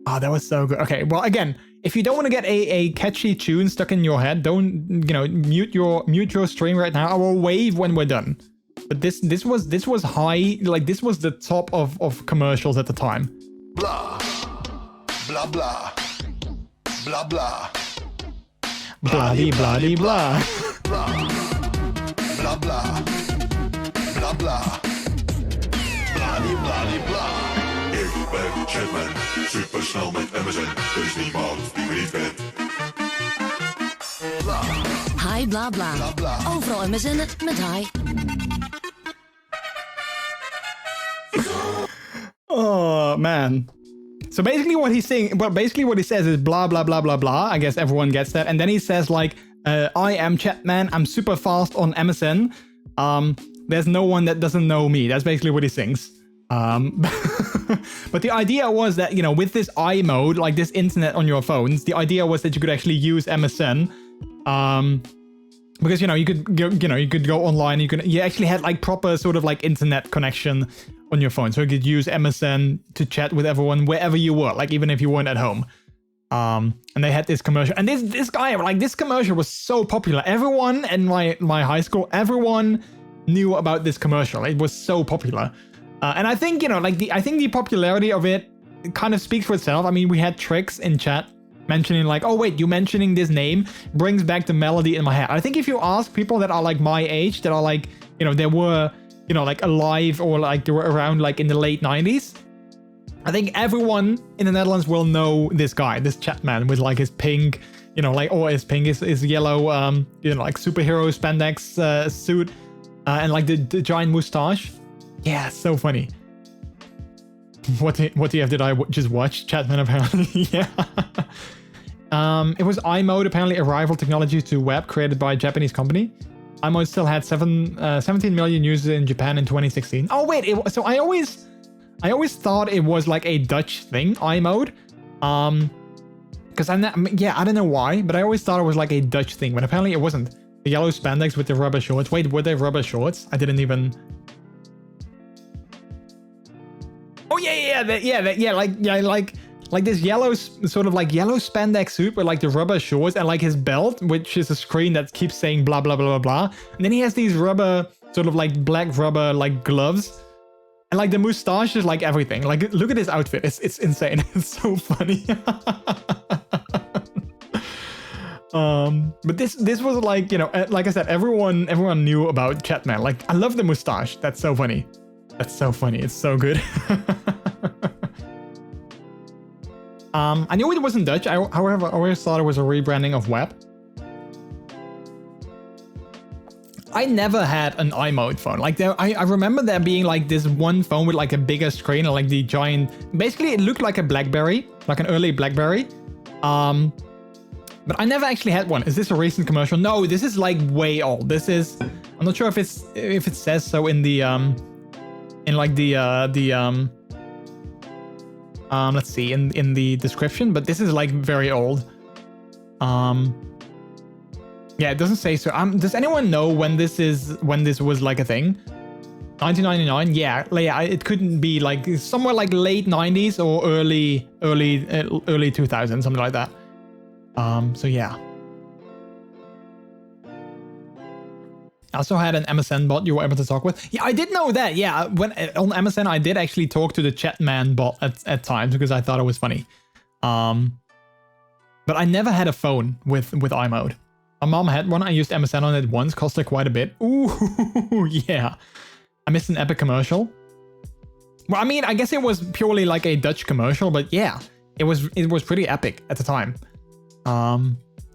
was so good. Okay, well, again, if you don't want to get a catchy tune stuck in your head, don't, you know, mute your stream right now. I will wave when we're done. But this was high, like this was the top of commercials at the time. Blah, blah, blah, blah, blah. Bloody, bloody, blah. Blah, blah, blah, blah, blah. Bloody, bloody, blah. Ik ben Chatman, supersnel met MSN. Er is niemand die me niet kent. Hi bla bla. Overal MSN met hi. Oh man. So basically what he's saying, well, basically what he says is blah blah blah blah blah. I guess everyone gets that. And then he says like, I am Chatman, I'm super fast on MSN. There's no one that doesn't know me. That's basically what he sings. But the idea was that, you know, with this iMode, like this internet on your phones, the idea was that you could actually use MSN. Because, you know, you could go online, you actually had like proper sort of like internet connection on your phone. So you could use MSN to chat with everyone wherever you were, like even if you weren't at home. And they had this commercial, and this guy, like this commercial was so popular. Everyone in my high school, everyone knew about this commercial. It was so popular. And I think, you know, like I think the popularity of it kind of speaks for itself. I mean, we had tricks in chat mentioning like, oh wait, you mentioning this name brings back the melody in my head. I think if you ask people that are like my age, that are like, you know, they were, you know, like alive or like they were around like in the late 90s, I think everyone in the Netherlands will know this guy, this Chatman with like his pink, you know, like, or his pink, his yellow, you know, like superhero spandex suit, and like the giant mustache. Yeah, so funny. What did I just watch? Chatman apparently. Yeah. It was iMode, apparently a rival technology to web created by a Japanese company. iMode still had 17 million users in Japan in 2016. Oh wait, so I always thought it was like a Dutch thing, iMode. Because I don't know why, but I always thought it was like a Dutch thing, but apparently it wasn't. The yellow spandex with the rubber shorts. Wait, were they rubber shorts? I didn't even. Oh like this yellow, sort of like yellow spandex suit with like the rubber shorts and like his belt, which is a screen that keeps saying blah blah blah blah blah. And then he has these rubber, sort of like black rubber like gloves, and like the mustache is like everything. Like look at his outfit, it's insane. It's so funny. But this was like, you know, like I said, everyone knew about Chatman. Like I love the mustache. That's so funny. That's so funny. It's so good. I knew it wasn't Dutch. However, I always thought it was a rebranding of Web. I never had an iMode phone. Like I remember there being like this one phone with like a bigger screen and like the giant. Basically, it looked like a BlackBerry, like an early BlackBerry. But I never actually had one. Is this a recent commercial? No, this is like way old. This is. I'm not sure if it says so in the let's see, in the description, but this is like very old. Yeah, it doesn't say so. Does anyone know when this was like a thing? 1999? Yeah, it couldn't be like somewhere like late 90s or early 2000s, something like that. So yeah. I also had an MSN bot you were able to talk with. Yeah, I did know that. Yeah, when on MSN, I did actually talk to the Chatman bot at times because I thought it was funny. But I never had a phone with iMode. My mom had one. I used MSN on it once. Cost her quite a bit. Ooh, yeah. I missed an Epic commercial. Well, I mean, I guess it was purely like a Dutch commercial, but yeah, it was pretty epic at the time.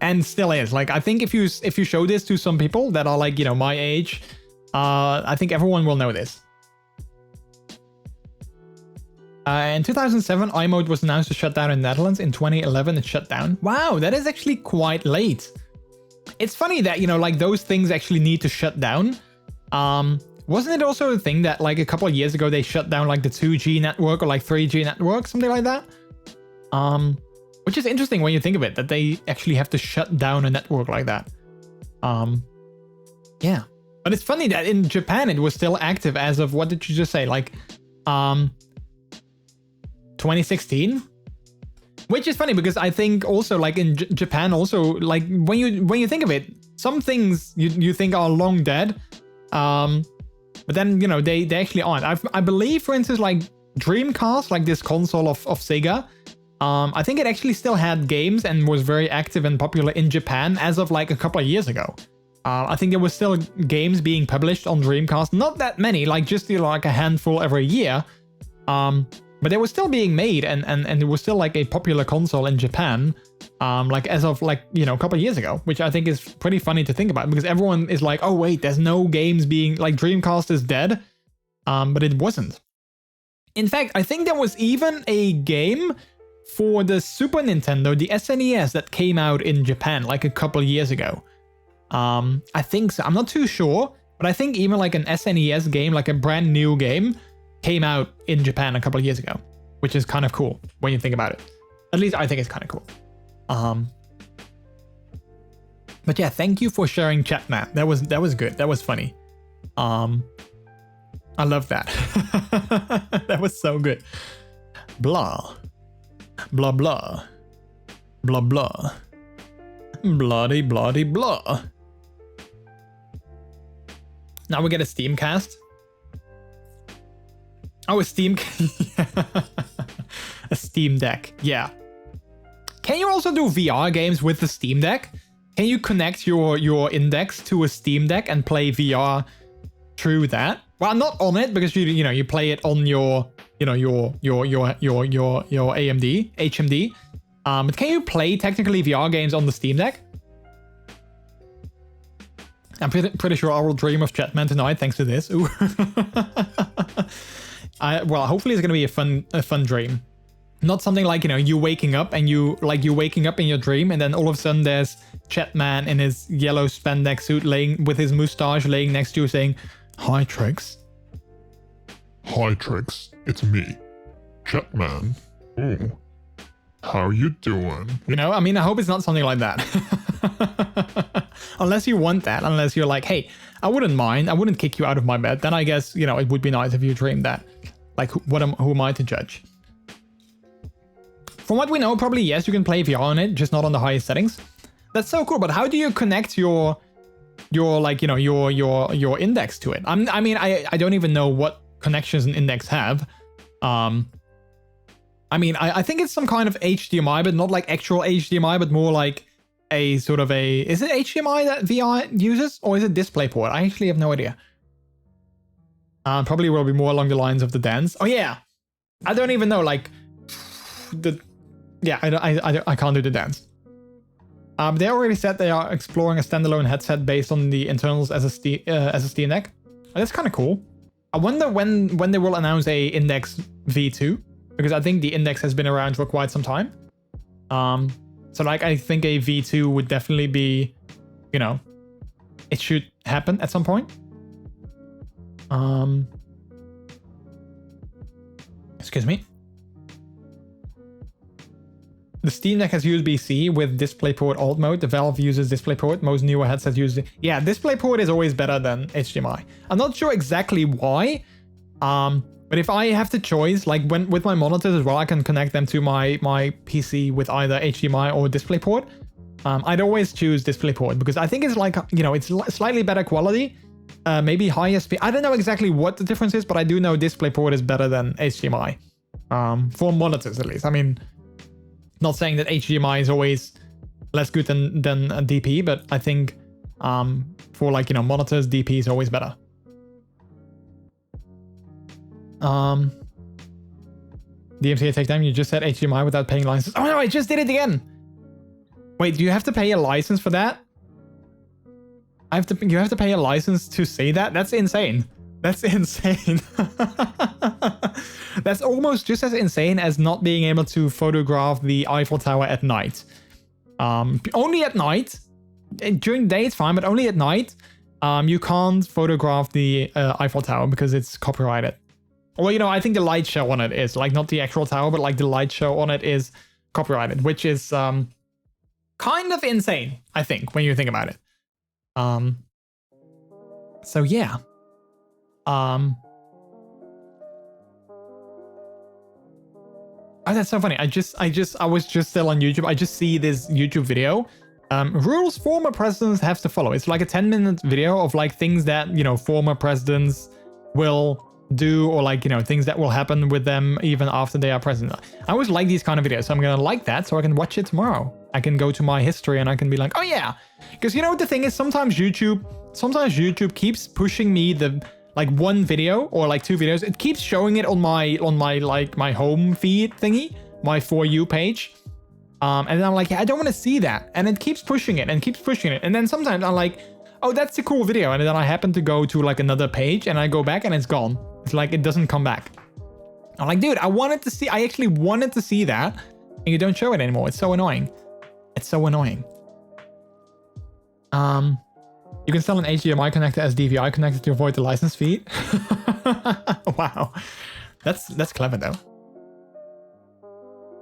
And still is. Like, I think if you show this to some people that are like, you know, my age, I think everyone will know this. In 2007, iMode was announced to shut down in the Netherlands. In 2011, it shut down. Wow, that is actually quite late. It's funny that, you know, like those things actually need to shut down. Wasn't it also a thing that like a couple of years ago, they shut down like the 2G network or like 3G network, something like that? Which is interesting when you think of it, that they actually have to shut down a network like that. Yeah. But it's funny that in Japan, it was still active as of, what did you just say? Like, 2016? Which is funny because I think also like in Japan also, like when you think of it, some things you think are long dead. But then, you know, they actually aren't. I believe, for instance, like Dreamcast, like this console of Sega, I think it actually still had games and was very active and popular in Japan as of like a couple of years ago. I think there was still games being published on Dreamcast. Not that many, like just like a handful every year. But they were still being made and it was still like a popular console in Japan. Like as of like, you know, a couple of years ago, which I think is pretty funny to think about because everyone is like, oh wait, there's no games being like Dreamcast is dead. But it wasn't. In fact, I think there was even a game for the Super Nintendo, the SNES, that came out in Japan like a couple of years ago. I think so. I'm not too sure, but I think even like an SNES game, like a brand new game, came out in Japan a couple of years ago, which is kind of cool when you think about it. At least I think it's kind of cool. But yeah, thank you for sharing Chatman. That was good. That was funny. I love that. That was so good. Blah. Blah blah. Blah blah. Bloody bloody blah. Now we get a Steam cast. Oh, a Steam a Steam Deck. Yeah. Can you also do VR games with the Steam Deck? Can you connect your index to a Steam Deck and play VR through that? Well, not on it because you know you play it on your AMD, HMD. But can you play technically VR games on the Steam Deck? I'm pretty sure I will dream of Chatman tonight thanks to this. Ooh. Well, hopefully it's gonna be a fun dream. Not something like, you know, you waking up and you're waking up in your dream and then all of a sudden there's Chatman in his yellow spandex suit laying with his mustache laying next to you saying, "Hi, Trix." Hi, Trix. It's me, Chatman. Oh, how you doing? You know, I mean, I hope it's not something like that. Unless you want that, unless you're like, hey, I wouldn't mind, I wouldn't kick you out of my bed, then I guess, you know, it would be nice if you dreamed that. Like, who am I to judge? From what we know, probably yes, you can play VR on it, just not on the highest settings. That's so cool, but how do you connect your like, you know, your index to it? I mean, I don't even know what connections an index have. I mean, I think it's some kind of HDMI, but not like actual HDMI, but more like a sort of a... Is it HDMI that VR uses? Or is it DisplayPort? I actually have no idea. Probably will be more along the lines of the dance. Oh yeah! I don't even know, like... Yeah, I can't do the dance. They already said they are exploring a standalone headset based on the internals SSD neck. That's kind of cool. I wonder when they will announce a Index V2. Because I think the Index has been around for quite some time. So like I think a V2 would definitely be, you know, it should happen at some point. Excuse me. The Steam Deck has USB-C with DisplayPort alt mode. The Valve uses DisplayPort. Most newer headsets use it. Yeah, DisplayPort is always better than HDMI. I'm not sure exactly why. But if I have the choice, like with my monitors as well, I can connect them to my PC with either HDMI or DisplayPort. I'd always choose DisplayPort because I think it's like, you know, it's slightly better quality, maybe higher speed. I don't know exactly what the difference is, but I do know DisplayPort is better than HDMI for monitors at least. I mean, not saying that HDMI is always less good than a DP, but I think for like, you know, monitors, DP is always better. DMCA take time, you just said HDMI without paying license. Oh no, I just did it again. Wait, do you have to pay a license for that? You have to pay a license to say that? That's insane. That's insane. That's almost just as insane as not being able to photograph the Eiffel Tower at night. Only at night. During the day it's fine, but only at night you can't photograph the Eiffel Tower because it's copyrighted. Well, you know, I think the light show on it is, like, not the actual tower, but like the light show on it is copyrighted, which is kind of insane, I think, when you think about it. So yeah. Oh, that's so funny. I was just still on YouTube. I just see this YouTube video. Rules former presidents have to follow. It's like a 10-minute video of like things that, you know, former presidents will do, or like, you know, things that will happen with them even after they are president. I always like these kind of videos, so I'm gonna like that so I can watch it tomorrow. I can go to my history and I can be like, oh yeah, because you know what the thing is, sometimes YouTube keeps pushing me the like one video or like two videos. It keeps showing it on my like my home feed thingy, my For You page. And then I'm like, yeah, I don't want to see that, and it keeps pushing it and keeps pushing it, and then sometimes I'm like, oh, that's a cool video, and then I happen to go to like another page and I go back and it's gone. It's like it doesn't come back. I'm like, dude, I actually wanted to see that, and you don't show it anymore. It's so annoying. It's so annoying. You can sell an HDMI connector as DVI connector to avoid the license fee. Wow, that's clever though.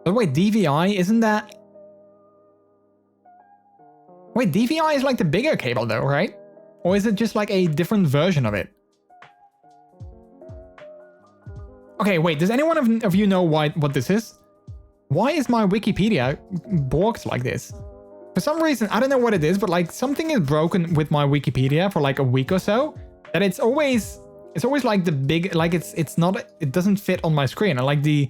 But wait, DVI isn't that? Wait, DVI is like the bigger cable though, right? Or is it just like a different version of it? Okay, wait, does anyone of you know what this is? Why is my Wikipedia borked like this? For some reason, I don't know what it is, but like something is broken with my Wikipedia for like a week or so. That it's always like the big, like it doesn't fit on my screen. And like the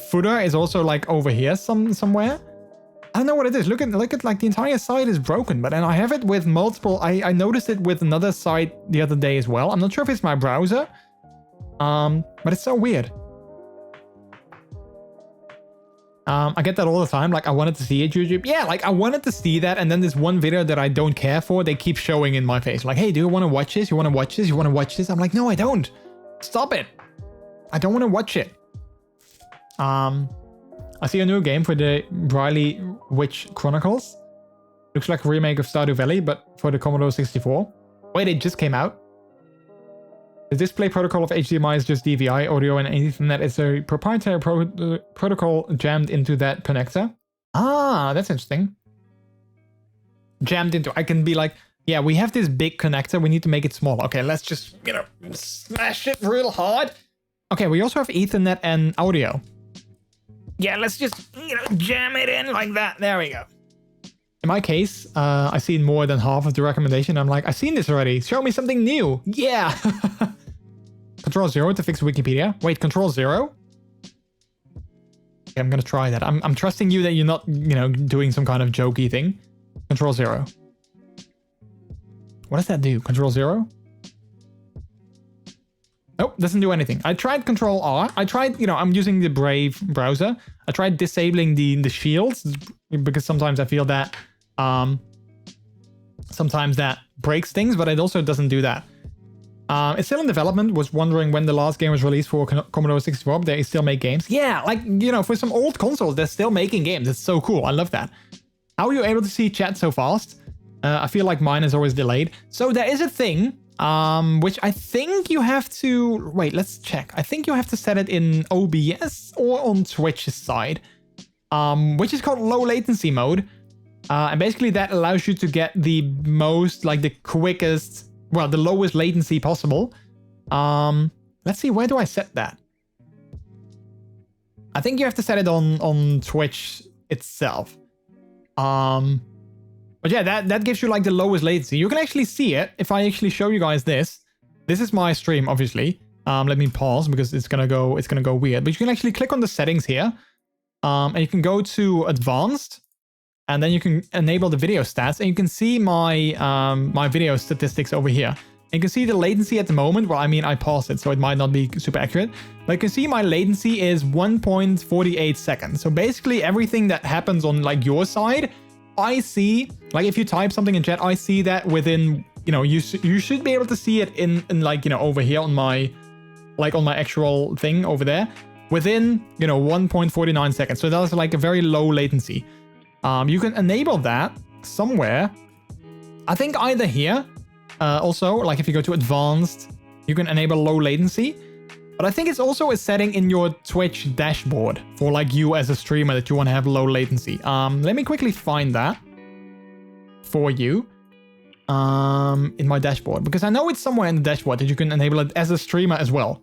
footer is also like over here somewhere. I don't know what it is. Look at like the entire site is broken, but then I have it with multiple. I noticed it with another site the other day as well. I'm not sure if it's my browser. But it's so weird. I get that all the time. Like, I wanted to see it, YouTube. Yeah, like I wanted to see that, and then this one video that I don't care for, they keep showing in my face. Like, hey, do you want to watch this? You want to watch this? You want to watch this? I'm like, no, I don't. Stop it. I don't want to watch it. I see a new game for the Briley Witch Chronicles. Looks like a remake of Stardew Valley, but for the Commodore 64. Wait, it just came out? The display protocol of HDMI is just DVI audio, and Ethernet is a proprietary protocol jammed into that connector. Ah, that's interesting. Jammed into, I can be like, yeah, we have this big connector, we need to make it smaller. Okay, let's just, you know, smash it real hard. Okay, we also have Ethernet and audio. Yeah, let's just, you know, jam it in like that. There we go. In my case, I've seen more than half of the recommendation. I'm like, I've seen this already. Show me something new. Yeah. Control-0 to fix Wikipedia. Wait, Control-0? Okay, I'm gonna try that. I'm trusting you that you're not, you know, doing some kind of jokey thing. Control-0. What does that do? Control-0? Nope, doesn't do anything. I tried Control-R. I tried, you know, I'm using the Brave browser. I tried disabling the shields because sometimes I feel that sometimes that breaks things, but it also doesn't do that. It's still in development. Was wondering when the last game was released for Commodore 64, but they still make games. Yeah, like, you know, for some old consoles, they're still making games. It's so cool. I love that. How are you able to see chat so fast? I feel like mine is always delayed. So there is a thing, which I think you have to... Wait, let's check. I think you have to set it in OBS or on Twitch's side, which is called low latency mode. And basically that allows you to get the most, like the quickest, well, the lowest latency possible. Let's see, where do I set that? I think you have to set it on Twitch itself. But yeah, that gives you like the lowest latency. You can actually see it if I actually show you guys this. This is my stream, obviously. Let me pause because it's gonna go weird. But you can actually click on the settings here, and you can go to advanced, and then you can enable the video stats, and you can see my my video statistics over here. And you can see the latency at the moment. Well, I mean, I paused it, so it might not be super accurate. But you can see my latency is 1.48 seconds. So basically everything that happens on like your side, I see, like if you type something in chat, I see that within, you know, you should be able to see it in like, you know, over here on my, like on my actual thing over there, within, you know, 1.49 seconds. So that's like a very low latency. You can enable that somewhere. I think either here, also, like if you go to advanced, you can enable low latency. But I think it's also a setting in your Twitch dashboard for like you as a streamer that you want to have low latency. Let me quickly find that for you in my dashboard, because I know it's somewhere in the dashboard that you can enable it as a streamer as well.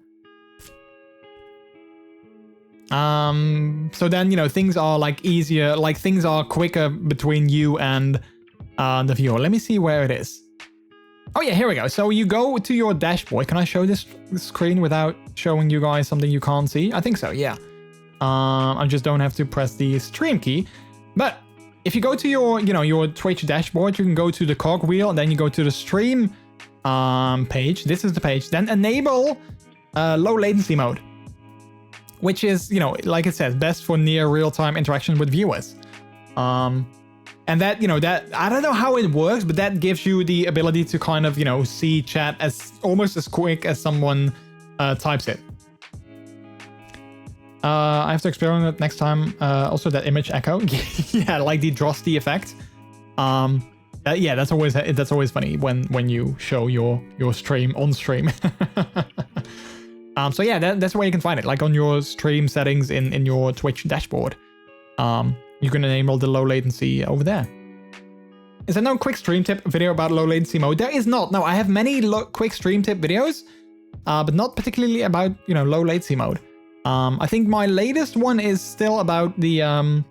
So then, you know, things are like easier, like things are quicker between you and the viewer. Let me see where it is. Oh yeah, here we go. So you go to your dashboard. Can I show this screen without showing you guys something you can't see? I think so, yeah. I just don't have to press the stream key. But if you go to your, you know, your Twitch dashboard, you can go to the cogwheel, and then you go to the stream page. This is the page. Then enable low latency mode, which is, you know, like it says, best for near real-time interaction with viewers. And that, you know, that, I don't know how it works, but that gives you the ability to kind of, you know, see chat as almost as quick as someone types it. I have to experiment it next time. Also that image echo. Yeah, like the Drosty effect. Yeah, that's always funny when you show your stream on stream. So yeah, that's where you can find it, like on your stream settings in your Twitch dashboard. You can enable the low latency over there. Is there no quick stream tip video about low latency mode? There is not. No, I have many quick stream tip videos, but not particularly about, you know, low latency mode. I think my latest one is still about the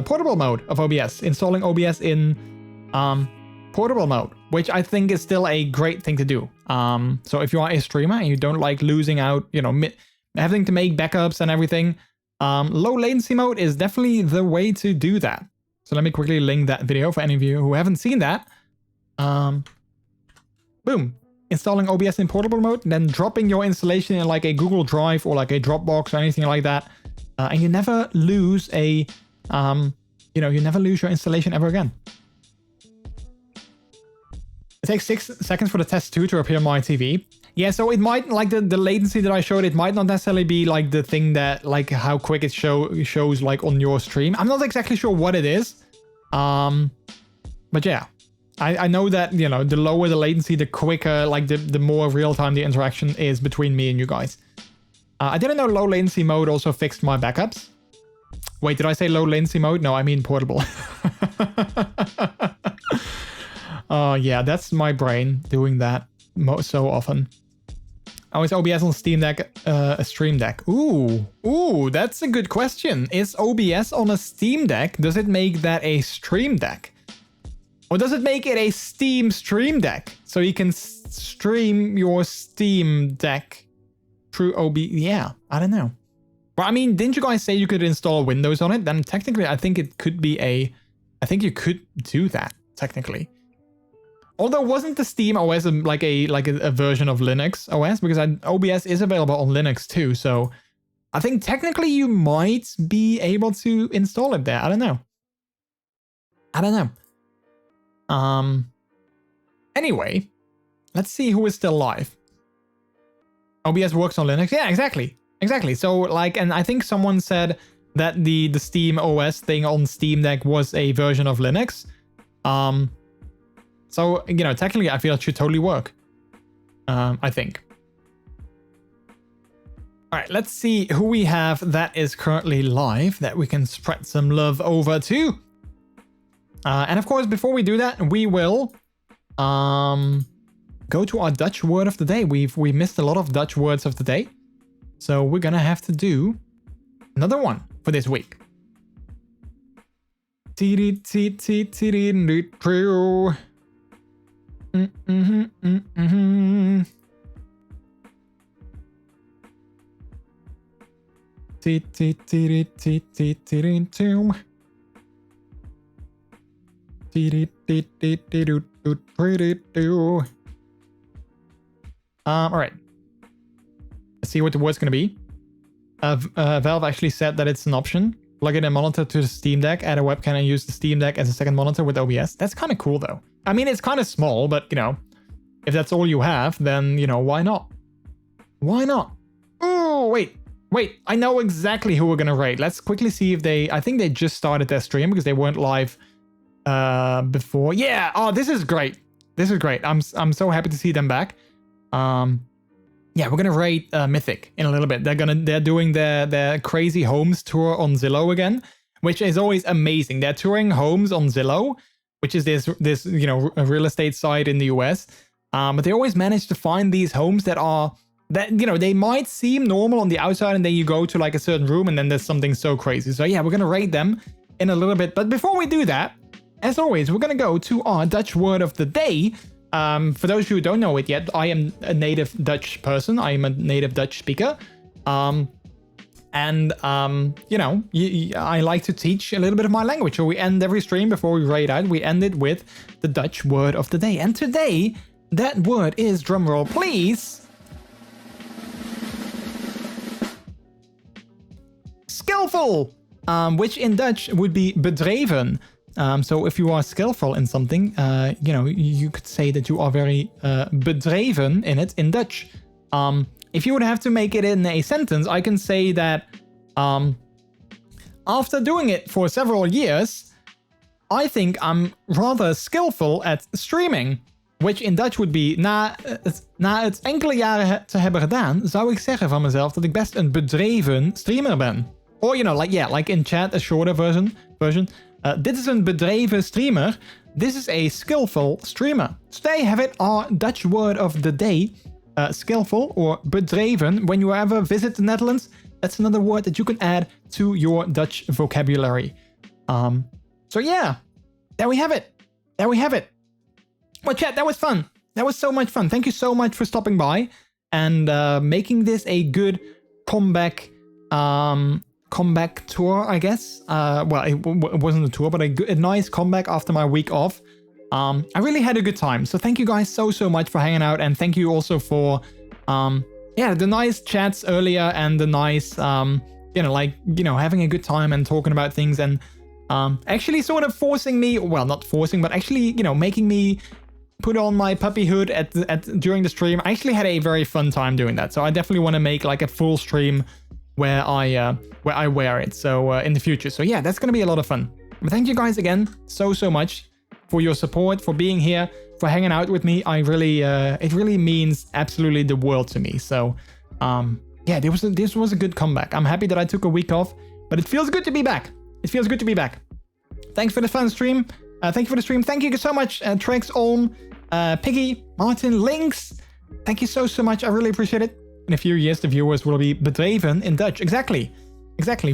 portable mode of OBS, installing OBS in portable mode, which I think is still a great thing to do. So if you are a streamer and you don't like losing out, you know, having to make backups and everything, low latency mode is definitely the way to do that. So let me quickly link that video for any of you who haven't seen that. Boom. Installing OBS in portable mode, then dropping your installation in like a Google Drive or like a Dropbox or anything like that. And you never lose a, you know, you never lose your installation ever again. It takes 6 seconds for the test 2 to appear on my TV. Yeah, so it might, like the latency that I showed, it might not necessarily be like the thing that, like how quick it shows like on your stream. I'm not exactly sure what it is. But yeah, I know that, you know, the lower the latency, the quicker, like the more real time the interaction is between me and you guys. I didn't know low latency mode also fixed my backups. Wait, did I say low latency mode? No, I mean portable. Oh yeah, that's my brain doing that so often. Oh, is OBS on Steam Deck a Stream Deck? Ooh, that's a good question. Is OBS on a Steam Deck? Does it make that a Stream Deck? Or does it make it a Steam Stream Deck? So you can stream your Steam Deck through OBS? Yeah, I don't know. But I mean, didn't you guys say you could install Windows on it? Then technically, I think it could be a... I think you could do that, technically. Although, wasn't the Steam OS like a version of Linux OS? Because OBS is available on Linux too, so I think technically you might be able to install it there. I don't know. Anyway, let's see who is still live. OBS works on Linux. Yeah, exactly. So like, and I think someone said that the Steam OS thing on Steam Deck was a version of Linux. So, you know, technically I feel it should totally work. I think. All right, let's see who we have that is currently live that we can spread some love over to. And of course, before we do that, we will go to our Dutch word of the day. We missed a lot of Dutch words of the day. So we're gonna have to do another one for this week. All right. Let's see what the word's gonna be. Valve actually said that it's an option. Plug in a monitor to the Steam Deck, add a webcam, and use the Steam Deck as a second monitor with OBS. That's kind of cool, though. I mean, it's kind of small, but, you know, if that's all you have, then, you know, why not? Why not? Oh, wait. I know exactly who we're going to rate. Let's quickly see if they... I think they just started their stream because they weren't live before. Yeah! Oh, this is great. I'm so happy to see them back. Yeah, we're gonna rate Mythic in a little bit. They're doing their crazy homes tour on Zillow again, which is always amazing. They're touring homes on Zillow, which is this you know, a real estate site in the US. But they always manage to find these homes that you know, they might seem normal on the outside, and then you go to like a certain room and then there's something so crazy. So yeah, we're gonna rate them in a little bit. But before we do that, as always, we're gonna go to our Dutch word of the day. For those who don't know it yet, I am a native Dutch person. I am a native Dutch speaker. You know, I like to teach a little bit of my language. So we end every stream before we rate out. We end it with the Dutch word of the day. And today, that word is, drumroll please, skillful, which in Dutch would be bedreven. So if you are skillful in something, you know, you could say that you are very bedreven in it in Dutch. If you would have to make it in a sentence, I can say that after doing it for several years, I think I'm rather skillful at streaming. Which in Dutch would be, na het enkele jaren te hebben gedaan, zou ik zeggen van mezelf dat ik best een bedreven streamer ben. Or, you know, like, yeah, like in chat, a shorter version. Dit is een bedreven streamer. This is a skillful streamer. So there you have it, our Dutch word of the day. Skillful or bedreven. When you ever visit the Netherlands, that's another word that you can add to your Dutch vocabulary. So yeah, there we have it. Well, chat, that was fun. That was so much fun. Thank you so much for stopping by and making this a good comeback tour, I guess. Well, it wasn't a tour, but a nice comeback after my week off. I really had a good time. So thank you guys so much for hanging out, and thank you also for the nice chats earlier and the nice having a good time and talking about things and actually sort of forcing me, well, not forcing, but actually, making me put on my puppy hood during the stream. I actually had a very fun time doing that. So I definitely want to make like a full stream where I wear it. So in the future. So yeah, that's gonna be a lot of fun. But thank you guys again so much for your support, for being here, for hanging out with me. I really it really means absolutely the world to me. So yeah, this was a good comeback. I'm happy that I took a week off, but it feels good to be back. It feels good to be back. Thanks for the fun stream. Thank you for the stream. Thank you so much, Trex, Olm, Piggy, Martin, Lynx. Thank you so much. I really appreciate it. In a few years, the viewers will be bedreven in Dutch. Exactly.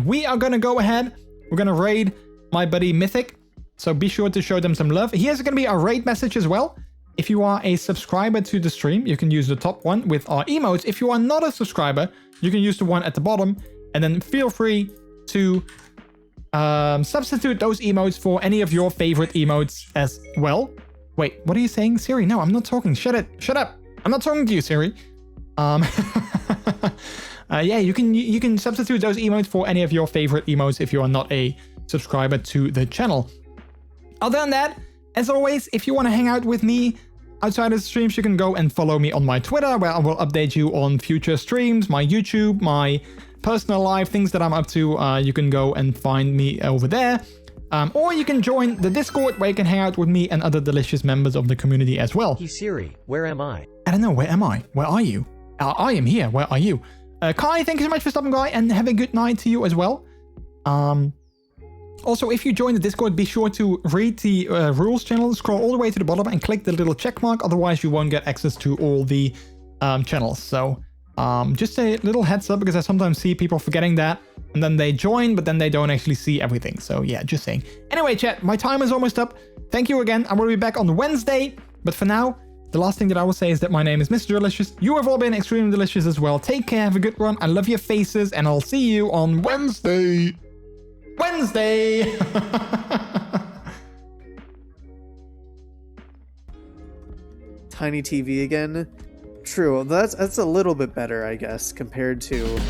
We are gonna go ahead. We're gonna raid my buddy Mythic. So be sure to show them some love. Here's gonna be a raid message as well. If you are a subscriber to the stream, you can use the top one with our emotes. If you are not a subscriber, you can use the one at the bottom. And then feel free to substitute those emotes for any of your favorite emotes as well. Wait, what are you saying, Siri? No, I'm not talking. Shut up. I'm not talking to you, Siri. Yeah, you can substitute those emotes for any of your favorite emotes if you are not a subscriber to the channel. Other than that, as always, if you want to hang out with me outside of the streams, you can go and follow me on my Twitter, where I will update you on future streams, my YouTube, my personal life, things that I'm up to. You can go and find me over there. Or you can join the Discord, where you can hang out with me and other delicious members of the community as well. Hey Siri, where am I? I don't know, where am I? Where are you? I am here, where are you? Kai, thank you so much for stopping by, and have a good night to you as well. Also, if you join the Discord, be sure to read the rules channel, scroll all the way to the bottom and click the little check mark, otherwise you won't get access to all the channels. So just a little heads up, because I sometimes see people forgetting that, and then they join, but then they don't actually see everything. So yeah, just saying. Anyway, chat, my time is almost up. Thank you again. I will be back on Wednesday, but for now, the last thing that I will say is that my name is MrJordilicious. You have all been extremely delicious as well. Take care, have a good one. I love your faces, and I'll see you on Wednesday. Tiny TV again. True, that's a little bit better, I guess, compared to